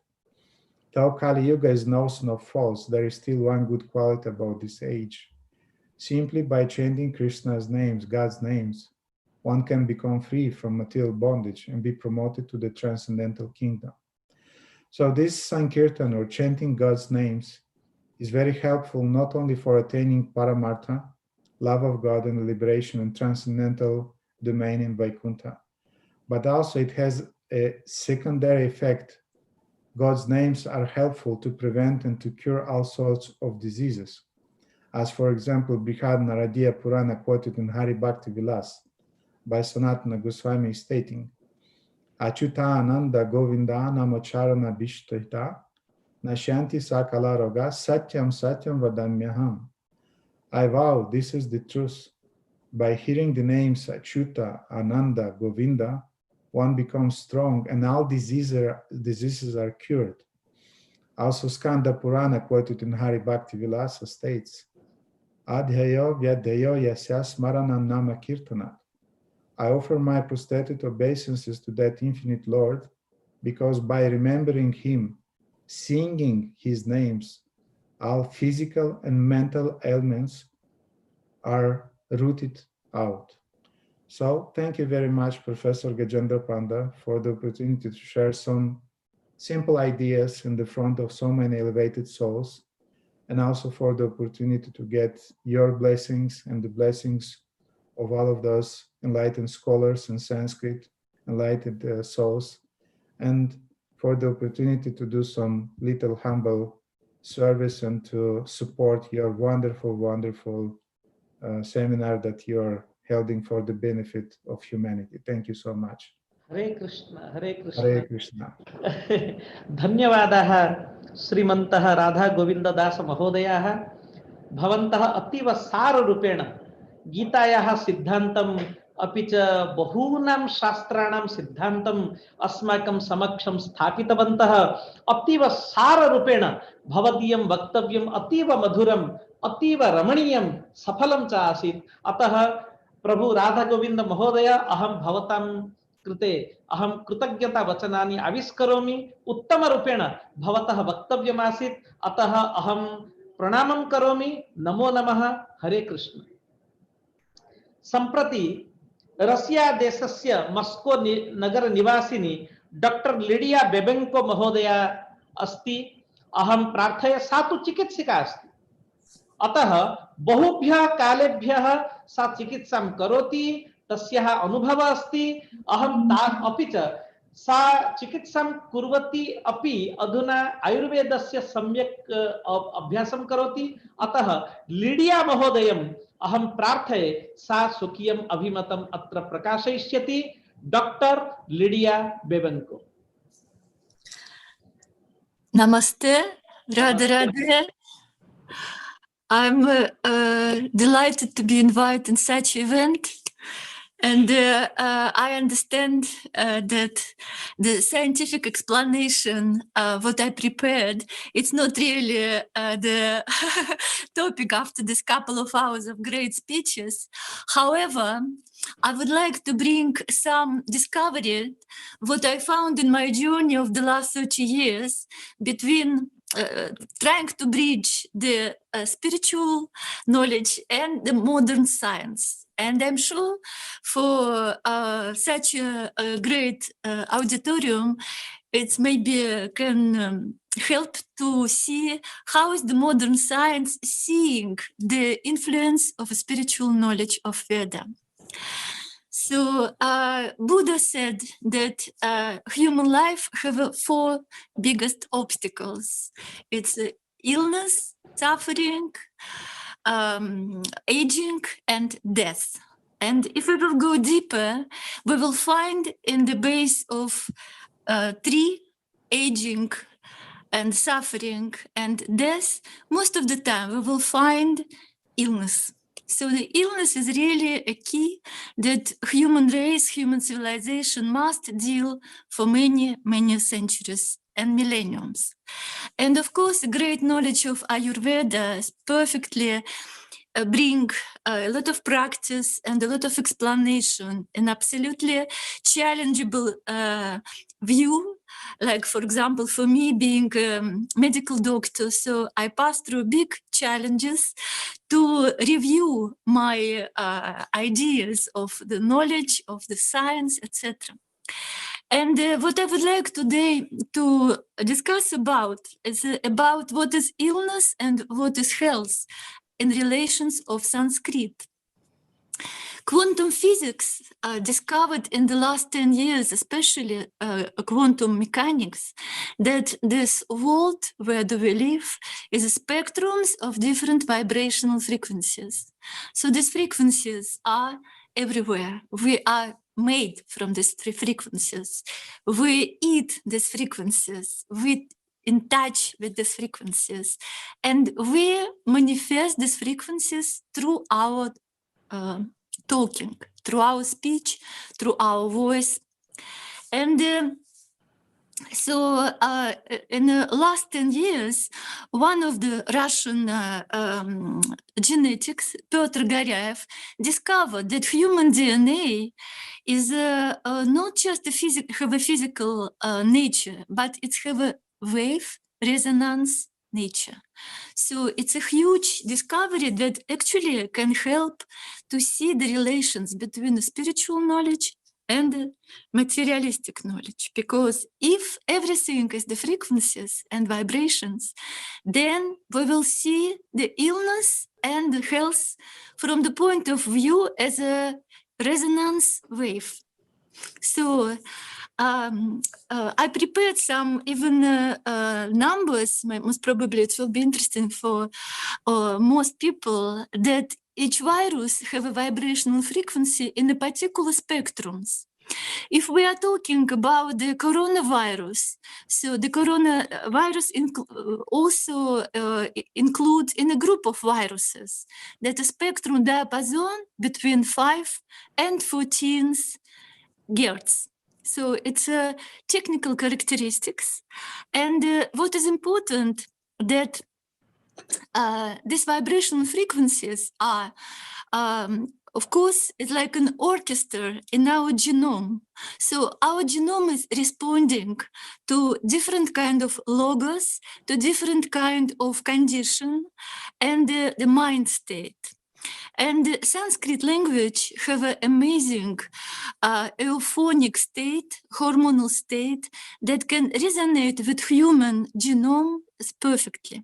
Though Kali Yuga is notion of false, there is still one good quality about this age. Simply by chanting Krishna's names, God's names, one can become free from material bondage and be promoted to the transcendental kingdom. So this Sankirtan, or chanting God's names, is very helpful not only for attaining Paramartha, love of God and liberation and transcendental domain in Vaikuntha, but also it has a secondary effect. God's names are helpful to prevent and to cure all sorts of diseases. As for example, Brihad Naradiya Purana quoted in Hari Bhakti Vilas by Sanatana Goswami stating, Achyuta Ananda Govinda Namacharana Vishtita Nashanti Sakala Roga Satyam Satyam Vadamyaham. I vow this is the truth. By hearing the names Achyuta, Ananda, Govinda, one becomes strong and all diseases are cured. Also Skanda Purana quoted in Hari Bhakti Vilasa states, Adhyayo Vyadhayo Yasya Smaranam Nama Kirtanat. I offer my prostrated obeisances to that infinite Lord, because by remembering Him, singing His names, all physical and mental ailments are rooted out. So thank you very much, Professor Gajendra Panda, for the opportunity to share some simple ideas in the front of so many elevated souls, and also for the opportunity to get your blessings and the blessings of all of those enlightened scholars in Sanskrit, enlightened souls, and for the opportunity to do some little humble service and to support your wonderful, wonderful seminar that you're holding for the benefit of humanity. Thank you so much. Hare Krishna, Hare Krishna. Hare Krishna. धन्यवादाः श्रीमन्तः राधा गोविन्ददास महोदयाः। भवन्तः अतीव साररूपेण गीतायाः सिद्धान्तम् अपि च बहूनां शास्त्राणां सिद्धान्तम् अस्माकं समक्षं स्थापितवन्तः। अतीव साररूपेण भवदीयं वक्तव्यम् अतीव मधुरम्, अतीव रमणीयं, सफलं च आसीत्। अतः प्रभु राधा गोविन्द महोदय, अहं भवतां कृते अहं कृतज्ञता वचनानि आविष्करोमि। उत्तमरूपेण भवतः वक्तव्यमासीत्, अतः अहं प्रणामं करोमि। नमो नमः। हरे कृष्ण। सम्प्रति रशिया देशस्य मस्को नगर निवासिनी डॉक्टर लिडिया बेबेंको महोदया अस्ति। अहं प्रार्थये, सा तु चिकित्सिका अस्ति, अतः बहुभ्यः कालेभ्यः सा चिकित्सां करोति, तस्याः अनुभवः अस्ति। अहं ताम् अपि च सा चिकित्सां कुर्वती अपि अधुना आयुर्वेदस्य सम्यक् अभ्यासं करोति। अतः लिडिया महोदयम् अहं प्रार्थये, सा स्वकीयम् अभिमतम् अत्र प्रकाशयिष्यति। Doctor Lidia Bebenko. Namaste, Radhe Radhe. I'm delighted to be invited in such event, and I understand that the scientific explanation what I prepared, it's not really the topic after this couple of hours of great speeches. However, I would like to bring some discovery what I found in my journey of the last 30 years between trying to bridge the spiritual knowledge and the modern science. And I'm sure for such a great auditorium, it maybe can help to see how is the modern science seeing the influence of spiritual knowledge of Veda. So Buddha said that human life have four biggest obstacles. It's illness, suffering, aging, and death. And if we will go deeper, we will find in the base of three, aging and suffering and death, most of the time we will find illness. So the illness is really a key that human race, human civilization must deal for many, many centuries and millenniums. And of course, the great knowledge of Ayurveda perfectly bring a lot of practice and a lot of explanation, an absolutely challengeable view. Like, for example, for me being a medical doctor, so I passed through big challenges to review my ideas of the knowledge of the science, etc. And what I would like today to discuss about is about what is illness and what is health in relations of Sanskrit. Quantum physics discovered in the last 10 years, especially quantum mechanics, that this world where we live is spectrums of different vibrational frequencies. So these frequencies are everywhere. We are made from these three frequencies. We eat these frequencies. We in touch with these frequencies. And we manifest these frequencies through our talking, through our speech, through our voice. And so in the last 10 years, one of the Russian genetics, Petr Garyaev, discovered that human DNA is not just have a physical nature, but it have a wave resonance nature. So it's a huge discovery that actually can help to see the relations between the spiritual knowledge and the materialistic knowledge. Because if everything is the frequencies and vibrations, then we will see the illness and the health from the point of view as a resonance wave. So I prepared some even numbers. Most probably it will be interesting for most people, that each virus have a vibrational frequency in a particular spectrums. If we are talking about the coronavirus, so the coronavirus also includes in a group of viruses that a spectrum diapason between 5 and 14 Hertz. So it's technical characteristics. And what is important that these vibrational frequencies are, of course, it's like an orchestra in our genome. So our genome is responding to different kind of logos, to different kind of condition, and the mind state. And the Sanskrit language have an amazing euphonic state, hormonal state that can resonate with human genome perfectly.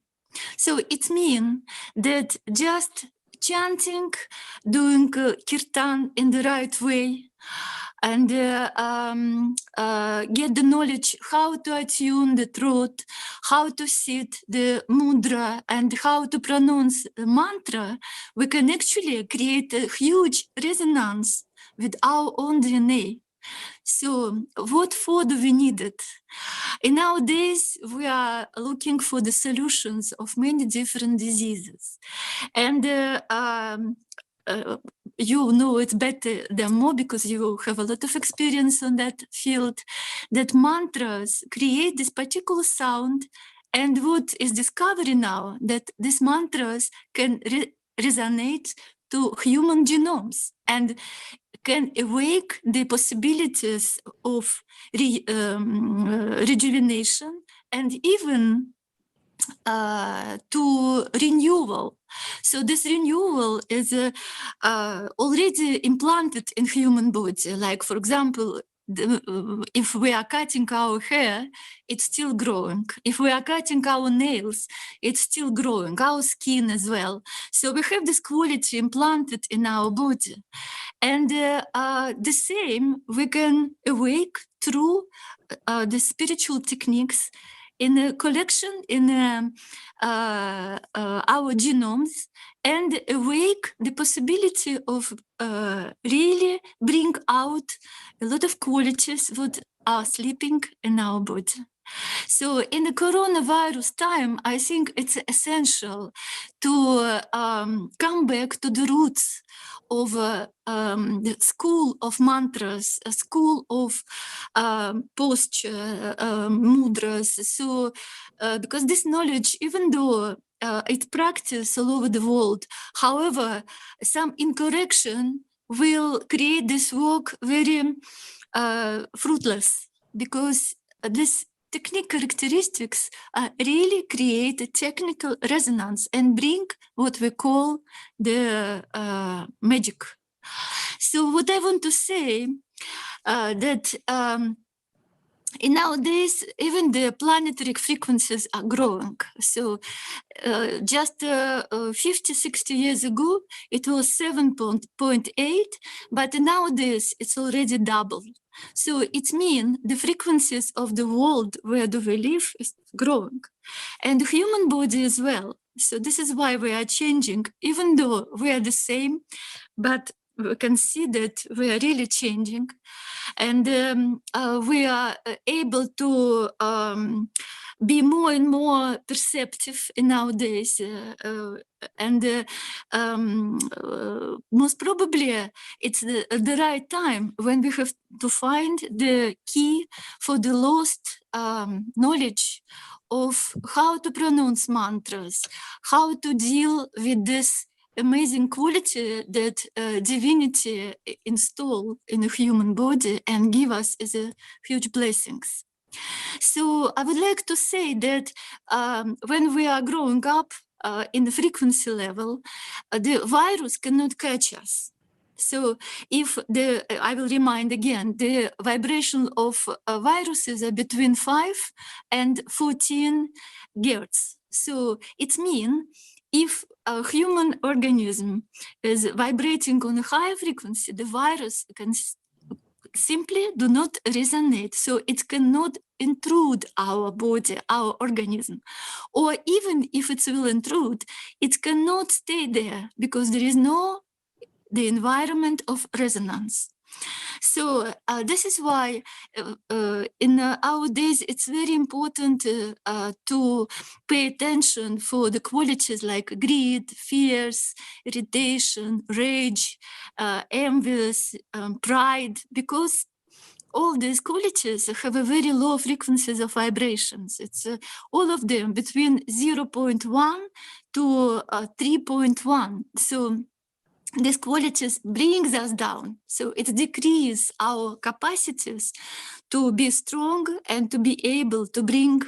So it means that just chanting, doing kirtan in the right way, and get the knowledge how to attune the throat, how to sit the mudra, and how to pronounce the mantra, we can actually create a huge resonance with our own DNA. So what for do we need it? In nowadays, we are looking for the solutions of many different diseases. And you know it better than more because you have a lot of experience on that field, that mantras create this particular sound. And what is discovered now, that these mantras can resonate to human genomes and can awake the possibilities of rejuvenation and even to renewal. So this renewal is already implanted in human body. Like, for example, if we are cutting our hair, it's still growing. If we are cutting our nails, it's still growing, our skin as well. So we have this quality implanted in our body. And the same we can awake through the spiritual techniques in a collection in our genomes, and awake the possibility of really bring out a lot of qualities that are sleeping in our body. So in the coronavirus time, I think it's essential to come back to the roots of the school of mantras, a school of posture, mudras. So because this knowledge, even though it's practiced all over the world, however, some incorrection will create this work very fruitless, because this technique characteristics really create a technical resonance and bring what we call the magic. So what I want to say that in nowadays, even the planetary frequencies are growing. So just 50, 60 years ago, it was 7.8, but nowadays it's already doubled. So it means the frequencies of the world where do we live is growing, and the human body as well. So this is why we are changing, even though we are the same, but we can see that we are really changing, and we are able to be more and more perceptive in nowadays, and most probably it's the right time when we have to find the key for the lost knowledge of how to pronounce mantras, how to deal with this amazing quality that divinity install in a human body and give us as a huge blessings. So I would like to say that when we are growing up in the frequency level, the virus cannot catch us. So if I will remind again, the vibration of viruses are between 5 and 14 Hertz. So it means if a human organism is vibrating on a high frequency, the virus can simply do not resonate. So it cannot intrude our body, our organism. Or even if it will intrude, it cannot stay there because there is no the environment of resonance. So this is why in our days it's very important to pay attention for the qualities like greed, fears, irritation, rage, envious, pride, because all these qualities have a very low frequencies of vibrations. It's all of them between 0.1 to 3.1. So these qualities brings us down. So it decreases our capacities to be strong and to be able to bring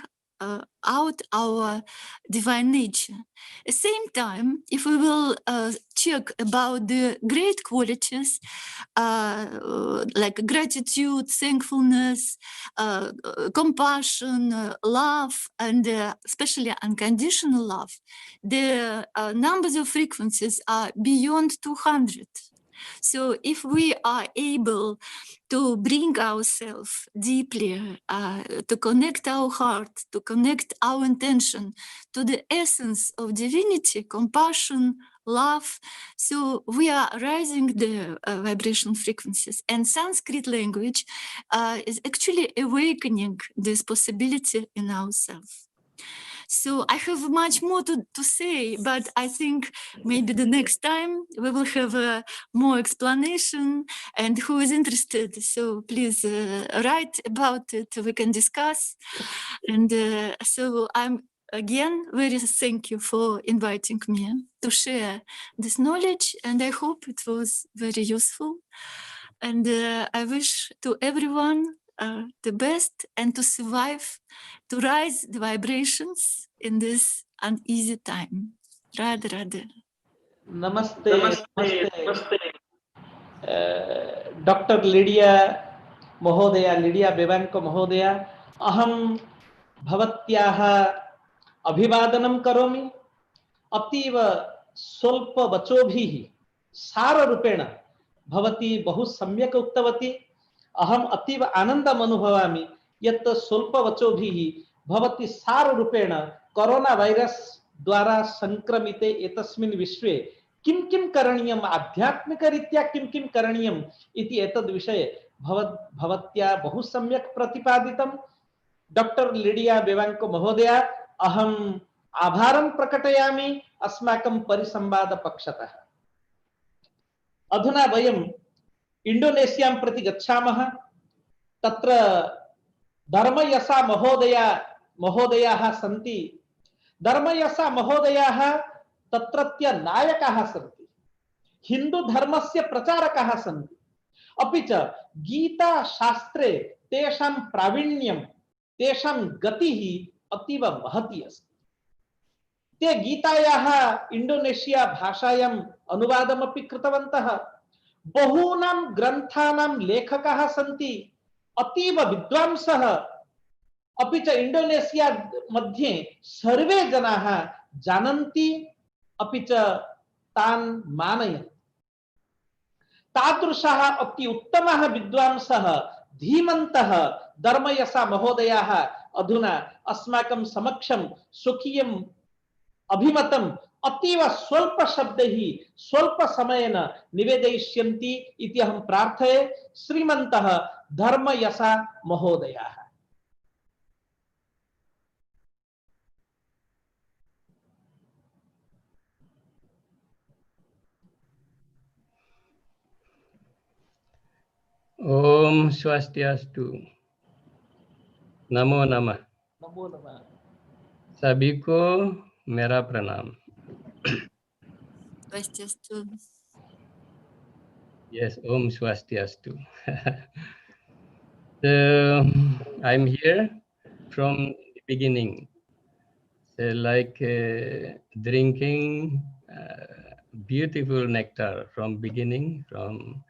out our divine nature. At the same time, if we will check about the great qualities like gratitude, thankfulness, compassion, love, and especially unconditional love, the numbers of frequencies are beyond 200. So if we are able to bring ourselves deeply, to connect our heart, to connect our intention to the essence of divinity, compassion, love, so we are raising the vibration frequencies. And Sanskrit language is actually awakening this possibility in ourselves. So I have much more to say, but I think maybe the next time we will have more explanation, and who is interested, so please write about it, we can discuss. And so I'm again very thank you for inviting me to share this knowledge, and I hope it was very useful. And I wish to everyone the best and to survive, to rise the vibrations in this uneasy time. Radhe Radhe. Namaste. Namaste. Dr. Lydia Mahodaya, Lydia Bevanko Mahodaya, aham bhavatyaah abhivadanam karomi अतीव स्वल्प वचोभिः साररूपेण भवती बहु सम्यक् उक्तवती अहम अतीव आनन्दम् अनुभवामि यत् स्वल्प वचोभिः भवती साररूपेण कोरोना वैरस द्वारा संक्रमिते एतस्मिन् विश्वे किं किं करणीयम् आध्यात्मिकरीत्या किं किं करणीयम् इति एतद् विषये भवत्या बहु सम्यक् प्रतिपादितं। डॉक्टर लिडिया बेवांको महोदया, अहम आभारं प्रकटयामि अस्माकं परिसंवाद पक्षतः। अधुना वयं इंडोनेशियां प्रति गच्छामः। तत्र धर्मयसा महोदयाः सन्ति। धर्मयसा महोदयाः तत्रत्य नायकाः सन्ति, हिंदू धर्मस्य प्रचारकाः सन्ति, अपि च गीता शास्त्रे तेषां प्रावीण्यं, तेषां गतिः अतीव महती अस्ति। ते गीतायाः इंडोनेशिया भाषायाम् अनुवादमपि कृतवन्तः। बहूनां ग्रन्थानां लेखकाः सन्ति, अतीव विद्वांसः, अपि च इंडोनेशिया मध्ये सर्वे जनाः जानन्ति, अपि च तान् मानयन्ति। तादृशः अति उत्तमः विद्वांसः, धीमन्तः धर्मयसा महोदयाः अधुना अस्माकं समक्षं स्वकीयम् अभिमतम् अतीव स्वल्प शब्दैः स्वल्प समयेन निवेदयिष्यन्ति इति अहं प्रार्थये। श्रीमन्तः धर्मयसा महोदयाः। ओम स्वस्तिअस्तु। नमो नमः। नमो नमः। सभी को मेरा प्रणाम। Swastiastu. यस, ओम स्वस्तिअस्तु। So I'm here from the beginning. So like drinking beautiful nectar from beginning, from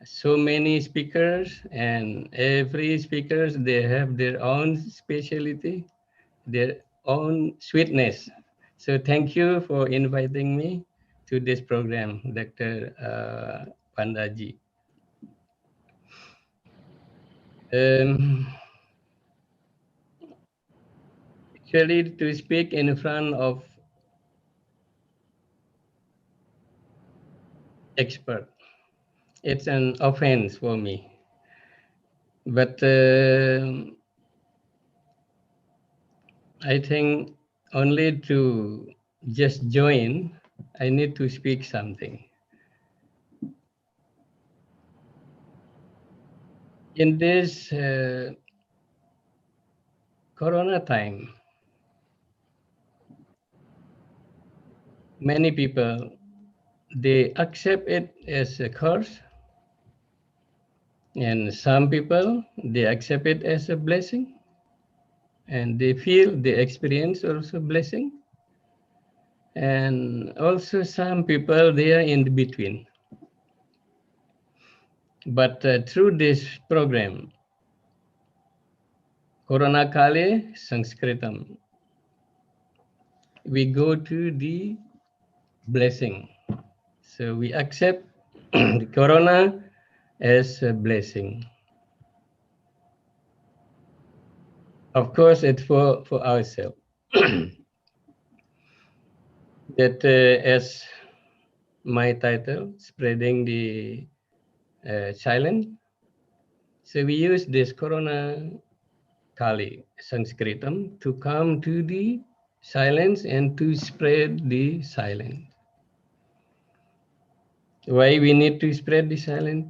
so many speakers, and every speakers, they have their own specialty, their own sweetness. So thank you for inviting me to this program, Dr. Pandaji. Actually, to speak in front of expert, it's an offense for me. But I think only to just join, I need to speak something. In this Corona time, many people, they accept it as a curse, and some people, they accept it as a blessing, and they feel they experience also blessing. And also some people, they are in between. But through this program, Corona Kale Sanskritam, we go to the blessing. So we accept the Corona as a blessing. Of course, it's for ourselves. That as my title, spreading the silence. So we use this Corona Kali Sanskritam to come to the silence and to spread the silence. Why we need to spread the silence?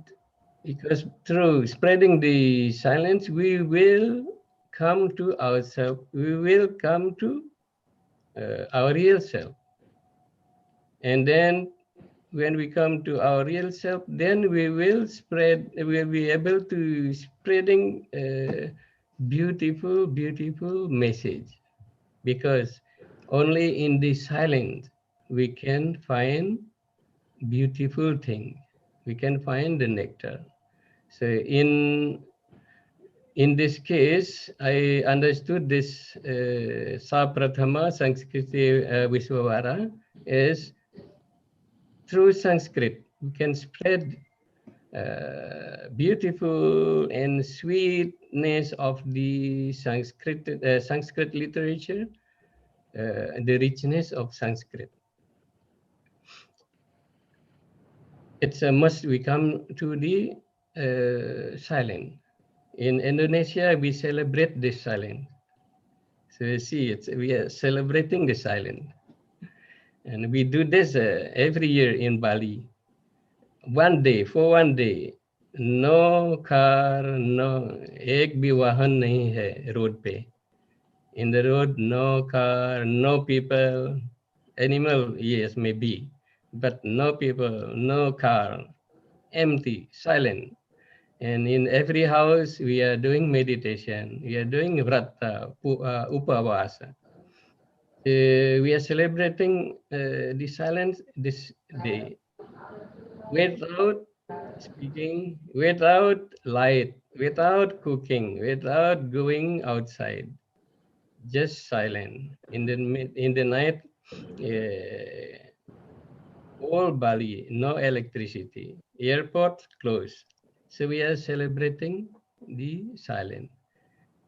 Because through spreading the silence, we will come to ourselves. We will come to our real self. And then when we come to our real self, then we will spread, we'll be able to spreading beautiful, beautiful message. Because only in the silence, we can find beautiful thing. We can find the nectar. So in this case, I understood this Saprathama Sanskriti Viswavara is through Sanskrit. We can spread beautiful and sweetness of the Sanskrit literature, the richness of Sanskrit. It's a must we come to the silent. In Indonesia, we celebrate this silence. So you see, we are celebrating the silence. And we do this every year in Bali. One day, for one day, no car, no, ek bhi wahan nahi hai road pe. In the road, no car, no people, animal, yes, maybe, but no people, no car, empty, silent. And in every house, we are doing meditation. We are doing vrata, upavasa. We are celebrating the silence this day without speaking, without light, without cooking, without going outside, just silent. In the night, all Bali, no electricity, airport closed. So we are celebrating the silence.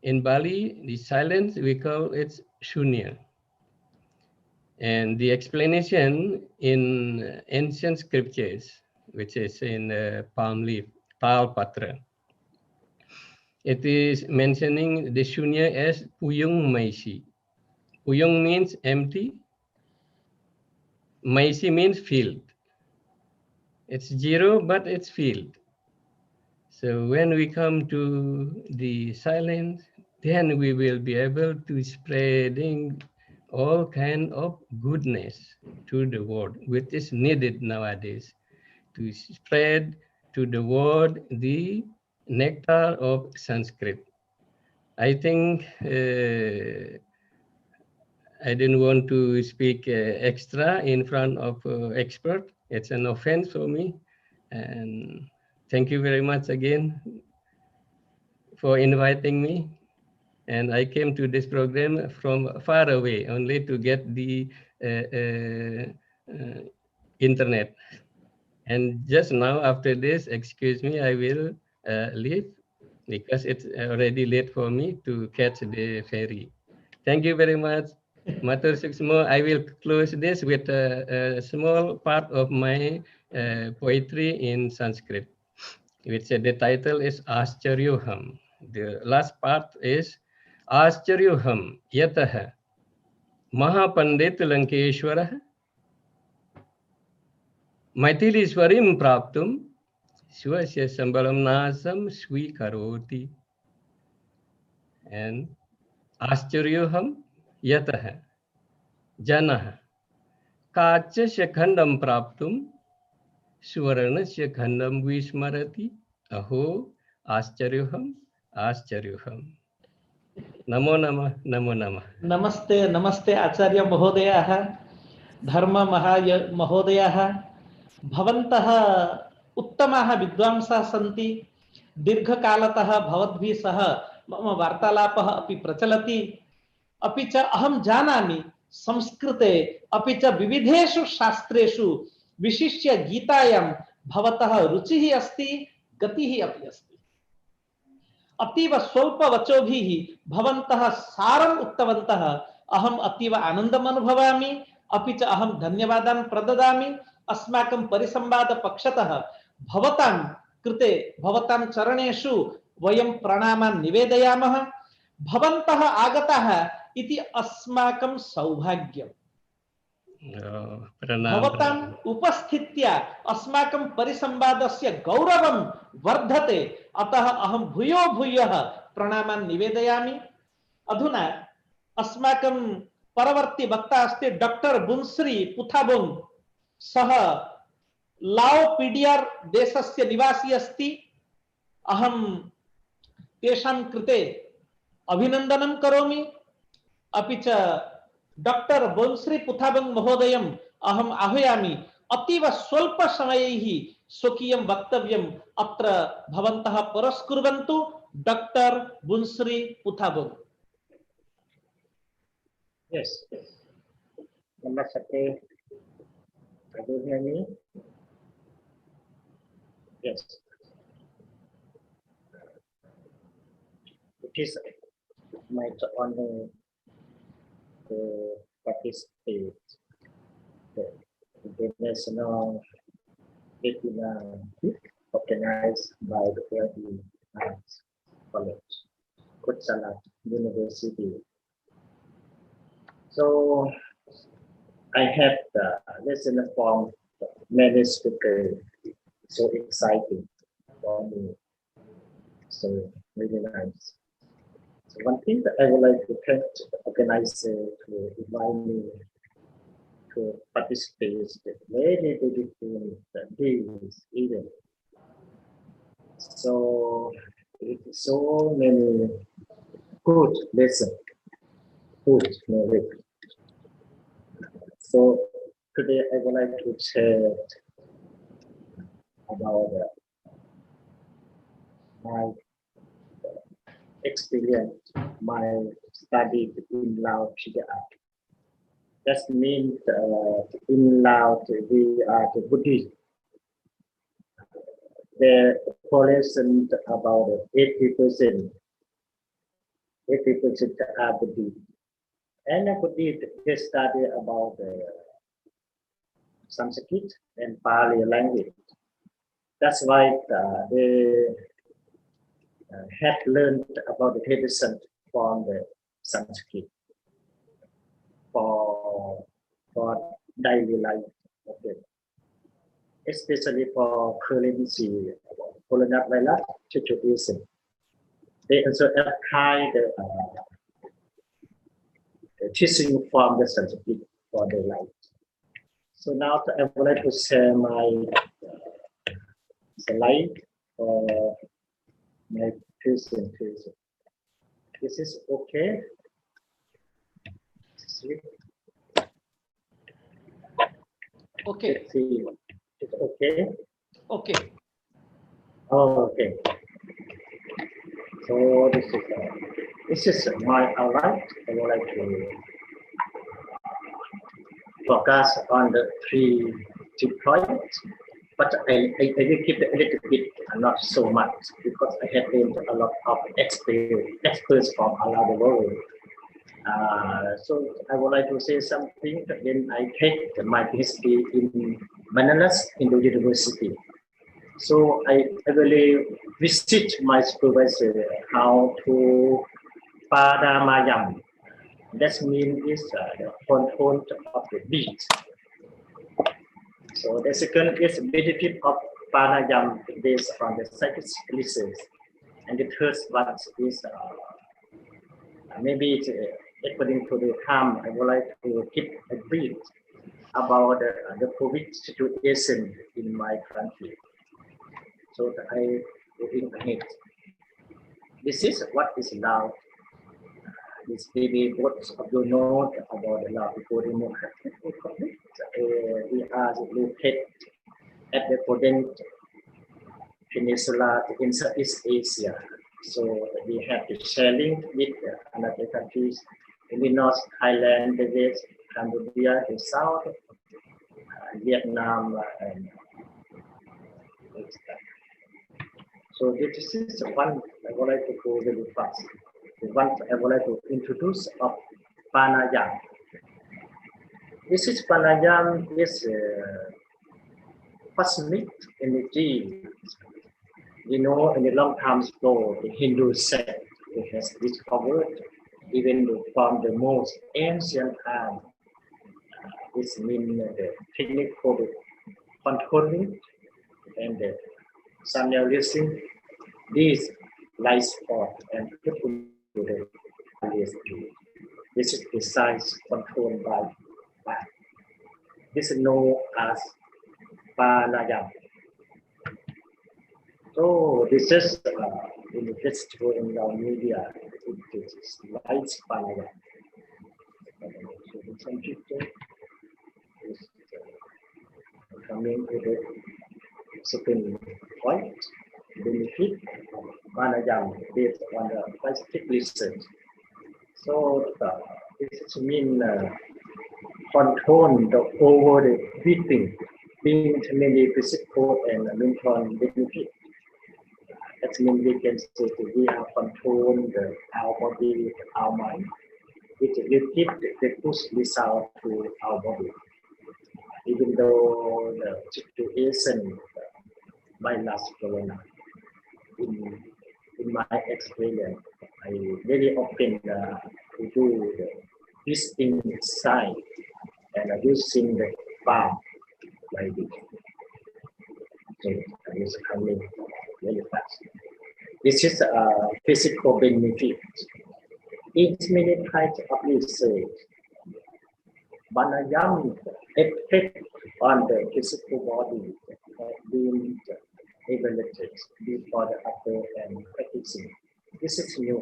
In Bali, the silence, we call it shunya. And the explanation in ancient scriptures, which is in palm leaf, Talpatra, it is mentioning the shunya as Puyung Maisi. Puyung means empty. Maisi means field. It's zero, but it's field. So when we come to the silence, then we will be able to spreading all kind of goodness to the world, which is needed nowadays, to spread to the world the nectar of Sanskrit. I think I didn't want to speak extra in front of expert. It's an offense for me. And thank you very much again for inviting me. And I came to this program from far away only to get the internet. And just now after this, excuse me, I will leave because it's already late for me to catch the ferry. Thank you very much. Matur Suksmo, I will close this with a small part of my poetry in Sanskrit, which the title is Ascharyoham. The last part is Ascharyoham Yatah Mahapandit Lankeshwarah Maithiliswarim Praptum Swasya Sambalam Nasam Swikaroti. And Ascharyoham Yatah Janah Kachasya Khandam Praptum Swaranasya Khandam Vismarati Aho Ascharyoham Ascharyoham. Namo Namah, Namo Namah. नमस्ते नमस्ते आचार्य महोदयाः धर्म महोदयाः भवन्तः उत्तमाः विद्वांसः सन्ति दीर्घकालतः भवद्भिः सह मम वार्तालापः अपि प्रचलति अपि च अहं जानामि संस्कृते अपि च विविधेषु शास्त्रेषु विशिष्य गीतायां भवतः रुचिः अस्ति गतिः अपि अस्ति अतीव स्वल्प वचोभिः भवन्तः सारम् उक्तवन्तः अहम् अतीव आनन्दम् अनुभवामि अपि च अहं धन्यवादान् प्रददामि अस्माकं परिसंवाद पक्षतः भवतां कृते भवतां चरणेषु वयं प्रणामान् निवेदयामः भवन्तः आगताः इति अस्माकं सौभाग्यम् भवताम् उपस्थित्या अस्माकं परिसंवादस्य गौरवं वर्धते अतः अहं भूयो भूयः प्रणामान् निवेदयामि अधुना अस्माकं परवर्ती वक्ता अस्ति डॉक्टर बुन्स्री पुथाबोंग सः लाओपीडियार देशस्य निवासी अस्ति अहं तेषां कृते अभिनन्दनं करोमि अपि च डॉक्टर बुन्स्री पुथाबोंग महोदयम् अहम् आह्वयामि अतीव स्वल्प समयैः स्वकीयं वक्तव्यम् अत्र भवन्तः पुरस्कुर्वन्तु doctor बुन्स्री पुथाबोंग Yes. Namaste. Can you hear me? Yes. It is my honor to participate in the international webinar organized by the Early Arts College, Kutsala University. So I have listened from many speakers, so exciting for me, so really nice. So one thing that I would like to thank the organizer to invite me to participate in very beautiful days event. So it is so many good lessons, good knowledge. So today I would like to share about my experience, my study in Laos. That means in Laos we are the Buddhist. The population about 80%. 80% are Buddhist. And Buddhist they study about Sanskrit and Pali language. That's why they had learned about the tradition from the Sanskrit for daily life. Okay. Especially for currency, coronavirus situation. They also apply the teaching from the Sanskrit for their life. So now I would like to share my slide for My present. This is okay. Okay. Let's see. It's okay. Okay. Oh, okay. So this is my outline. I would like to focus on the three points, but I will keep it a little bit, not so much, because I have learned a lot of experts from around the world. So I would like to say something. When I take my PhD in Manalas Hindu University, so I really visit my supervisor how to Padamayam. That means is the control of the beat. So the second is benefit of Pranayam based on the scientific research, and the third one is maybe it's, according to the time, I would like to keep a brief about the COVID situation in my country. So I moving ahead. This is what is allowed. This maybe both of you know about the law before democratic republic. We are located at the Poden Peninsula in Southeast Asia. So we have the sharing with another countries in the north, Thailand, the west, Cambodia, the south, Vietnam, and so this is one I would like to go very fast. The one I would like to introduce of Pranayam. This is Pranayam is cosmic energy. You know, in a long time ago, the Hindu said it has discovered even from the most ancient time. This means the technical controlling and the simulation these light spot and put into the LSD. This is precise controlled by this is known as Pranayam. So this is in the festival in our media, it is light Pranayam. So some people is coming to the second point, benefit of Pranayam based on the scientific research. So this means control the over the breathing, being mainly physical and mental benefit. That means we can say that we are controlling our body, our mind. It will give the push result to our body. Even though the situation might last corona. In my experience, I very often do this inside and using the palm like this. So I is coming very fast. This is a physical benefit. It's many types of research. Pranayam effect on the physical body have been evaluated before the upper and practicing. This is new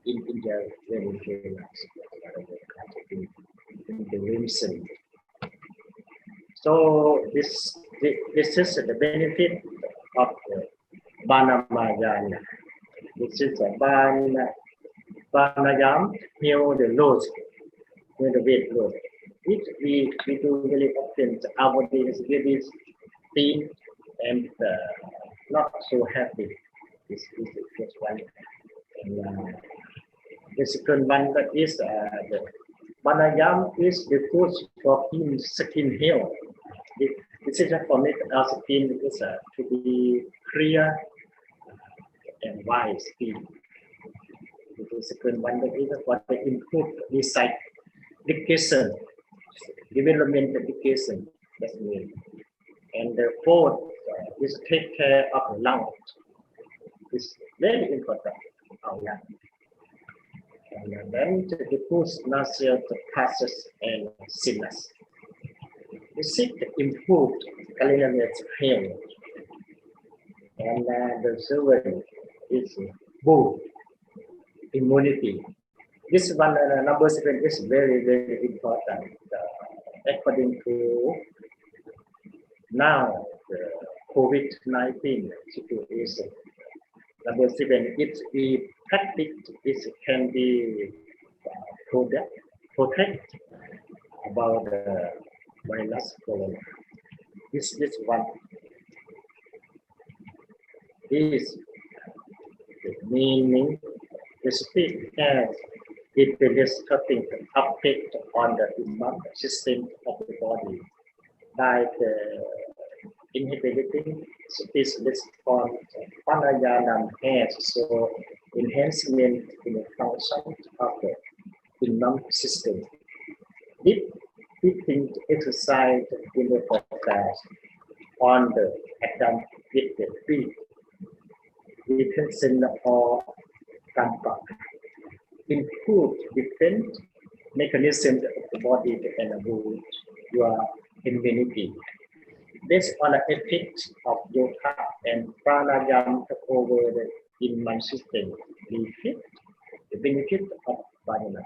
in India, very famous in the recent. So this is the benefit of the Pranayama. This is a Pranayam heal the load, heal the weight load. Which we do very often. Our body is very thin and not so happy. This is the first one. And the second one that is the Pranayam is the food for skin health. This is for make our skin is to be clear and white skin. The second one that is for the improved recycling, development education. That's mean. And the fourth is take care of the lung. It's very important. Our lung. And then the push nasal passes and sinus. We seek to improve culinary health. And the seventh is boost immunity. This one, number 7 is very, very important. According to now the COVID-19 situation, number 7, if we practice, it can be protect about the virus corona. This one is the meaning the spirit has it is cutting effect on the immune system of the body by inhibiting this response. Pranayama has so enhancement in the function of the immune system. If we think exercise in the focus on the atom with the feet, we can send or tampak improve defense mechanism of the body and boost your immunity. Based on the effect of yoga and pranayama over the immune system, we fit the benefit of pranayama.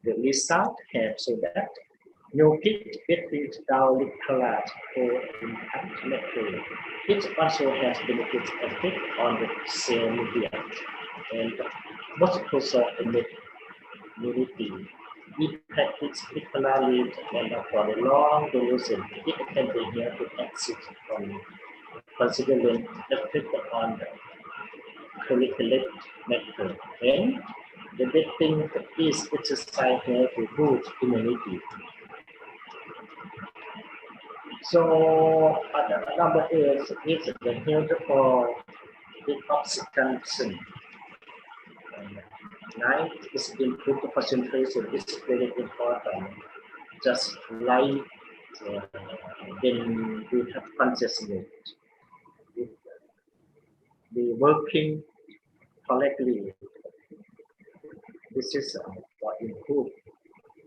The result has so that no kick between down class or impact material. It also has benefits effect on the cell media and multiple cell immunity. We practice particularly and for a long duration. It can be here to exit from considering effect on the curriculum matter. And the big thing is exercise here to boost immunity. So number 8 is the health for detoxification. 9 is improve the concentration. It's very important. Just like when we have consciousness, we working correctly. This is for improve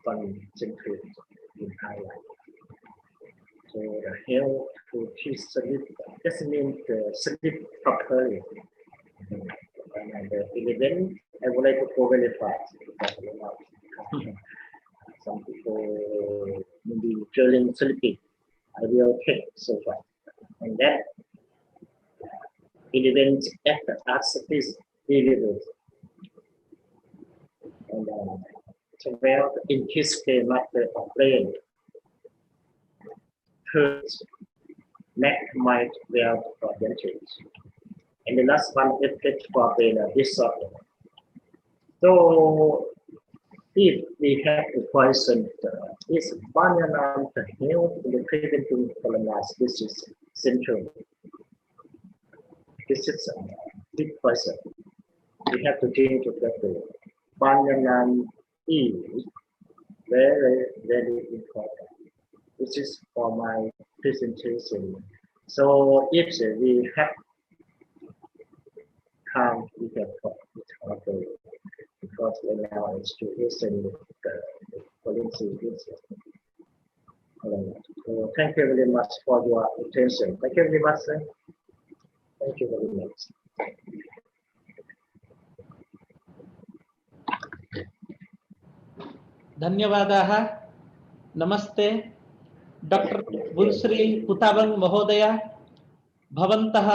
concentration in high life. So the health to sleep doesn't mean sleep properly. And the 11, I would like to go very fast. Some people maybe during sleeping, I will take so far. And then 11 after us is delivered. And 12 in his matter of brain. Third, neck might wealth for dentures. And the last one is effect for brain disorder. So if we have to poison is banana to help in the preventing colonize. This is central. This is a big poison. We have to change to that. Banana is very, very important. This is for my presentation. So if we have time, we can talk with her because right now it's to listen with the policy. So thank you very much for your attention. Thank you very much, sir. Thank you very much. धन्यवादाः. नमस्ते doctor बुलश्री पुताबंग महोदय. भवन्तः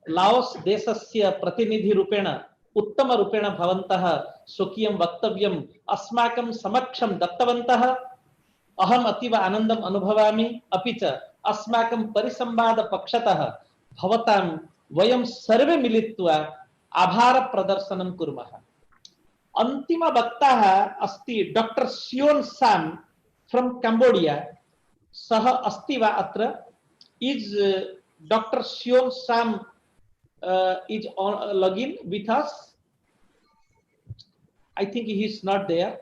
Laos देशस्य प्रतिनिधिरूपेण उत्तमरूपेण भवन्तः स्वकीयं वक्तव्यम् अस्माकं समक्षं दत्तवन्तः. अहम् अतीव आनन्दम् अनुभवामि. अपि च अस्माकं परिसंवादपक्षतः भवतां वयं सर्वे मिलित्वा आभार प्रदर्शनं कुर्मः. अंतिम वक्ता अस्ति डॉक्टर सियोन साम फ्रॉम कैम्बोडिया. सह अस्ति वा अत्र? इज डॉक्टर सियोन साम is login with us? I think he is not there.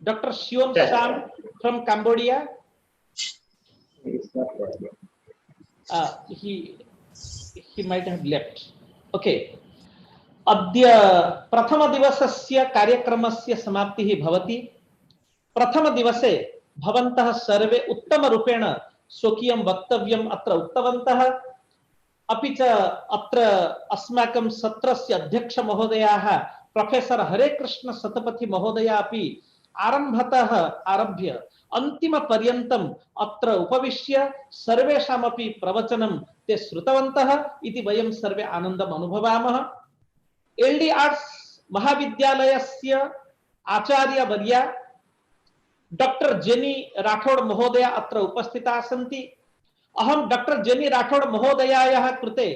Dr. Siyon Sam from Cambodia. He is not there. He might have left. Okay. अद्य प्रथम दिवसस्य कार्यक्रमस्य समाप्तिः भवति. प्रथम दिवसे भवन्तः सर्वे उत्तम रूपेण स्वकीयं वक्तव्यम् अत्र उक्तवन्तः. अपि च अत्र अस्माकं सत्रस्य अध्यक्ष महोदयाः प्रोफेसर हरेकृष्ण सतपथी महोदया अपि आरम्भतः आरभ्य अन्तिम पर्यन्तम् अत्र उपविश्य सर्वेषामपि प्रवचनं ते श्रुतवन्तः इति वयं सर्वे आनन्दम् अनुभवामः। एल्डी आर्ट्स महाविद्यालयस्य आचार्यवर्या डॉक्टर जेनी राठौड़ महोदया अत्र उपस्थिता सन्ति। अहं डॉक्टर जेनी राठौड़ महोदयायाः कृते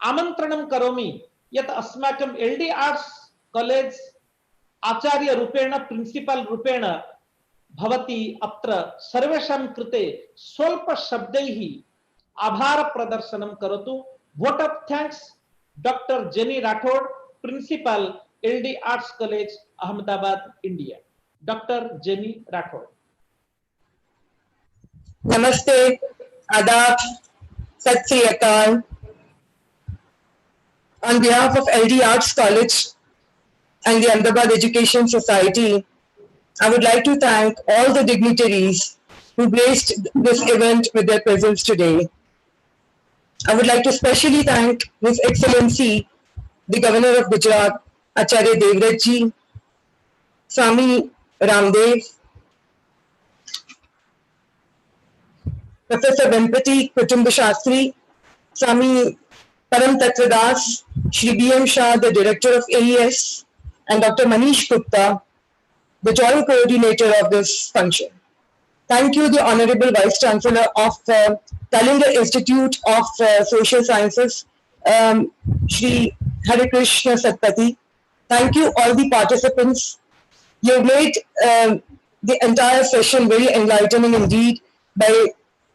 आमन्त्रणं करोमि यत् अस्माकं एल्डी आर्ट्स कॉलेज आचार्य रूपेण प्रिंसिपल रूपेण भवती अत्र सर्वेषां कृते स्वल्प शब्दैः आभार प्रदर्शनं करोतु। Vote of thanks doctor jenny Rathod, principal L D arts college Ahmedabad India. Doctor jenny Rathod. नमस्ते, आदाब, सत श्री अकाल। On behalf of LD Arts College and the Ahmedabad Education Society, I would like to thank all the dignitaries who graced this event with their presence today. I would like to specially thank His Excellency, the Governor of Gujarat, Acharya Devrat Ji, Swami Ramdev, Professor Venpati Kutumba Shastri, Swami Param Tattvadas, Shri B.M. Shah, the Director of AES, and Dr. Manish Gupta, the Joint Coordinator of this function. Thank you, the Honorable Vice Chancellor of Kalinga Institute of Social Sciences, Shri Harikrishna Satpathy. Thank you, all the participants. You've made the entire session very enlightening indeed by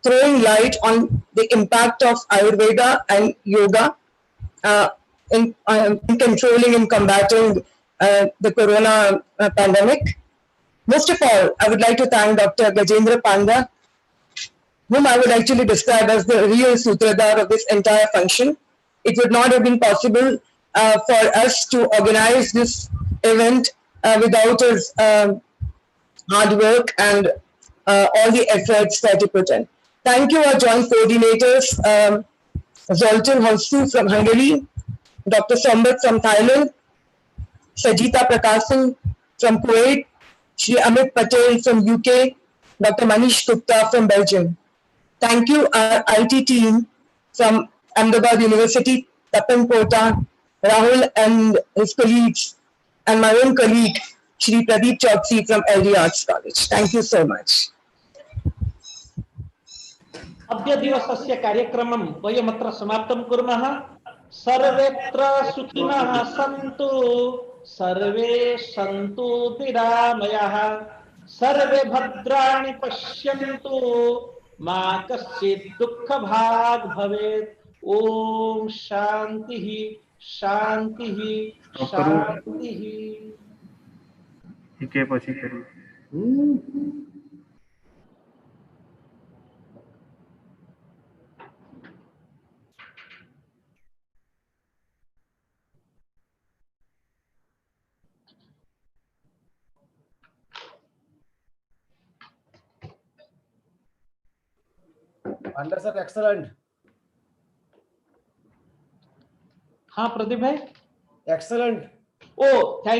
throwing light on the impact of Ayurveda and yoga in controlling and combating the corona pandemic. Most of all, I would like to thank Dr. Gajendra Panda, whom I would actually describe as the real sutradhar of this entire function. It would not have been possible for us to organize this event without his hard work and all the efforts that he put in. Thank you, our joint coordinators, Zoltan Honsu from Hungary, Dr. Sambat from Thailand, Sajita Prakasan from Kuwait, Shri Amit Patel from UK, Dr. Manish Gupta from Belgium. Thank you, our IT team from Ahmedabad University, Tapan Kota, Rahul and his colleagues, and my own colleague, Shri Pradeep Chaudhary from LD Arts College. Thank you so much. अद्य दिवसस्य कार्यक्रमं वयमत्र समाप्तं कुर्मः। सर्वेत्र सुखिनः सन्तु, सर्वे सन्तु निरामयाः, सर्वे भद्राणि पश्यन्तु, मा कश्चित् दुःखभाग् भवेत्। ओम शान्तिः शान्तिः शान्तिः। ठीक है, પછી કરી Under sir, excellent. हाँ प्रदीप भाई, Excellent. ओ थैंक